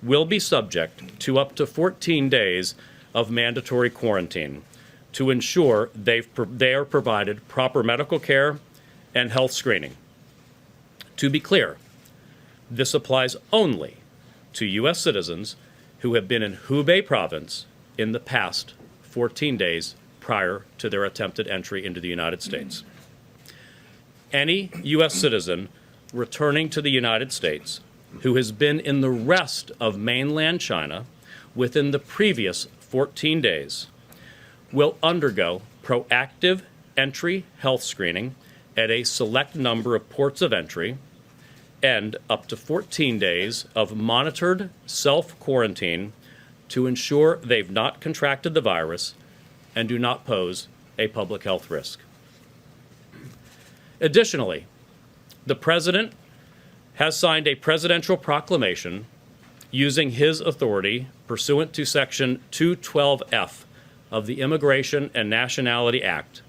[SPEAKER 7] will be subject to up to 14 days of mandatory quarantine to ensure they are provided proper medical care and health screening. To be clear, this applies only to U.S. citizens who have been in Hubei province in the past 14 days prior to their attempted entry into the United States. Any U.S. citizen returning to the United States who has been in the rest of mainland China within the previous 14 days will undergo proactive entry health screening at a select number of ports of entry and up to 14 days of monitored self-quarantine to ensure they've not contracted the virus and do not pose a public health risk. Additionally, the President has signed a presidential proclamation using his authority pursuant to Section 212F of the Immigration and Nationality Act,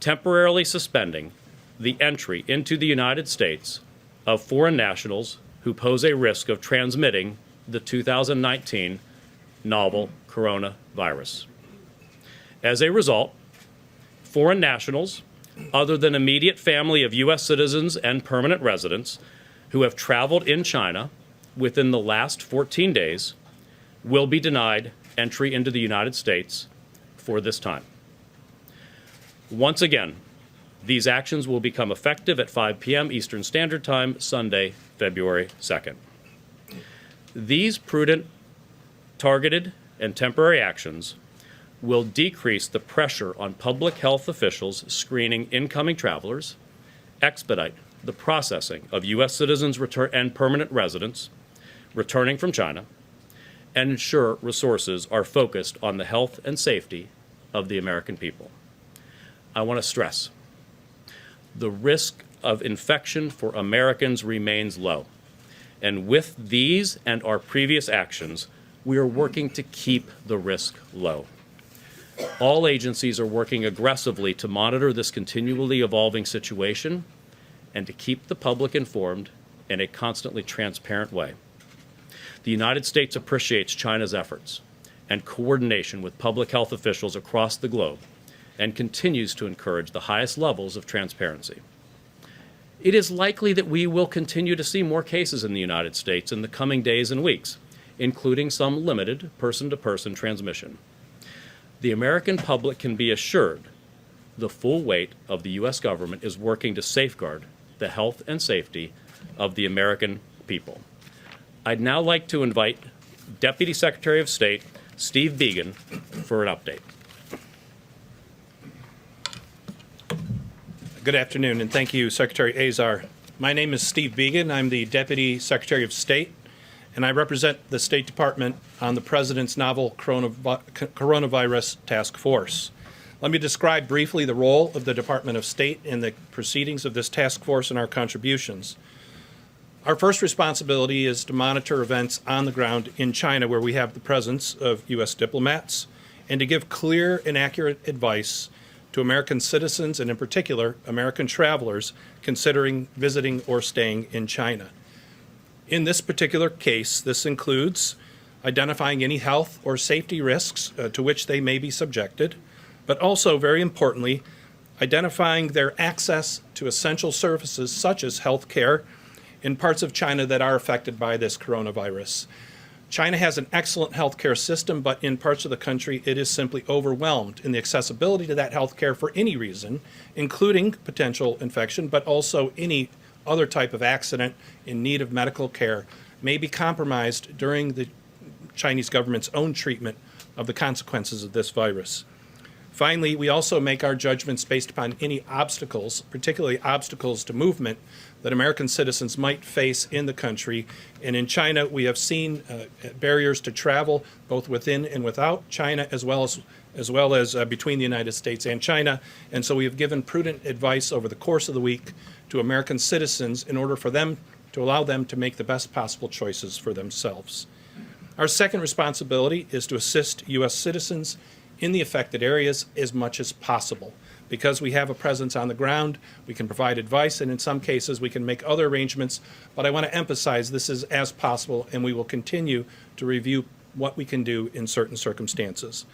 [SPEAKER 7] temporarily suspending the entry into the United States of foreign nationals who pose a risk of transmitting the 2019 novel coronavirus. As a result, foreign nationals, other than immediate family of U.S. citizens and permanent residents, who have traveled in China within the last 14 days will be denied entry into the United States for this time. Once again, these actions will become effective at 5 p.m. Eastern Standard Time, Sunday, February 2nd. These prudent, targeted, and temporary actions will decrease the pressure on public health officials screening incoming travelers, expedite the processing of U.S. citizens and permanent residents returning from China, and ensure resources are focused on the health and safety of the American people. I want to stress, the risk of infection for Americans remains low. And with these and our previous actions, we are working to keep the risk low. All agencies are working aggressively to monitor this continually evolving situation and to keep the public informed in a constantly transparent way. The United States appreciates China's efforts and coordination with public health officials across the globe and continues to encourage the highest levels of transparency. It is likely that we will continue to see more cases in the United States in the coming days and weeks, including some limited person-to-person transmission. The American public can be assured the full weight of the U.S. government is working to safeguard the health and safety of the American people. I'd now like to invite Deputy Secretary of State Steve Biegun for an update.
[SPEAKER 8] Good afternoon, and thank you, Secretary Azar. My name is Steve Biegun. I'm the Deputy Secretary of State, and I represent the State Department on the President's novel coronavirus task force. Let me describe briefly the role of the Department of State in the proceedings of this task force and our contributions. Our first responsibility is to monitor events on the ground in China, where we have the presence of U.S. diplomats, and to give clear and accurate advice to American citizens, and in particular, American travelers considering visiting or staying in China. In this particular case, this includes identifying any health or safety risks to which they may be subjected, but also, very importantly, identifying their access to essential services such as health care in parts of China that are affected by this coronavirus. China has an excellent healthcare system, but in parts of the country it is simply overwhelmed in the accessibility to that healthcare for any reason, including potential infection, but also any other type of accident in need of medical care may be compromised during the Chinese government's own treatment of the consequences of this virus. Finally, we also make our judgments based upon any obstacles, particularly obstacles to movement, that American citizens might face in the country. And in China, we have seen barriers to travel, both within and without China, as well as between the United States and China. And so we have given prudent advice over the course of the week to American citizens in order for them to allow them to make the best possible choices for themselves. Our second responsibility is to assist U.S. citizens in the affected areas as much as possible. Because we have a presence on the ground, we can provide advice, and in some cases we can make other arrangements, but I want to emphasize this is as possible, and we will continue to review what we can do in certain circumstances.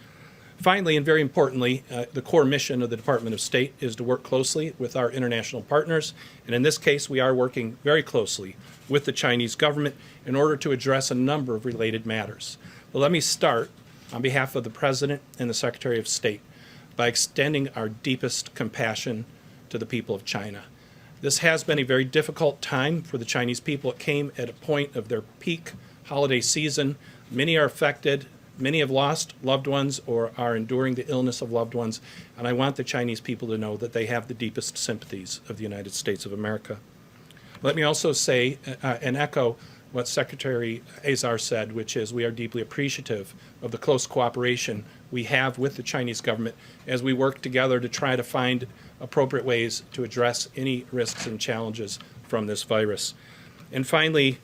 [SPEAKER 8] Finally, and very importantly, the core mission of the Department of State is to work closely with our international partners, and in this case we are working very closely with the Chinese government in order to address a number of related matters. But let me start on behalf of the President and the Secretary of State by extending our deepest compassion to the people of China. This has been a very difficult time for the Chinese people. It came at a point of their peak holiday season. Many are affected. Many have lost loved ones or are enduring the illness of loved ones. And I want the Chinese people to know that they have the deepest sympathies of the United States of America. Let me also say and echo what Secretary Azar said, which is we are deeply appreciative of the close cooperation we have with the Chinese government as we work together to try to find appropriate ways to address any risks and challenges from this virus. And finally,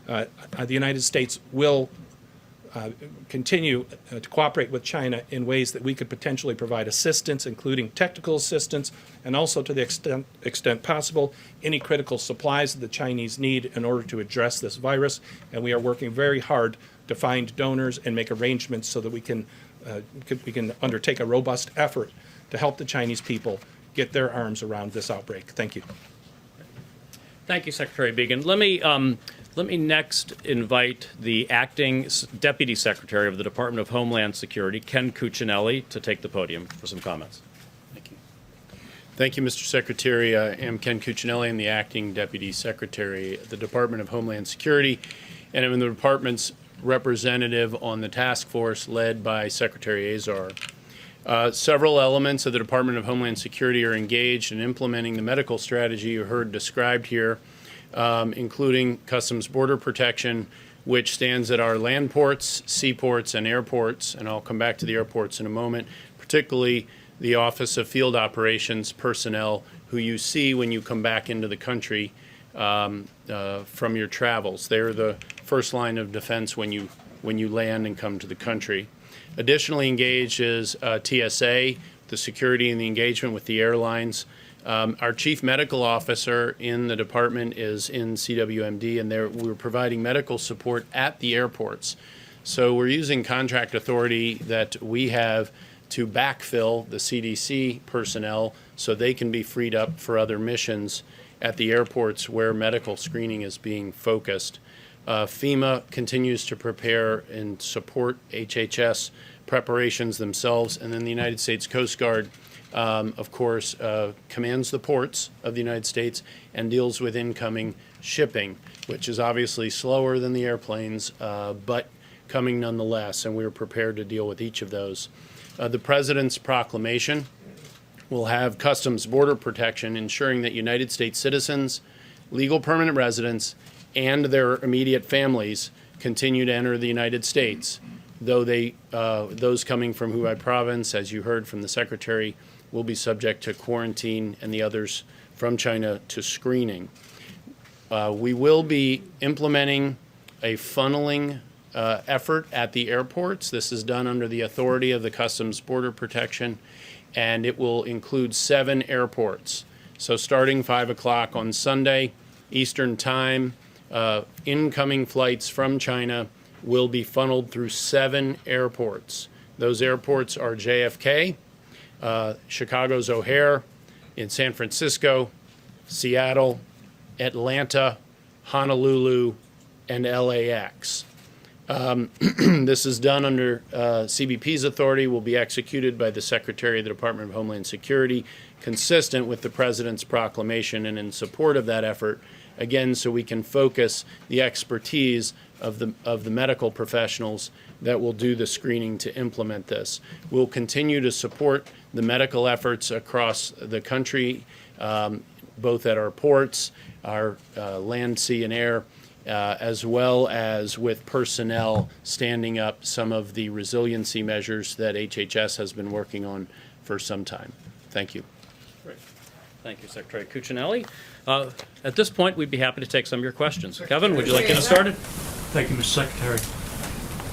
[SPEAKER 8] the United States will continue to cooperate with China in ways that we could potentially provide assistance, including technical assistance, and also to the extent possible, any critical supplies that the Chinese need in order to address this virus. And we are working very hard to find donors and make arrangements so that we can undertake a robust effort to help the Chinese people get their arms around this outbreak. Thank you.
[SPEAKER 7] Thank you, Secretary Began. Let me next invite the Acting Deputy Secretary of the Department of Homeland Security, Ken Cuccinelli, to take the podium for some comments.
[SPEAKER 9] Thank you. Thank you, Mr. Secretary. I am Ken Cuccinelli. I'm the Acting Deputy Secretary of the Department of Homeland Security, and I'm the department's representative on the task force led by Secretary Azar. Several elements of the Department of Homeland Security are engaged in implementing the medical strategy you heard described here, including Customs Border Protection, which stands at our land ports, seaports, and airports, and I'll come back to the airports in a moment, particularly the Office of Field Operations personnel who you see when you come back into the country from your travels. They're the first line of defense when you land and come to the country. Additionally engaged is TSA, the security and the engagement with the airlines. Our chief medical officer in the department is in CWMD, and we're providing medical support at the airports. So we're using contract authority that we have to backfill the CDC personnel so they can be freed up for other missions at the airports where medical screening is being focused. FEMA continues to prepare and support HHS preparations themselves, and then the United States Coast Guard, of course, commands the ports of the United States and deals with incoming shipping, which is obviously slower than the airplanes, but coming nonetheless, and we're prepared to deal with each of those. The President's proclamation will have Customs Border Protection ensuring that United States citizens, legal permanent residents, and their immediate families continue to enter the United States, though those coming from Hubei province, as you heard from the Secretary, will be subject to quarantine, and the others from China to screening. We will be implementing a funneling effort at the airports. This is done under the authority of the Customs Border Protection, and it will include 7 airports. So starting 5 o'clock on Sunday, Eastern Time, incoming flights from China will be funneled through 7 airports. Those airports are JFK, Chicago's O'Hare, in San Francisco, Seattle, Atlanta, Honolulu, and LAX. This is done under CBP's authority, will be executed by the Secretary of the Department of Homeland Security, consistent with the President's proclamation and in support of that effort, again, so we can focus the expertise of the medical professionals that will do the screening to implement this. We'll continue to support the medical efforts across the country, both at our ports, our land, sea, and air, as well as with personnel standing up some of the resiliency measures that HHS has been working on for some time. Thank you.
[SPEAKER 7] Great. Thank you, Secretary Cuccinelli. At this point, we'd be happy to take some of your questions. Kevin, would you like to get started?
[SPEAKER 22] Thank you, Mr. Secretary.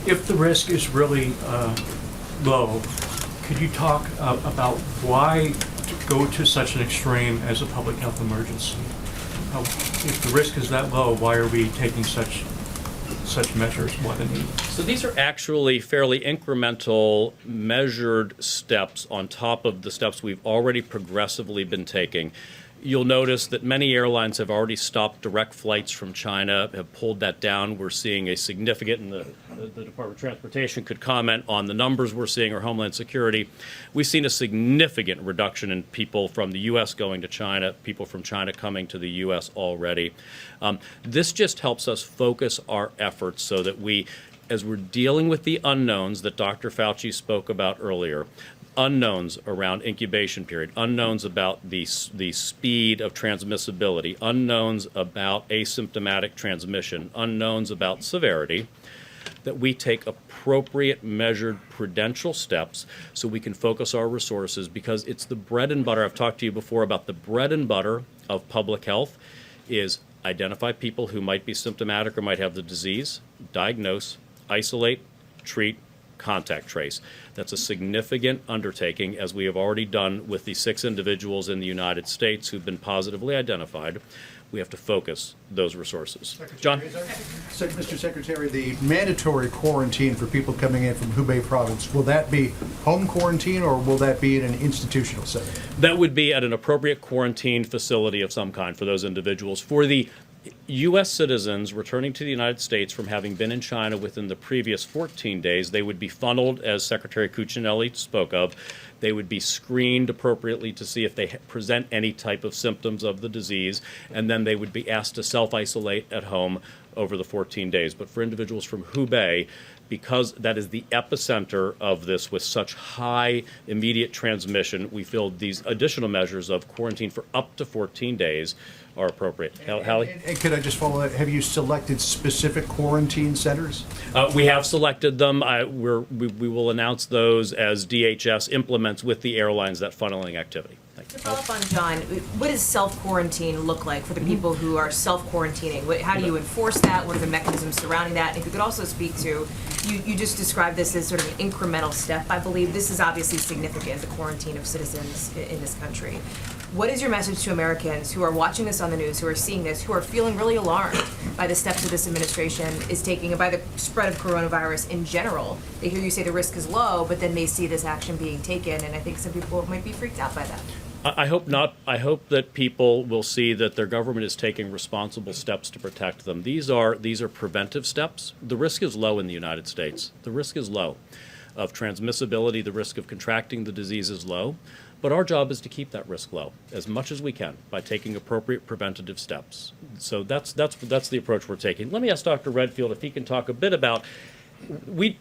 [SPEAKER 22] If the risk is really low, could you talk about why go to such an extreme as a public health emergency? If the risk is that low, why are we taking such measures more than needed?
[SPEAKER 7] So these are actually fairly incremental, measured steps on top of the steps we've already progressively been taking. You'll notice that many airlines have already stopped direct flights from China, have pulled that down. We're seeing a significant, and the Department of Transportation could comment on the numbers we're seeing, or Homeland Security. We've seen a significant reduction in people from the U.S. going to China, people from China coming to the U.S. already. This just helps us focus our efforts so that we, as we're dealing with the unknowns that Dr. Fauci spoke about earlier, unknowns around incubation period, unknowns about the speed of transmissibility, unknowns about asymptomatic transmission, unknowns about severity, that we take appropriate, measured, prudential steps so we can focus our resources, because it's the bread and butter. I've talked to you before about the bread and butter of public health is identify people who might be symptomatic or might have the disease, diagnose, isolate, treat, contact trace. That's a significant undertaking, as we have already done with the 6 individuals in the United States who've been positively identified. We have to focus those resources. John?
[SPEAKER 11] Mr. Secretary, the mandatory quarantine for people coming in from Hubei province, will that be home quarantine or will that be in an institutional setting?
[SPEAKER 7] That would be at an appropriate quarantine facility of some kind for those individuals. For the U.S. citizens returning to the United States from having been in China within the previous 14 days, they would be funneled, as Secretary Cuccinelli spoke of. They would be screened appropriately to see if they present any type of symptoms of the disease, and then they would be asked to self-isolate at home over the 14 days. But for individuals from Hubei, because that is the epicenter of this with such high immediate transmission, we feel these additional measures of quarantine for up to 14 days are appropriate. Hallie?
[SPEAKER 11] And could I just follow that? Have you selected specific quarantine centers?
[SPEAKER 7] We have selected them. We will announce those as DHS implements with the airlines that funneling activity.
[SPEAKER 12] To follow up on John, what does self-quarantine look like for the people who are self-quarantining? How do you enforce that? What are the mechanisms surrounding that? And if you could also speak to, you just described this as sort of an incremental step, I believe. This is obviously significant, the quarantine of citizens in this country. What is your message to Americans who are watching this on the news, who are seeing this, who are feeling really alarmed by the steps that this administration is taking and by the spread of coronavirus in general? They hear you say the risk is low, but then they see this action being taken, and I think some people might be freaked out by that.
[SPEAKER 7] I hope not. I hope that people will see that their government is taking responsible steps to protect them. These are preventive steps. The risk is low in the United States. The risk is low of transmissibility. The risk of contracting the disease is low. But our job is to keep that risk low as much as we can by taking appropriate preventative steps. So that's the approach we're taking. Let me ask Dr. Redfield if he can talk a bit about we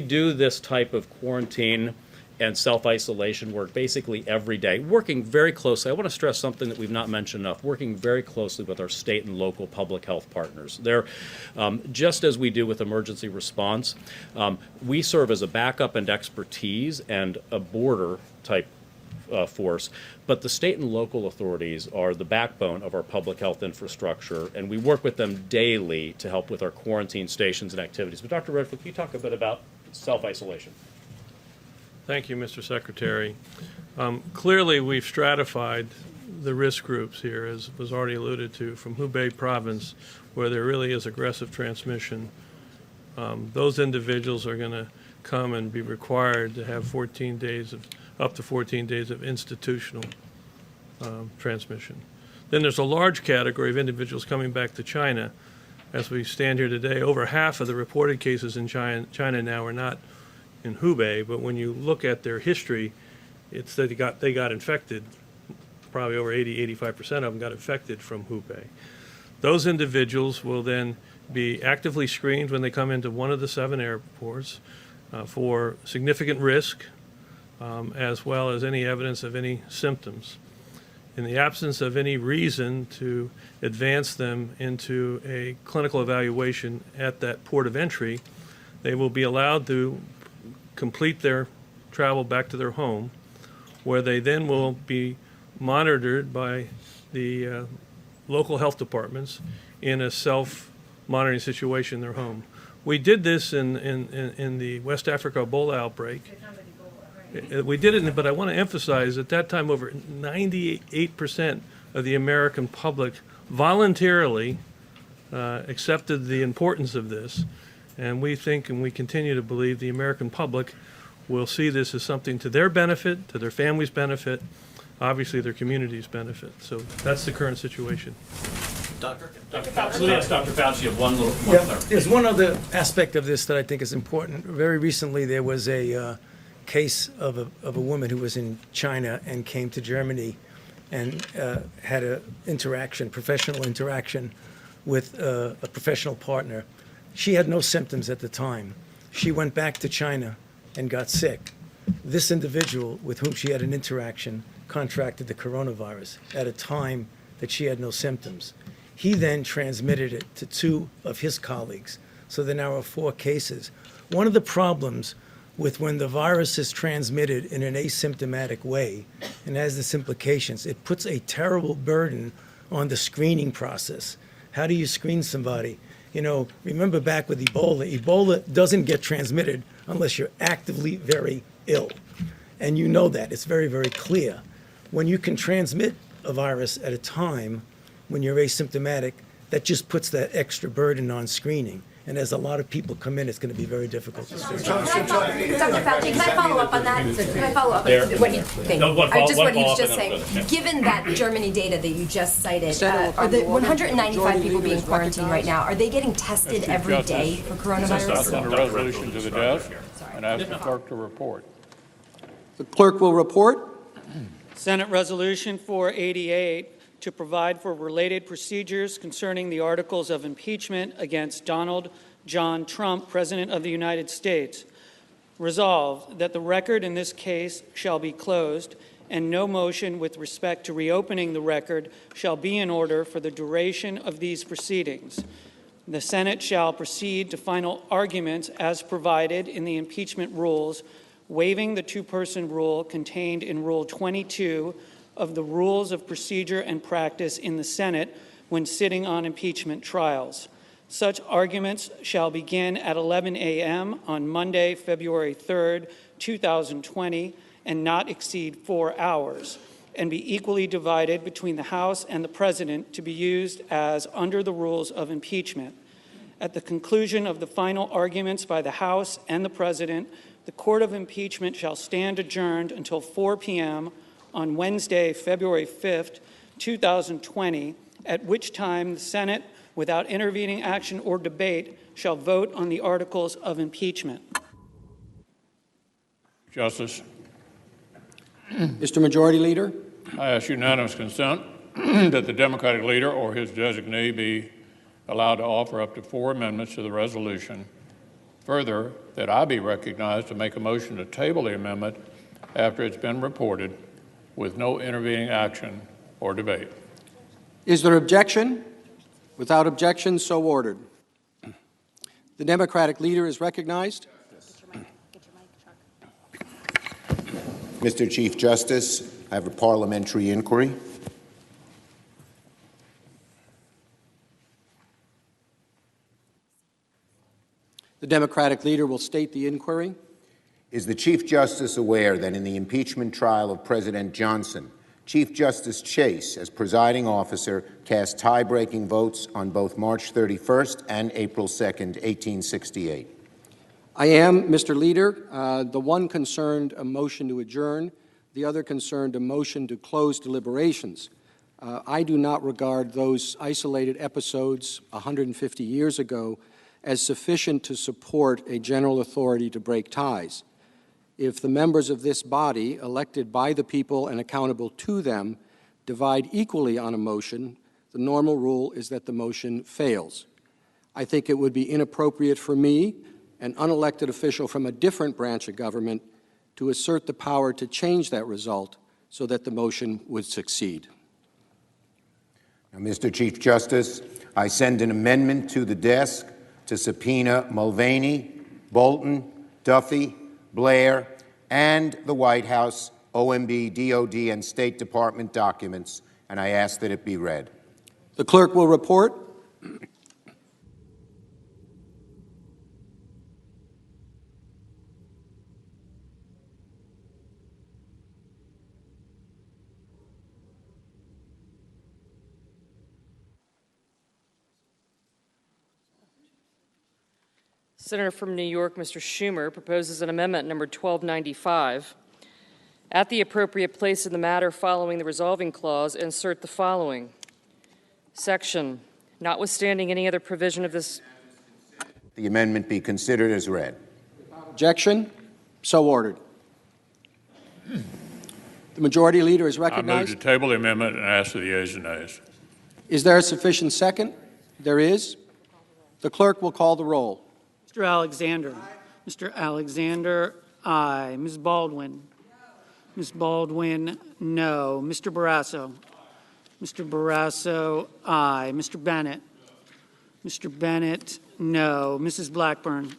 [SPEAKER 7] do this type of quarantine and self-isolation work basically every day, working very closely. I want to stress something that we've not mentioned enough, working very closely with our state and local public health partners. They're, just as we do with emergency response, we serve as a backup and expertise and a border type force, but the state and local authorities are the backbone of our public health infrastructure, and we work with them daily to help with our quarantine stations and activities. But Dr. Redfield, can you talk a bit about self-isolation?
[SPEAKER 22] Thank you, Mr. Secretary. Clearly, we've stratified the risk groups here, as was already alluded to, from Hubei province, where there really is aggressive transmission. Those individuals are going to come and be required to have up to 14 days of institutional transmission. Then there's a large category of individuals coming back to China. As we stand here today, over half of the reported cases in China now are not in Hubei, but when you look at their history, it's that they got infected. Probably over 85% of them got infected from Hubei. Those individuals will then be actively screened when they come into one of the 7 airports for significant risk, as well as any evidence of any symptoms. In the absence of any reason to advance them into a clinical evaluation at that port of entry, they will be allowed to complete their travel back to their home, where they then will be monitored by the local health departments in a self-monitoring situation in their home. We did this in the West Africa Ebola outbreak. We did it, but I want to emphasize at that time over 98% of the American public voluntarily accepted the importance of this. And we think and we continue to believe the American public will see this as something to their benefit, to their family's benefit, obviously their community's benefit. So that's the current situation.
[SPEAKER 7] Dr. Fauci, yes, Dr. Fauci, you have one clarification.
[SPEAKER 23] There's one other aspect of this that I think is important. Very recently there was a case of a woman who was in China and came to Germany and had a professional interaction with a professional partner. She had no symptoms at the time. She went back to China and got sick. This individual with whom she had an interaction contracted the coronavirus at a time that she had no symptoms. He then transmitted it to 2 of his colleagues. So there now are 4 cases. One of the problems with when the virus is transmitted in an asymptomatic way and has this implications, it puts a terrible burden on the screening process. How do you screen somebody? You know, remember back with Ebola, Ebola doesn't get transmitted unless you're actively very ill. And you know that. It's very, very clear. When you can transmit a virus at a time when you're asymptomatic, that just puts that extra burden on screening. And as a lot of people come in, it's going to be very difficult to screen.
[SPEAKER 10] Dr. Fauci, can I follow up on that? Can I follow up on what he's just saying? Given that Germany data that you just cited, are the 195 people being quarantined right now, are they getting tested every day for coronavirus?
[SPEAKER 1] Send a resolution to the desk and ask the clerk to report.
[SPEAKER 2] The clerk will report.
[SPEAKER 15] Senate Resolution 488 to provide for related procedures concerning the articles of impeachment against Donald John Trump, President of the United States. Resolved that the record in this case shall be closed and no motion with respect to reopening the record shall be in order for the duration of these proceedings. The Senate shall proceed to final arguments as provided in the impeachment rules, waiving the two-person rule contained in Rule 22 of the Rules of Procedure and Practice in the Senate when sitting on impeachment trials. Such arguments shall begin at 11 a.m. on Monday, February 3rd, 2020, and not exceed 4 hours, and be equally divided between the House and the President to be used as under the rules of impeachment. At the conclusion of the final arguments by the House and the President, the Court of Impeachment shall stand adjourned until 4 p.m. on Wednesday, February 5th, 2020, at which time the Senate, without intervening action or debate, shall vote on the articles of impeachment.
[SPEAKER 1] Justice.
[SPEAKER 2] Mr. Majority Leader.
[SPEAKER 1] I ask unanimous consent that the Democratic leader or his designee be allowed to offer up to 4 amendments to the resolution. Further, that I be recognized to make a motion to table the amendment after it's been reported with no intervening action or debate.
[SPEAKER 2] Is there objection? Without objection, so ordered. The Democratic leader is recognized.
[SPEAKER 18] Mr. Chief Justice, I have a parliamentary inquiry.
[SPEAKER 2] The Democratic leader will state the inquiry.
[SPEAKER 18] Is the Chief Justice aware that in the impeachment trial of President Johnson, Chief Justice Chase, as presiding officer, cast tie-breaking votes on both March 31st and April 2nd, 1868?
[SPEAKER 2] I am, Mr. Leader. The one concerned a motion to adjourn. The other concerned a motion to close deliberations. I do not regard those isolated episodes 150 years ago as sufficient to support a general authority to break ties. If the members of this body, elected by the people and accountable to them, divide equally on a motion, the normal rule is that the motion fails. I think it would be inappropriate for me, an unelected official from a different branch of government, to assert the power to change that result so that the motion would succeed.
[SPEAKER 18] Now, Mr. Chief Justice, I send an amendment to the desk to subpoena Mulvaney, Bolton, Duffy, Blair, and the White House, OMB, DOD, and State Department documents, and I ask that it be read.
[SPEAKER 2] The clerk will report.
[SPEAKER 5] Senator from New York, Mr. Schumer, proposes an amendment number 1295. At the appropriate place in the matter following the resolving clause, insert the following. Section, notwithstanding any other provision of this.
[SPEAKER 18] The amendment be considered as read.
[SPEAKER 2] Objection? So ordered. The Majority Leader is recognized.
[SPEAKER 1] I move to table the amendment and ask for the ayes and nays.
[SPEAKER 2] Is there a sufficient second? There is. The clerk will call the roll.
[SPEAKER 15] Mr. Alexander. Mr. Alexander, aye. Ms. Baldwin. Ms. Baldwin, no. Mr. Barrasso. Mr. Barrasso, aye. Mr. Bennett. Mr. Bennett, no. Mrs. Blackburn.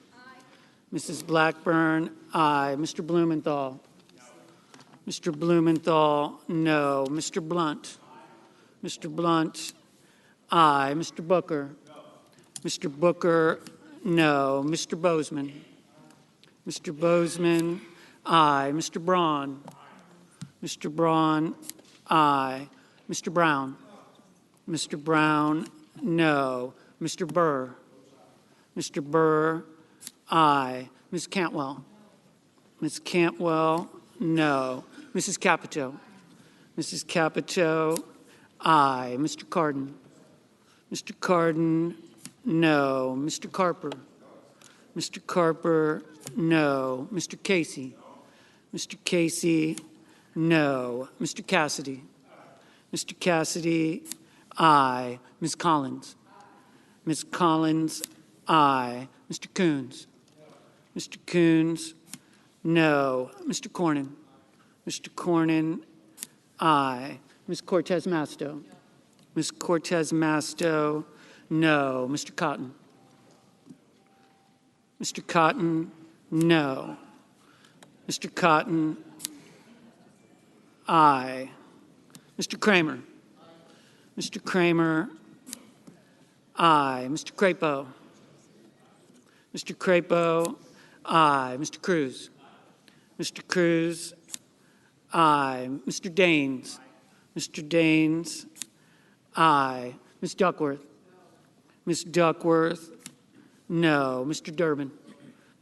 [SPEAKER 15] Mrs. Blackburn, aye. Mr. Blumenthal. Mr. Blumenthal, no. Mr. Blunt. Mr. Blunt, aye. Mr. Booker. Mr. Booker, no. Mr. Bozeman. Mr. Bozeman, aye. Mr. Braun. Mr. Braun, aye. Mr. Brown. Mr. Brown, no. Mr. Burr. Mr. Burr, aye. Ms. Cantwell. Ms. Cantwell, no. Mrs. Capito. Mrs. Capito, aye. Mr. Cardin. Mr. Cardin, no. Mr. Carper. Mr. Carper, no. Mr. Casey. Mr. Casey, no. Mr. Cassidy. Mr. Cassidy, aye. Ms. Collins. Ms. Collins, aye. Mr. Coons. Mr. Coons, no. Mr. Cornyn. Mr. Cornyn, aye. Ms. Cortez Masto. Ms. Cortez Masto, no. Mr. Cotton. Mr. Cotton, no. Mr. Cotton, aye. Mr. Kramer. Mr. Kramer, aye. Mr. Crapo. Mr. Crapo, aye. Mr. Cruz. Mr. Cruz, aye. Mr. Daines. Mr. Daines, aye. Ms. Duckworth. Ms. Duckworth, no. Mr. Durbin.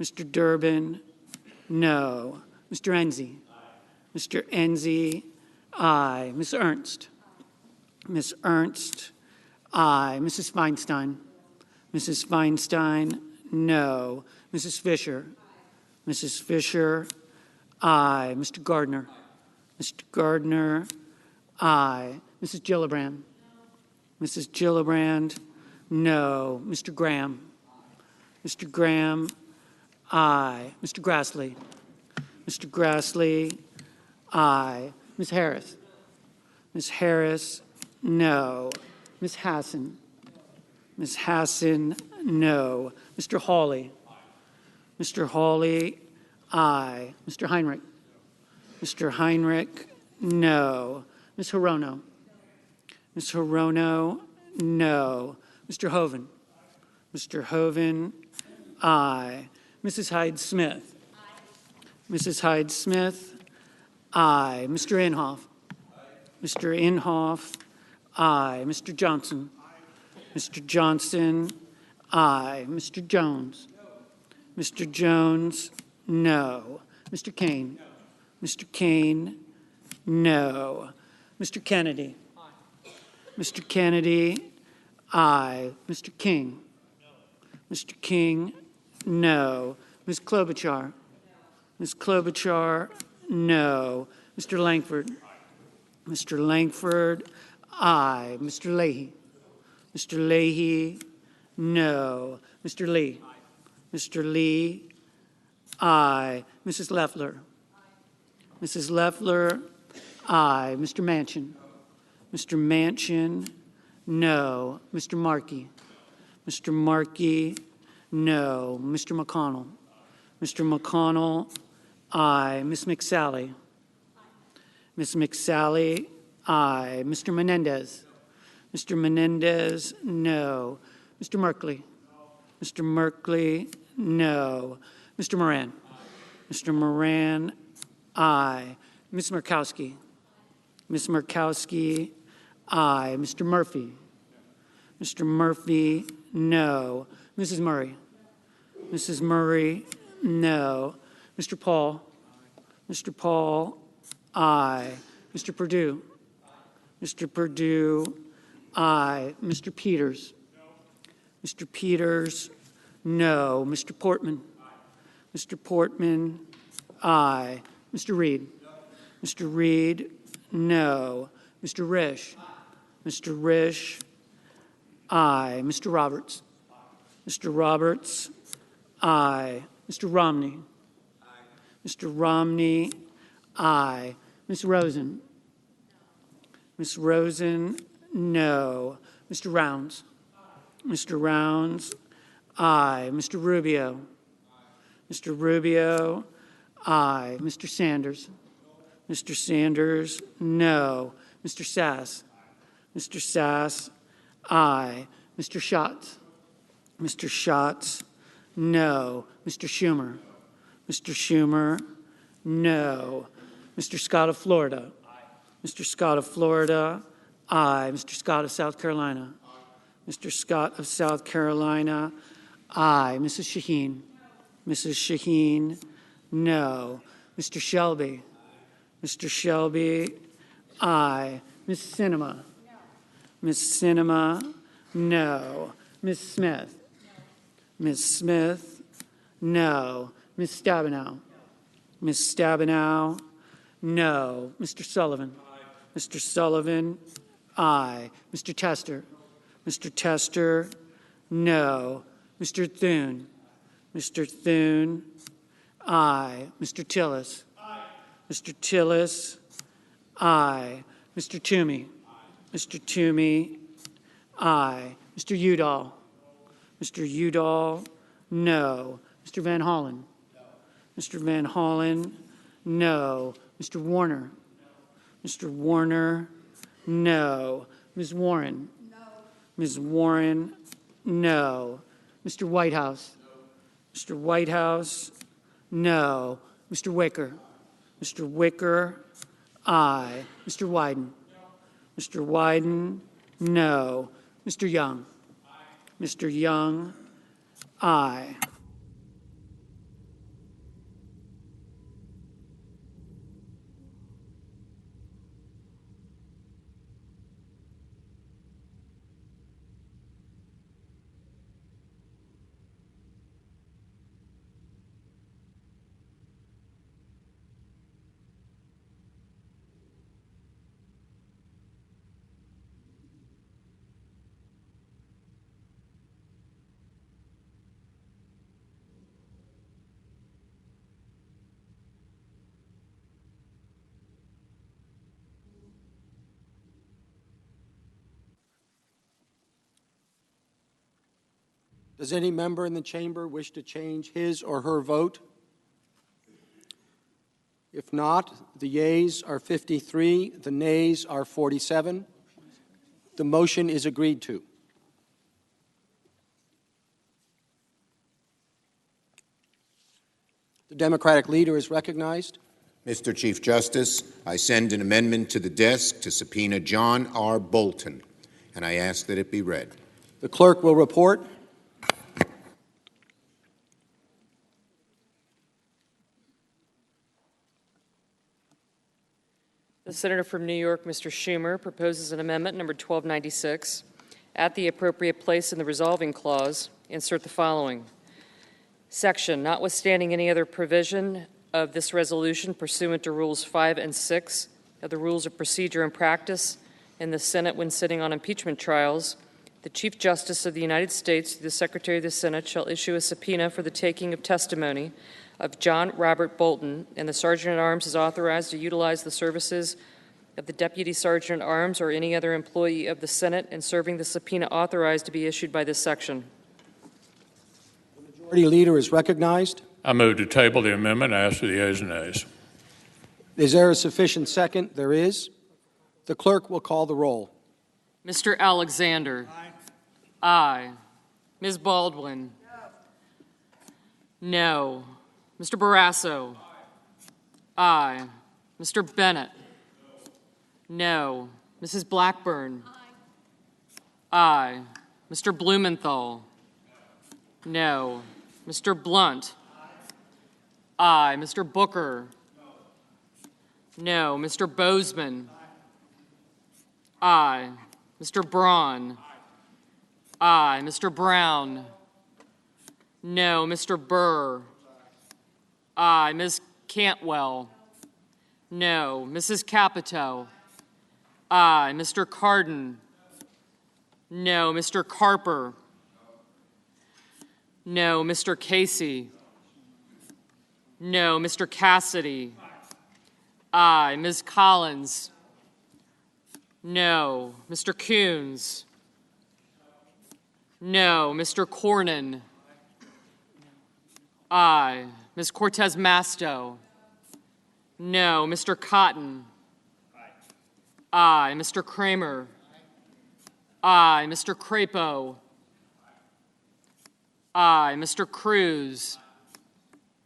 [SPEAKER 15] Mr. Durbin, no. Mr. Enzi. Mr. Enzi, aye. Ms. Ernst. Ms. Ernst, aye. Mrs. Feinstein. Mrs. Feinstein, no. Mrs. Fisher. Mrs. Fisher, aye. Mr. Gardner. Mr. Gardner, aye. Mrs. Gillibrand. Mrs. Gillibrand, no. Mr. Graham. Mr. Graham, aye. Mr. Grassley. Mr. Grassley, aye. Ms. Harris. Ms. Harris, no. Ms. Hassan. Ms. Hassan, no. Mr. Hawley. Mr. Hawley, aye. Mr. Heinrich. Mr. Heinrich, no. Ms. Hirono. Ms. Hirono, no. Mr. Hoven. Mr. Hoven, aye. Mrs. Hyde-Smith. Mrs. Hyde-Smith, aye. Mr. Inhofe. Mr. Inhofe, aye. Mr. Johnson. Mr. Johnson, aye. Mr. Jones. Mr. Jones, no. Mr. Kane. Mr. Kane, no. Mr. Kennedy. Mr. Kennedy, aye. Mr. King. Mr. King, no. Ms. Klobuchar. Ms. Klobuchar, no. Mr. Langford. Mr. Langford, aye. Mr. Leahy. Mr. Leahy, no. Mr. Lee. Mr. Lee, aye. Mrs. Loeffler. Mrs. Loeffler, aye. Mr. Manchin. Mr. Manchin, no. Mr. Markey. Mr. Markey, no. Mr. McConnell. Mr. McConnell, aye. Ms. McSally. Ms. McSally, aye. Mr. Menendez. Mr. Menendez, no. Mr. Merkley. Mr. Merkley, no. Mr. Moran. Mr. Moran, aye. Ms. Murkowski. Ms. Murkowski, aye. Mr. Murphy. Mr. Murphy, no. Mrs. Murray. Mrs. Murray, no. Mr. Paul. Mr. Paul, aye. Mr. Perdue. Mr. Perdue, aye. Mr. Peters. Mr. Peters, no. Mr. Portman. Mr. Portman, aye. Mr. Reed. Mr. Reed, no. Mr. Risch. Mr. Risch, aye. Mr. Roberts. Mr. Roberts, aye. Mr. Romney. Mr. Romney, aye. Ms. Rosen. Ms. Rosen, no. Mr. Rounds. Mr. Rounds, aye. Mr. Rubio. Mr. Rubio, aye. Mr. Sanders. Mr. Sanders, no. Mr. Sass. Mr. Sass, aye. Mr. Schatz. Mr. Schatz, no. Mr. Schumer? Mr. Schumer, no. Mr. Scott of Florida? Mr. Scott of Florida, aye. Mr. Scott of South Carolina? Mr. Scott of South Carolina, aye. Mrs. Shaheen? Mrs. Shaheen, no. Mr. Shelby? Mr. Shelby, aye. Ms. Sinema? Ms. Sinema, no. Ms. Smith? Ms. Smith, no. Ms. Stabenow? Ms. Stabenow, no. Mr. Sullivan? Mr. Sullivan, aye. Mr. Tester? Mr. Tester, no. Mr. Thune? Mr. Thune, aye. Mr. Tillis? Mr. Tillis, aye. Mr. Toomey? Mr. Toomey, aye. Mr. Udall? Mr. Udall, no. Mr. Van Hollen? Mr. Van Hollen, no. Mr. Warner? Mr. Warner, no. Ms. Warren? Ms. Warren, no. Mr. Whitehouse? Mr. Whitehouse, no. Mr. Wicker? Mr. Wicker, aye. Mr. Wyden? Mr. Wyden, no. Mr. Young? Mr. Young, aye.
[SPEAKER 2] Does any member in the chamber wish to change his or her vote? If not, the yeas are 53, the nays are 47. The motion is agreed to. The Democratic leader is recognized.
[SPEAKER 18] Mr. Chief Justice, I send an amendment to the desk to subpoena John R. Bolton, and I ask that it be read.
[SPEAKER 2] The clerk will report.
[SPEAKER 5] The senator from New York, Mr. Schumer, proposes an amendment number 1296. At the appropriate place in the resolving clause, insert the following. Section, notwithstanding any other provision of this resolution pursuant to Rules 5 and 6 of the Rules of Procedure and Practice in the Senate when sitting on impeachment trials, the Chief Justice of the United States, through the Secretary of the Senate, shall issue a subpoena for the taking of testimony of John Robert Bolton, and the Sergeant-at-Arms is authorized to utilize the services of the Deputy Sergeant-at-Arms or any other employee of the Senate in serving the subpoena authorized to be issued by this section.
[SPEAKER 2] The majority leader is recognized.
[SPEAKER 1] I move to table the amendment and ask for the yeas and nays.
[SPEAKER 2] Is there a sufficient second? There is. The clerk will call the roll.
[SPEAKER 5] Mr. Alexander. Aye. Ms. Baldwin. No. Mr. Barrasso. Aye. Mr. Bennett. No. Mrs. Blackburn. Aye. Mr. Blumenthal. No. Mr. Blunt. Aye. Mr. Booker. No. Mr. Bozeman. Aye. Mr. Braun. Aye. Mr. Brown. No. Mr. Burr. Aye. Ms. Cantwell. No. Mrs. Capito. Aye. Mr. Cardin. No. Mr. Carper. No. Mr. Casey. No. Mr. Cassidy. Aye. Ms. Collins. No. Mr. Coons. No. Mr. Cornyn. Aye. Ms. Cortez Masto. No. Mr. Cotton. Aye. Mr. Kramer. Aye. Mr. Crapo. Aye. Mr. Cruz.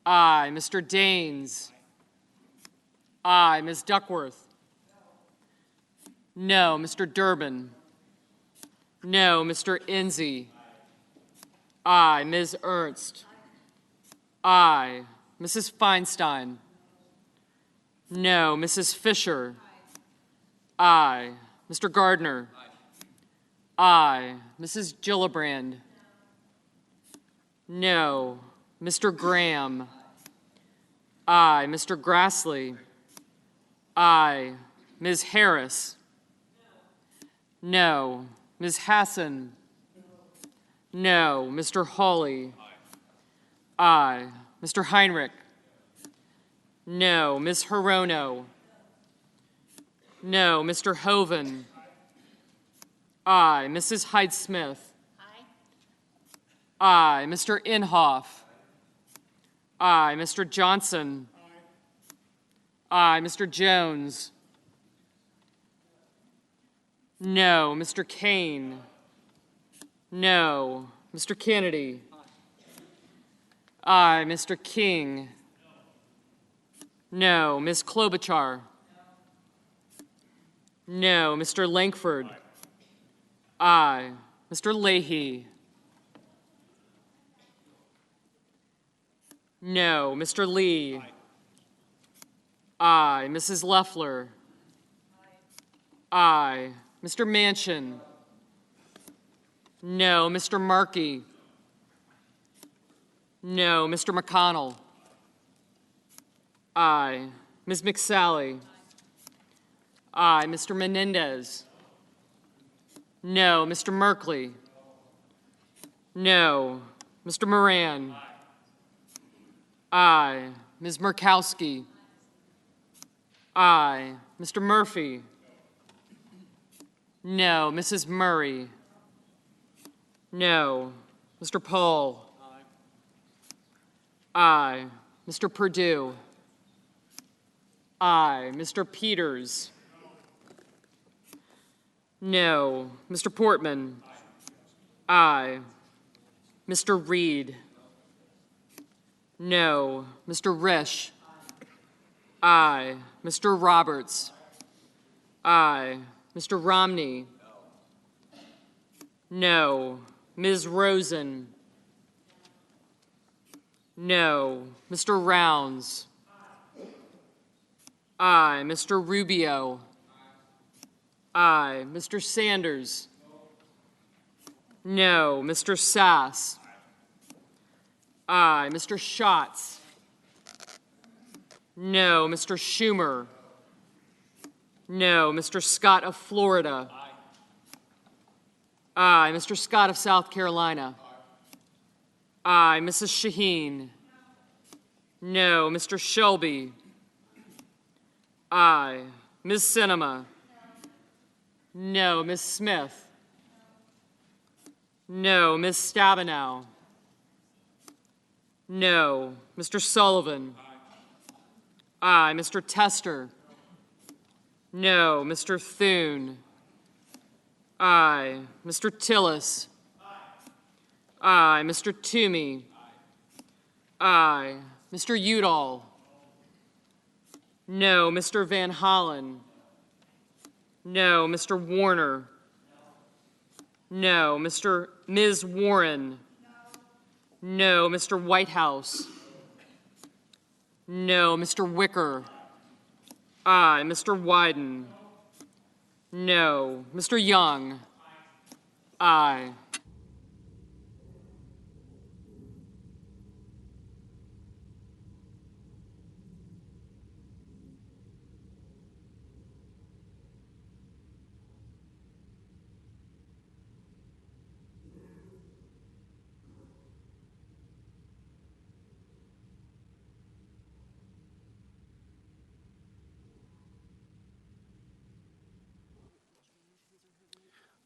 [SPEAKER 5] Aye. Mr. Daines. Aye. Ms. Duckworth. No. Mr. Durbin. No. Mr. Enzi. Aye. Ms. Ernst. Aye. Mrs. Feinstein. No. Mrs. Fisher. Aye. Mr. Gardner. Aye. Mrs. Gillibrand. No. Mr. Graham. Aye. Mr. Grassley. Aye. Ms. Harris. No. Ms. Hassan. No. Mr. Hawley. Aye. Mr. Heinrich. No. Ms. Hirono. No. Mr. Hoven. Aye. Mrs. Hyde-Smith. Aye. Mr. Inhofe. Aye. Mr. Johnson. Aye. Mr. Jones. No. Mr. Kane. No. Mr. Kennedy. Aye. Mr. King. No. Ms. Klobuchar. No. Mr. Langford. Aye. Mr. Leahy. No. Mr. Lee. Aye. Mrs. Loeffler. Aye. Mr. Manchin. No. Mr. Markey. No. Mr. McConnell. Aye. Ms. McSally. Aye. Mr. Menendez. No. Mr. Merkley. No. Mr. Moran. Aye. Ms. Murkowski. Aye. Mr. Murphy. No. Mrs. Murray. No. Mr. Paul. Aye. Mr. Perdue. Aye. Mr. Peters. No. Mr. Portman. Aye. Mr. Reed. No. Mr. Risch. Aye. Mr. Roberts. Aye. Mr. Romney. No. Ms. Rosen. No. Mr. Rounds. Aye. Mr. Rubio. Aye. Mr. Sanders. No. Mr. Sass. Aye. Mr. Schatz. No. Mr. Schumer. No. Mr. Scott of Florida. Aye. Mr. Scott of South Carolina. Aye. Mrs. Shaheen. No. Mr. Shelby. Aye. Ms. Sinema. No. Ms. Smith. No. Ms. Stabenow. No. Mr. Sullivan. Aye. Mr. Tester. No. Mr. Thune. Aye. Mr. Tillis. Aye. Mr. Toomey. Aye. Mr. Udall. No. Mr. Van Hollen. No. Mr. Warner. No. Ms. Warren. No. Mr. Whitehouse. No. Mr. Wicker. Aye. Mr. Wyden. No. Mr. Young. Aye.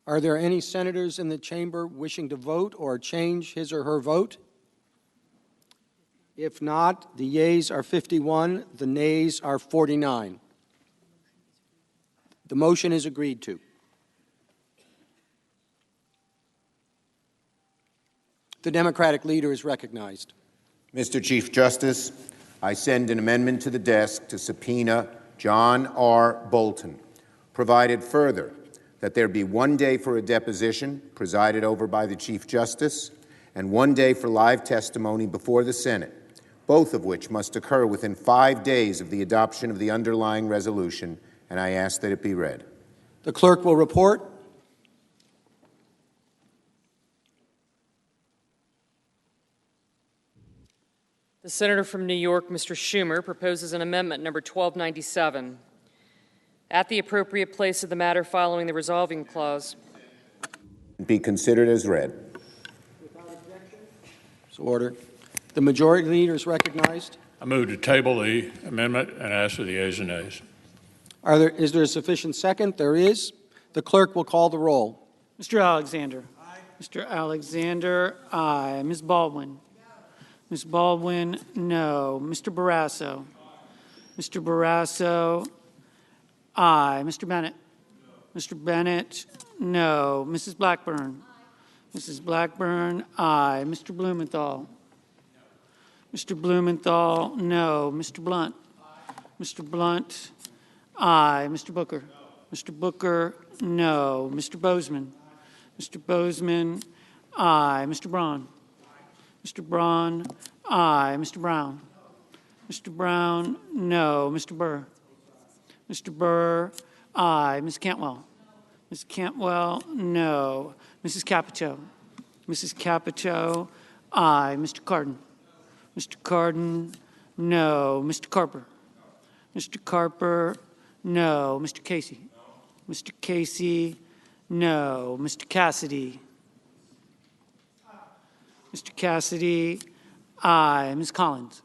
[SPEAKER 2] Are there any senators in the chamber wishing to vote or change his or her vote? If not, the yeas are 51, the nays are 49. The motion is agreed to. The Democratic leader is recognized.
[SPEAKER 18] Mr. Chief Justice, I send an amendment to the desk to subpoena John R. Bolton, provided further that there be 1 day for a deposition presided over by the Chief Justice and 1 day for live testimony before the Senate, both of which must occur within 5 days of the adoption of the underlying resolution, and I ask that it be read.
[SPEAKER 2] The clerk will report.
[SPEAKER 5] The senator from New York, Mr. Schumer, proposes an amendment number 1297. At the appropriate place of the matter following the resolving clause.
[SPEAKER 18] Be considered as read.
[SPEAKER 2] So ordered. The majority leader is recognized.
[SPEAKER 1] I move to table the amendment and ask for the ayes and nays.
[SPEAKER 2] Is there a sufficient second? There is. The clerk will call the roll.
[SPEAKER 15] Mr. Alexander. Aye. Mr. Alexander, aye. Ms. Baldwin. Ms. Baldwin, no. Mr. Barrasso. Mr. Barrasso, aye. Mr. Bennett. Mr. Bennett, no. Mrs. Blackburn. Mrs. Blackburn, aye. Mr. Blumenthal. Mr. Blumenthal, no. Mr. Blunt. Mr. Blunt, aye. Mr. Booker. Mr. Booker, no. Mr. Bozeman. Mr. Bozeman, aye. Mr. Braun. Mr. Braun, aye. Mr. Brown. Mr. Brown, no. Mr. Burr. Mr. Burr, aye. Ms. Cantwell. Ms. Cantwell, no. Mrs. Capito. Mrs. Capito, aye. Mr. Cardin. Mr. Cardin, no. Mr. Carper. Mr. Carper, no. Mr. Casey. Mr. Casey, no. Mr. Cassidy. Mr. Cassidy, aye. Ms. Collins.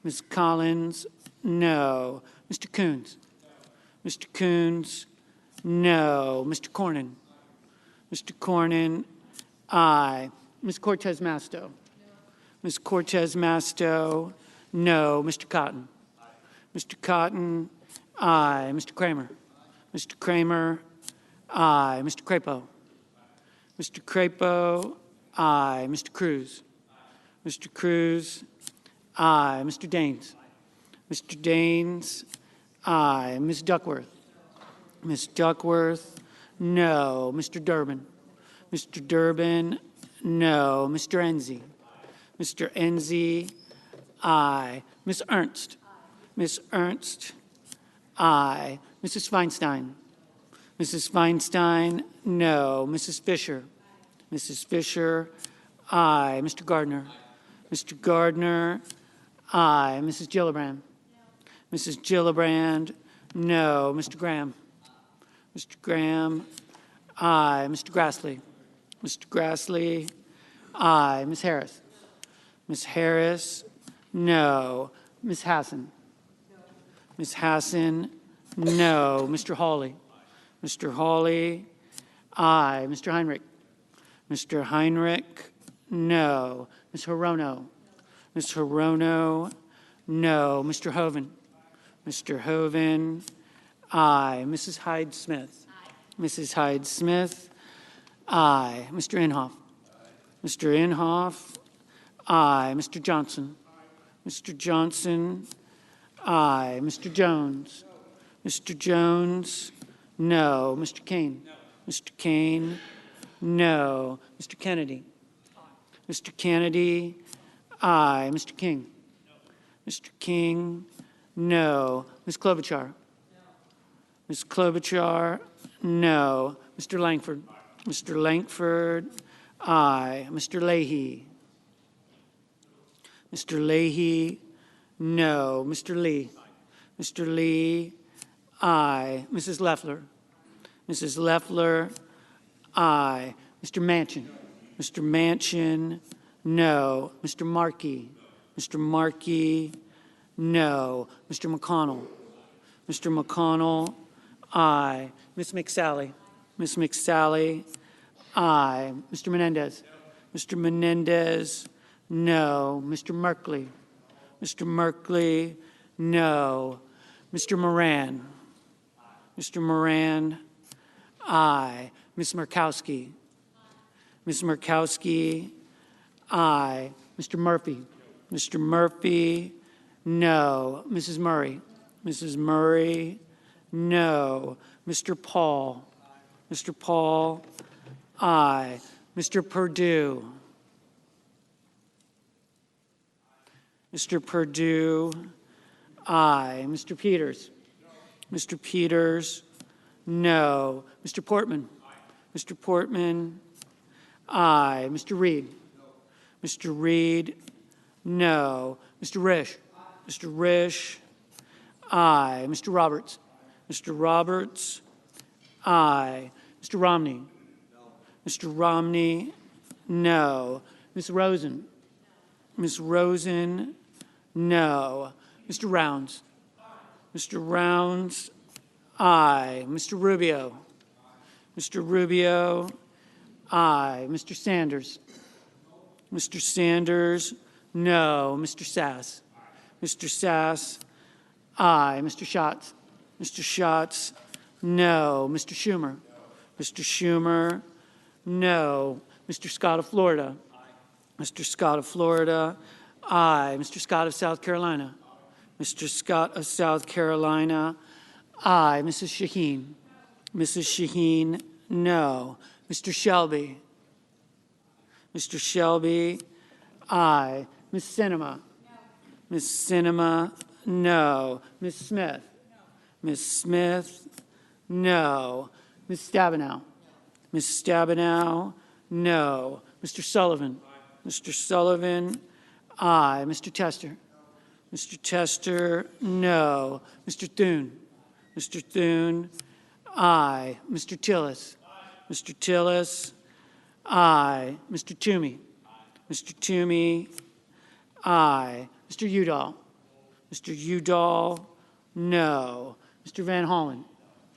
[SPEAKER 15] Ms. Collins, no. Mr. Coons. Mr. Coons, no. Mr. Cornyn. Mr. Cornyn, aye. Ms. Cortez Masto. Ms. Cortez Masto, no. Mr. Cotton. Mr. Cotton, aye. Mr. Kramer. Mr. Kramer, aye. Mr. Crapo. Mr. Crapo, aye. Mr. Cruz. Mr. Cruz, aye. Mr. Daines. Mr. Daines, aye. Ms. Duckworth. Ms. Duckworth, no. Mr. Durbin. Mr. Durbin, no. Mr. Enzi. Mr. Enzi, aye. Ms. Ernst. Ms. Ernst, aye. Mrs. Feinstein. Mrs. Feinstein, no. Mrs. Fisher. Mrs. Fisher, aye. Mr. Gardner. Mr. Gardner, aye. Mrs. Gillibrand. Mrs. Gillibrand, no. Mr. Graham. Mr. Graham, aye. Mr. Grassley. Mr. Grassley, aye. Ms. Harris. Ms. Harris, no. Ms. Hassan. Ms. Hassan, no. Mr. Hawley. Mr. Hawley, aye. Mr. Heinrich. Mr. Heinrich, no. Ms. Hirono. Ms. Hirono, no. Mr. Hoven. Mr. Hoven, aye. Mrs. Hyde-Smith. Mrs. Hyde-Smith, aye. Mr. Inhofe. Mr. Inhofe, aye. Mr. Johnson. Mr. Johnson, aye. Mr. Jones. Mr. Jones, no. Mr. Kane. Mr. Kane, no. Mr. Kennedy. Mr. Kennedy, aye. Mr. King. Mr. King, no. Ms. Klobuchar. Ms. Klobuchar, no. Mr. Langford. Mr. Langford, aye. Mr. Leahy. Mr. Leahy, no. Mr. Lee. Mr. Lee, aye. Mrs. Loeffler. Mrs. Loeffler, aye. Mr. Manchin. Mr. Manchin, no. Mr. Markey. Mr. Markey, no. Mr. McConnell. Mr. McConnell, aye. Ms. McSally. Ms. McSally, aye. Mr. Menendez. Mr. Menendez, no. Mr. Merkley. Mr. Merkley, no. Mr. Moran. Mr. Moran, aye. Ms. Murkowski. Ms. Murkowski, Aye. Mr. Murphy? Mr. Murphy? No. Mrs. Murray? Mrs. Murray? No. Mr. Paul? Mr. Paul? Aye. Mr. Perdue? Mr. Perdue? Aye. Mr. Peters? Mr. Peters? No. Mr. Portman? Mr. Portman? Aye. Mr. Reed? Mr. Reed? No. Mr. Risch? Mr. Risch? Aye. Mr. Roberts? Mr. Roberts? Aye. Mr. Romney? Mr. Romney? No. Ms. Rosen? Ms. Rosen? No. Mr. Rounds? Mr. Rounds? Aye. Mr. Rubio? Mr. Rubio? Aye. Mr. Sanders? Mr. Sanders? No. Mr. Sass? Mr. Sass? Aye. Mr. Schatz? Mr. Schatz? No. Mr. Schumer? Mr. Schumer? No. Mr. Scott of Florida? Mr. Scott of Florida? Aye. Mr. Scott of South Carolina? Mr. Scott of South Carolina? Aye. Mrs. Shaheen? Mrs. Shaheen? No. Mr. Shelby? Mr. Shelby? Aye. Ms. Sinema? Ms. Sinema? No. Ms. Smith? Ms. Smith? No. Ms. Stabenow? Ms. Stabenow? No. Mr. Sullivan? Mr. Sullivan? Aye. Mr. Tester? Mr. Tester? No. Mr. Thune? Mr. Thune? Aye. Mr. Tillis? Mr. Tillis? Aye. Mr. Toomey? Mr. Toomey? Aye. Mr. Udall? Mr. Udall? No. Mr. Van Hollen?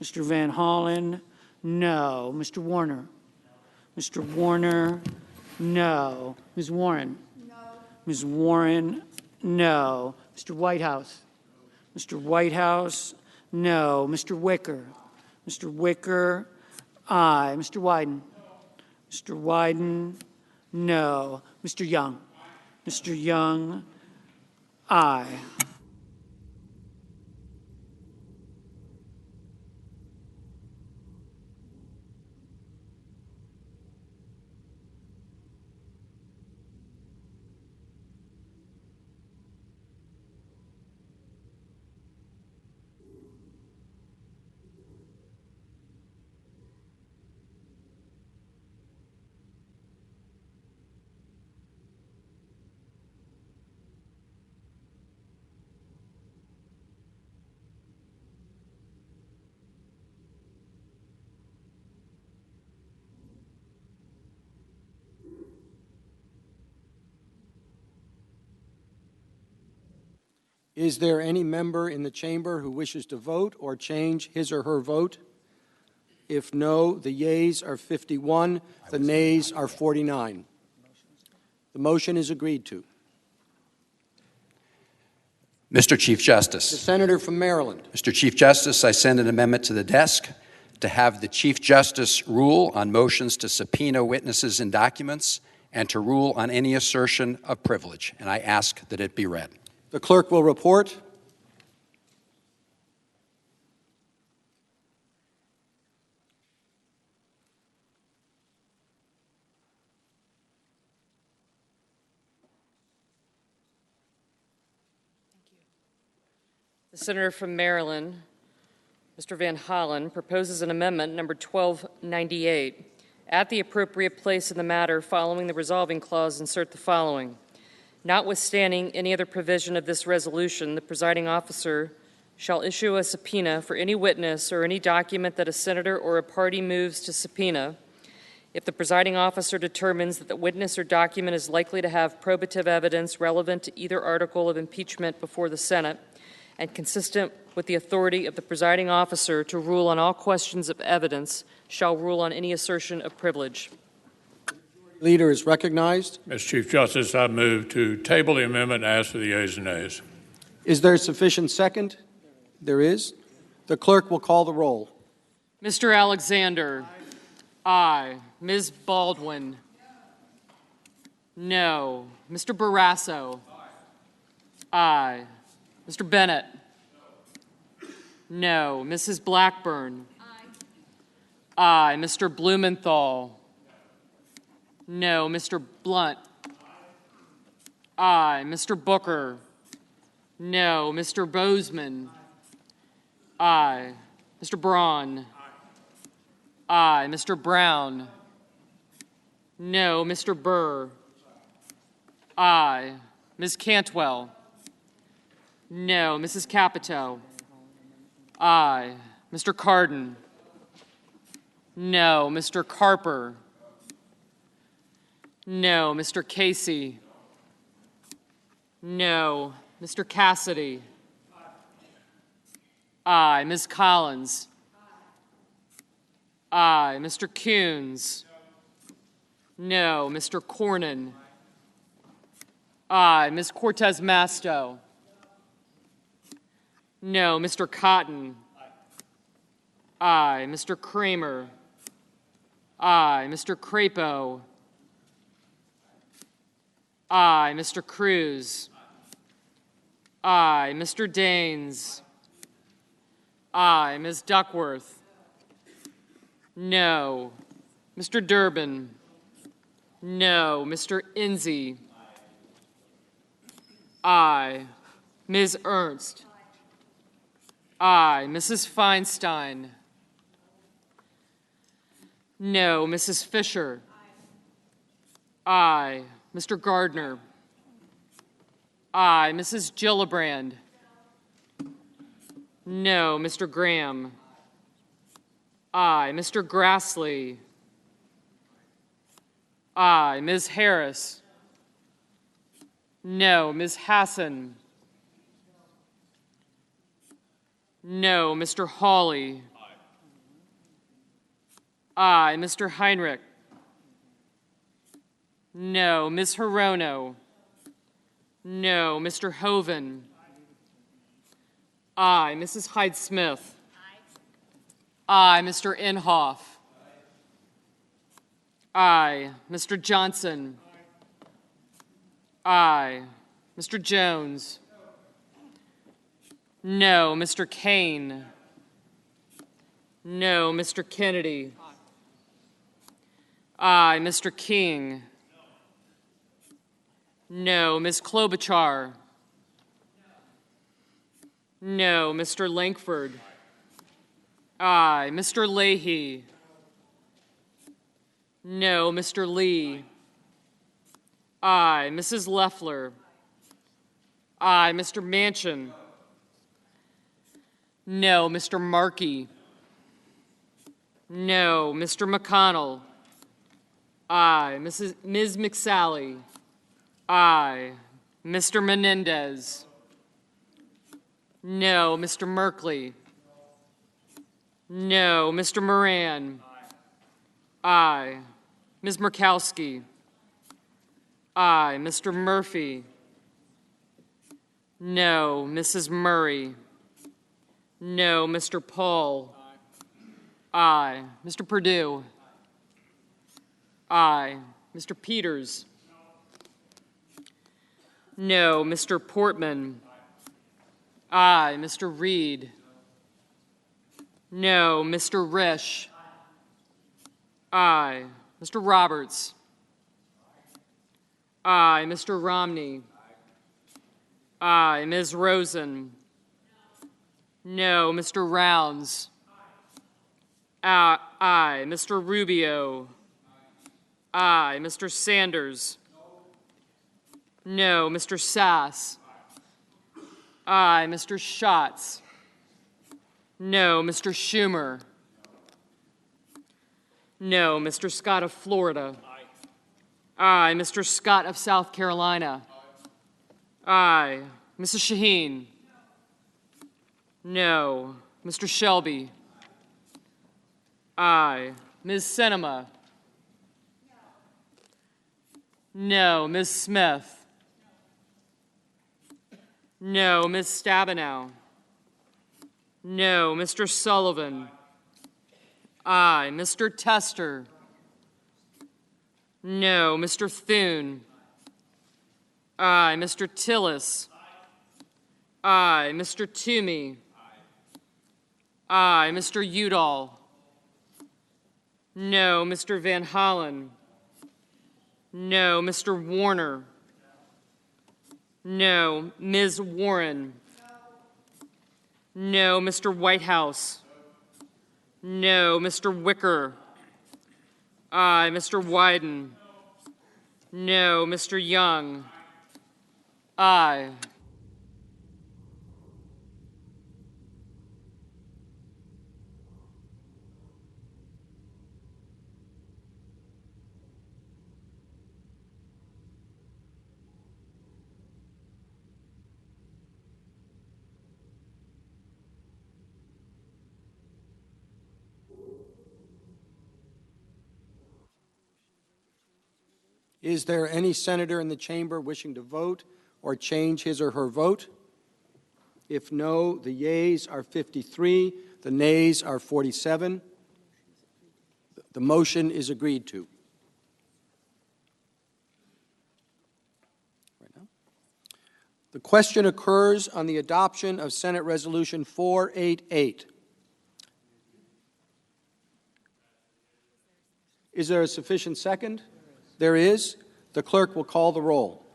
[SPEAKER 15] Mr. Van Hollen? No. Mr. Warner? Mr. Warner? No. Ms. Warren? No. Ms. Warren? No. Mr. Whitehouse? Mr. Whitehouse? No. Mr. Wicker? Mr. Wicker? Aye. Mr. Wyden? Mr. Wyden? No. Mr. Young? Mr. Young? Aye.
[SPEAKER 2] Is there any member in the chamber who wishes to vote or change his or her vote? If no, the yeas are 51, the nays are 49. The motion is agreed to.
[SPEAKER 17] Mr. Chief Justice.
[SPEAKER 2] The senator from Maryland.
[SPEAKER 17] Mr. Chief Justice, I send an amendment to the desk to have the Chief Justice rule on motions to subpoena witnesses and documents and to rule on any assertion of privilege, and I ask that it be read.
[SPEAKER 2] The clerk will report.
[SPEAKER 5] The senator from Maryland, Mr. Van Hollen, proposes an amendment number 1298. At the appropriate place in the matter following the resolving clause, insert the following. Notwithstanding any other provision of this resolution, the presiding officer shall issue a subpoena for any witness or any document that a senator or a party moves to subpoena if the presiding officer determines that the witness or document is likely to have probative evidence relevant to either article of impeachment before the Senate and consistent with the authority of the presiding officer to rule on all questions of evidence, shall rule on any assertion of privilege.
[SPEAKER 2] Leader is recognized.
[SPEAKER 1] Mr. Chief Justice, I move to table the amendment and ask for the yeas and nays.
[SPEAKER 2] Is there sufficient second? There is. The clerk will call the roll.
[SPEAKER 5] Mr. Alexander. Aye. Ms. Baldwin. No. Mr. Barrasso? Aye. Mr. Bennett? No. Mrs. Blackburn? Aye. Mr. Blumenthal? No. Mr. Blunt? Aye. Mr. Booker? No. Mr. Bozeman? Aye. Mr. Braun? Aye. Mr. Brown? No. Mr. Burr? Aye. Ms. Cantwell? No. Mrs. Capito? Aye. Mr. Cardin? No. Mr. Carper? No. Mr. Casey? No. Mr. Cassidy? Aye. Ms. Collins? Aye. Mr. Coons? No. Mr. Cornyn? Aye. Ms. Cortez Masto? No. Mr. Cotton? Aye. Mr. Kramer? Aye. Mr. Crapo? Aye. Mr. Cruz? Aye. Mr. Daines? Aye. Ms. Duckworth? No. Mr. Durbin? No. Mr. Inzy? Aye. Ms. Ernst? Aye. Mrs. Feinstein? No. Mrs. Fisher? Aye. Mr. Gardner? Aye. Mrs. Gillibrand? No. Mr. Graham? Aye. Mr. Grassley? Aye. Ms. Harris? No. Ms. Hassan? No. Mr. Hawley? Aye. Mr. Heinrich? No. Ms. Hirono? No. Mr. Hoven? Aye. Mrs. Hyde-Smith? Aye. Mr. Inhofe? Aye. Mr. Johnson? Aye. Mr. Jones? No. Mr. Kane? No. Mr. Kennedy? Aye. Mr. King? No. Ms. Klobuchar? No. Mr. Lankford? Aye. Mr. Leahy? No. Mr. Lee? Aye. Mrs. Loeffler? Aye. Mr. Manchin? No. Mr. Markey? No. Mr. McConnell? Aye. Ms. McSally? Aye. Mr. Menendez? No. Mr. Merkley? No. Mr. Moran? Aye. Ms. Murkowski? Aye. Mr. Murphy? No. Mrs. Murray? No. Mr. Paul? Aye. Mr. Perdue? Aye. Mr. Peters? No. Mr. Portman? Aye. Mr. Reed? No. Mr. Risch? Aye. Mr. Roberts? Aye. Mr. Romney? Aye. Ms. Rosen? No. Mr. Rounds? Aye. Mr. Rubio? Aye. Mr. Sanders? No. Mr. Sass? Aye. Mr. Schatz? No. Mr. Schumer? No. Mr. Scott of Florida? Aye. Mr. Scott of South Carolina? Aye. Mrs. Shaheen? No. Mr. Shelby? Aye. Ms. Sinema? No. Ms. Smith? No. Ms. Stabenow? No. Mr. Sullivan? Aye. Mr. Tester? No. Mr. Thune? Aye. Mr. Tillis. Aye. Mr. Toomey. Aye. Mr. Udall. No. Mr. Van Hollen. No. Mr. Warner. No. Ms. Warren. No. Mr. Whitehouse. No. Mr. Wicker. Aye. Mr. Wyden. No. Mr. Young. Aye.
[SPEAKER 2] Is there any senator in the chamber wishing to vote or change his or her vote? If no, the yeas are 53, the nays are 47. The motion is agreed to. The question occurs on the adoption of Senate Resolution 488. Is there a sufficient second? There is. The clerk will call the roll.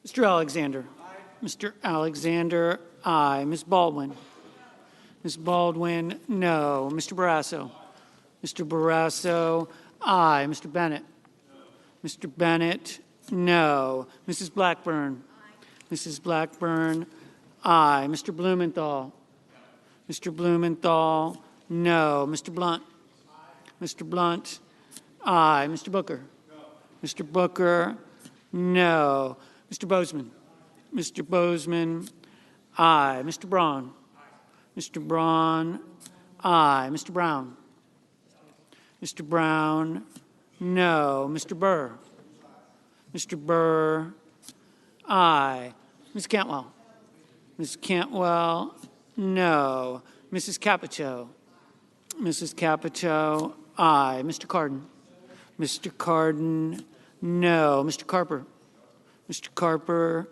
[SPEAKER 15] Mr. Alexander. Aye. Mr. Alexander, aye. Ms. Baldwin. Ms. Baldwin, no. Mr. Barrasso. Mr. Barrasso, aye. Mr. Bennett. Mr. Bennett, no. Mrs. Blackburn. Mrs. Blackburn, aye. Mr. Blumenthal. Mr. Blumenthal, no. Mr. Blunt. Mr. Blunt, aye. Mr. Booker. Mr. Booker, no. Mr. Bozeman. Mr. Bozeman, aye. Mr. Braun. Mr. Braun, aye. Mr. Brown. Mr. Brown, no. Mr. Burr. Mr. Burr, aye. Ms. Cantwell. Ms. Cantwell, no. Mrs. Capito. Mrs. Capito, aye. Mr. Cardin. Mr. Cardin, no. Mr. Carper. Mr. Carper,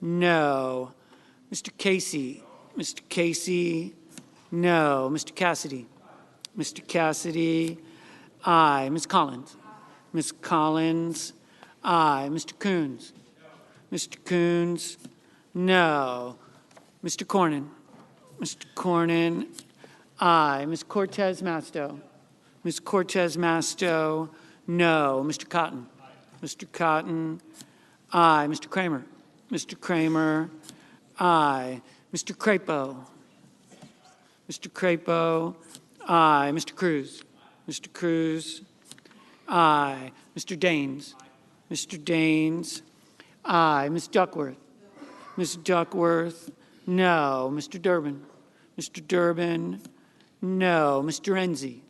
[SPEAKER 15] no. Mr. Casey. Mr. Casey, no. Mr. Cassidy. Mr. Cassidy, aye. Ms. Collins. Ms. Collins, aye. Mr. Coons. Mr. Coons, no. Mr. Cornyn. Mr. Cornyn, aye. Ms. Cortez Masto. Ms. Cortez Masto, no. Mr. Cotton. Mr. Cotton, aye. Mr. Kramer. Mr. Kramer, aye. Mr. Crapo. Mr. Crapo, aye. Mr. Cruz. Mr. Cruz, aye. Mr. Daines. Mr. Daines, aye. Ms. Duckworth. Ms. Duckworth, no. Mr. Durbin. Mr. Durbin, no. Mr. Enzi.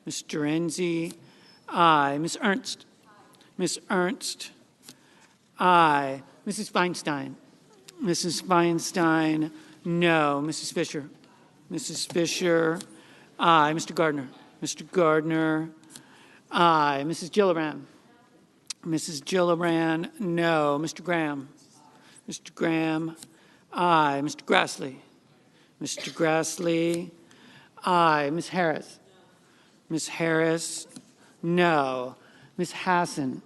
[SPEAKER 15] Mr. Enzi, aye. Ms. Ernst. Ms. Ernst, aye. Mrs. Feinstein. Mrs. Feinstein, no. Mrs. Fisher. Mrs. Fisher, aye. Mr. Gardner. Mr. Gardner, aye. Mrs. Gillibrand. Mrs. Gillibrand, no. Mr. Graham. Mr. Graham, aye. Mr. Grassley. Mr. Grassley, aye. Ms. Harris. Ms. Harris, no. Ms. Hassan.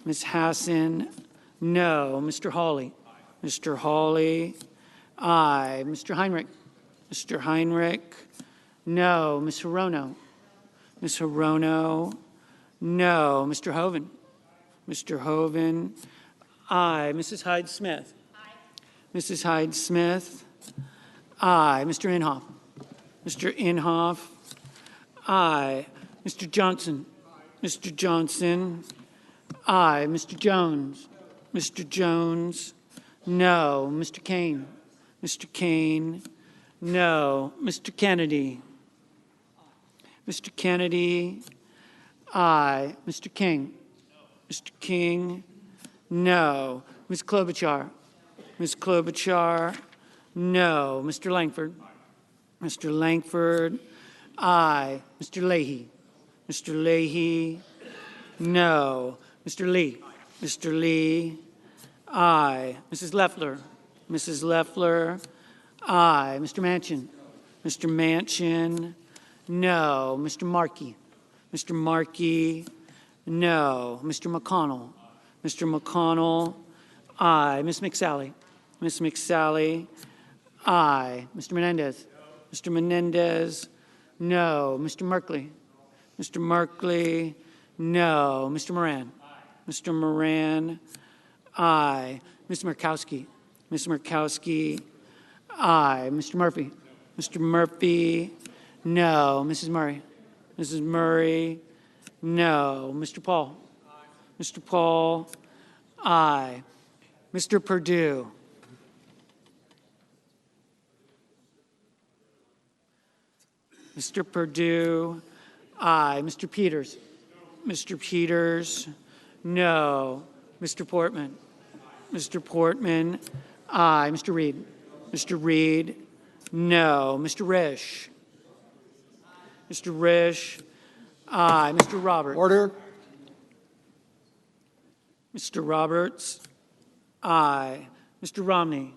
[SPEAKER 15] Ms. Hassan, no. Mr. Hawley. Mr. Hawley, aye. Mr. Heinrich. Mr. Heinrich, no. Ms. Hirono. Ms. Hirono, no. Mr. Hoven. Mr. Hoven, aye. Mrs. Hyde-Smith. Mrs. Hyde-Smith, aye. Mr. Inhofe. Mr. Inhofe, aye. Mr. Johnson. Mr. Johnson, aye. Mr. Jones. Mr. Jones, no. Mr. Kane. Mr. Kane, no. Mr. Kennedy. Mr. Kennedy, aye. Mr. King. Mr. King, no. Ms. Klobuchar. Ms. Klobuchar, no. Mr. Langford. Mr. Langford, aye. Mr. Leahy. Mr. Leahy, no. Mr. Lee. Mr. Lee, Aye. Mrs. Leffler? Mrs. Leffler? Aye. Mr. Manchin? Mr. Manchin? No. Mr. Markey? Mr. Markey? No. Mr. McConnell? Mr. McConnell? Aye. Ms. McSally? Ms. McSally? Aye. Mr. Menendez? Mr. Menendez? No. Mr. Merkley? Mr. Merkley? No. Mr. Moran? Mr. Moran? Aye. Ms. Murkowski? Ms. Murkowski? Aye. Mr. Murphy? Mr. Murphy? No. Mrs. Murray? Mrs. Murray? No. Mr. Paul? Mr. Paul? Aye. Mr. Perdue? Mr. Perdue? Aye. Mr. Peters? Mr. Peters? No. Mr. Portman? Mr. Portman? Aye. Mr. Reed? Mr. Reed? No. Mr. Risch? Mr. Risch? Aye. Mr. Roberts?
[SPEAKER 2] Order.
[SPEAKER 15] Mr. Roberts? Aye. Mr. Romney?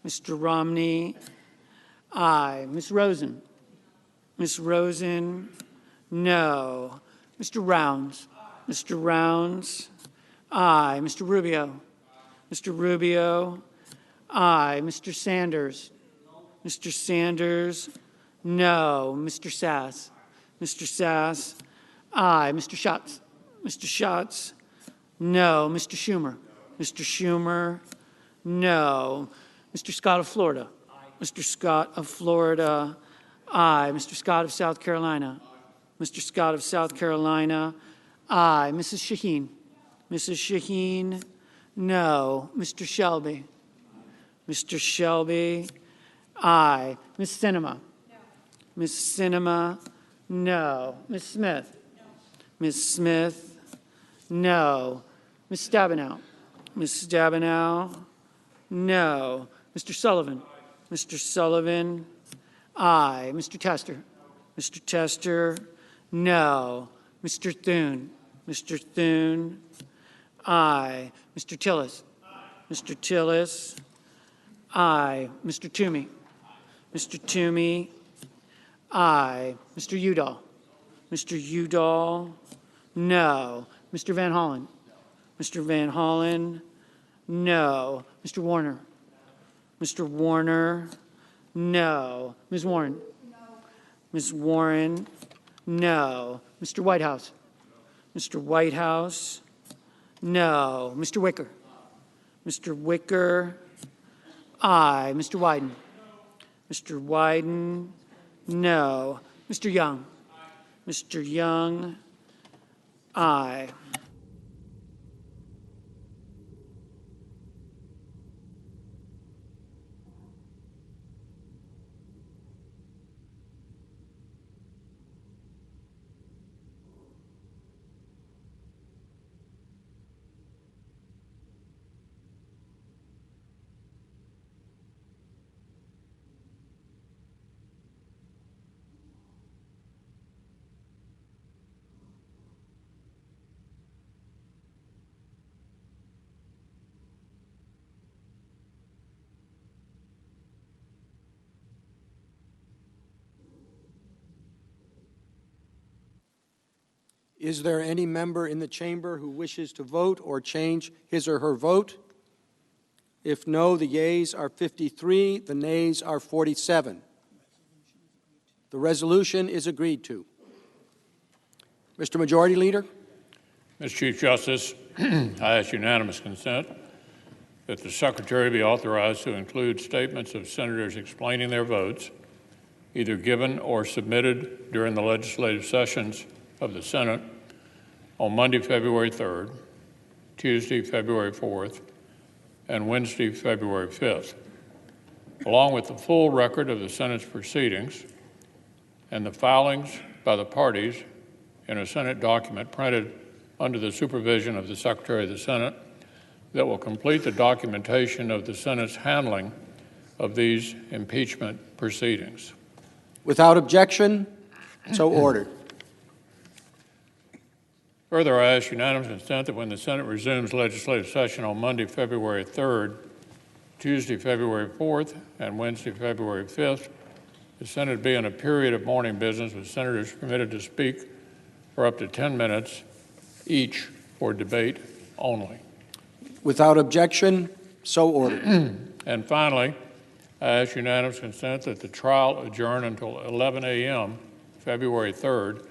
[SPEAKER 15] Mr. Romney? Aye. Ms. Rosen? Ms. Rosen? No. Mr. Rounds? Mr. Rounds? Aye. Mr. Rubio? Mr. Rubio? Aye. Mr. Sanders? Mr. Sanders? No. Mr. Sass? Mr. Sass? Aye. Mr. Schatz? Mr. Schatz? No. Mr. Schumer? Mr. Schumer? No. Mr. Scott of Florida? Mr. Scott of Florida? Aye. Mr. Scott of South Carolina? Mr. Scott of South Carolina? Aye. Mrs. Shaheen? Mrs. Shaheen? No. Mr. Shelby? Mr. Shelby? Aye. Ms. Sinema? Ms. Sinema? No. Ms. Smith? Ms. Smith? No. Ms. Stabenow? Ms. Stabenow? No. Mr. Sullivan? Mr. Sullivan? Aye. Mr. Tester? Mr. Tester? No. Mr. Thune? Mr. Thune? Aye. Mr. Tillis? Mr. Tillis? Aye. Mr. Toomey? Mr. Toomey? Aye. Mr. Udall? Mr. Udall? No. Mr. Van Hollen? Mr. Van Hollen? No. Mr. Warner? Mr. Warner? No. Ms. Warren? Ms. Warren? No. Mr. Whitehouse? Mr. Whitehouse? No. Mr. Wicker? Mr. Wicker? Aye. Mr. Wyden? Mr. Wyden? No. Mr. Young? Mr. Young? Aye.
[SPEAKER 2] Is there any member in the chamber who wishes to vote or change his or her vote? If no, the yeas are 53, the nays are 47. The resolution is agreed to. Mr. Majority Leader?
[SPEAKER 1] Mr. Chief Justice, I ask unanimous consent that the Secretary be authorized to include statements of senators explaining their votes, either given or submitted during the legislative sessions of the Senate on Monday, February 3rd, Tuesday, February 4th, and Wednesday, February 5th, along with the full record of the Senate's proceedings and the filings by the parties in a Senate document printed under the supervision of the Secretary of the Senate that will complete the documentation of the Senate's handling of these impeachment proceedings.
[SPEAKER 2] Without objection, so ordered.
[SPEAKER 1] Further, I ask unanimous consent that when the Senate resumes legislative session on Monday, February 3rd, Tuesday, February 4th, and Wednesday, February 5th, the Senate be in a period of morning business with senators permitted to speak for up to 10 minutes each for debate only.
[SPEAKER 2] Without objection, so ordered.
[SPEAKER 1] And finally, I ask unanimous consent that the trial adjourn until 11 a.m. February 3rd,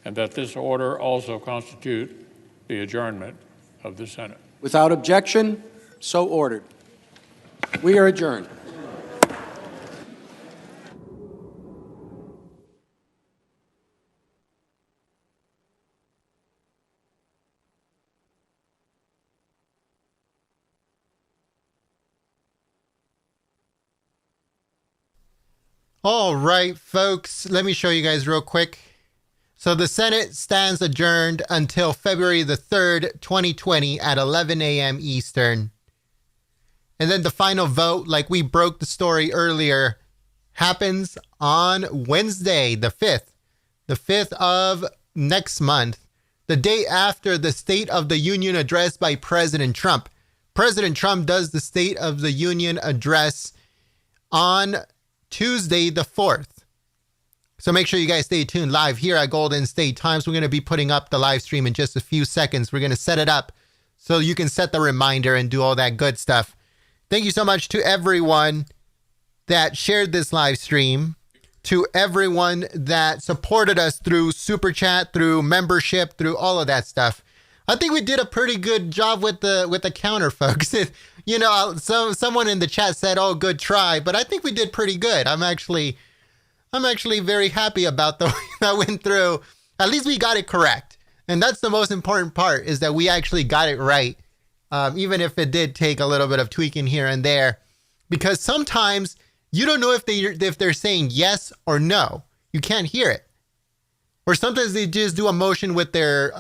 [SPEAKER 1] and that this order also constitute the adjournment of the Senate.
[SPEAKER 2] Without objection, so ordered. We are adjourned.
[SPEAKER 4] All right, folks, let me show you guys real quick. So the Senate stands adjourned until February the 3rd, 2020 at 11 a.m. Eastern. And then the final vote, like we broke the story earlier, happens on Wednesday, the 5th. The 5th of next month, the day after the State of the Union address by President Trump. President Trump does the State of the Union address on Tuesday, the 4th. So make sure you guys stay tuned live here at Golden State Times. We're going to be putting up the live stream in just a few seconds. We're going to set it up so you can set the reminder and do all that good stuff. Thank you so much to everyone that shared this live stream, to everyone that supported us through Super Chat, through membership, through all of that stuff. I think we did a pretty good job with the counter, folks. You know, someone in the chat said, "Oh, good try," but I think we did pretty good. I'm actually very happy about the way that went through. At least we got it correct, and that's the most important part, is that we actually got it right, even if it did take a little bit of tweaking here and there, because sometimes you don't know if they're saying yes or no. You can't hear it. Or sometimes they just do a motion with their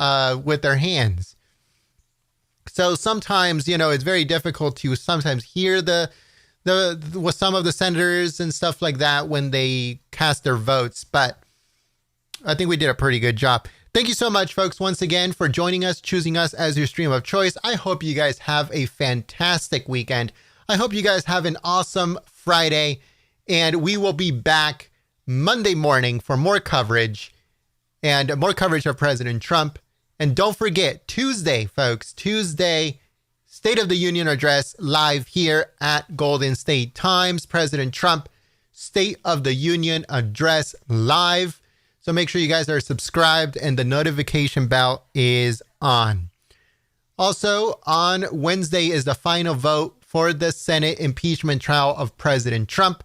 [SPEAKER 4] hands. So sometimes, you know, it's very difficult to sometimes hear with some of the senators and stuff like that when they cast their votes. But I think we did a pretty good job. Thank you so much, folks, once again for joining us, choosing us as your stream of choice. I hope you guys have a fantastic weekend. I hope you guys have an awesome Friday, and we will be back Monday morning for more coverage. And more coverage of President Trump. And don't forget, Tuesday, folks, Tuesday, State of the Union address live here at Golden State Times. President Trump, State of the Union address live. So make sure you guys are subscribed and the notification bell is on. Also, on Wednesday is the final vote for the Senate impeachment trial of President Trump.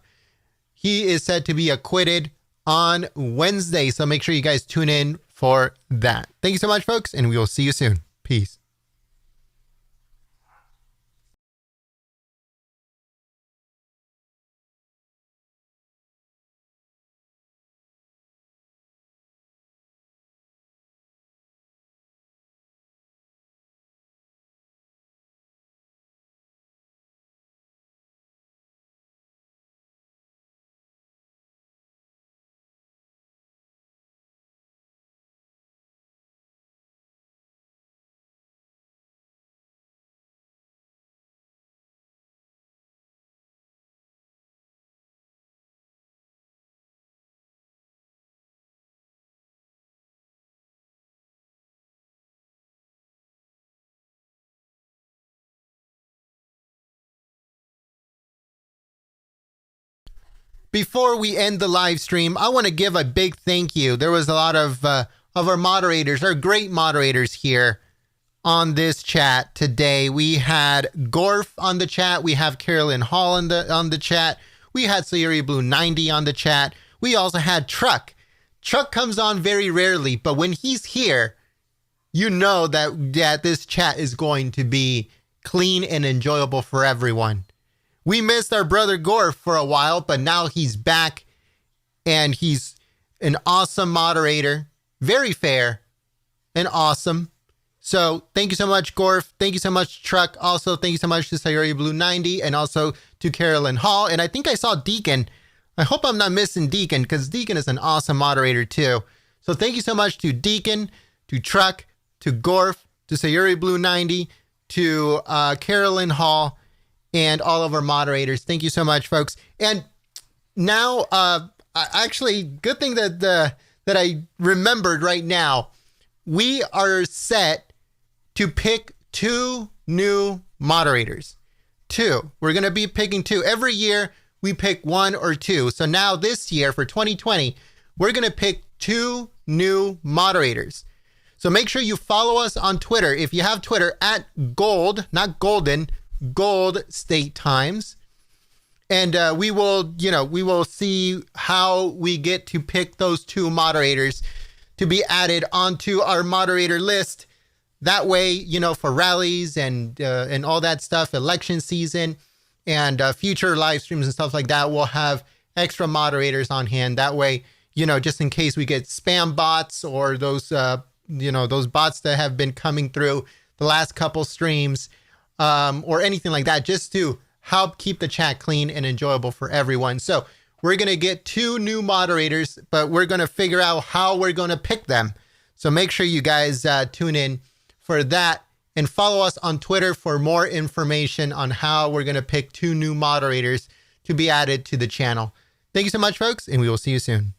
[SPEAKER 4] He is said to be acquitted on Wednesday, so make sure you guys tune in for that. Thank you so much, folks, and we will see you soon. Peace. Before we end the live stream, I want to give a big thank you. There was a lot of our moderators, our great moderators here on this chat today. We had Gorf on the chat. We have Carolyn Hall on the chat. We had Sayuri Blue 90 on the chat. We also had Truck. Truck comes on very rarely, but when he's here, you know that this chat is going to be clean and enjoyable for everyone. We missed our brother Gorf for a while, but now he's back, and he's an awesome moderator, very fair and awesome. So thank you so much, Gorf. Thank you so much, Truck. Also, thank you so much to Sayuri Blue 90 and also to Carolyn Hall. And I think I saw Deacon. I hope I'm not missing Deacon, because Deacon is an awesome moderator too. So thank you so much to Deacon, to Truck, to Gorf, to Sayuri Blue 90, to Carolyn Hall, and all of our moderators. Thank you so much, folks. And now, actually, good thing that I remembered right now, we are set to pick 2 new moderators. 2. We're going to be picking 2. Every year, we pick 1 or 2. So now this year, for 2020, we're going to pick 2 new moderators. So make sure you follow us on Twitter. If you have Twitter, at Gold, not Golden, Gold State Times. And we will see how we get to pick those 2 moderators to be added onto our moderator list. That way, for rallies and all that stuff, election season and future live streams and stuff like that, we'll have extra moderators on hand. That way, just in case we get spam bots or those bots that have been coming through the last couple streams or anything like that, just to help keep the chat clean and enjoyable for everyone. So we're going to get 2 new moderators, but we're going to figure out how we're going to pick them. So make sure you guys tune in for that and follow us on Twitter for more information on how we're going to pick 2 new moderators to be added to the channel. Thank you so much, folks, and we will see you soon.